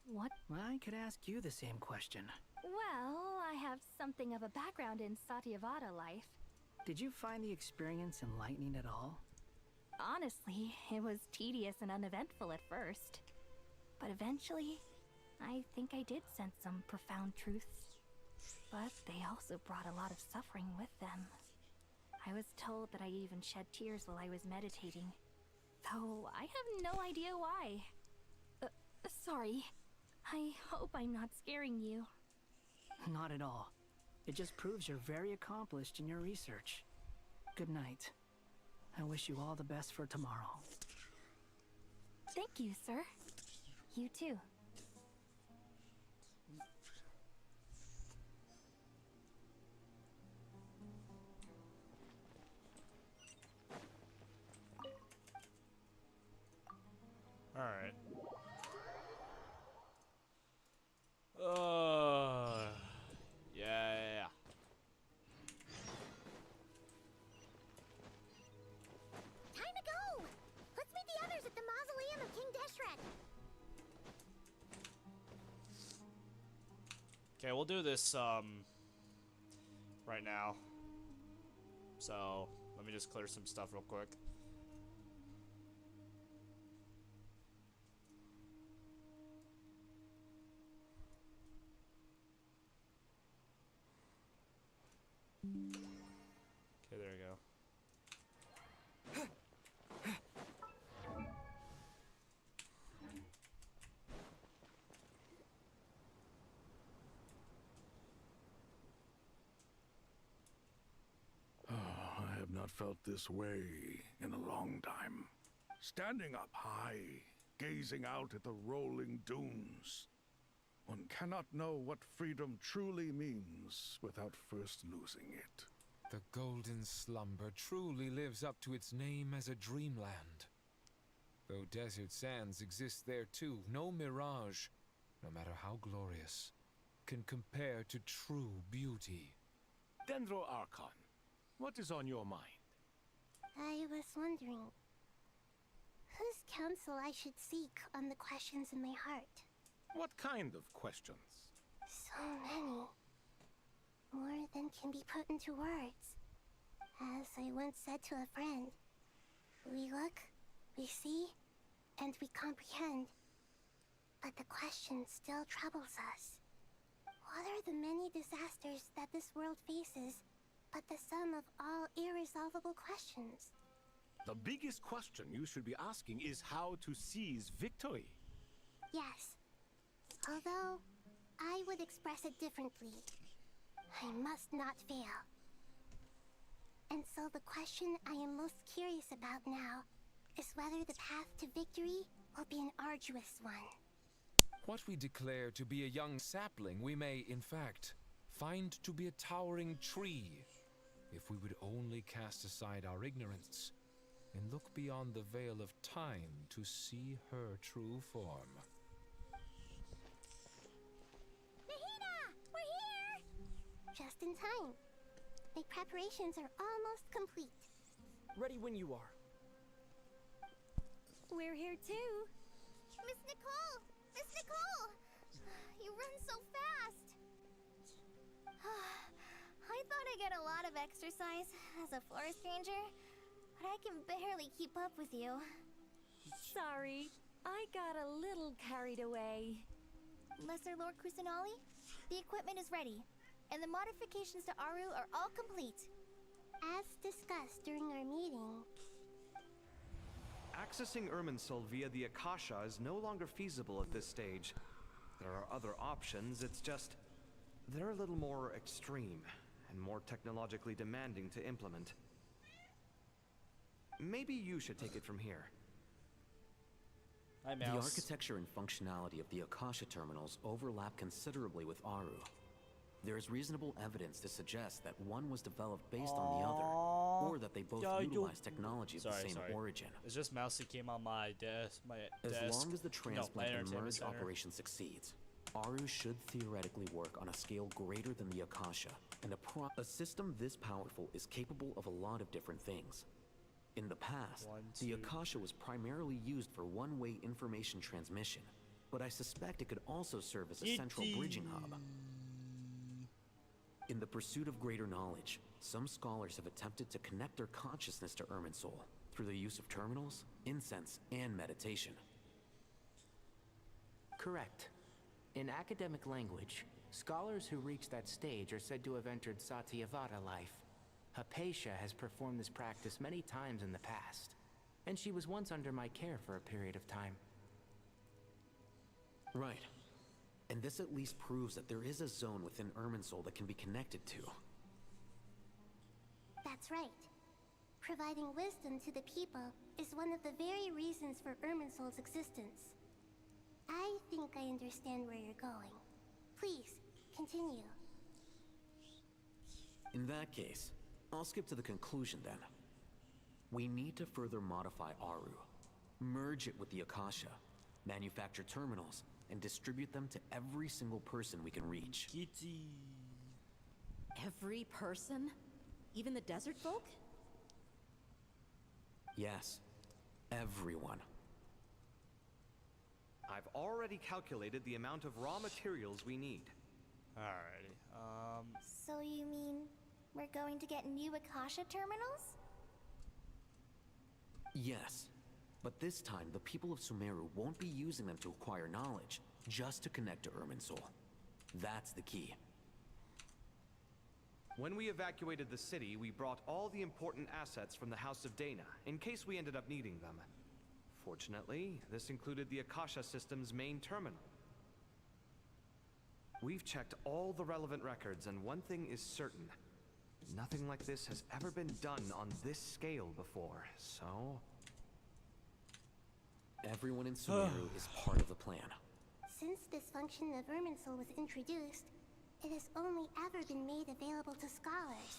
What? I could ask you the same question. Well, I have something of a background in Satyavada life. Did you find the experience enlightening at all? Honestly, it was tedious and uneventful at first. But eventually, I think I did sense some profound truths. But they also brought a lot of suffering with them. I was told that I even shed tears while I was meditating. Though I have no idea why. Sorry. I hope I'm not scaring you. Not at all. It just proves you're very accomplished in your research. Good night. I wish you all the best for tomorrow. Thank you, sir. You too. Alright. Yeah. Time to go! Let's meet the others at the mausoleum of King Deshret. Okay, we'll do this, right now. So, let me just clear some stuff real quick. Okay, there we go. I have not felt this way in a long time. Standing up high, gazing out at the rolling dunes. One cannot know what freedom truly means without first losing it. The golden slumber truly lives up to its name as a dreamland. Though desert sands exist there too, no mirage, no matter how glorious, can compare to true beauty. Dendro Archon, what is on your mind? I was wondering whose counsel I should seek on the questions in my heart. What kind of questions? So many. More than can be put into words. As I once said to a friend, we look, we see, and we comprehend. But the question still troubles us. What are the many disasters that this world faces, but the sum of all irresolvable questions? The biggest question you should be asking is how to seize victory. Yes. Although, I would express it differently. I must not fail. And so the question I am most curious about now is whether the path to victory will be an arduous one. What we declare to be a young sapling, we may, in fact, find to be a towering tree, if we would only cast aside our ignorance and look beyond the veil of time to see her true form. We're here! Just in time. My preparations are almost complete. Ready when you are. We're here too. Miss Nicole! Miss Nicole! You run so fast! I thought I'd get a lot of exercise as a forest ranger, but I can barely keep up with you. Sorry, I got a little carried away. Lesser Lord Kusanali, the equipment is ready, and the modifications to Aru are all complete. As discussed during our meeting, Accessing Irminsul via the Akasha is no longer feasible at this stage. There are other options, it's just... they're a little more extreme, and more technologically demanding to implement. Maybe you should take it from here. The architecture and functionality of the Akasha terminals overlap considerably with Aru. There is reasonable evidence to suggest that one was developed based on the other, or that they both utilize technology of the same origin. It's just Mousy came on my desk. As long as the transplant and merge operation succeeds, Aru should theoretically work on a scale greater than the Akasha, and a system this powerful is capable of a lot of different things. In the past, the Akasha was primarily used for one-way information transmission, but I suspect it could also serve as a central bridging hub. In the pursuit of greater knowledge, some scholars have attempted to connect their consciousness to Irminsul through the use of terminals, incense, and meditation. Correct. In academic language, scholars who reach that stage are said to have entered Satyavada life. Hypatia has performed this practice many times in the past, and she was once under my care for a period of time. Right. And this at least proves that there is a zone within Irminsul that can be connected to. That's right. Providing wisdom to the people is one of the very reasons for Irminsul's existence. I think I understand where you're going. Please, continue. In that case, I'll skip to the conclusion then. We need to further modify Aru, merge it with the Akasha, manufacture terminals, and distribute them to every single person we can reach. Every person? Even the desert folk? Yes, everyone. I've already calculated the amount of raw materials we need. Alrighty, So you mean we're going to get new Akasha terminals? Yes, but this time the people of Sumeru won't be using them to acquire knowledge, just to connect to Irminsul. That's the key. When we evacuated the city, we brought all the important assets from the House of Dana, in case we ended up needing them. Fortunately, this included the Akasha system's main terminal. We've checked all the relevant records, and one thing is certain. Nothing like this has ever been done on this scale before, so... Everyone in Sumeru is part of the plan. Since this function of Irminsul was introduced, it has only ever been made available to scholars,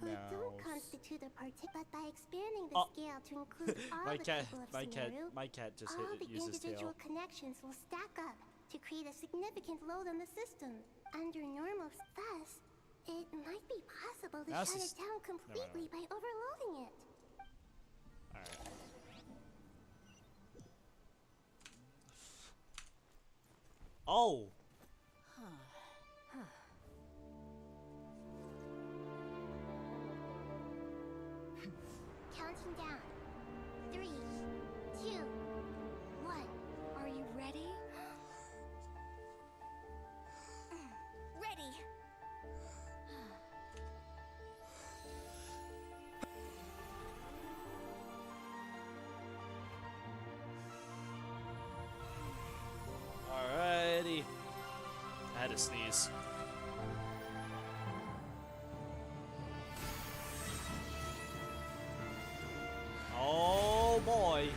who don't constitute a but by expanding the scale to include all the people of Sumeru, my cat just all the used his individual tail. connections will stack up to create a significant load on the system. Under normal thus, it might be possible to shut it down completely by overloading it. Alright. Oh! Counting down. 3, 2, 1. Are you ready? Ready! Alrighty. I had to sneeze. Oh boy.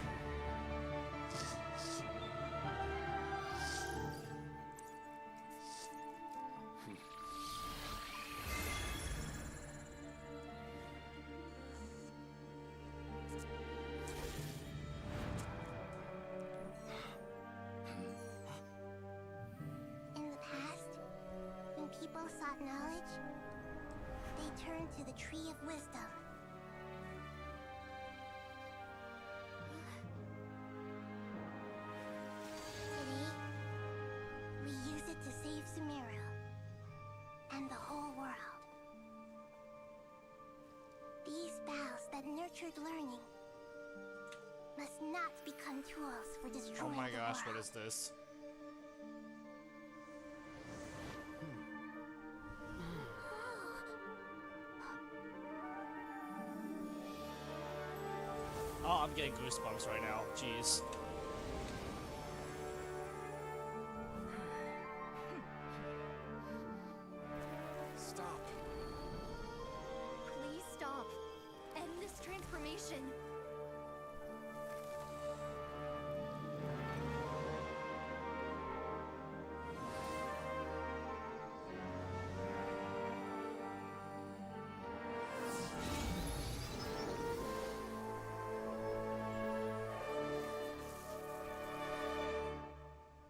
In the past, when people sought knowledge, they turned to the Tree of Wisdom. Today, we use it to save Sumeru and the whole world. These boughs that nurtured learning must not become tools for destroying Oh my the gosh, world. what is this? Oh, I'm getting goosebumps right now. Jeez. Stop. Please stop. End this transformation.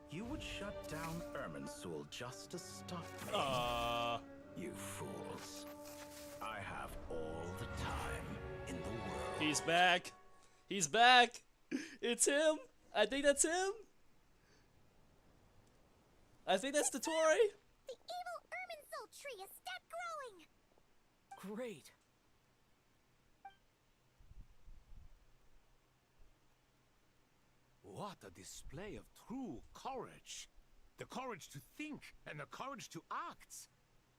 You would shut down Irminsul just to stop me. You fools. I have all the time in the world. He's back. He's back. It's him. I think that's him. I think that's the Tory. The evil Irminsul tree is step growing! Great. What a display of true courage. The courage to think and the courage to act.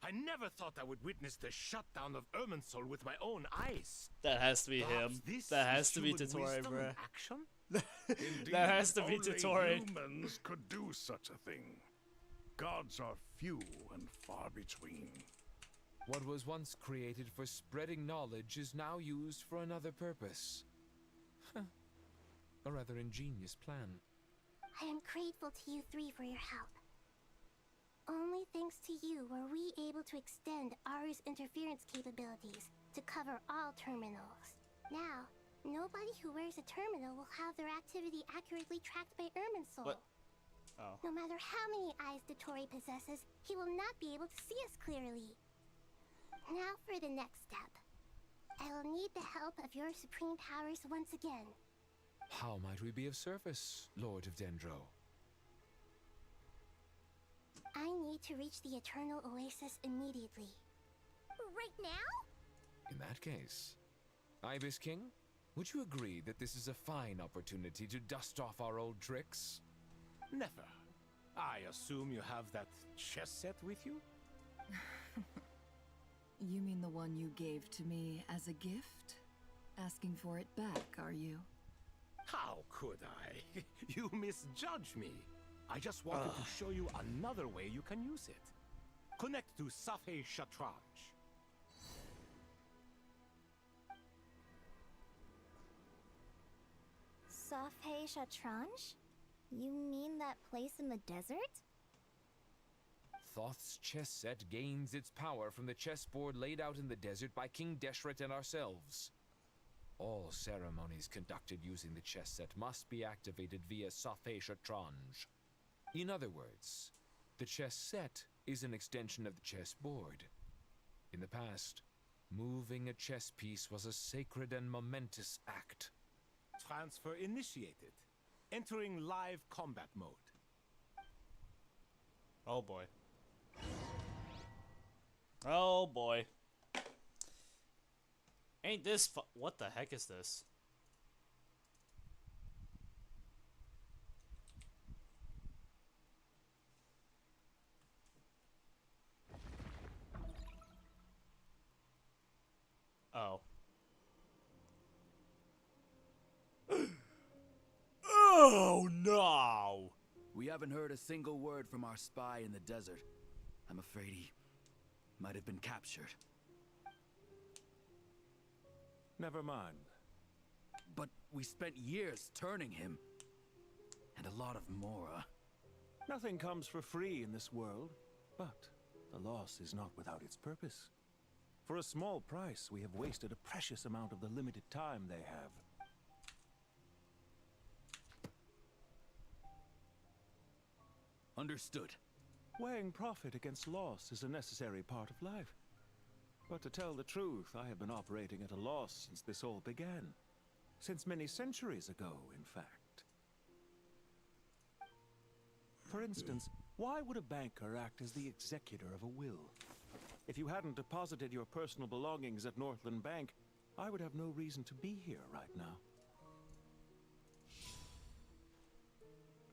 I never thought I would witness the shutdown of Irminsul with my own eyes. That has to be him. That has to be Totore, bruh. That has to be Totore. Humans could do such a thing. Gods are few and far between. What was once created for spreading knowledge is now used for another purpose. A rather ingenious plan. I am grateful to you three for your help. Only thanks to you were we able to extend Aru's interference capabilities to cover all terminals. Now, nobody who wears a terminal will have their activity accurately tracked by Irminsul. What? Oh. No matter how many eyes Dottore possesses, he will not be able to see us clearly. Now for the next step. I will need the help of your supreme powers once again. How might we be of service, Lord of Dendro? I need to reach the Eternal Oasis immediately. Right now? In that case, Ibis King, would you agree that this is a fine opportunity to dust off our old tricks? Never. I assume you have that chess set with you? You mean the one you gave to me as a gift? Asking for it back, are you? How could I? You misjudge me. I just wanted to show you another way you can use it. Connect to Safei Shatranj. Safei Shatranj? You mean that place in the desert? Thoth's chess set gains its power from the chessboard laid out in the desert by King Deshret and ourselves. All ceremonies conducted using the chess set must be activated via Safei Shatranj. In other words, the chess set is an extension of the chessboard. In the past, moving a chess piece was a sacred and momentous act. Transfer initiated. Entering live combat mode. Oh boy. Oh boy. Ain't this what the heck is this? Oh. Oh no! We haven't heard a single word from our spy in the desert. I'm afraid he might have been captured. Never mind. But we spent years turning him. And a lot of Mora. Nothing comes for free in this world, but the loss is not without its purpose. For a small price, we have wasted a precious amount of the limited time they have. Understood. Weighing profit against loss is a necessary part of life. But to tell the truth, I have been operating at a loss since this all began. Since many centuries ago, in fact. For instance, why would a banker act as the executor of a will? If you hadn't deposited your personal belongings at Northland Bank, I would have no reason to be here right now.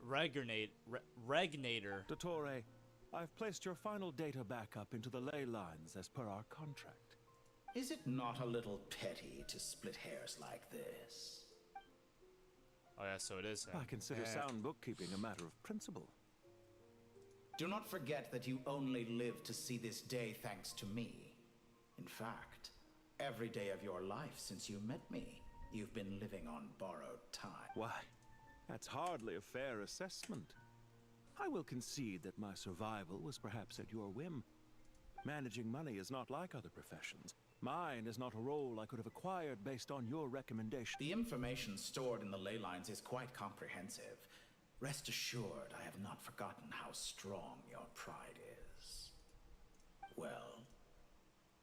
Regnator. Dottore, I've placed your final data backup into the ley lines as per our contract. Is it not a little petty to split hairs like this? Oh yeah, so it is him. I consider sound bookkeeping a matter of principle. Do not forget that you only live to see this day thanks to me. In fact, every day of your life since you met me, you've been living on borrowed time. Why, that's hardly a fair assessment. I will concede that my survival was perhaps at your whim. Managing money is not like other professions. Mine is not a role I could have acquired based on your recommendation. The information stored in the ley lines is quite comprehensive. Rest assured, I have not forgotten how strong your pride is. Well,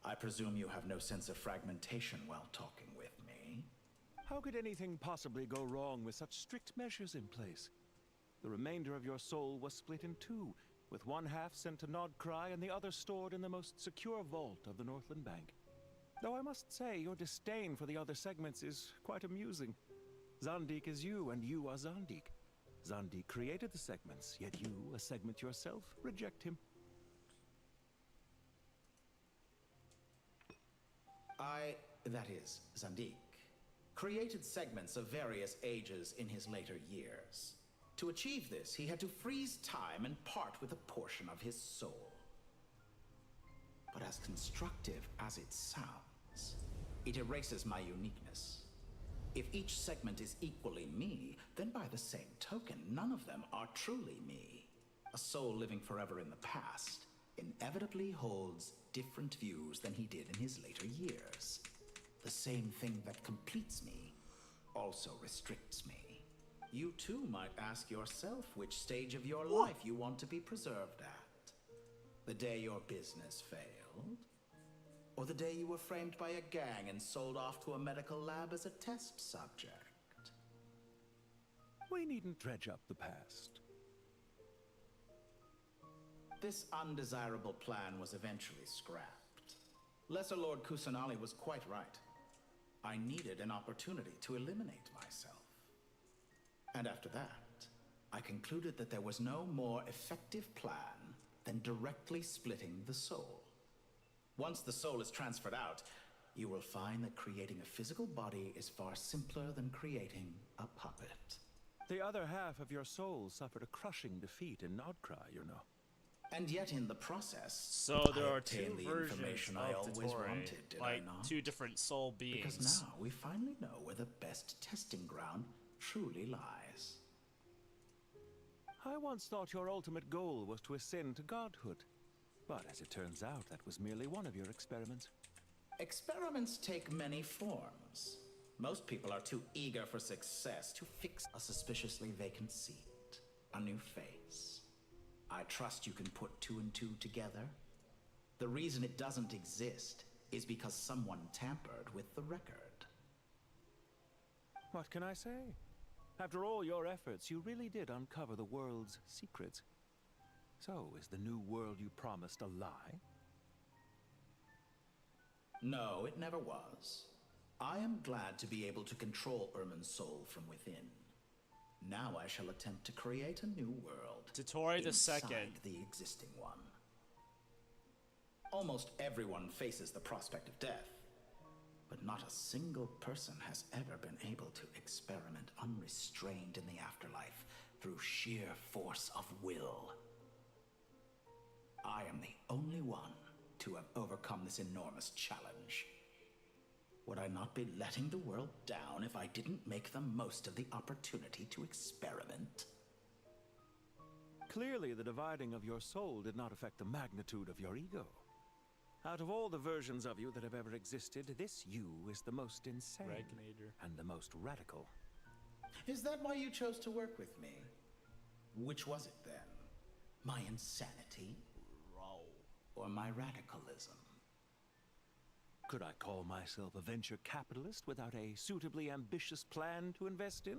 I presume you have no sense of fragmentation while talking with me. How could anything possibly go wrong with such strict measures in place? The remainder of your soul was split in two, with one half sent to Nodcry and the other stored in the most secure vault of the Northland Bank. Though I must say, your disdain for the other segments is quite amusing. Zandik is you, and you are Zandik. Zandik created the segments, yet you, a segment yourself, reject him. that is, Zandik, created segments of various ages in his later years. To achieve this, he had to freeze time and part with a portion of his soul. But as constructive as it sounds, it erases my uniqueness. If each segment is equally me, then by the same token, none of them are truly me. A soul living forever in the past inevitably holds different views than he did in his later years. The same thing that completes me also restricts me. You too might ask yourself which stage of your life you want to be preserved at. The day your business failed? Or the day you were framed by a gang and sold off to a medical lab as a test subject? We needn't dredge up the past. This undesirable plan was eventually scrapped. Lesser Lord Kusanali was quite right. I needed an opportunity to eliminate myself. And after that, I concluded that there was no more effective plan than directly splitting the soul. Once the soul is transferred out, you will find that creating a physical body is far simpler than creating a puppet. The other half of your soul suffered a crushing defeat in Nodcry, you know. And yet in the process, So there I are two obtained the versions information I of always Dottore, wanted, did like I not? two different soul beings. Because now we finally know where the best testing ground truly lies. I once thought your ultimate goal was to ascend to godhood. But as it turns out, that was merely one of your experiments. Experiments take many forms. Most people are too eager for success to fix a suspiciously vacant seat, a new face. I trust you can put two and two together. The reason it doesn't exist is because someone tampered with the record. What can I say? After all your efforts, you really did uncover the world's secrets. So, is the new world you promised a lie? No, it never was. I am glad to be able to control Irmin's soul from within. Now I shall attempt to create a new world. Dottore the inside Second. the existing one. Almost everyone faces the prospect of death, but not a single person has ever been able to experiment unrestrained in the afterlife through sheer force of will. I am the only one to have overcome this enormous challenge. Would I not be letting the world down if I didn't make the most of the opportunity to experiment? Clearly, the dividing of your soul did not affect the magnitude of your ego. Out of all the versions of you that have ever existed, this you is the most insane and the most radical. Is that why you chose to work with me? Which was it then? My insanity? Or my radicalism? Could I call myself a venture capitalist without a suitably ambitious plan to invest in?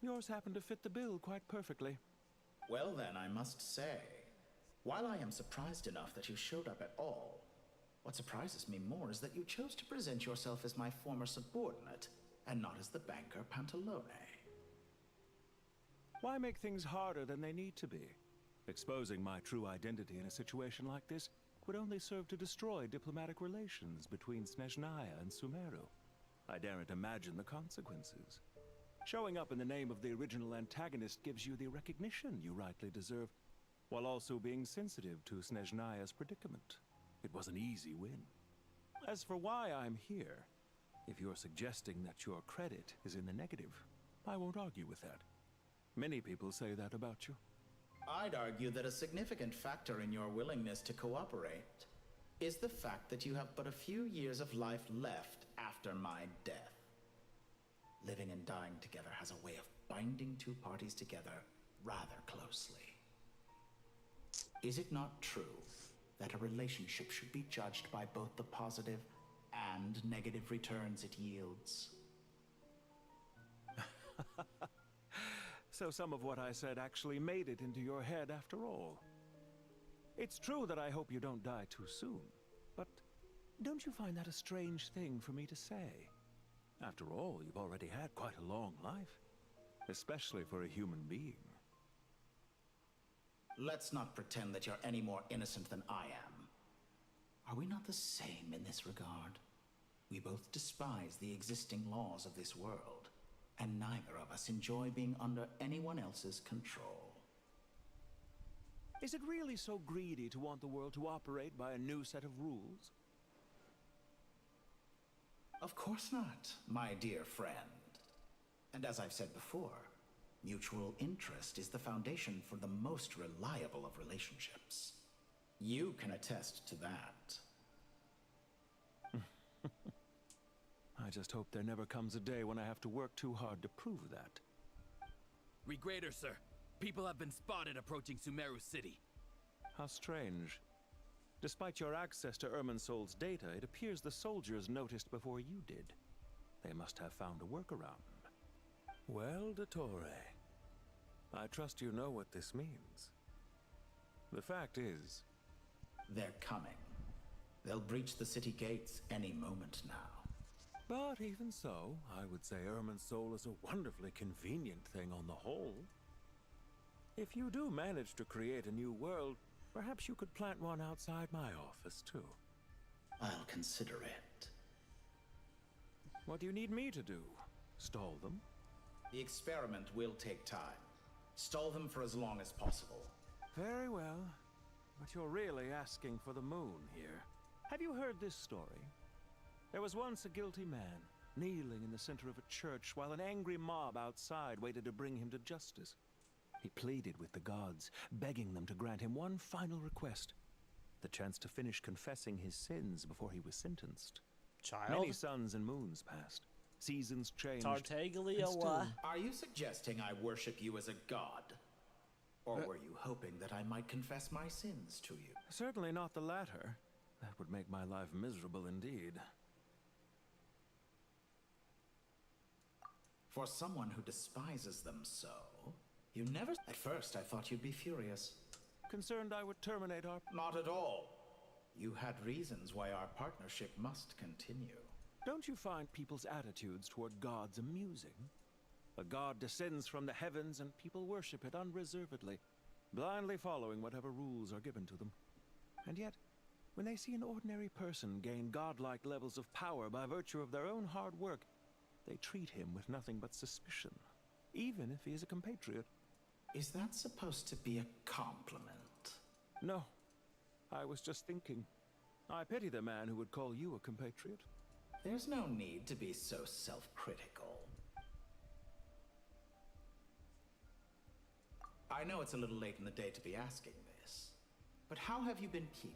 Yours happened to fit the bill quite perfectly. Well then, I must say, while I am surprised enough that you showed up at all, what surprises me more is that you chose to present yourself as my former subordinate, and not as the banker Pantalone. Why make things harder than they need to be? Exposing my true identity in a situation like this would only serve to destroy diplomatic relations between Snezhnaya and Sumeru. I daren't imagine the consequences. Showing up in the name of the original antagonist gives you the recognition you rightly deserve, while also being sensitive to Snezhnaya's predicament. It was an easy win. As for why I'm here, if you're suggesting that your credit is in the negative, I won't argue with that. Many people say that about you. I'd argue that a significant factor in your willingness to cooperate is the fact that you have but a few years of life left after my death. Living and dying together has a way of binding two parties together rather closely. Is it not true that a relationship should be judged by both the positive and negative returns it yields? So some of what I said actually made it into your head after all. It's true that I hope you don't die too soon, but don't you find that a strange thing for me to say? After all, you've already had quite a long life, especially for a human being. Let's not pretend that you're any more innocent than I am. Are we not the same in this regard? We both despise the existing laws of this world, and neither of us enjoy being under anyone else's control. Is it really so greedy to want the world to operate by a new set of rules? Of course not, my dear friend. And as I've said before, mutual interest is the foundation for the most reliable of relationships. You can attest to that. I just hope there never comes a day when I have to work too hard to prove that. Regreater, sir. People have been spotted approaching Sumeru City. How strange. Despite your access to Irminsol's data, it appears the soldiers noticed before you did. They must have found a workaround. Well, Dottore, I trust you know what this means. The fact is... They're coming. They'll breach the city gates any moment now. But even so, I would say Irminsol is a wonderfully convenient thing on the whole. If you do manage to create a new world, perhaps you could plant one outside my office, too. I'll consider it. What do you need me to do? Stall them? The experiment will take time. Stall them for as long as possible. Very well. But you're really asking for the moon here. Have you heard this story? There was once a guilty man, kneeling in the center of a church while an angry mob outside waited to bring him to justice. He pleaded with the gods, begging them to grant him one final request: the chance to finish confessing his sins before he was sentenced. Child? Many suns and moons passed. Seasons changed. Tartaglia, and still- what? Are you suggesting I worship you as a god? Or were you hoping that I might confess my sins to you? Certainly not the latter. That would make my life miserable indeed. For someone who despises them so, you never... At first, I thought you'd be furious. Concerned I would terminate our... Not at all. You had reasons why our partnership must continue. Don't you find people's attitudes toward gods amusing? A god descends from the heavens and people worship it unreservedly, blindly following whatever rules are given to them. And yet, when they see an ordinary person gain godlike levels of power by virtue of their own hard work, they treat him with nothing but suspicion, even if he is a compatriot. Is that supposed to be a compliment? No. I was just thinking. I pity the man who would call you a compatriot. There's no need to be so self-critical. I know it's a little late in the day to be asking this, but how have you been keeping?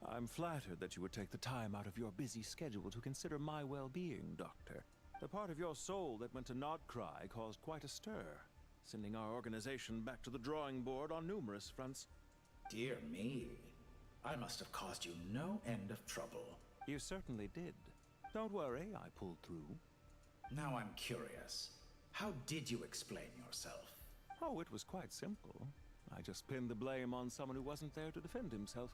I'm flattered that you would take the time out of your busy schedule to consider my well-being, Doctor. The part of your soul that went to Nodcry caused quite a stir, sending our organization back to the drawing board on numerous fronts. Dear me, I must have caused you no end of trouble. You certainly did. Don't worry, I pulled through. Now I'm curious. How did you explain yourself? Oh, it was quite simple. I just pinned the blame on someone who wasn't there to defend himself.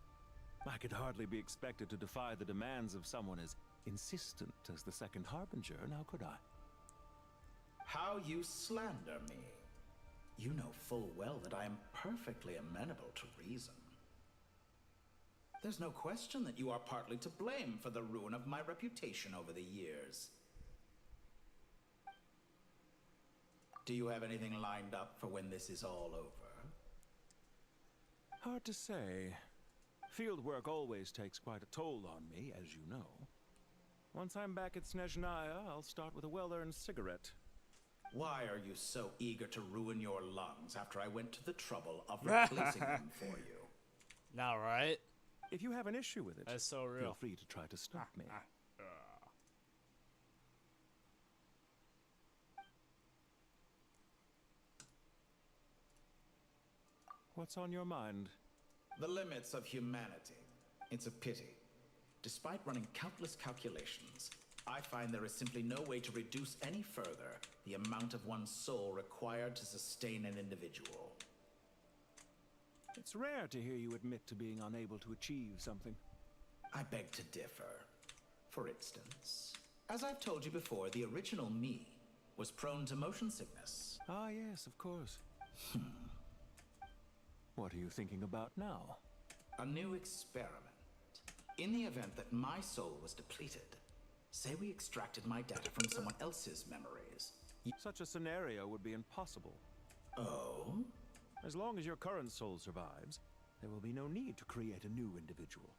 I could hardly be expected to defy the demands of someone as insistent as the Second Harbinger, now could I? How you slander me. You know full well that I am perfectly amenable to reason. There's no question that you are partly to blame for the ruin of my reputation over the years. Do you have anything lined up for when this is all over? Hard to say. Field work always takes quite a toll on me, as you know. Once I'm back at Snezhnaya, I'll start with a well-earned cigarette. Why are you so eager to ruin your lungs after I went to the trouble of replacing them for you? Now, right? If you have an issue with it, that's so real. Feel free to try to stop me. What's on your mind? The limits of humanity. It's a pity. Despite running countless calculations, I find there is simply no way to reduce any further the amount of one's soul required to sustain an individual. It's rare to hear you admit to being unable to achieve something. I beg to differ. For instance, as I've told you before, the original me was prone to motion sickness. Ah, yes, of course. What are you thinking about now? A new experiment. In the event that my soul was depleted, say we extracted my data from someone else's memories. Such a scenario would be impossible. Oh? As long as your current soul survives, there will be no need to create a new individual.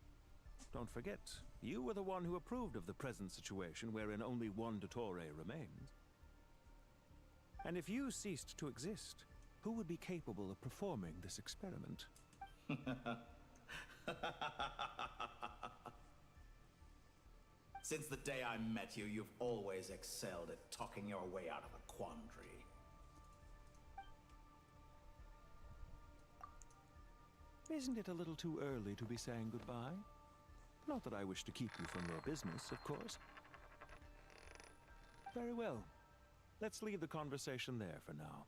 Don't forget, you were the one who approved of the present situation wherein only one Dottore remains. And if you ceased to exist, who would be capable of performing this experiment? Since the day I met you, you've always excelled at talking your way out of a quandary. Isn't it a little too early to be saying goodbye? Not that I wish to keep you from your business, of course. Very well. Let's leave the conversation there for now.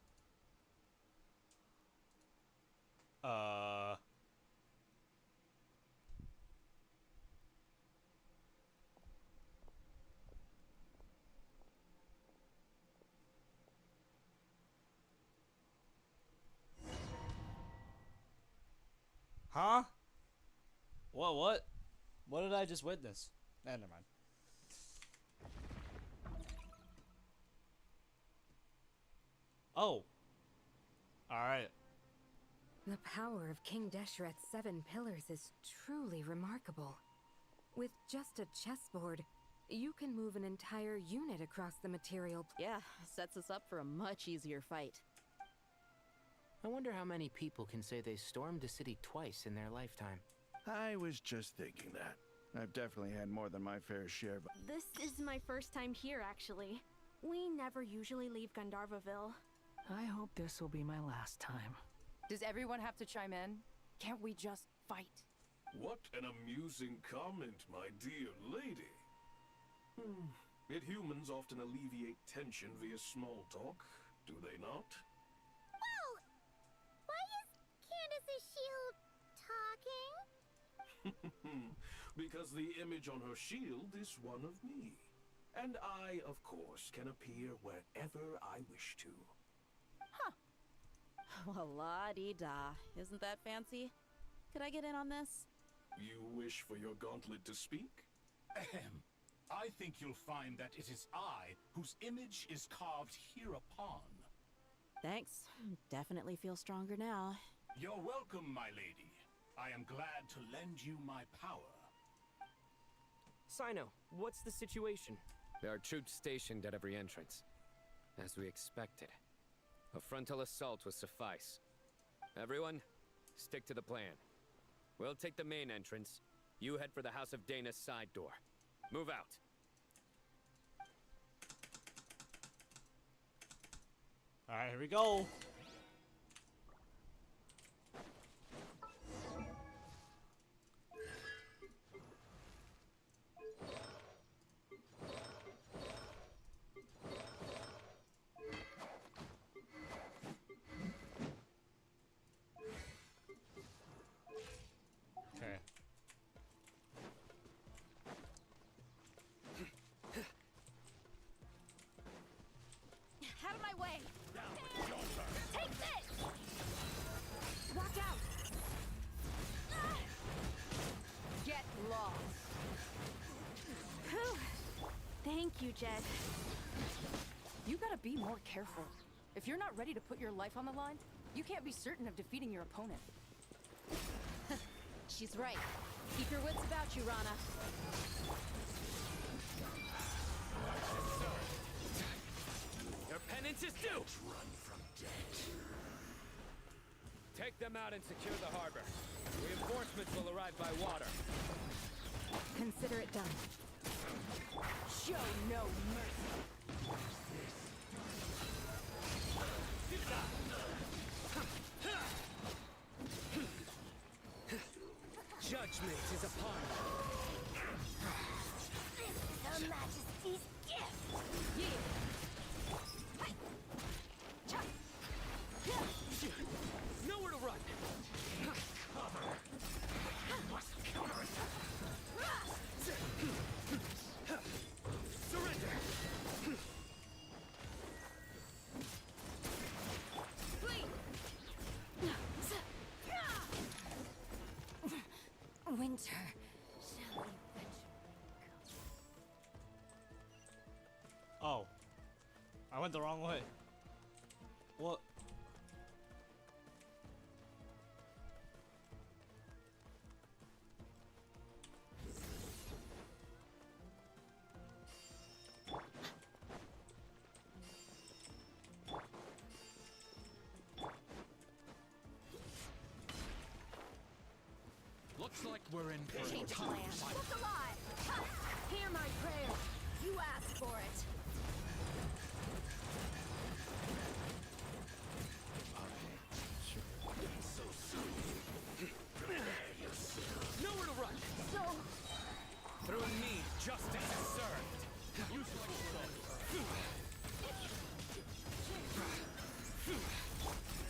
Huh? What? What did I just witness? Never mind. Oh. Alright. The power of King Deshret's 7 pillars is truly remarkable. With just a chessboard, you can move an entire unit across the material. Yeah, sets us up for a much easier fight. I wonder how many people can say they stormed a city twice in their lifetime. I was just thinking that. I've definitely had more than my fair share, but... This is my first time here, actually. We never usually leave Gandharvaville. I hope this will be my last time. Does everyone have to chime in? Can't we just fight? What an amusing comment, my dear lady. Yet humans often alleviate tension via small talk, do they not? Whoa! Why is Candace's shield talking? Because the image on her shield is one of me. And I, of course, can appear wherever I wish to. Huh. Well, la-dee-da. Isn't that fancy? Could I get in on this? You wish for your gauntlet to speak? Ahem. I think you'll find that it is I whose image is carved hereupon. Thanks. Definitely feel stronger now. You're welcome, my lady. I am glad to lend you my power. Sino, what's the situation? There are troops stationed at every entrance. As we expected. A frontal assault will suffice. Everyone, stick to the plan. We'll take the main entrance. You head for the House of Dana's side door. Move out. Alright, here we go. Okay. Out of my way! Take this! Watch out! Get lost. Whew. Thank you, Jed. You gotta be more careful. If you're not ready to put your life on the line, you can't be certain of defeating your opponent. She's right. Keep your wits about you, Rana. Your penance is due! Run from death. Take them out and secure the harbor. Reinforcements will arrive by water. Consider it done. Show no mercy. Judgment is upon you. Her Majesty's gift! Nowhere to run. Surrender! Oh. I went the wrong way. What? Looks like we're in for a Change tough plans. fight. Look alive! Ha! Hear my prayer. You asked for it. So soon. Nowhere to run. So... Through me, justice is served. You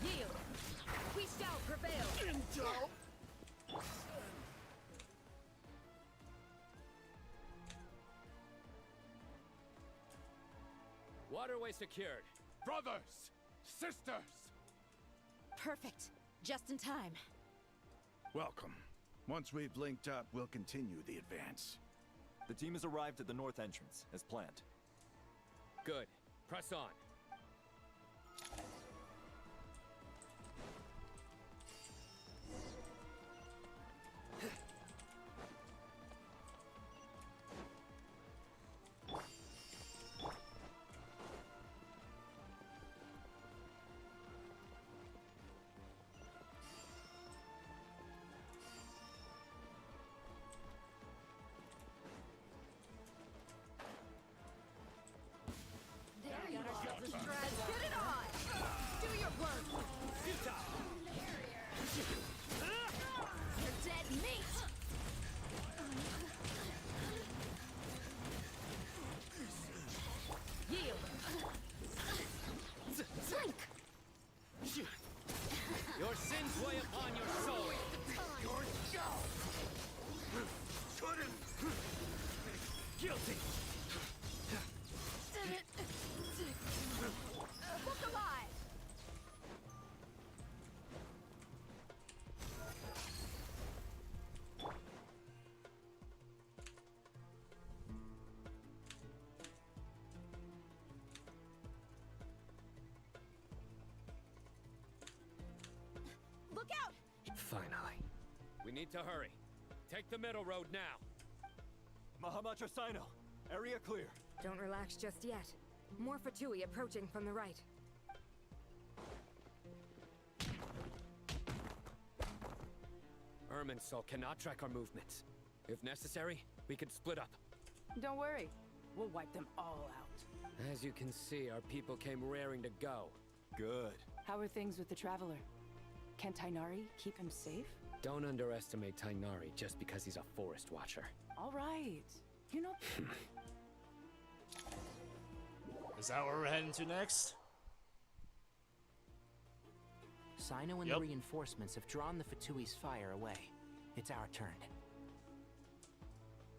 Yield. We shall prevail. Waterway secured. Brothers! Sisters! Perfect. Just in time. Welcome. Once we've linked up, we'll continue the advance. The team has arrived at the north entrance, as planned. Good. Press on. There you are. Let's get it on. Do your work. You're dead meat. Yield. Drink. Your sins weigh upon your soul. Your job. Couldn't. Guilty. Look alive. Look out! Finally. We need to hurry. Take the middle road now. Mahamacha Sino, area clear. Don't relax just yet. More Fatui approaching from the right. Irminsul cannot track our movements. If necessary, we could split up. Don't worry. We'll wipe them all out. As you can see, our people came raring to go. Good. How are things with the Traveler? Can Tainari keep him safe? Don't underestimate Tainari just because he's a forest watcher. All right. You know... Is that where we're heading to next? Sino and the reinforcements have drawn the Fatui's fire away. It's our turn.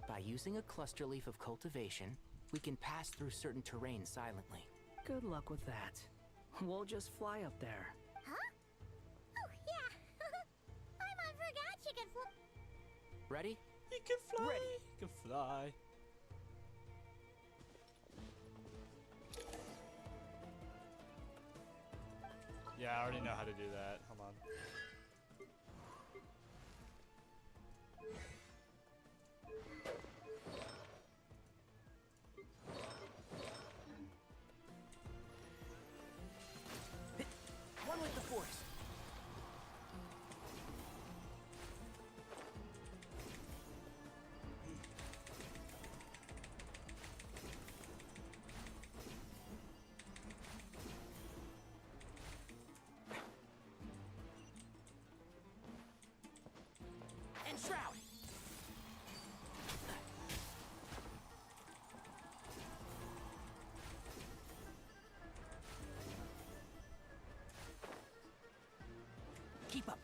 By using a cluster leaf of cultivation, we can pass through certain terrain silently. Good luck with that. We'll just fly up there. Huh? Oh, yeah. I forgot you could fly. Ready? He can fly. Ready. He can fly. Yeah, I already know how to do that. Hold on. One with the force. And shroud. Keep up.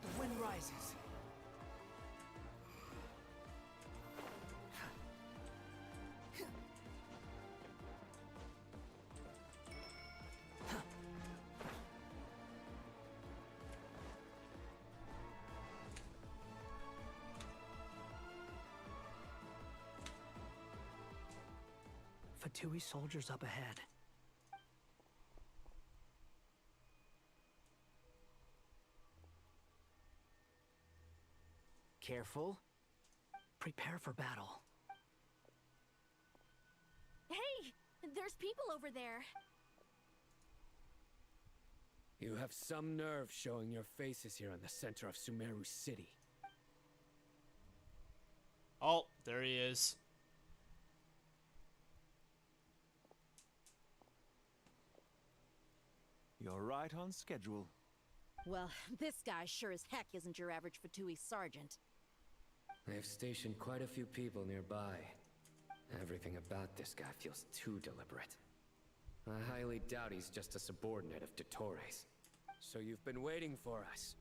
The wind rises. Fatui soldiers up ahead. Careful. Prepare for battle. Hey! There's people over there. You have some nerve showing your faces here in the center of Sumeru City. Oh, there he is. You're right on schedule. Well, this guy sure as heck isn't your average Fatui sergeant. I have stationed quite a few people nearby. Everything about this guy feels too deliberate. I highly doubt he's just a subordinate of Dottores. So you've been waiting for us.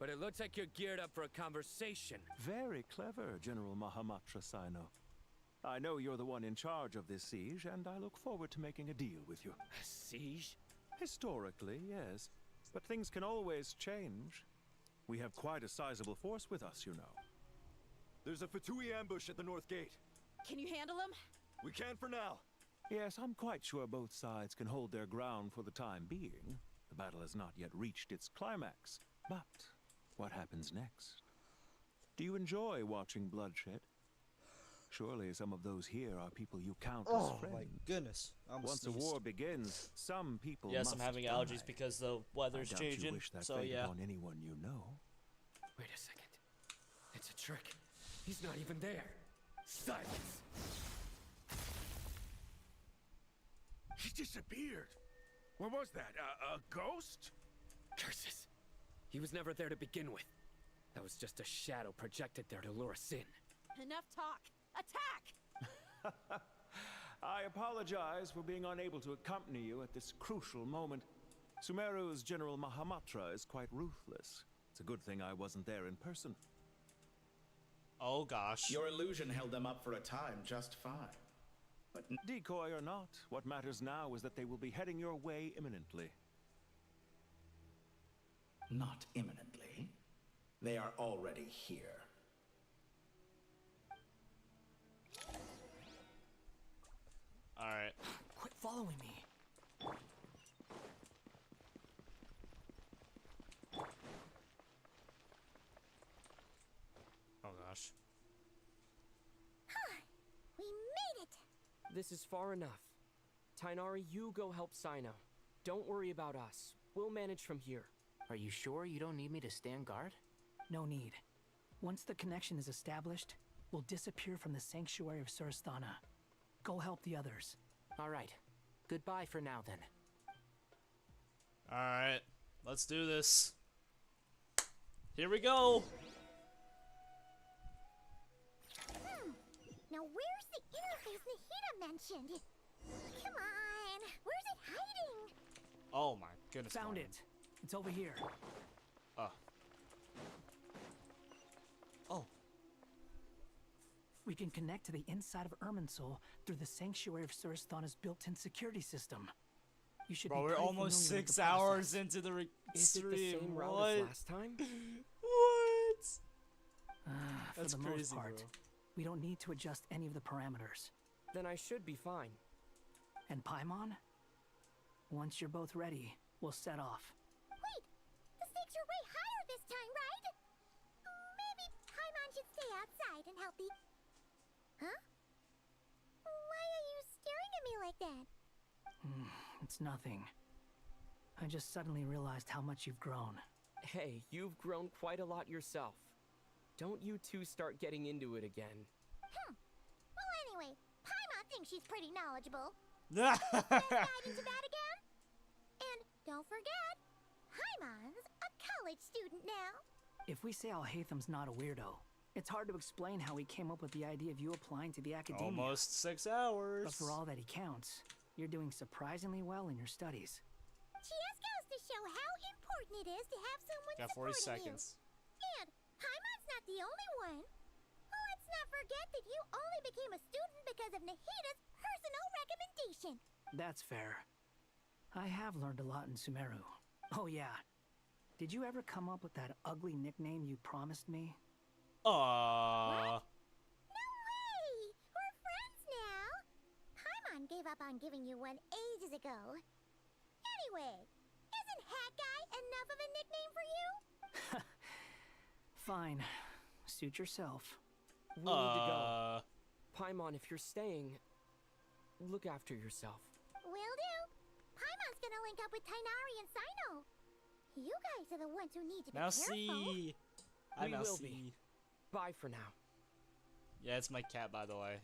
But it looks like you're geared up for a conversation. Very clever, General Mahamatra Sino. I know you're the one in charge of this siege, and I look forward to making a deal with you. A siege? Historically, yes. But things can always change. We have quite a sizable force with us, you know. There's a Fatui ambush at the north gate. Can you handle him? We can for now. Yes, I'm quite sure both sides can hold their ground for the time being. The battle has not yet reached its climax. But what happens next? Do you enjoy watching bloodshed? Surely some of those here are people you count as friends. Oh my goodness. Once a war begins, some people Yes, must I'm having die. allergies because the weather's I doubt changing. You wish that so fate yeah. upon anyone you know. Wait a second. It's a trick. He's not even there. Silence! He disappeared. What was that? A ghost? Curses. He was never there to begin with. That was just a shadow projected there to lure us in. Enough talk. Attack! I apologize for being unable to accompany you at this crucial moment. Sumeru's General Mahamatra is quite ruthless. It's a good thing I wasn't there in person. Oh gosh. Your illusion held them up for a time just fine. But decoy or not, what matters now is that they will be heading your way imminently. not imminently. They are already here. Alright. Quit following me. Oh gosh. We made it! This is far enough. Tainari, you go help Sino. Don't worry about us. We'll manage from here. Are you sure you don't need me to stand guard? No need. Once the connection is established, we'll disappear from the sanctuary of Surasthana. Go help the others. All right. Goodbye for now, then. Alright. Let's do this. Here we go! Now where's the interface Nahida mentioned? Come on! Where's it hiding? Oh my goodness. Found Brian. it. It's over here. Oh. Oh. We can connect to the inside of Irminsul through the sanctuary of Surasthana's built-in security system. You should Bro, be we're pretty almost familiar with 6 the hours process. into the Is it the stream. same route What? as last time? What? For That's the crazy, most part, bro. we don't need to adjust any of the parameters. Then I should be fine. And Paimon? Once you're both ready, we'll set off. Wait! The stakes are way higher this time, right? Maybe Paimon should stay outside and help the... Huh? Why are you staring at me like that? It's nothing. I just suddenly realized how much you've grown. Hey, you've grown quite a lot yourself. Don't you two start getting into it again. Well, anyway, Paimon thinks she's pretty knowledgeable. Yeah. Guide into that again? And don't forget, Paimon's a college student now. If we say Alhatham's not a weirdo, it's hard to explain how he came up with the idea of you applying to the academia. Almost 6 hours. But for all that he counts, you're doing surprisingly well in your studies. Just goes to show how important it is to have someone Got 40 supporting seconds. you. And Paimon's not the only one. Let's not forget that you only became a student because of Nahida's personal recommendation. That's fair. I have learned a lot in Sumeru. Oh yeah. Did you ever come up with that ugly nickname you promised me? Aww. No way! We're friends now. Paimon gave up on giving you one ages ago. Anyway, isn't Hat Guy enough of a nickname for you? Fine. Suit yourself. We need to go. Paimon, if you're staying, look after yourself. Will do. Paimon's gonna link up with Tainari and Sino. You guys are the ones who need to be Mousy. Hi, We will Mousy. be. Bye for now. Yeah, it's my cat, by the way.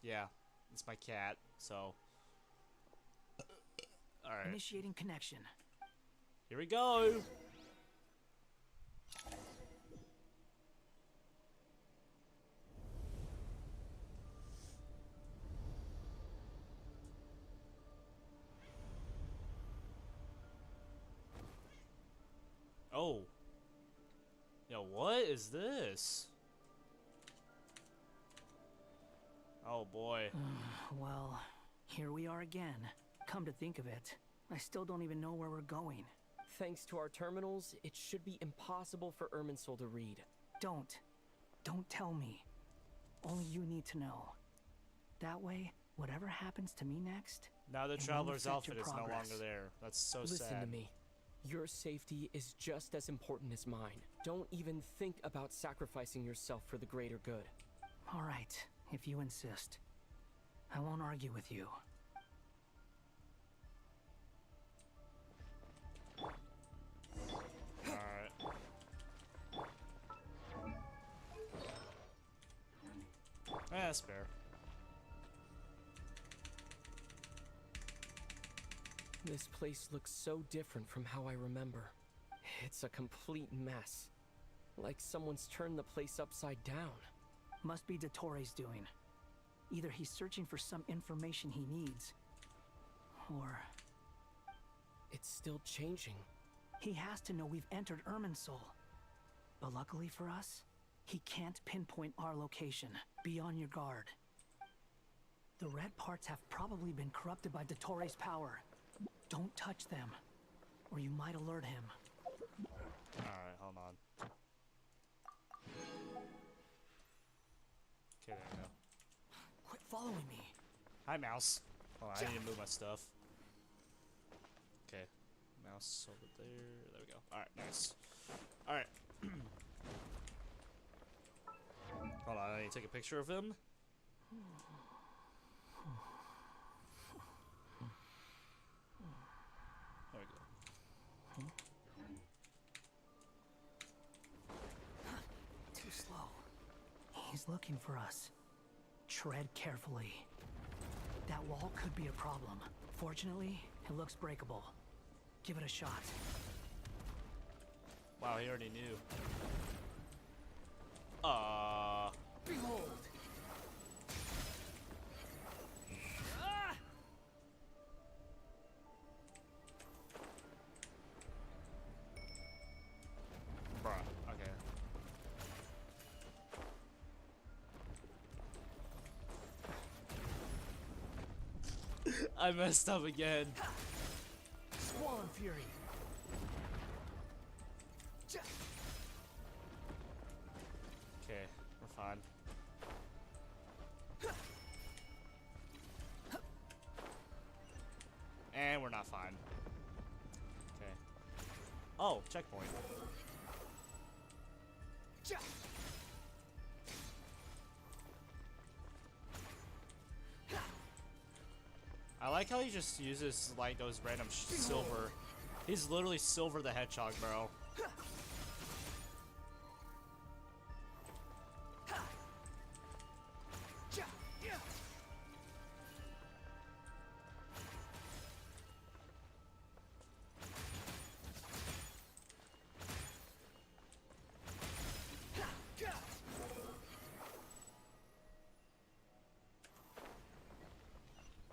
Yeah, it's my cat. So, all right. Initiating connection. Here we go. Oh. Yo, what is this? Oh boy. Well, here we are again. Come to think of it, I still don't even know where we're going. Thanks to our terminals, it should be impossible for Irminsul to read. Don't tell me. Only you need to know. That way, whatever happens to me next... Now the it won't traveler's affect outfit your is no progress. longer there. That's so Listen sad. to me. Your safety is just as important as mine. Don't even think about sacrificing yourself for the greater good. All right, if you insist. I won't argue with you. Alright. That's fair. This place looks so different from how I remember. It's a complete mess. Like someone's turned the place upside down. Must be Dottoro's doing. Either he's searching for some information he needs, or... It's still changing. He has to know we've entered Irminsul. But luckily for us, he can't pinpoint our location. Be on your guard. The red parts have probably been corrupted by Dottoro's power. Don't touch them, or you might alert him. Alright, hold on. Okay, there we go. Quit following me. Hi, mouse. Hold on, I need to move my stuff. Okay. Mouse over there. There we go. Alright, nice. Alright. Hold on, I need to take a picture of him. There we go. Too slow. He's looking for us. Tread carefully. That wall could be a problem. Fortunately, it looks breakable. Give it a shot. Wow, he already knew. Behold! Bruh, okay. I messed up again. Swollen Fury. Okay, we're fine. And we're not fine. Okay. Oh, checkpoint. I like how he just uses like those random silver. He's literally Silver the Hedgehog, bro.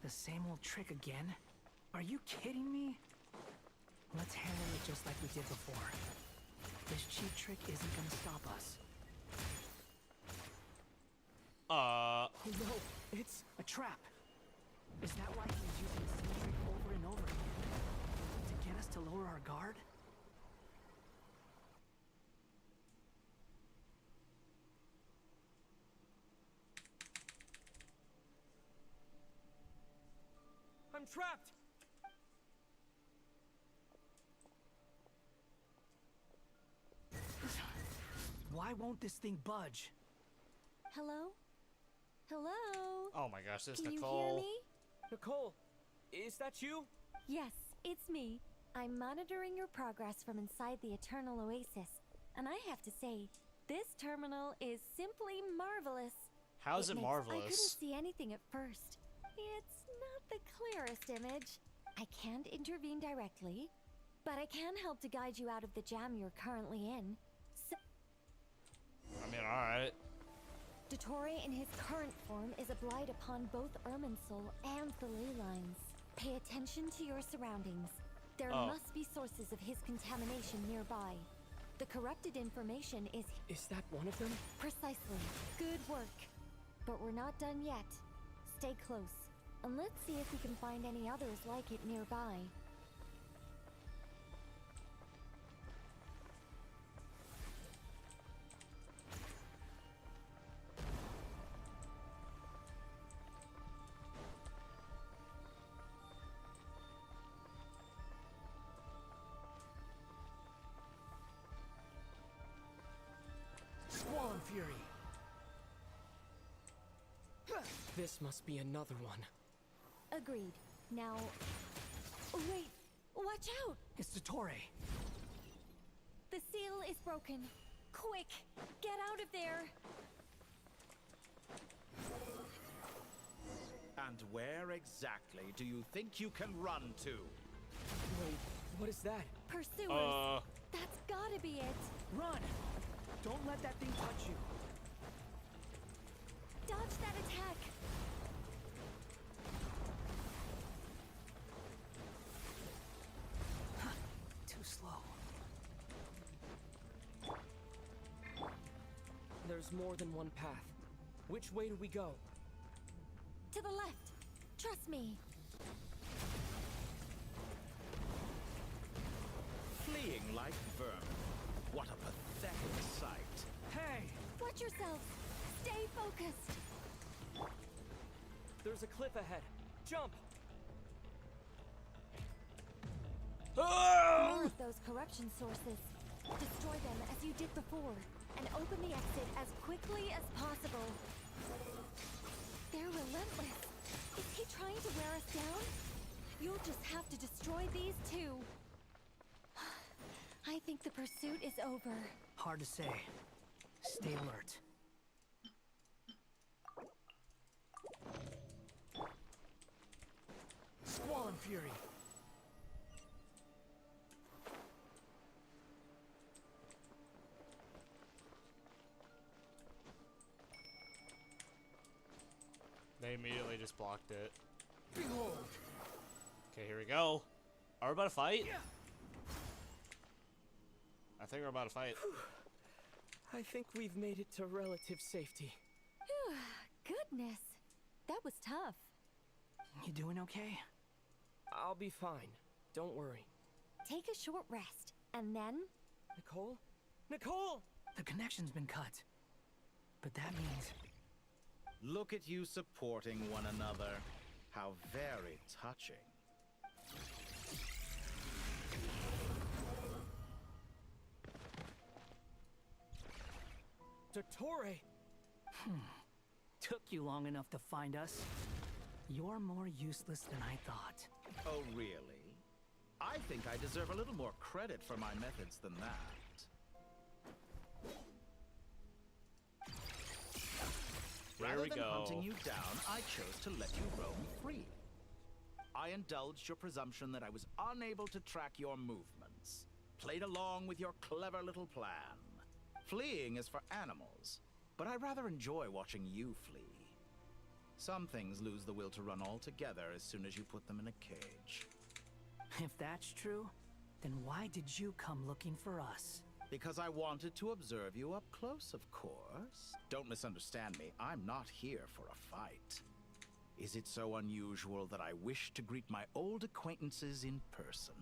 The same old trick again? Are you kidding me? Let's handle it just like we did before. This cheap trick isn't gonna stop us. Oh no, it's a trap. Is that why he's using the same trick over and over again? To get us to lower our guard? I'm trapped! Why won't this thing budge? Hello? Hello? Oh my gosh, this Can Nicole. you hear me? Nicole, is that you? Yes, it's me. I'm monitoring your progress from inside the Eternal Oasis, and I have to say, this terminal is simply marvelous. How's it I marvelous? couldn't see anything at first. It's not the clearest image. I can't intervene directly, but I can help to guide you out of the jam you're currently in. So I mean, alright. Dottore in his current form is a blight upon both Irminsul and the ley lines. Pay attention to your surroundings. There must be sources of his contamination nearby. The corrupted information is... Is that one of them? Precisely. Good work. But we're not done yet. Stay close, and let's see if we can find any others like it nearby. Squall Fury! This must be another one. Agreed. Now... Wait! Watch out! It's Dottore. The seal is broken. Quick! Get out of there! And where exactly do you think you can run to? Wait, what is that? Pursuers! That's gotta be it! Run! Don't let that thing touch you. Dodge that attack! Too slow. There's more than one path. Which way do we go? To the left! Trust me! Fleeing like vermin. What a pathetic sight. Hey! Watch yourselves! Stay focused! There's a cliff ahead. Jump! More of those corruption sources. Destroy them as you did before, and open the exit as quickly as possible. They're relentless. Is he trying to wear us down? You'll just have to destroy these too. I think the pursuit is over. Hard to say. Stay alert. Squall and Fury. They immediately just blocked it. Behold. Okay, here we go. Are we about to fight? I think we're about to fight. I think we've made it to relative safety. Goodness. That was tough. You doing okay? I'll be fine. Don't worry. Take a short rest, and then... Nicole? Nicole! The connection's been cut. But that means... Look at you supporting one another. How very touching. Dottore! Took you long enough to find us. You're more useless than I thought. Oh, really? I think I deserve a little more credit for my methods than that. Rather than hunting you down, I chose to let you roam free. I indulged your presumption that I was unable to track your movements. Played along with your clever little plan. Fleeing is for animals, but I rather enjoy watching you flee. Some things lose the will to run altogether as soon as you put them in a cage. If that's true, then why did you come looking for us? Because I wanted to observe you up close, of course. Don't misunderstand me. I'm not here for a fight. Is it so unusual that I wish to greet my old acquaintances in person?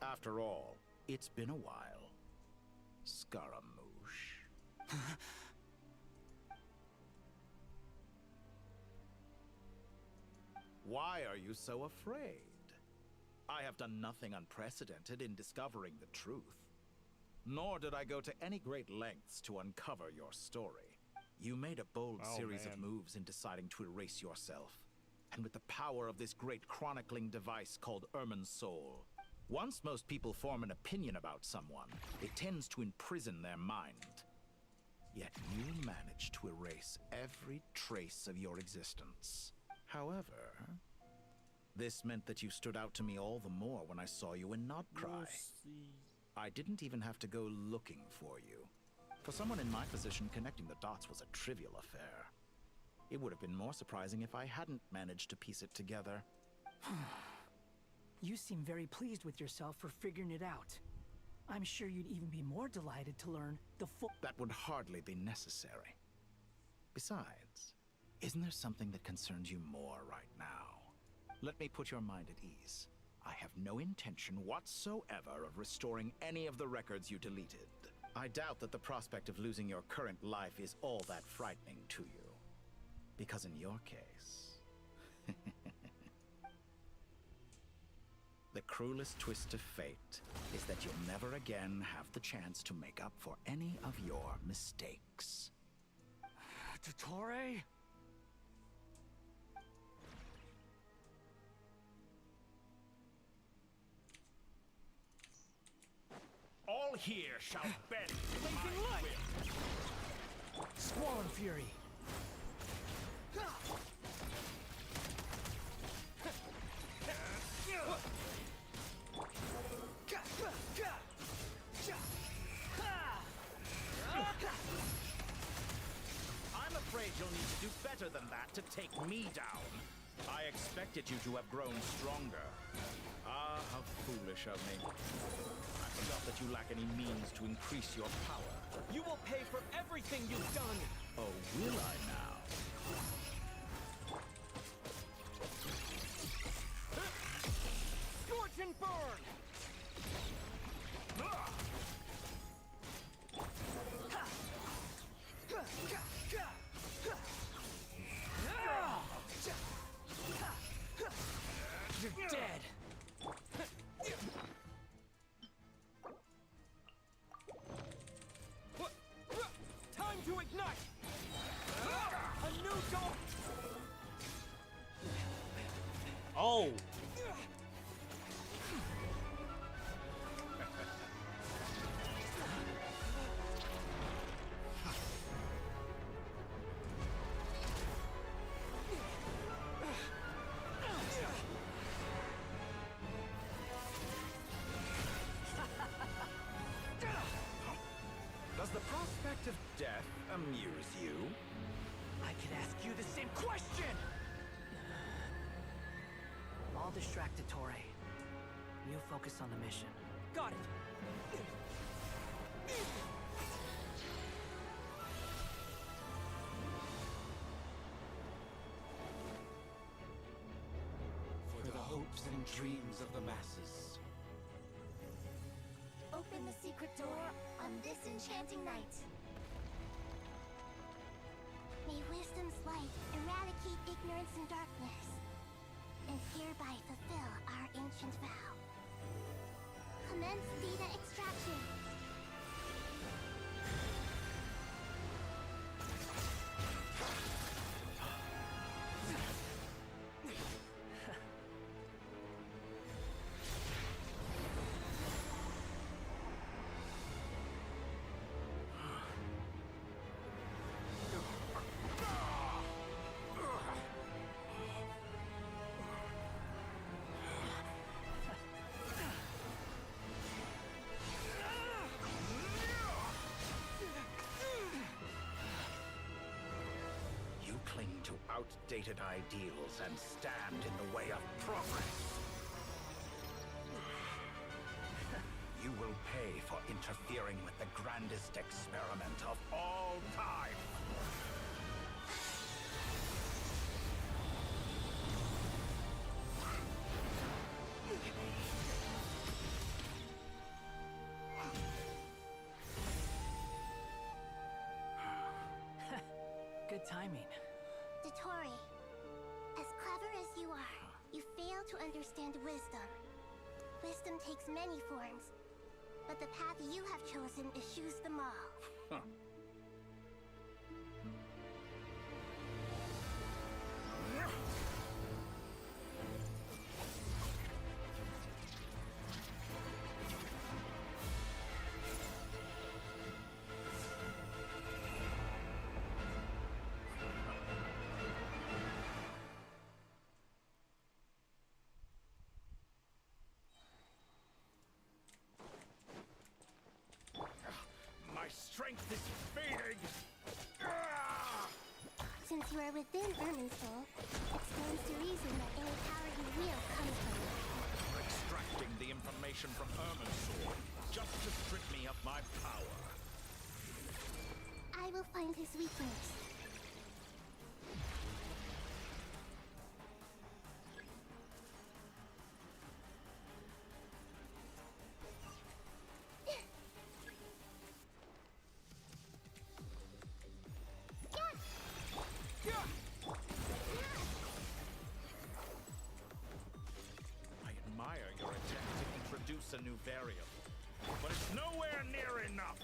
After all, it's been a while. Scaramouche. Why are you so afraid? I have done nothing unprecedented in discovering the truth. Nor did I go to any great lengths to uncover your story. You made a bold series of moves in deciding to erase yourself. And with the power of this great chronicling device called Irmin's Soul, once most people form an opinion about someone, it tends to imprison their mind. Yet you managed to erase every trace of your existence. However, this meant that you stood out to me all the more when I saw you in Nodcry. I didn't even have to go looking for you. For someone in my position, connecting the dots was a trivial affair. It would have been more surprising if I hadn't managed to piece it together. You seem very pleased with yourself for figuring it out. I'm sure you'd even be more delighted to learn the full— That would hardly be necessary. Besides, isn't there something that concerns you more right now? Let me put your mind at ease. I have no intention whatsoever of restoring any of the records you deleted. I doubt that the prospect of losing your current life is all that frightening to you. Because in your case, the cruelest twist of fate is that you'll never again have the chance to make up for any of your mistakes. Dottore? All here shall bend. Blazing light! Squall and fury. I'm afraid you'll need to do better than that to take me down. I expected you to have grown stronger. Ah, how foolish of me. I forgot that you lack any means to increase your power. You will pay for everything you've done! Oh, will I now? Scorch and burn! You're dead! Time to ignite! A new dawn! Oh! Does the prospect of death amuse you? I could ask you the same question! I'll distract Dottore. You focus on the mission. Got it! For the hopes and dreams of the masses. Open the secret door on this enchanting night. May wisdom's light eradicate ignorance and darkness, and hereby fulfill our ancient vow. Commence data extraction. To outdated ideals and stand in the way of progress. You will pay for interfering with the grandest experiment of all time. Good timing. Dottore, as clever as you are, to understand wisdom. Wisdom takes many forms, but the path you have chosen eschews them all. Huh. My strength is fading! Since you are within Ermin's soul, it stands to reason that any power you wield comes from it. Extracting the information from Ermin's soul, just to strip me of my power. I will find his weakness. I admire your attempt to introduce a new variable, but it's nowhere near enough.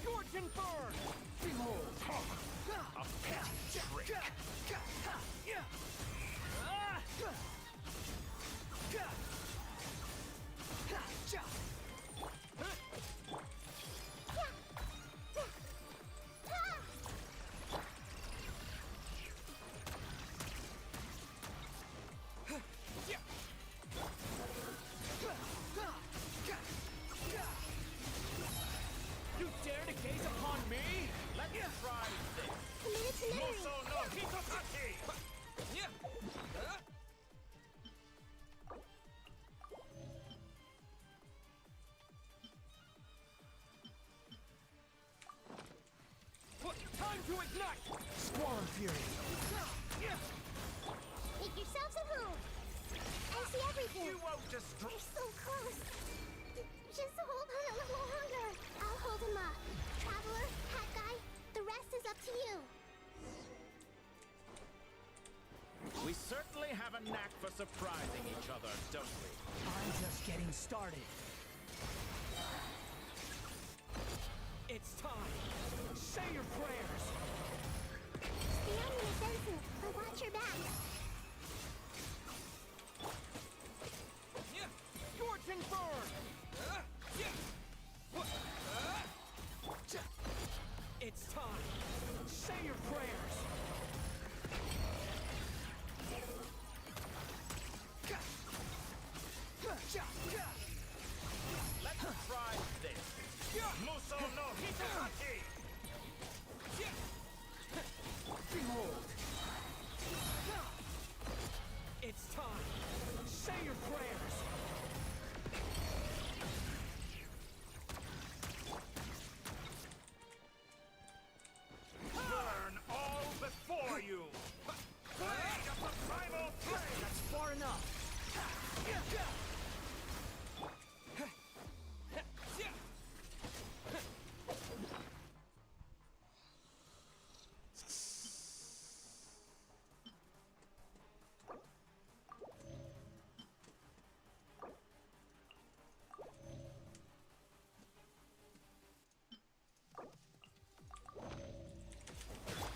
Scorch and burn! Behold! A petty trick. You dare to gaze upon me? Let's try this. Committed to memory. Muso no Hitotaki! Time to ignite! Squall Fury! Make yourselves at home. I see everything. You won't destroy. We're so close. Just hold on a little longer. I'll hold him up. Traveler, Hat Guy, the rest is up to you. We certainly have a knack for surprising each other, don't we? I'm just getting started. It's time! Say your prayers! The enemy is dancing, but watch your back. Scorch and burn! It's time! Say your prayers! Let's try this. Muso no Hitotaki! Behold! It's time! Say your prayers! Burn all before you! Blade of the primal flame! That's far enough!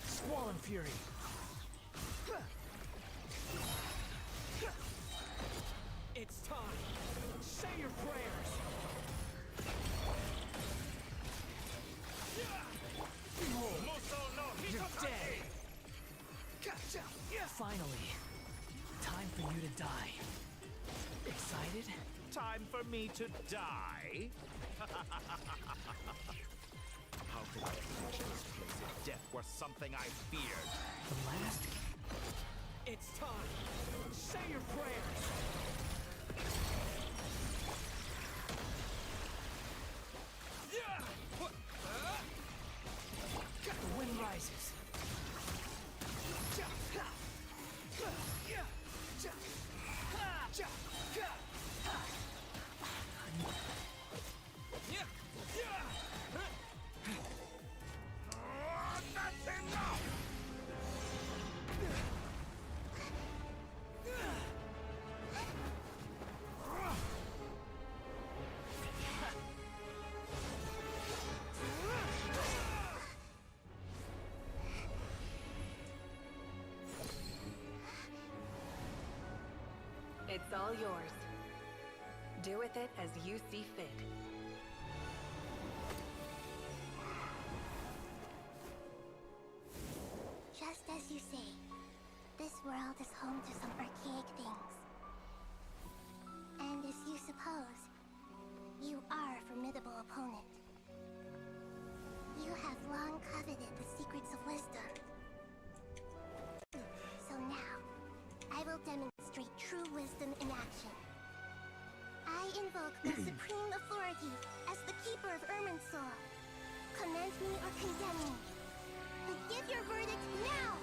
Squall Fury! It's time! Say your prayers! Behold! Muso no You're Hitotaki! dead! Finally, time for you to die. Excited? Time for me to die? How could I imagine this place if death were something I feared? The last? It's time! Say your prayers! The wind rises. It's all yours. Do with it as you see fit. Just as you say, this world is home to some archaic things. And as you suppose, you are a formidable opponent. You have long coveted the secrets of wisdom. So now, I will demonstrate true wisdom in action. I invoke my supreme authority as the keeper of Irminsul. Commend me or condemn me. But give your verdict now!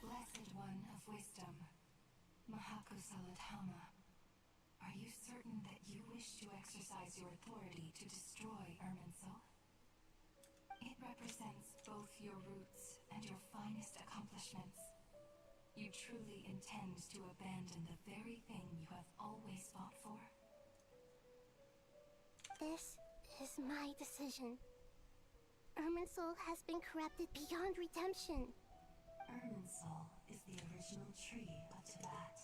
Blessed One of Wisdom, Mahakusaladhama, are you certain that you wish to exercise your authority to destroy Irminsul? It represents both your roots and your finest accomplishments. You truly intend to abandon the very thing you have always fought for? This is my decision. Irminsul has been corrupted beyond redemption. Irminsul is the original tree of Tibet.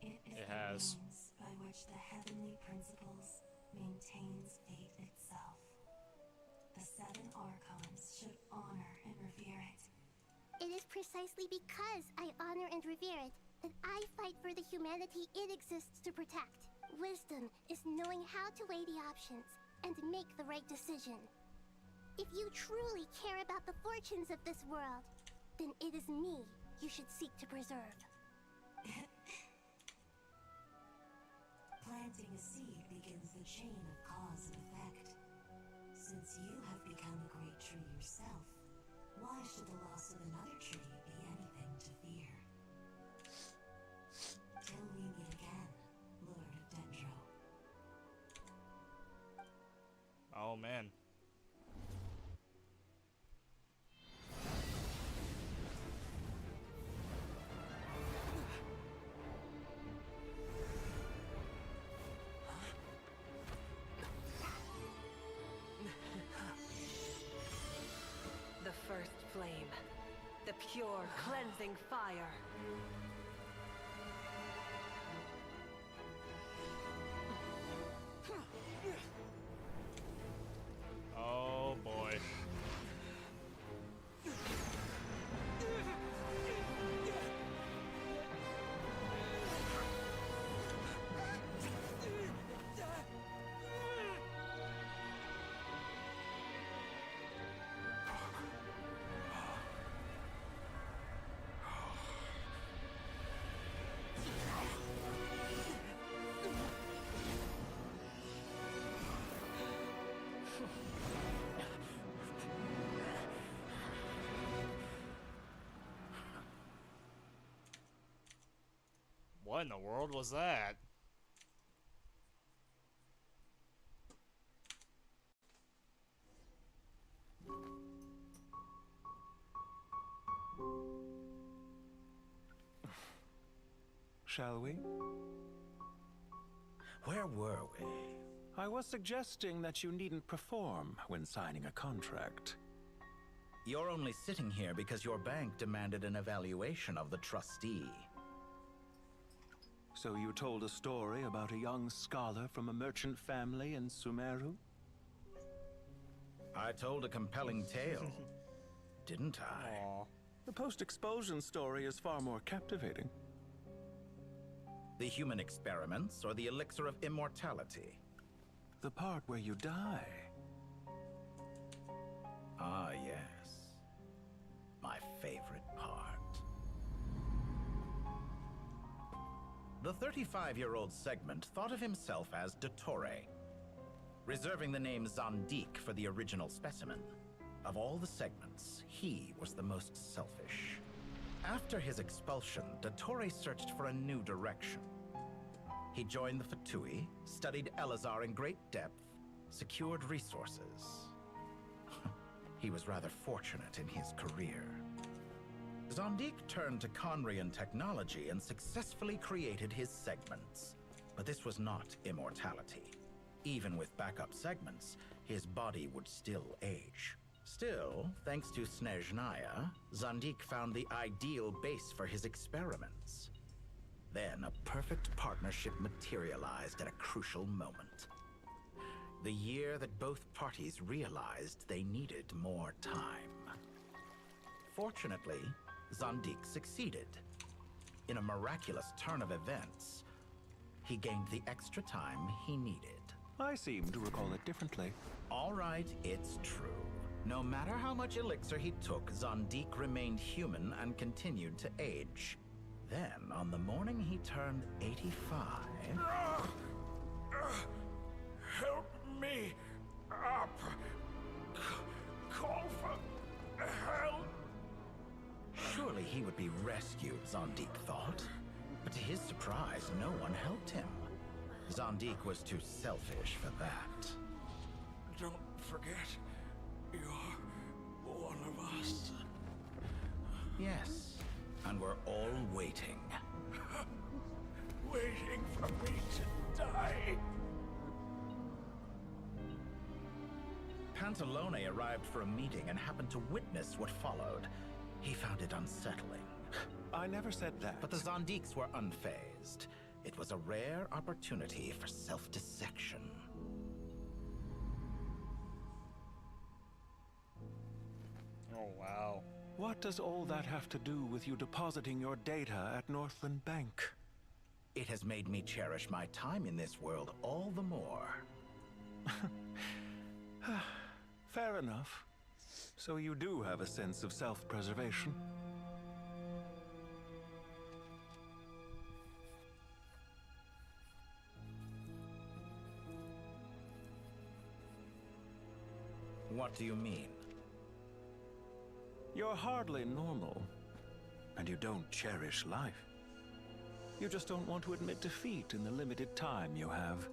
It is It the has. means by which the heavenly principles maintains fate itself. The 7 Archons should honor and revere it. It is precisely because I honor and revere it that I fight for the humanity it exists to protect. Wisdom is knowing how to weigh the options and make the right decision. If you truly care about the fortunes of this world, then it is me you should seek to preserve. Planting a seed begins the chain of cause and effect. Since you have become a great tree yourself, why should the loss of another tree be anything to fear? Till we meet again, Lord of Dendro. Oh man. The first flame. The pure, cleansing fire. Oh boy. What in the world was that? Shall we? Where were we? I was suggesting that you needn't perform when signing a contract. You're only sitting here because your bank demanded an evaluation of the trustee. So you told a story about a young scholar from a merchant family in Sumeru? I told a compelling tale, didn't I? Aww. The post-expulsion story is far more captivating. The human experiments or the elixir of immortality? The part where you die. Ah, yes. My favorite part. The 35-year-old Segment thought of himself as Dottore, reserving the name Zondique for the original specimen. Of all the segments, he was the most selfish. After his expulsion, Dottore searched for a new direction. He joined the Fatui, studied Elazar in great depth, secured resources. He was rather fortunate in his career. Zondique turned to Conrian technology and successfully created his segments. But this was not immortality. Even with backup segments, his body would still age. Still, thanks to Snezhnaya, Zandik found the ideal base for his experiments. Then a perfect partnership materialized at a crucial moment. The year that both parties realized they needed more time. Fortunately, Zandik succeeded. In a miraculous turn of events, he gained the extra time he needed. I seem to recall it differently. All right, it's true. No matter how much elixir he took, Zandik remained human and continued to age. Then, on the morning he turned 85... Help me up. Call for help. Surely he would be rescued, Zandik thought. But to his surprise, no one helped him. Zandik was too selfish for that. Don't forget, you're one of us. Yes, and we're all waiting. Waiting for me to die. Pantalone arrived for a meeting and happened to witness what followed. He found it unsettling. I never said that. But the Zandiks were unfazed. It was a rare opportunity for self-dissection. Oh, wow. What does all that have to do with you depositing your data at Northland Bank? It has made me cherish my time in this world all the more. Fair enough. So you do have a sense of self-preservation. What do you mean? You're hardly normal, and you don't cherish life. You just don't want to admit defeat in the limited time you have.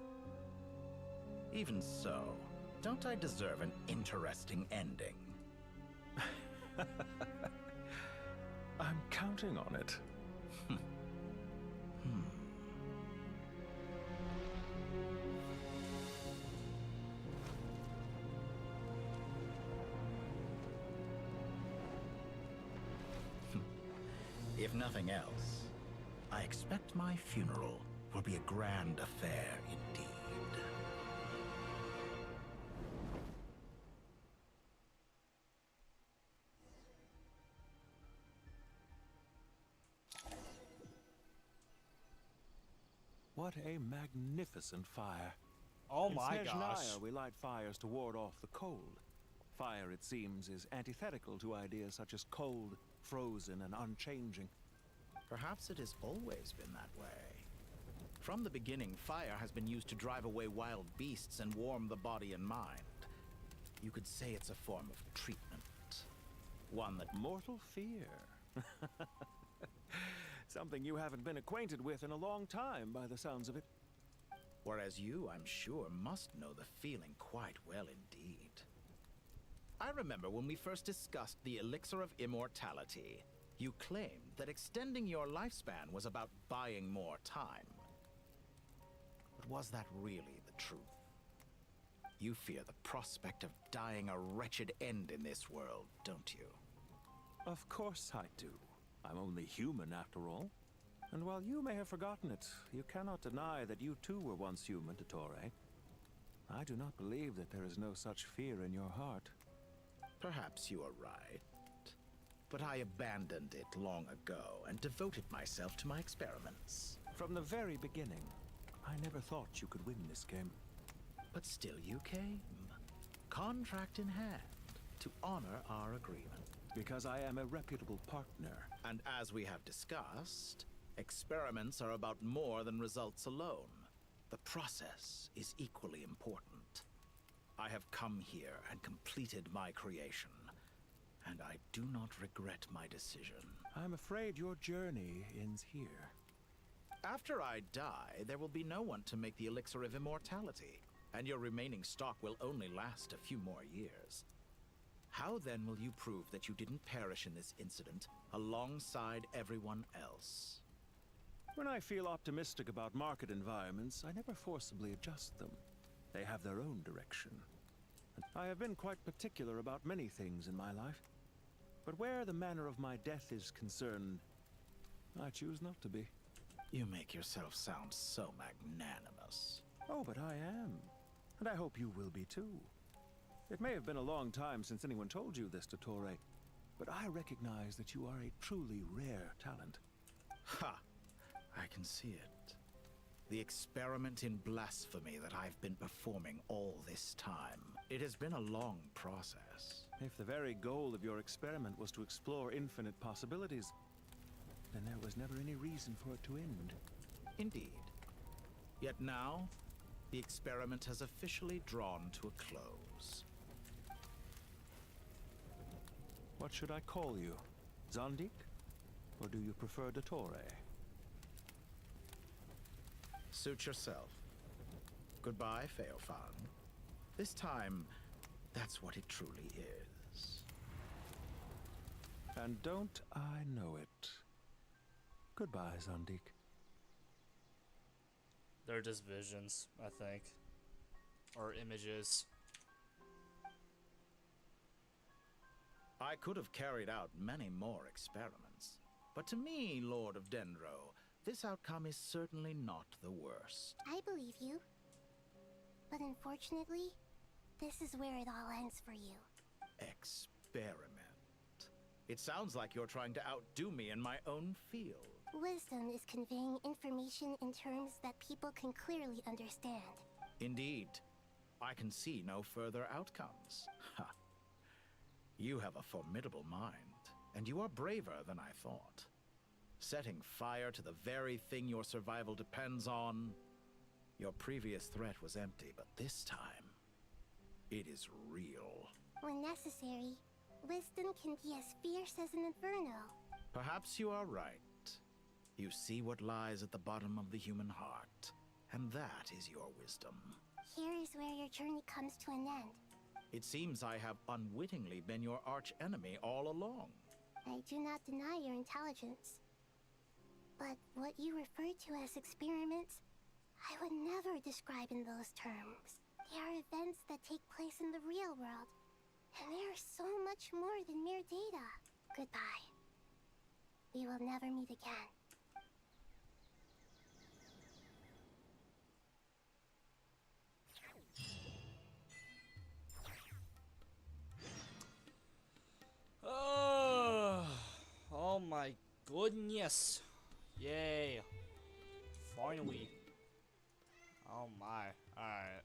Even so, don't I deserve an interesting ending? I'm counting on it. If nothing else, I expect my funeral will be a grand affair indeed. What a magnificent fire. Oh my In gosh. Snezhnaya, we light fires to ward off the cold. Fire, it seems, is antithetical to ideas such as cold, frozen, and unchanging. Perhaps it has always been that way. From the beginning, fire has been used to drive away wild beasts and warm the body and mind. You could say it's a form of treatment. One that... Mortal fear. Something you haven't been acquainted with in a long time, by the sounds of it. Whereas you, I'm sure, must know the feeling quite well indeed. I remember when we first discussed the elixir of immortality. You claimed that extending your lifespan was about buying more time. But was that really the truth? You fear the prospect of dying a wretched end in this world, don't you? Of course I do. I'm only human, after all. And while you may have forgotten it, you cannot deny that you too were once human, Dottore. I do not believe that there is no such fear in your heart. Perhaps you are right. But I abandoned it long ago and devoted myself to my experiments. From the very beginning, I never thought you could win this game. But still you came. Contract in hand, to honor our agreement. Because I am a reputable partner. And as we have discussed, experiments are about more than results alone. The process is equally important. I have come here and completed my creation, and I do not regret my decision. I'm afraid your journey ends here. After I die, there will be no one to make the elixir of immortality, and your remaining stock will only last a few more years. How then will you prove that you didn't perish in this incident alongside everyone else? When I feel optimistic about market environments, I never forcibly adjust them. They have their own direction. I have been quite particular about many things in my life. But where the manner of my death is concerned, I choose not to be. You make yourself sound so magnanimous. Oh, but I am. And I hope you will be too. It may have been a long time since anyone told you this, Dottore, but I recognize that you are a truly rare talent. Ha! I can see it. The experiment in blasphemy that I've been performing all this time. It has been a long process. If the very goal of your experiment was to explore infinite possibilities, then there was never any reason for it to end. Indeed. Yet now, the experiment has officially drawn to a close. What should I call you? Zondik? Or do you prefer Dottore? Suit yourself. Goodbye, Feofan. This time, that's what it truly is. And don't I know it? Goodbye, Zondik. They're just visions, I think. Or images. I could have carried out many more experiments. But to me, Lord of Dendro, this outcome is certainly not the worst. I believe you. But unfortunately, this is where it all ends for you. Experiment. It sounds like you're trying to outdo me in my own field. Wisdom is conveying information in terms that people can clearly understand. Indeed. I can see no further outcomes. Ha. You have a formidable mind, and you are braver than I thought. Setting fire to the very thing your survival depends on. Your previous threat was empty, but this time, it is real. When necessary, wisdom can be as fierce as an inferno. Perhaps you are right. You see what lies at the bottom of the human heart, and that is your wisdom. Here is where your journey comes to an end. It seems I have unwittingly been your arch-enemy all along. I do not deny your intelligence. But what you refer to as experiments, I would never describe in those terms. They are events that take place in the real world, and they are so much more than mere data. Goodbye. We will never meet again. Oh my goodness. Yay. Finally. Oh my. Alright.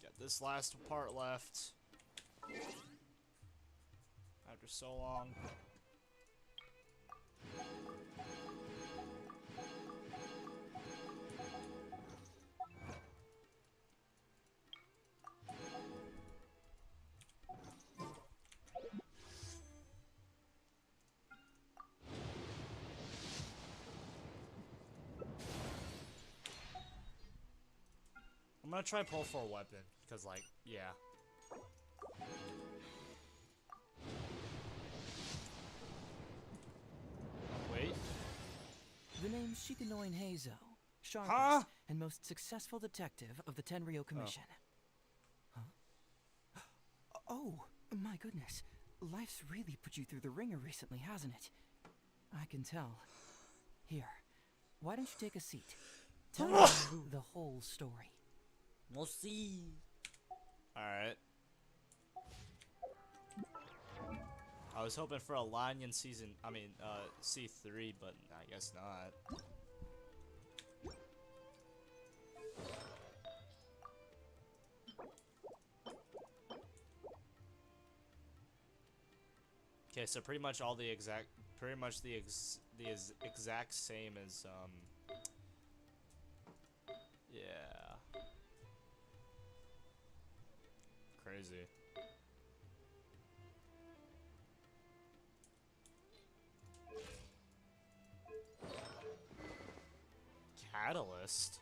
Got this last part left. After so long. I'm gonna try pull for a weapon, because like, yeah. Wait. The name's Shikanoin Heizo, sharpest and most successful detective of the Tenryo Commission. Huh? Oh, my goodness. Life's really put you through the ringer recently, hasn't it? I can tell. Here, why don't you take a seat? Tell me the whole story. We'll see. Alright. I was hoping for a Lanyan season, C3, but I guess not. Okay, so pretty much all the exact, exact same as, yeah. Crazy. Catalyst?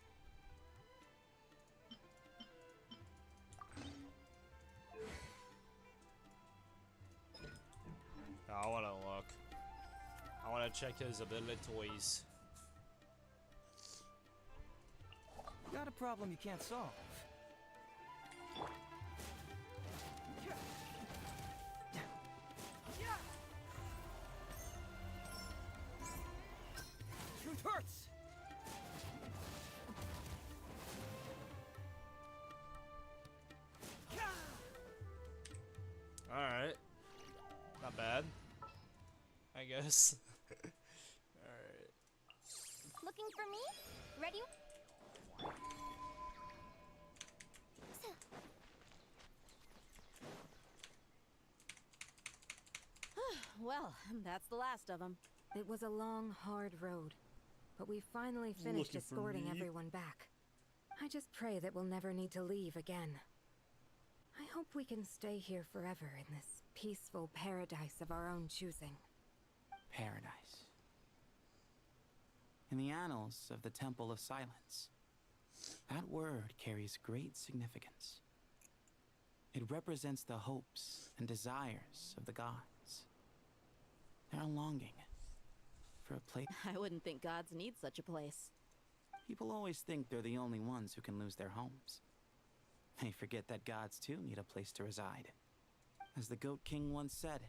No, I wanna look. I wanna check his abilities. Got a problem you can't solve. guess. Alright. Looking for me? Ready? Well, that's the last of them. It was a long, hard road, but we finally finished Looking for escorting me? everyone back. I just pray that we'll never need to leave again. I hope we can stay here forever in this peaceful paradise of our own choosing. Paradise. In the annals of the Temple of Silence, that word carries great significance. It represents the hopes and desires of the gods. Their longing for a place. I wouldn't think gods need such a place. People always think they're the only ones who can lose their homes. They forget that gods too need a place to reside. As the Goat King once said,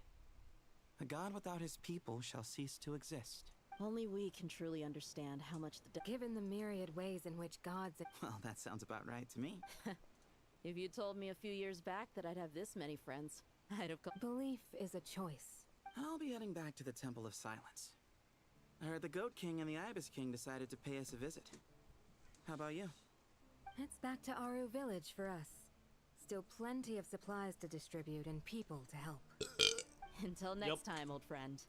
a god without his people shall cease to exist. Only we can truly understand how much the Given the myriad ways in which gods... Well, that sounds about right to me. If you told me a few years back that I'd have this many friends, I'd have... Belief is a choice. I'll be heading back to the Temple of Silence. I heard the Goat King and the Ibis King decided to pay us a visit. How about you? It's back to Aru Village for us. Still plenty of supplies to distribute and people to help. Until next time, old friend.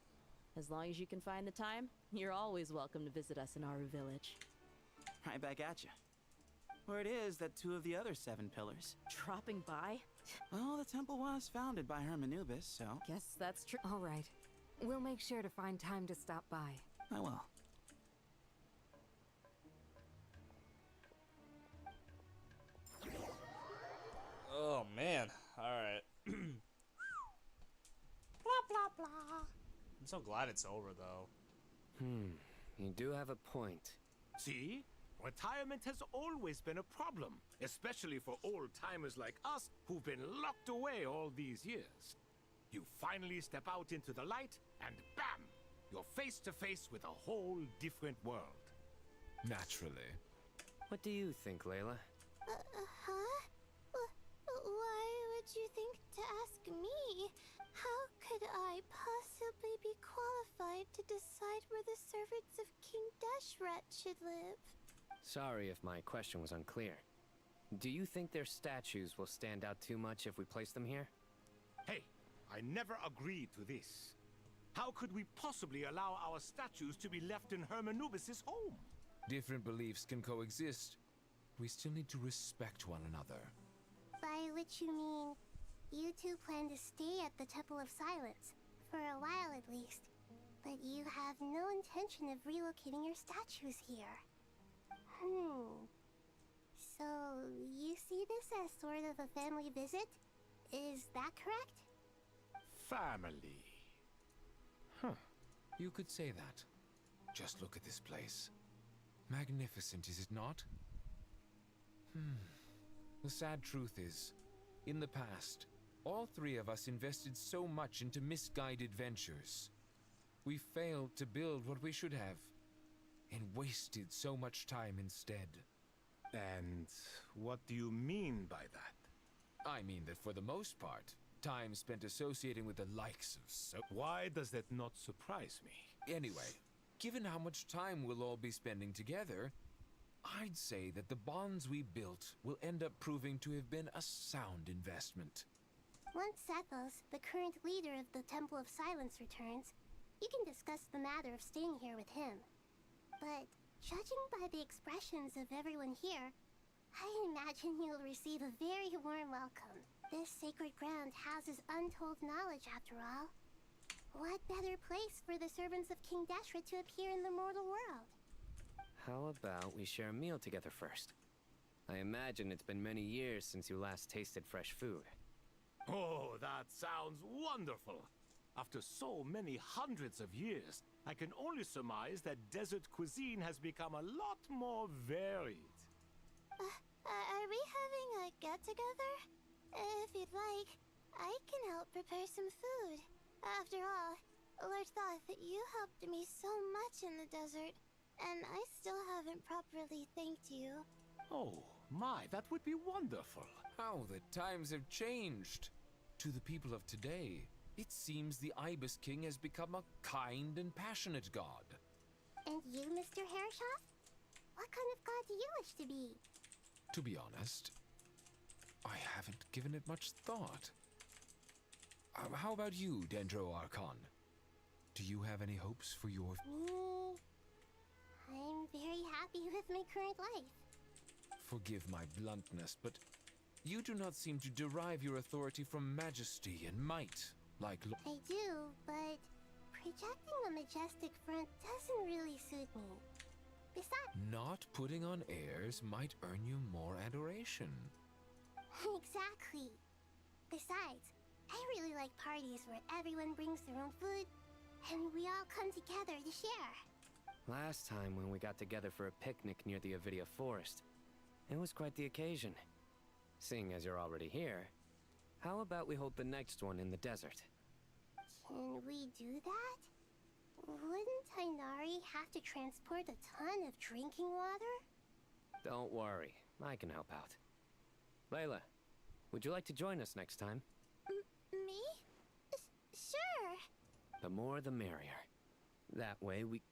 As long as you can find the time, you're always welcome to visit us in Aru Village. Right back at you. Word is that 2 of the other 7 pillars... Dropping by? Well, the temple was founded by Hermanubis, so... Guess that's true. All right. We'll make sure to find time to stop by. I will. Oh man. Alright. Blah blah blah. I'm so glad it's over though. You do have a point. See? Retirement has always been a problem, especially for old-timers like us who've been locked away all these years. You finally step out into the light, and bam! You're face to face with a whole different world. Naturally. What do you think, Layla? Huh? Why would you think to ask me? How could I possibly be qualified to decide where the servants of King Dashrat should live? Sorry if my question was unclear. Do you think their statues will stand out too much if we place them here? Hey, I never agreed to this. How could we possibly allow our statues to be left in Hermanubis' home? Different beliefs can coexist. We still need to respect one another. By which you mean, you two plan to stay at the Temple of Silence, for a while at least. But you have no intention of relocating your statues here. So, you see this as sort of a family visit? Is that correct? Family. Huh. You could say that. Just look at this place. Magnificent, is it not? The sad truth is, in the past, all 3 of us invested so much into misguided ventures. We failed to build what we should have, and wasted so much time instead. And what do you mean by that? I mean that for the most part, time spent associating with the likes of Why does that not surprise me? Anyway, given how much time we'll all be spending together, I'd say that the bonds we built will end up proving to have been a sound investment. Once Sethos, the current leader of the Temple of Silence, returns, you can discuss the matter of staying here with him. But judging by the expressions of everyone here, I imagine you'll receive a very warm welcome. This sacred ground houses untold knowledge, after all. What better place for the servants of King Dashrat to appear in the mortal world? How about we share a meal together first? I imagine it's been many years since you last tasted fresh food. Oh, that sounds wonderful! After so many hundreds of years, I can only surmise that desert cuisine has become a lot more varied. Are we having a get-together? If you'd like, I can help prepare some food. After all, Lord Thoth, you helped me so much in the desert, and I still haven't properly thanked you. Oh, my, that would be wonderful. How the times have changed. To the people of today, It seems the Ibis King has become a kind and passionate god. And you, Mr. Herreshoff? What kind of god do you wish to be? To be honest, I haven't given it much thought. How about you, Dendro Archon? Do you have any hopes for your... Me? I'm very happy with my current life. Forgive my bluntness, but you do not seem to derive your authority from majesty and might, like... I do, but projecting a majestic front doesn't really suit me. Besides... Not putting on airs might earn you more adoration. Exactly. Besides, I really like parties where everyone brings their own food, and we all come together to share. Last time when we got together for a picnic near the Avidia Forest, it was quite the occasion. Seeing as you're already here, how about we hold the next one in the desert? Can we do that? Wouldn't Tainari have to transport a ton of drinking water? Don't worry, I can help out. Layla, would you like to join us next time? Me? Sure. The more the merrier. That way we...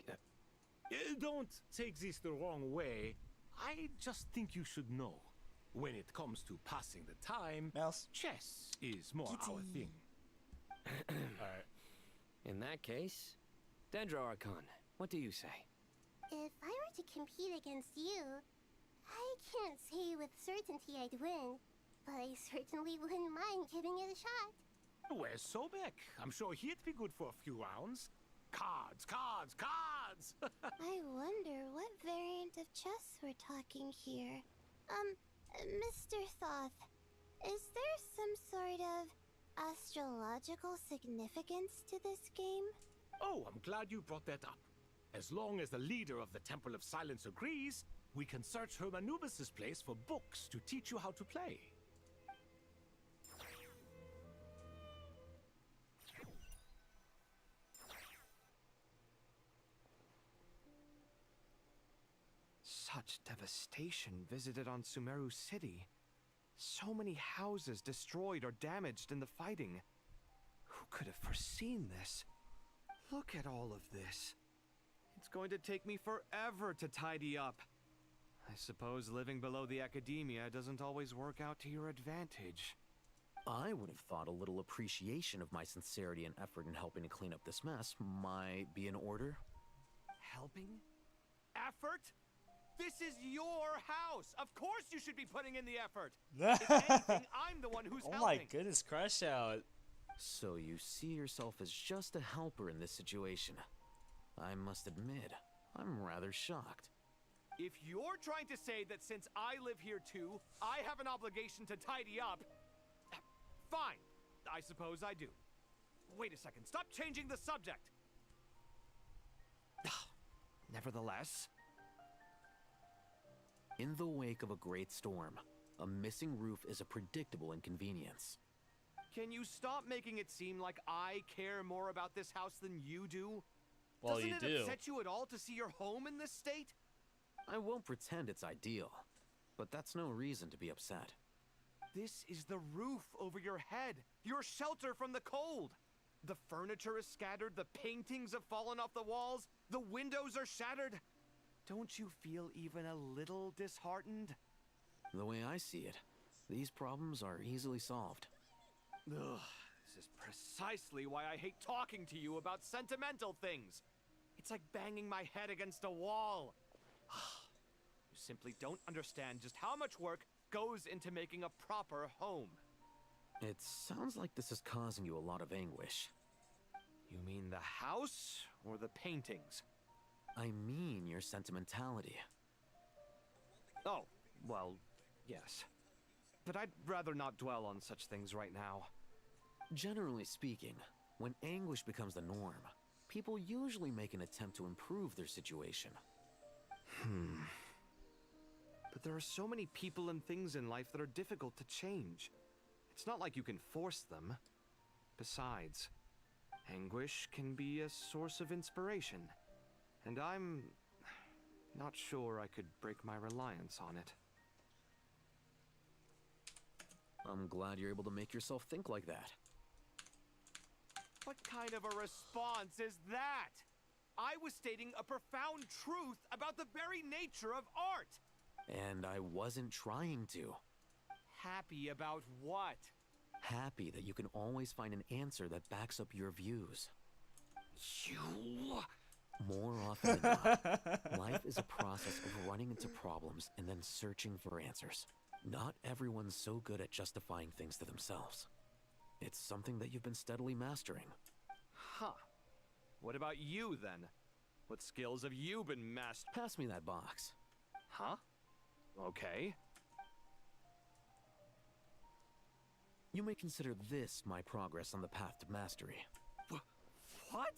Don't take this the wrong way. I just think you should know. When it comes to passing the time, chess is more our thing. Alright. In that case, Dendro Archon, what do you say? If I were to compete against you, I can't say with certainty I'd win, but I certainly wouldn't mind giving it a shot. Where's Sobek? I'm sure he'd be good for a few rounds. Cards, cards, cards! I wonder what variant of chess we're talking here. Mr. Thoth, is there some sort of astrological significance to this game? Oh, I'm glad you brought that up. As long as the leader of the Temple of Silence agrees, we can search Hermanubis' place for books to teach you how to play. Such devastation visited on Sumeru City. So many houses destroyed or damaged in the fighting. Who could have foreseen this? Look at all of this. It's going to take me forever to tidy up. I suppose living below the academia doesn't always work out to your advantage. I would have thought a little appreciation of my sincerity and effort in helping to clean up this mess might be in order. Helping? Effort? This is your house! Of course you should be putting in the effort! If anything, I'm the one who's helping! Oh my goodness, Crash Out. So you see yourself as just a helper in this situation. I must admit, I'm rather shocked. If you're trying to say that since I live here too, I have an obligation to tidy up, fine, I suppose I do. Wait a second, stop changing the subject! Nevertheless... In the wake of a great storm, a missing roof is a predictable inconvenience. Can you stop making it seem like I care more about this house than you do? Well, Doesn't you it do. upset you at all to see your home in this state? I won't pretend it's ideal, but that's no reason to be upset. This is the roof over your head, your shelter from the cold. The furniture is scattered, the paintings have fallen off the walls, the windows are shattered. Don't you feel even a little disheartened? The way I see it, these problems are easily solved. Ugh, this is precisely why I hate talking to you about sentimental things. It's like banging my head against a wall. You simply don't understand just how much work goes into making a proper home. It sounds like this is causing you a lot of anguish. You mean the house or the paintings? I mean your sentimentality. Oh, well, yes. But I'd rather not dwell on such things right now. Generally speaking, when anguish becomes the norm, people usually make an attempt to improve their situation. But there are so many people and things in life that are difficult to change. It's not like you can force them. Besides, anguish can be a source of inspiration. And I'm not sure I could break my reliance on it. I'm glad you're able to make yourself think like that. What kind of a response is that? I was stating a profound truth about the very nature of art. And I wasn't trying to. Happy about what? Happy that you can always find an answer that backs up your views. You... More often than not, life is a process of running into problems and then searching for answers. Not everyone's so good at justifying things to themselves. It's something that you've been steadily mastering. Huh. What about you, then? What skills have you been mastering? Pass me that box. Huh? Okay. You may consider this my progress on the path to mastery. What?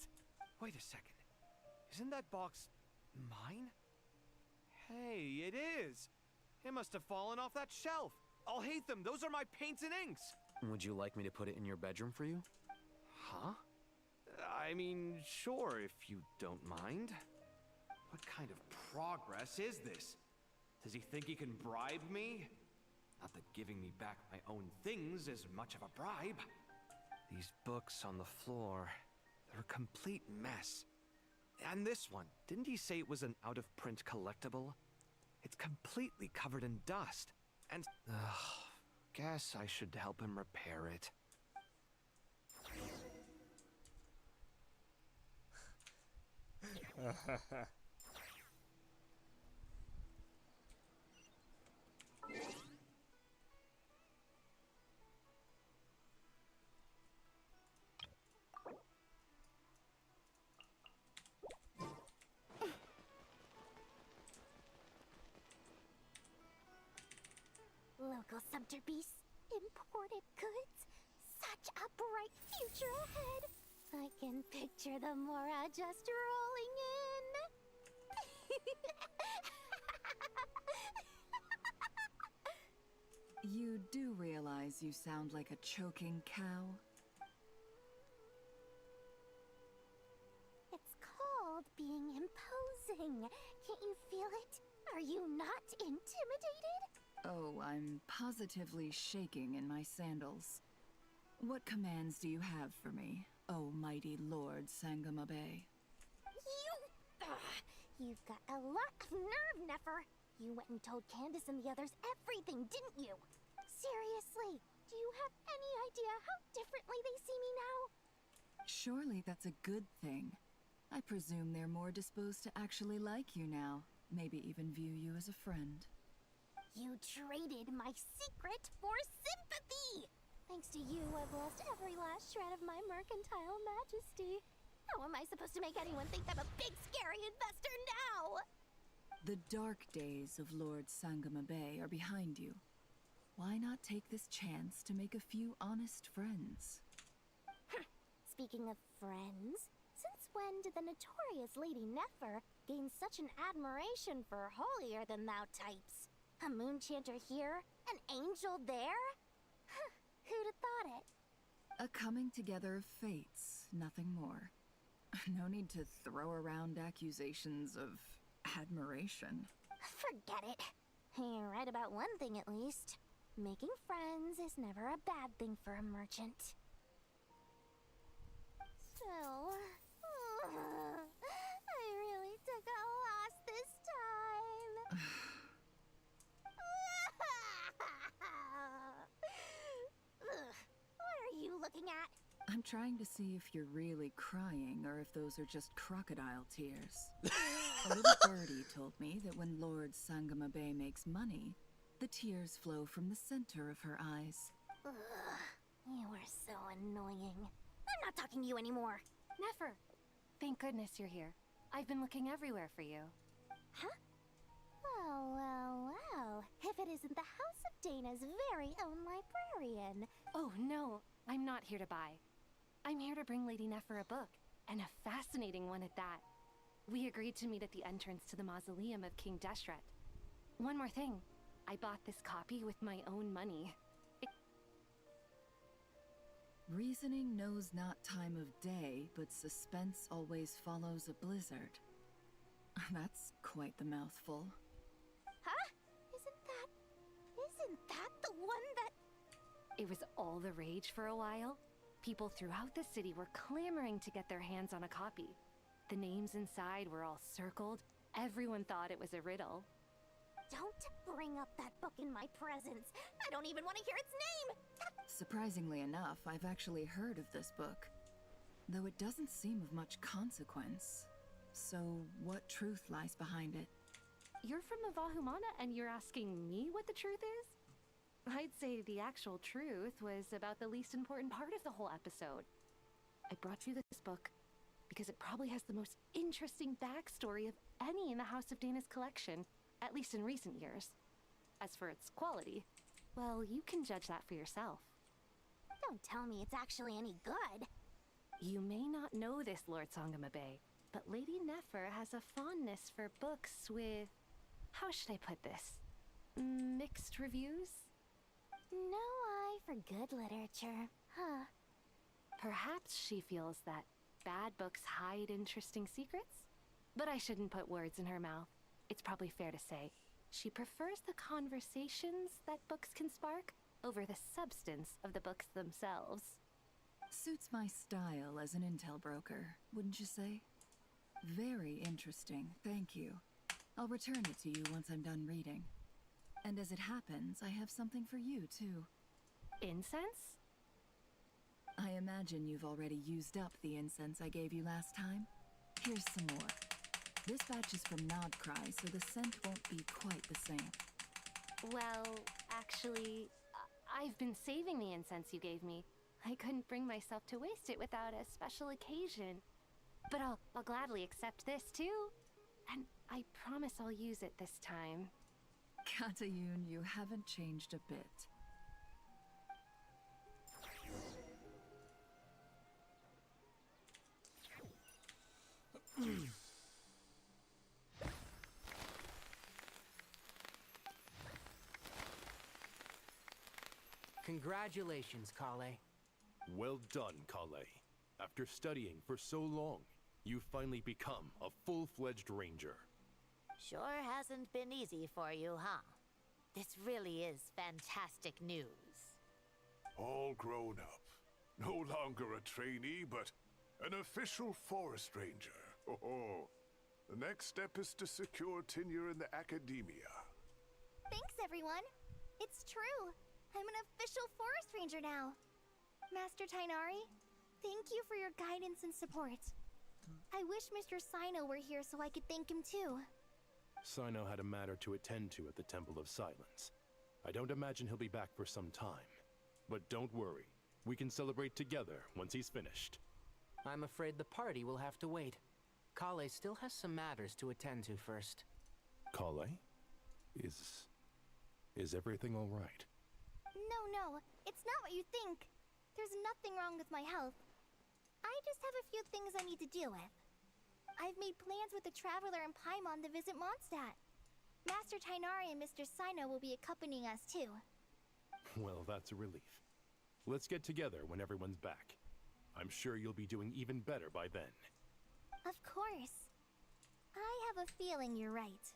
Wait a second. Isn't that box mine? Hey, it is! It must have fallen off that shelf. I'll hate them. Those are my paints and inks. Would you like me to put it in your bedroom for you? Huh? I mean, sure, if you don't mind. What kind of progress is this? Does he think he can bribe me? Not that giving me back my own things is much of a bribe. These books on the floor, they're a complete mess. And this one, didn't he say it was an out-of-print collectible? It's completely covered in dust. And, guess I should help him repair it. Local Sumter beasts, imported goods, such a bright future ahead. I can picture the Mora just rolling in. You do realize you sound like a choking cow? It's called being imposing. Can't you feel it? Are you not intimidated? Oh, I'm positively shaking in my sandals. What commands do you have for me, oh mighty Lord Sangama Bay? You've got a lot of nerve, Nefer. You went and told Candace and the others everything, didn't you? Seriously, do you have any idea how differently they see me now? Surely that's a good thing. I presume they're more disposed to actually like you now, maybe even view you as a friend. You traded my secret for sympathy! Thanks to you, I've lost every last shred of my mercantile majesty. How am I supposed to make anyone think I'm a big, scary investor now? The dark days of Lord Sangama Bay are behind you. Why not take this chance to make a few honest friends? Speaking of friends, since when did the notorious Lady Nefer gain such an admiration for holier-than-thou types? A moon chanter here? An angel there? Who'd have thought it? A coming together of fates, nothing more. No need to throw around accusations of admiration. Forget it. You're right about one thing at least. Making friends is never a bad thing for a merchant. Still, I really took a loss this time. What are you looking at? I'm trying to see if you're really crying or if those are just crocodile tears. A little birdie told me that when Lord Sangama Bay makes money, the tears flow from the center of her eyes. You are so annoying. I'm not talking to you anymore. Nefer, thank goodness you're here. I've been looking everywhere for you. Huh? Well. If it isn't the House of Dana's very own librarian. Oh, no. I'm not here to buy. I'm here to bring Lady Nefer a book, and a fascinating one at that. We agreed to meet at the entrance to the mausoleum of King Deshret. One more thing. I bought this copy with my own money. Reasoning knows not time of day, but suspense always follows a blizzard. That's quite the mouthful. Huh? Isn't that the one that... It was all the rage for a while. People throughout the city were clamoring to get their hands on a copy. The names inside were all circled. Everyone thought it was a riddle. Don't bring up that book in my presence. I don't even want to hear its name. Surprisingly enough, I've actually heard of this book, though it doesn't seem of much consequence. So, what truth lies behind it? You're from Avahumana and you're asking me what the truth is? I'd say the actual truth was about the least important part of the whole episode. I brought you this book because it probably has the most interesting backstory of any in the House of Dana's collection, at least in recent years. As for its quality, well, you can judge that for yourself. Don't tell me it's actually any good. You may not know this, Lord Sangamabe, but Lady Nefer has a fondness for books with... how should I put this? Mixed reviews? No eye for good literature, huh? Perhaps she feels that bad books hide interesting secrets? But I shouldn't put words in her mouth. It's probably fair to say she prefers the conversations that books can spark over the substance of the books themselves. Suits my style as an intel broker, wouldn't you say? Very interesting, thank you. I'll return it to you once I'm done reading. And as it happens, I have something for you, too. Incense? I imagine you've already used up the incense I gave you last time. Here's some more. This batch is from Nodcry, so the scent won't be quite the same. Well, actually, I've been saving the incense you gave me. I couldn't bring myself to waste it without a special occasion. But I'll gladly accept this, too. And I promise I'll use it this time. Katayun, you haven't changed a bit. Congratulations, Kale. Well done, Kale. After studying for so long, you've finally become a full-fledged ranger. Sure hasn't been easy for you, huh? This really is fantastic news. All grown up. No longer a trainee, but an official forest ranger. Oh, the next step is to secure tenure in the academia. Thanks, everyone. It's true. I'm an official forest ranger now. Master Tainari, thank you for your guidance and support. I wish Mr. Sino were here so I could thank him too. Sino had a matter to attend to at the Temple of Silence. I don't imagine he'll be back for some time. But don't worry, we can celebrate together once he's finished. I'm afraid the party will have to wait. Kale still has some matters to attend to first. Kale? Is everything all right? No, it's not what you think. There's nothing wrong with my health. I just have a few things I need to deal with. I've made plans with the Traveler and Paimon to visit Mondstadt. Master Tainari and Mr. Sino will be accompanying us too. Well, that's a relief. Let's get together when everyone's back. I'm sure you'll be doing even better by then. Of course. I have a feeling you're right.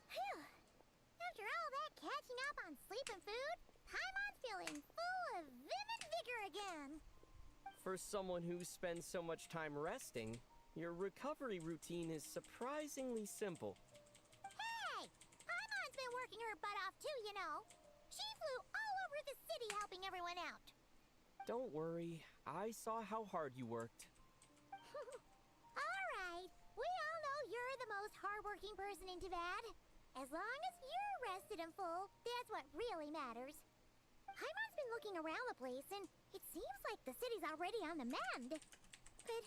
Phew. After all that catching up on sleep and food, Paimon's feeling full of vivid vigor again. For someone who spends so much time resting, your recovery routine is surprisingly simple. Hey! Paimon's been working her butt off too, you know. She flew all over the city helping everyone out. Don't worry, I saw how hard you worked. Alright, we all know you're the most hardworking person in Tavad. As long as you're rested and full, that's what really matters. Paimon's been looking around the place, and it seems like the city's already on the mend. But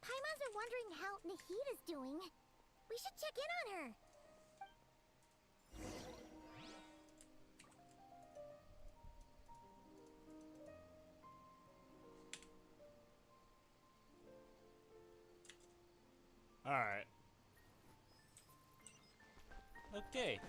Paimon's been wondering how Nahida's doing. We should check in on her. Alright. Okay.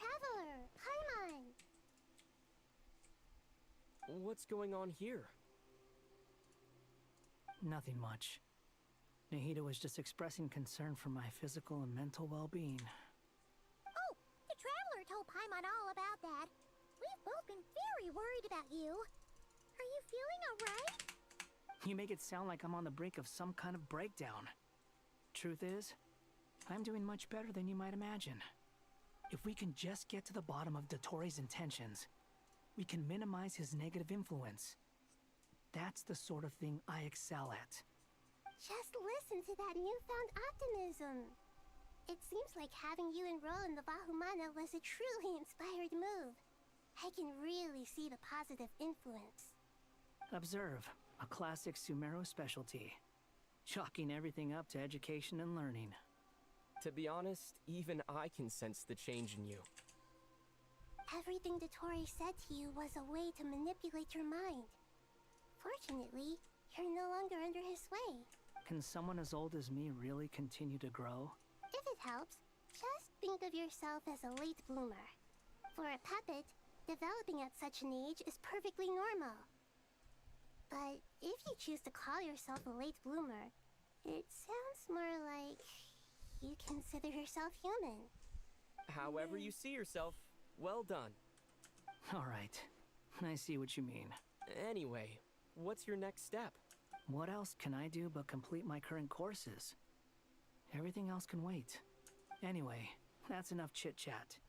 traveler, Paimon. What's going on here? Nothing much. Nahida was just expressing concern for my physical and mental well-being. Oh, the traveler told Paimon all about that. We've both been very worried about you. Are you feeling alright? You make it sound like I'm on the brink of some kind of breakdown. Truth is, I'm doing much better than you might imagine. If we can just get to the bottom of Dottoro's intentions, we can minimize his negative influence. That's the sort of thing I excel at. Just listen to that newfound optimism. It seems like having you enroll in the Vahumana was a truly inspired move. I can really see the positive influence. Observe, a classic Sumeru specialty. Chalking everything up to education and learning. To be honest, even I can sense the change in you. Everything Dottore said to you was a way to manipulate your mind. Fortunately, you're no longer under his sway. Can someone as old as me really continue to grow? If it helps, just think of yourself as a late bloomer. For a puppet, developing at such an age is perfectly normal. But if you choose to call yourself a late bloomer, it sounds more like you consider yourself human. However you see yourself, well done. All right, I see what you mean. Anyway, what's your next step? What else can I do but complete my current courses? Everything else can wait. Anyway, that's enough chit-chat.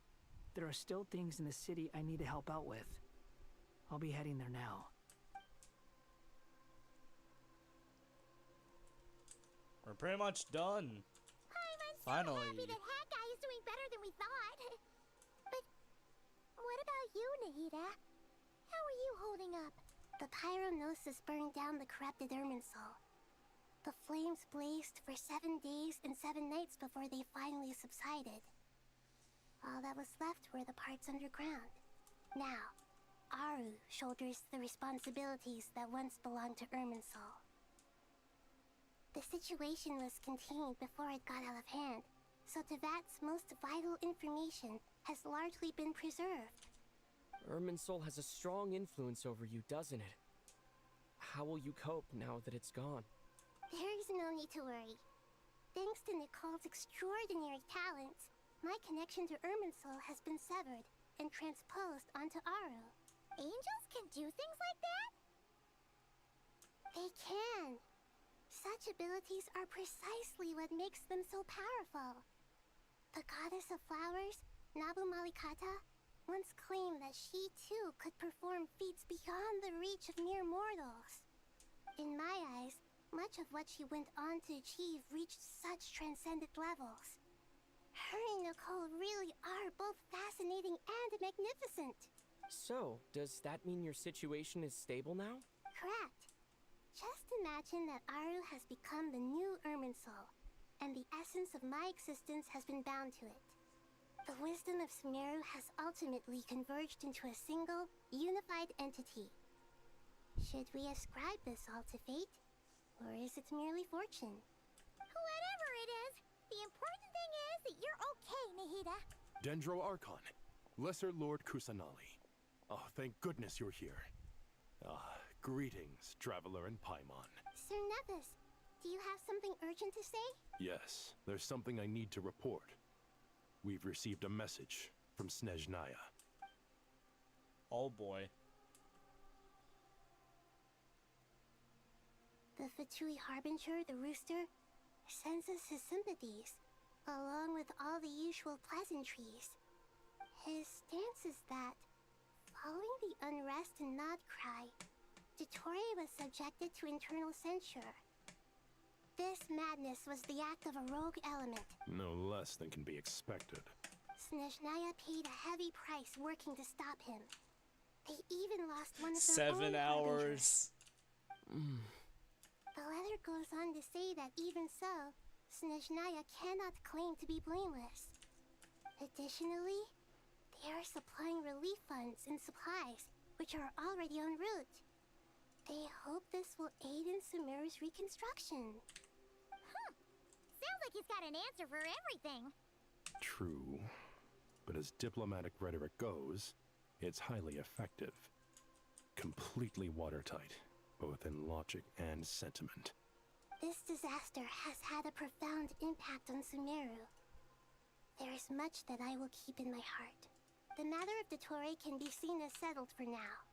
There are still things in the city I need to help out with. I'll be heading there now. We're pretty much done. I'm so happy that Hat Guy is doing better than we thought. But what about you, Nahida? How are you holding up? The pyronosis burned down the corrupted Irminsul. The flames blazed for 7 days and 7 nights before they finally subsided. All that was left were the parts underground. Now, Aru shoulders the responsibilities that once belonged to Irminsul. The situation was contained before it got out of hand, so Tevat's most vital information has largely been preserved. Irminsul has a strong influence over you, doesn't it? How will you cope now that it's gone? There is no need to worry. Thanks to Nicole's extraordinary talents, my connection to Irminsul has been severed and transposed onto Aru. Angels can do things like that? They can. Such abilities are precisely what makes them so powerful. The goddess of flowers, Nabu Malikata, once claimed that she too could perform feats beyond the reach of mere mortals. In my eyes, much of what she went on to achieve reached such transcendent levels. Her and Nicole really are both fascinating and magnificent. So, does that mean your situation is stable now? Correct. Just imagine that Aru has become the new Irminsul, and the essence of my existence has been bound to it. The wisdom of Sumeru has ultimately converged into a single, unified entity. Should we ascribe this all to fate, or is it merely fortune? Whatever it is, the important thing is that you're okay, Nahida. Dendro Archon, Lesser Lord Kusanali. Oh, thank goodness you're here. Greetings, Traveler and Paimon. Sir Nevis, do you have something urgent to say? Yes, there's something I need to report. We've received a message from Snezhnaya. Oh boy. The Fatui Harbinger, the Rooster, sends us his sympathies, along with all the usual pleasantries. His stance is that, following the unrest in Nodcry, Dottore was subjected to internal censure. This madness was the act of a rogue element. No less than can be expected. Snezhnaya paid a heavy price working to stop him. They even lost one of their 7 own hours. The letter goes on to say that even so, Snezhnaya cannot claim to be blameless. Additionally, they are supplying relief funds and supplies, which are already en route. They hope this will aid in Sumeru's reconstruction. Sounds like he's got an answer for everything. True. but as diplomatic rhetoric goes, it's highly effective. Completely watertight, both in logic and sentiment. This disaster has had a profound impact on Sumeru. There is much that I will keep in my heart. The matter of Dottore can be seen as settled for now.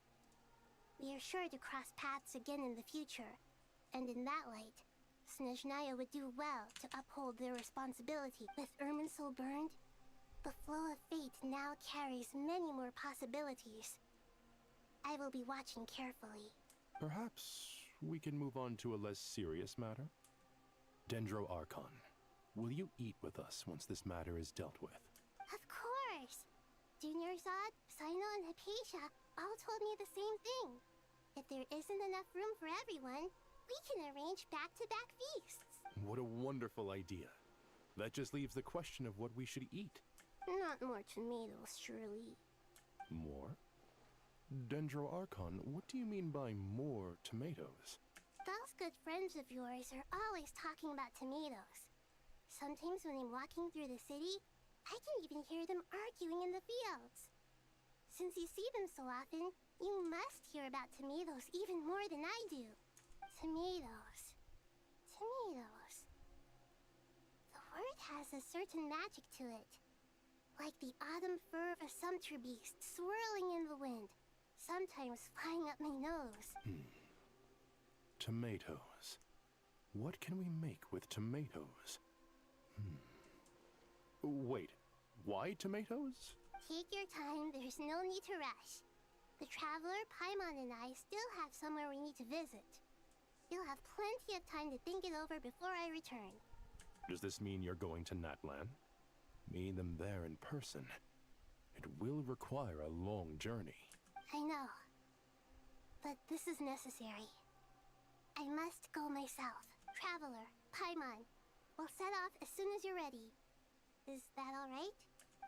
We are sure to cross paths again in the future, and in that light, Snezhnaya would do well to uphold their responsibility. With Irminsul burned, the flow of fate now carries many more possibilities. I will be watching carefully. Perhaps we can move on to a less serious matter? Dendro Archon, will you eat with us once this matter is dealt with? Of course! Junior Zod, Sino, and Hypatia all told me the same thing. If there isn't enough room for everyone, we can arrange back-to-back feasts. What a wonderful idea. That just leaves the question of what we should eat. Not more tomatoes, surely. More? Dendro Archon, what do you mean by more tomatoes? Those good friends of yours are always talking about tomatoes. Sometimes when I'm walking through the city, I can even hear them arguing in the fields. Since you see them so often, you must hear about tomatoes even more than I do. Tomatoes. Tomatoes. The word has a certain magic to it. Like the autumn fur of a sumpter beast swirling in the wind, sometimes flying up my nose. Tomatoes. What can we make with tomatoes? Wait, why tomatoes? Take your time, there's no need to rush. The Traveler, Paimon, and I still have somewhere we need to visit. You'll have plenty of time to think it over before I return. Does this mean you're going to Natlan? Meeting them there in person. It will require a long journey. I know. But this is necessary. I must go myself. Traveler, Paimon, we'll set off as soon as you're ready. Is that alright?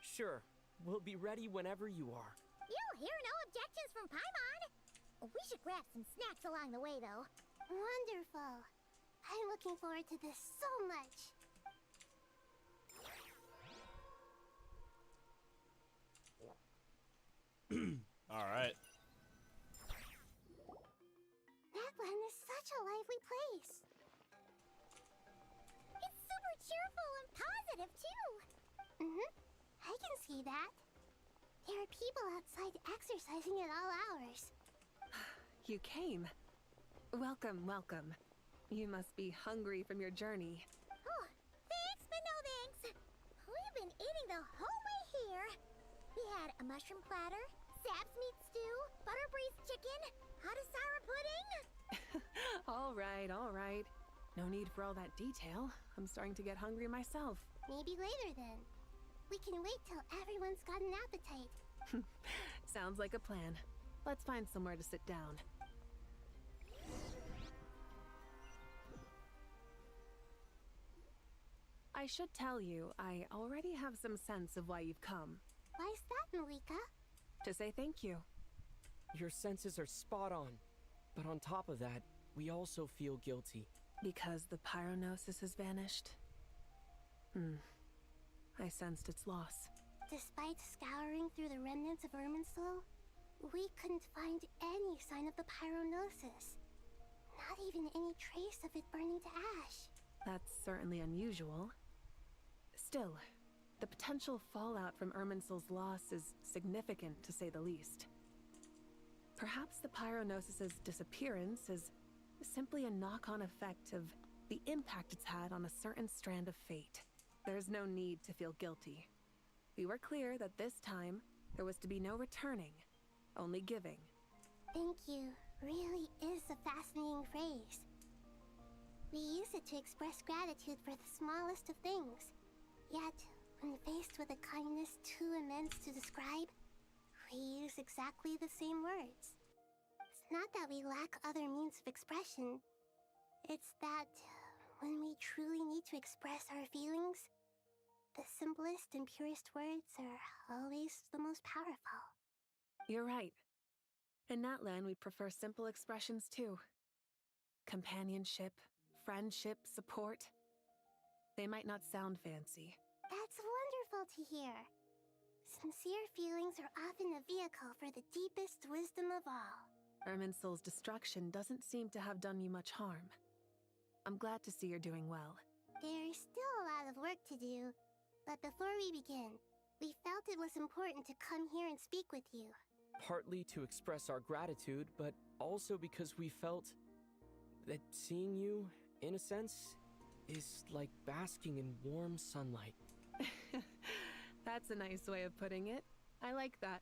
Sure. We'll be ready whenever you are. You'll hear no objections from Paimon. We should grab some snacks along the way, though. Wonderful. I'm looking forward to this so much. Alright. Natlan is such a lively place. It's super cheerful and positive, too. I can see that. There are people outside exercising at all hours. You came. Welcome, welcome. You must be hungry from your journey. Oh, thanks, but no thanks. We've been eating the whole way here. We had a mushroom platter, Sab's meat stew, butter braised chicken, Hadasara pudding. All right. No need for all that detail. I'm starting to get hungry myself. Maybe later then. We can wait till everyone's got an appetite. Sounds like a plan. Let's find somewhere to sit down. I should tell you, I already have some sense of why you've come. Why's that, Malika? To say thank you. Your senses are spot on. But on top of that, we also feel guilty. Because the pyronosis has vanished? I sensed its loss. Despite scouring through the remnants of Irminsul, we couldn't find any sign of the pyronosis. Not even any trace of it burning to ash. That's certainly unusual. Still, the potential fallout from Irminsul's loss is significant, to say the least. Perhaps the pyronosis's disappearance is simply a knock-on effect of the impact it's had on a certain strand of fate. There's no need to feel guilty. We were clear that this time, there was to be no returning, only giving. Thank you really is a fascinating phrase. We use it to express gratitude for the smallest of things. Yet, when faced with a kindness too immense to describe, we use exactly the same words. It's not that we lack other means of expression. It's that when we truly need to express our feelings, the simplest and purest words are always the most powerful. You're right. In Natlan, we prefer simple expressions too. Companionship, friendship, support. They might not sound fancy. That's wonderful to hear. Sincere feelings are often a vehicle for the deepest wisdom of all. Irminsul's destruction doesn't seem to have done you much harm. I'm glad to see you're doing well. There's still a lot of work to do, but before we begin, we felt it was important to come here and speak with you. Partly to express our gratitude, but also because we felt that seeing you, in a sense, is like basking in warm sunlight. That's a nice way of putting it. I like that.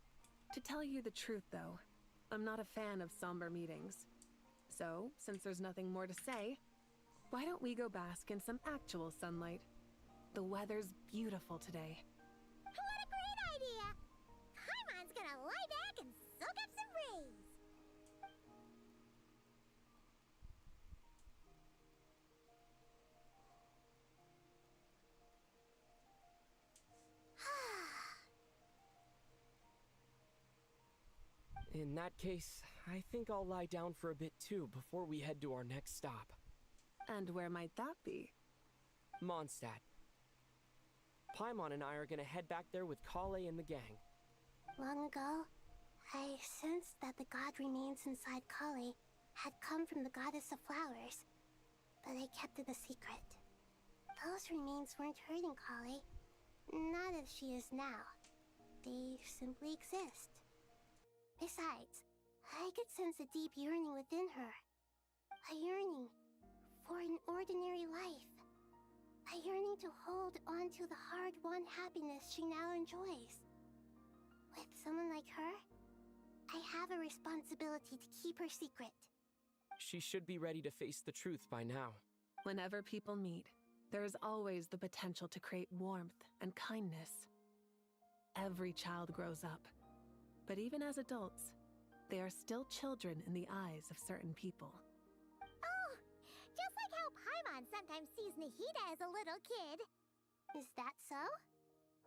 To tell you the truth, though, I'm not a fan of somber meetings. So, since there's nothing more to say, why don't we go bask in some actual sunlight? The weather's beautiful today. What a great idea! Paimon's gonna lie back and soak up some rays. In that case, I think I'll lie down for a bit too before we head to our next stop. And where might that be? Mondstadt. Paimon and I are gonna head back there with Kale and the gang. Long ago, I sensed that the god remains inside Kali had come from the goddess of flowers, but I kept it a secret. Those remains weren't hurting Kali, not as she is now. They simply exist. Besides, I could sense a deep yearning within her. A yearning for an ordinary life. A yearning to hold on to the hard-won happiness she now enjoys. With someone like her, I have a responsibility to keep her secret. She should be ready to face the truth by now. Whenever people meet, there is always the potential to create warmth and kindness. Every child grows up, but even as adults, they are still children in the eyes of certain people. Oh, just like how Paimon sometimes sees Nahida as a little kid. Is that so?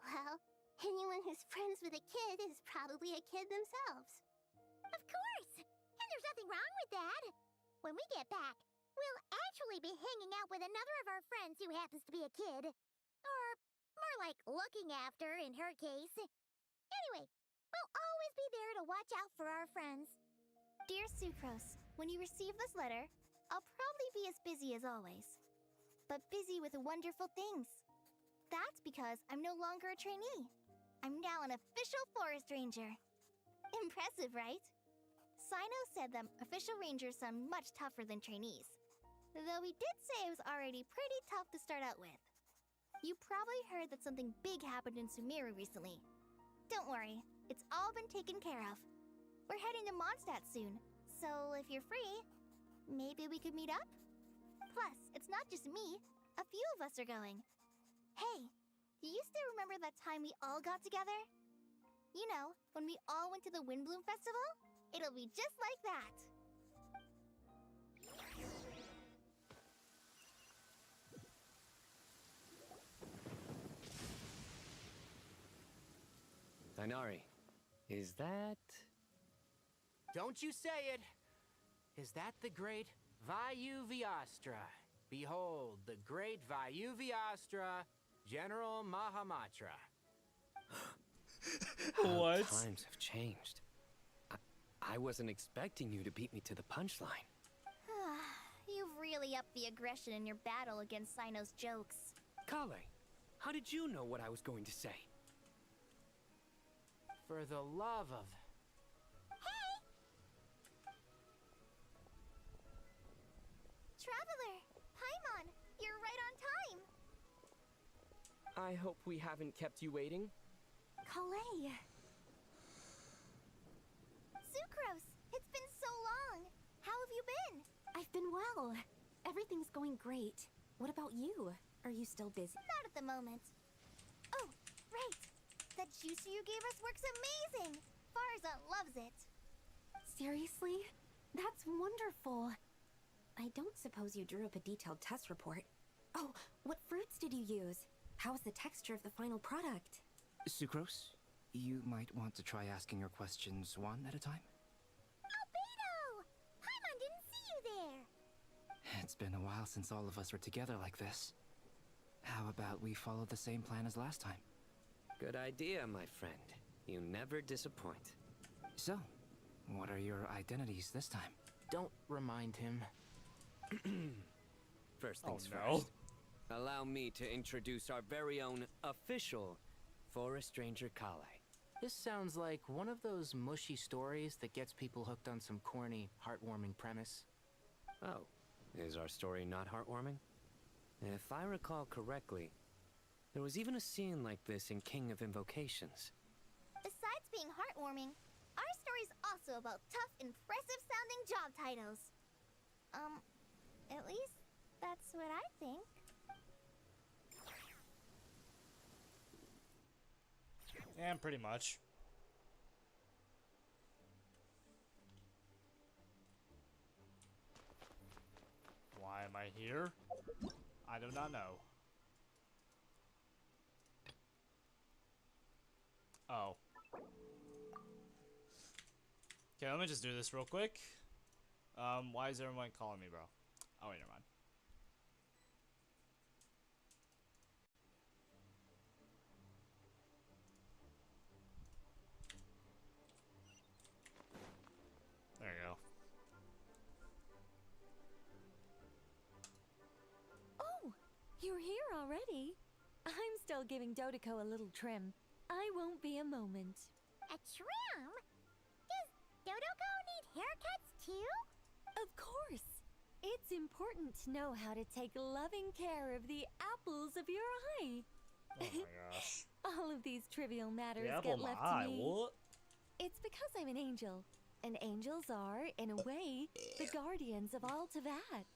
Well, anyone who's friends with a kid is probably a kid themselves. Of course! And there's nothing wrong with that. When we get back, we'll actually be hanging out with another of our friends who happens to be a kid. Or more like looking after, in her case. Anyway, we'll always be there to watch out for our friends. Dear Sucrose, when you receive this letter, I'll probably be as busy as always. But busy with wonderful things. That's because I'm no longer a trainee. I'm now an official forest ranger. Impressive, right? Sino said that official rangers sound much tougher than trainees. Though he did say it was already pretty tough to start out with. You probably heard that something big happened in Sumeru recently. Don't worry, it's all been taken care of. We're heading to Mondstadt soon, so if you're free, maybe we could meet up? Plus, it's not just me. A few of us are going. Hey, do you still remember that time we all got together? You know, when we all went to the Windbloom Festival? It'll be just like that. Dainari, is that... Don't you say it! Is that the great Vayu-Vyastra? Behold, the great Vayu-Vyastra, General Mahamatra. How times have changed. I wasn't expecting you to beat me to the punchline. You've really upped the aggression in your battle against Sino's jokes. Kale, how did you know what I was going to say? For the love of... Hey! Traveler! Paimon! You're right on time! I hope we haven't kept you waiting. Kale! Sucrose! It's been so long! How have you been? I've been well. Everything's going great. What about you? Are you still busy? Not at the moment. Oh, right! That juicer you gave us works amazing! Farza loves it! Seriously? That's wonderful. I don't suppose you drew up a detailed test report. Oh, what fruits did you use? How's the texture of the final product? Sucrose, you might want to try asking your questions one at a time. Albedo! Paimon didn't see you there! It's been a while since all of us were together like this. How about we follow the same plan as last time? Good idea, my friend. You never disappoint. So, what are your identities this time? Don't remind him. First things Oh, no. first. Allow me to introduce our very own official Forest Ranger Kale. This sounds like one of those mushy stories that gets people hooked on some corny, heartwarming premise. Oh, is our story not heartwarming? If I recall correctly, there was even a scene like this in King of Invocations. Besides being heartwarming, our story's also about tough, impressive-sounding job titles. At least that's what I think. And pretty much. Why am I here? I do not know. Oh. Okay, let me just do this real quick. Why is everyone calling me, bro? Oh, wait, never mind. There you go. Oh, you're here already. I'm still giving Dodeko a little trim. I won't be a moment. A trim? Does Dodoko need haircuts too? Of course. It's important to know how to take loving care of the apples of your eye. Oh my gosh. All of these trivial matters The apple get of my left eye, to me. what? It's because I'm an angel. And angels are, in a way, the guardians of all Teyvat.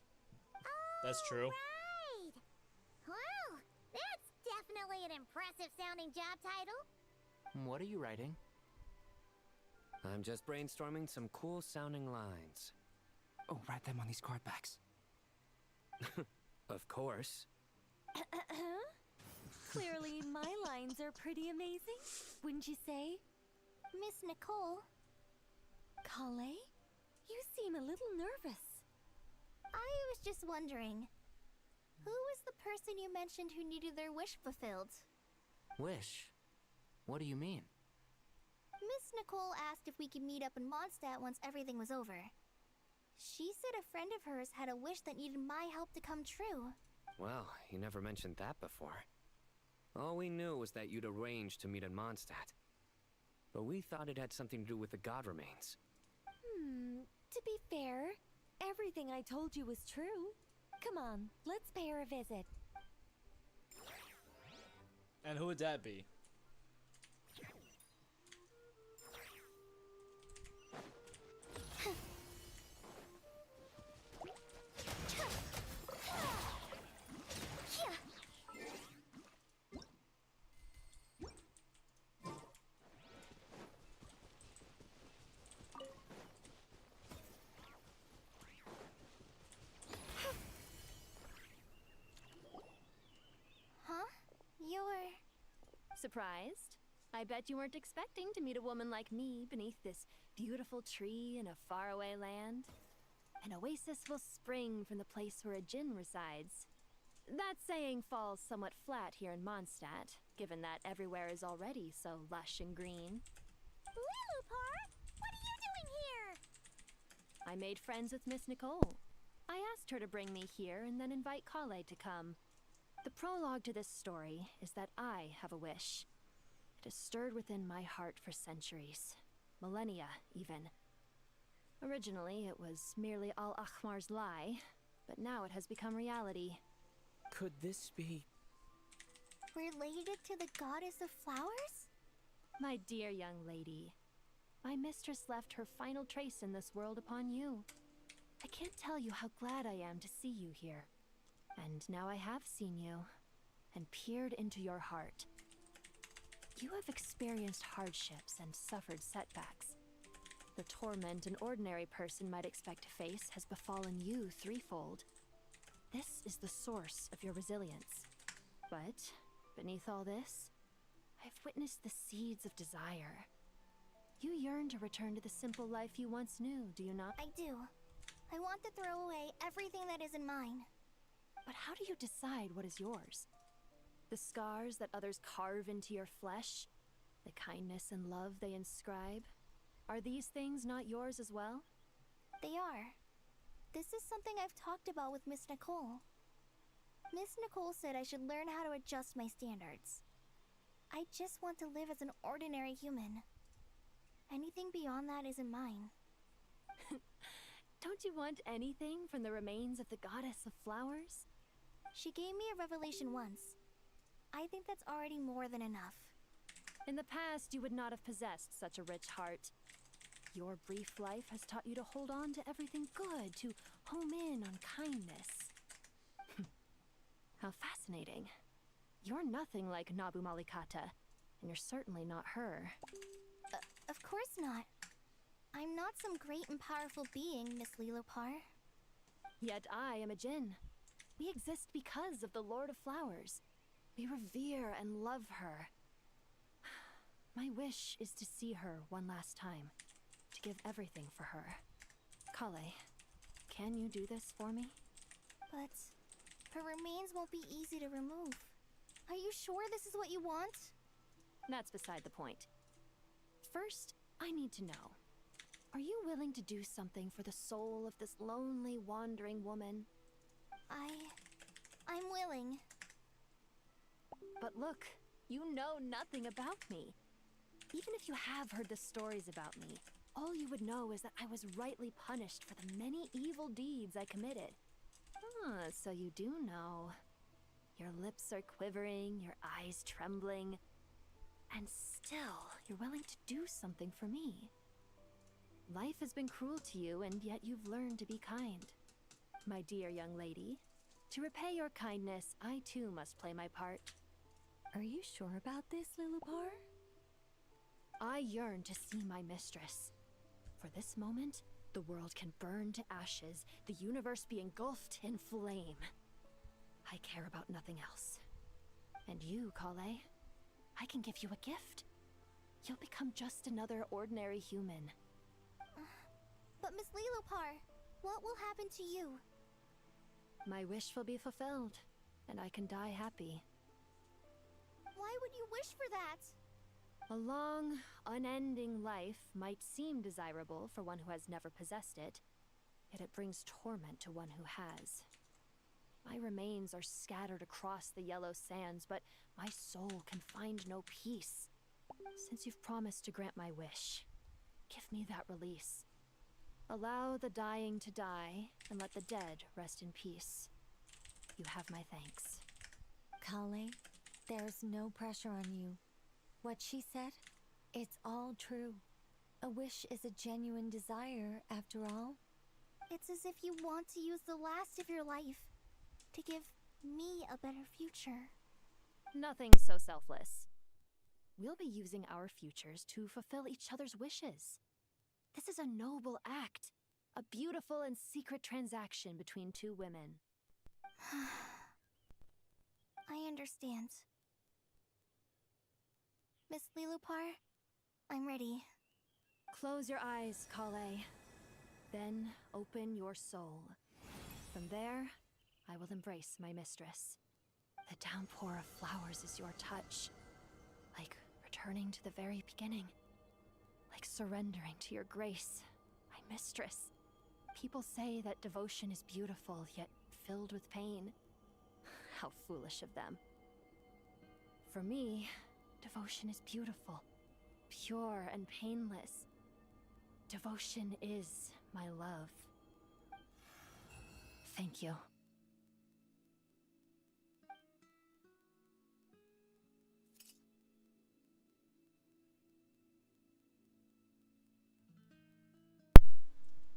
That's true. Right! Well, that's definitely an impressive-sounding job title. What are you writing? I'm just brainstorming some cool-sounding lines. Oh, write them on these card backs. Of course. Clearly, my lines are pretty amazing, wouldn't you say? Miss Nicole, Kale? You seem a little nervous. I was just wondering, who was the person you mentioned who needed their wish fulfilled? Wish? What do you mean? Miss Nicole asked if we could meet up in Mondstadt once everything was over. She said a friend of hers had a wish that needed my help to come true. Well, you never mentioned that before. All we knew was that you'd arranged to meet in Mondstadt. But we thought it had something to do with the god remains. To be fair, everything I told you was true. Come on, let's pay her a visit. And who would that be? Huh? You're... Surprised? I bet you weren't expecting to meet a woman like me beneath this beautiful tree in a faraway land. An oasis will spring from the place where a djinn resides. That saying falls somewhat flat here in Mondstadt, given that everywhere is already so lush and green. Lilupar, what are you doing here? I made friends with Miss Nicole. I asked her to bring me here and then invite Kale to come. The prologue to this story is that I have a wish. It has stirred within my heart for centuries. Millennia, even. Originally, it was merely Al-Akhmar's lie, but now it has become reality. Could this be... related to the goddess of flowers? My dear young lady, my mistress left her final trace in this world upon you. I can't tell you how glad I am to see you here. And now I have seen you, and peered into your heart. You have experienced hardships and suffered setbacks. The torment an ordinary person might expect to face has befallen you threefold. This is the source of your resilience. But, beneath all this, I've witnessed the seeds of desire. You yearn to return to the simple life you once knew, do you not? I do. I want to throw away everything that isn't mine. But how do you decide what is yours? The scars that others carve into your flesh, the kindness and love they inscribe, are these things not yours as well? They are. This is something I've talked about with Miss Nicole. Miss Nicole said I should learn how to adjust my standards. I just want to live as an ordinary human. Anything beyond that isn't mine. Don't you want anything from the remains of the goddess of flowers? She gave me a revelation once. I think that's already more than enough. In the past, you would not have possessed such a rich heart. Your brief life has taught you to hold on to everything good, to home in on kindness. How fascinating. You're nothing like Nabu Malikata, and you're certainly not her. Of course not. I'm not some great and powerful being, Miss Lilopar. Yet I am a Jinn. We exist because of the Lord of Flowers. We revere and love her. My wish is to see her one last time, to give everything for her. Kale, can you do this for me? But her remains won't be easy to remove. Are you sure this is what you want? That's beside the point. First, I need to know. Are you willing to do something for the soul of this lonely, wandering woman? I'm willing. But look, you know nothing about me. Even if you have heard the stories about me, all you would know is that I was rightly punished for the many evil deeds I committed. Ah, so you do know. Your lips are quivering, your eyes trembling, and still you're willing to do something for me. Life has been cruel to you, and yet you've learned to be kind. My dear young lady, to repay your kindness, I too must play my part. Are you sure about this, Lilopar? I yearn to see my mistress. For this moment, the world can burn to ashes, the universe be engulfed in flame. I care about nothing else. And you, Kale, I can give you a gift. You'll become just another ordinary human. But Miss Lilopar, what will happen to you? My wish will be fulfilled, and I can die happy. Why would you wish for that? A long, unending life might seem desirable for one who has never possessed it, yet it brings torment to one who has. My remains are scattered across the yellow sands, but my soul can find no peace. Since you've promised to grant my wish, give me that release. Allow the dying to die, and let the dead rest in peace. You have my thanks. Kale, there's no pressure on you. What she said, it's all true. A wish is a genuine desire, after all. It's as if you want to use the last of your life to give me a better future. Nothing so selfless. We'll be using our futures to fulfill each other's wishes. This is a noble act, a beautiful and secret transaction between two women. I understand. Miss Lilopar, I'm ready. Close your eyes, Kale. Then open your soul. From there, I will embrace my mistress. The downpour of flowers is your touch. Like returning to the very beginning. Like surrendering to your grace, my mistress. People say that devotion is beautiful, yet filled with pain. How foolish of them. For me, devotion is beautiful, pure and painless. Devotion is my love. Thank you.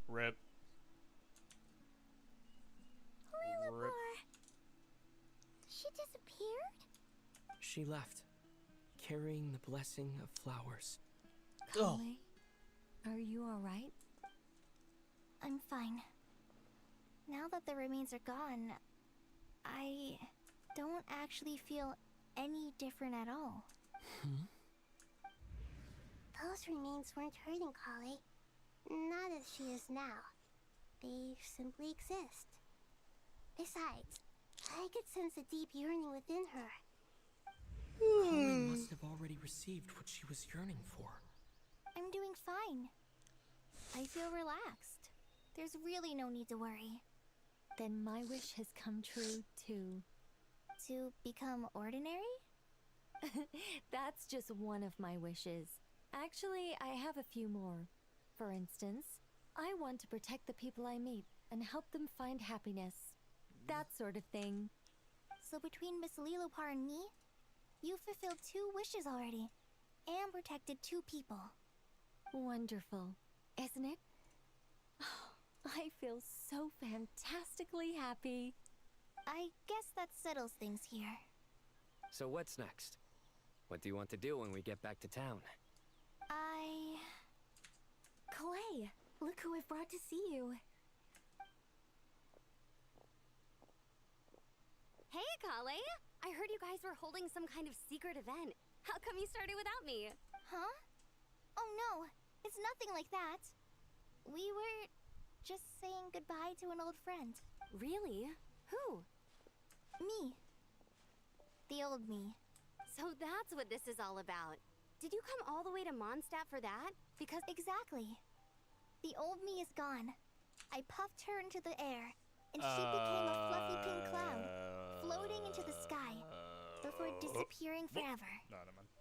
Rip. Lilopar! She disappeared? She left, carrying the blessing of flowers. Kale, are you alright? I'm fine. Now that the remains are gone, I don't actually feel any different at all. Those remains weren't hurting Kale. Not as she is now. They simply exist. Besides, I could sense a deep yearning within her. Holly must have already received what she was yearning for. I'm doing fine. I feel relaxed. There's really no need to worry. Then my wish has come true, too. To become ordinary? That's just one of my wishes. Actually, I have a few more. For instance, I want to protect the people I meet and help them find happiness. That sort of thing. So between Miss Lilopar and me, you fulfilled 2 wishes already, and protected 2 people. Wonderful, isn't it? I feel so fantastically happy. I guess that settles things here. So what's next? What do you want to do when we get back to town? Clay, look who I've brought to see you. Hey, Kale! I heard you guys were holding some kind of secret event. How come you started without me? Huh? Oh no, it's nothing like that. We were just saying goodbye to an old friend. Really? Who? Me. The old me. So that's what this is all about. Did you come all the way to Mondstadt for that? Because exactly. The old me is gone. I puffed her into the air, and she became a fluffy pink cloud, floating into the sky, before disappearing forever. No, never mind.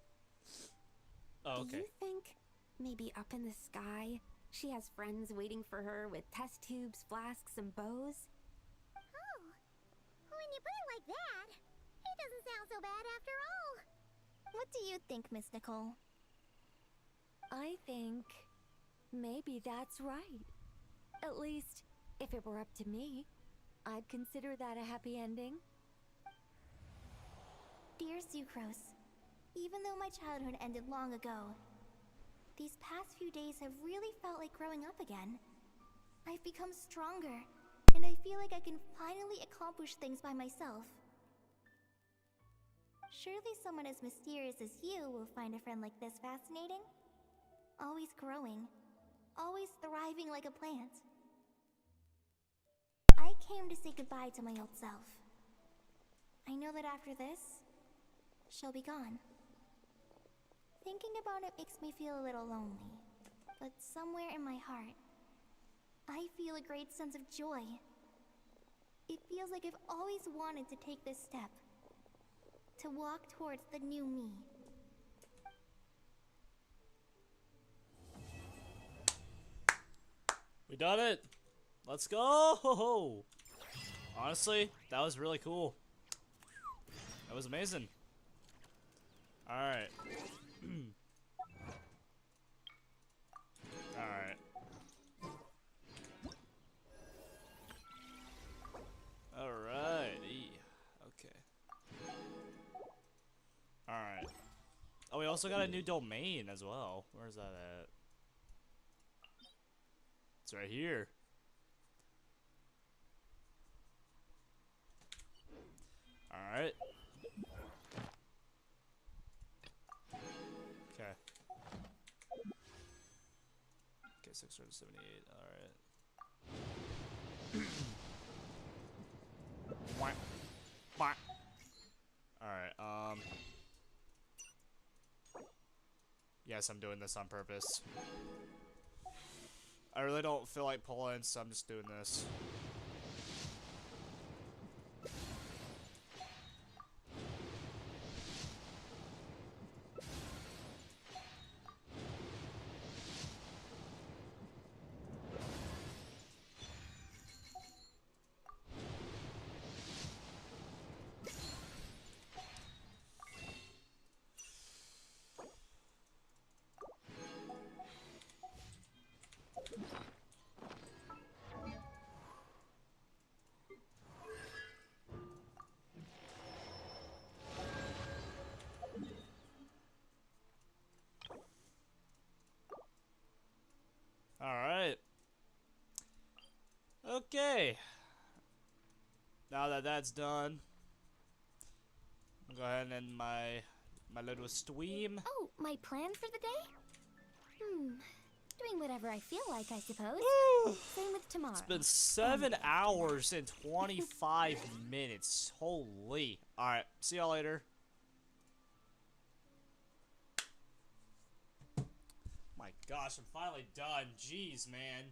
Oh, Do okay. you think maybe up in the sky she has friends waiting for her with test tubes, flasks, and bows? Oh, when you put it like that, it doesn't sound so bad after all. What do you think, Miss Nicole? I think maybe that's right. At least, if it were up to me, I'd consider that a happy ending. Dear Sucrose, even though my childhood ended long ago, these past few days have really felt like growing up again. I've become stronger, and I feel like I can finally accomplish things by myself. Surely someone as mysterious as you will find a friend like this fascinating? Always growing, always thriving like a plant. I came to say goodbye to my old self. I know that after this, she'll be gone. Thinking about it makes me feel a little lonely, but somewhere in my heart, I feel a great sense of joy. It feels like I've always wanted to take this step, to walk towards the new me. We done it! Let's go! Honestly, that was really cool. That was amazing. Alright. Alright. Alrighty. Okay. Alright. Oh, we also got a new domain as well. Where's that at? It's right here. Alright. Okay. Okay, 678. Alright. Whack. Whack. Alright, yes, I'm doing this on purpose. I really don't feel like pulling, so I'm just doing this. Alright. Okay. Now that that's done, I'll go ahead and end my little stream. Oh, my plan for the day? Doing whatever I feel like, I suppose. Same with tomorrow. It's been 7 hours and 25 minutes. Holy. Alright, see y'all later. My gosh, I'm finally done. Jeez, man.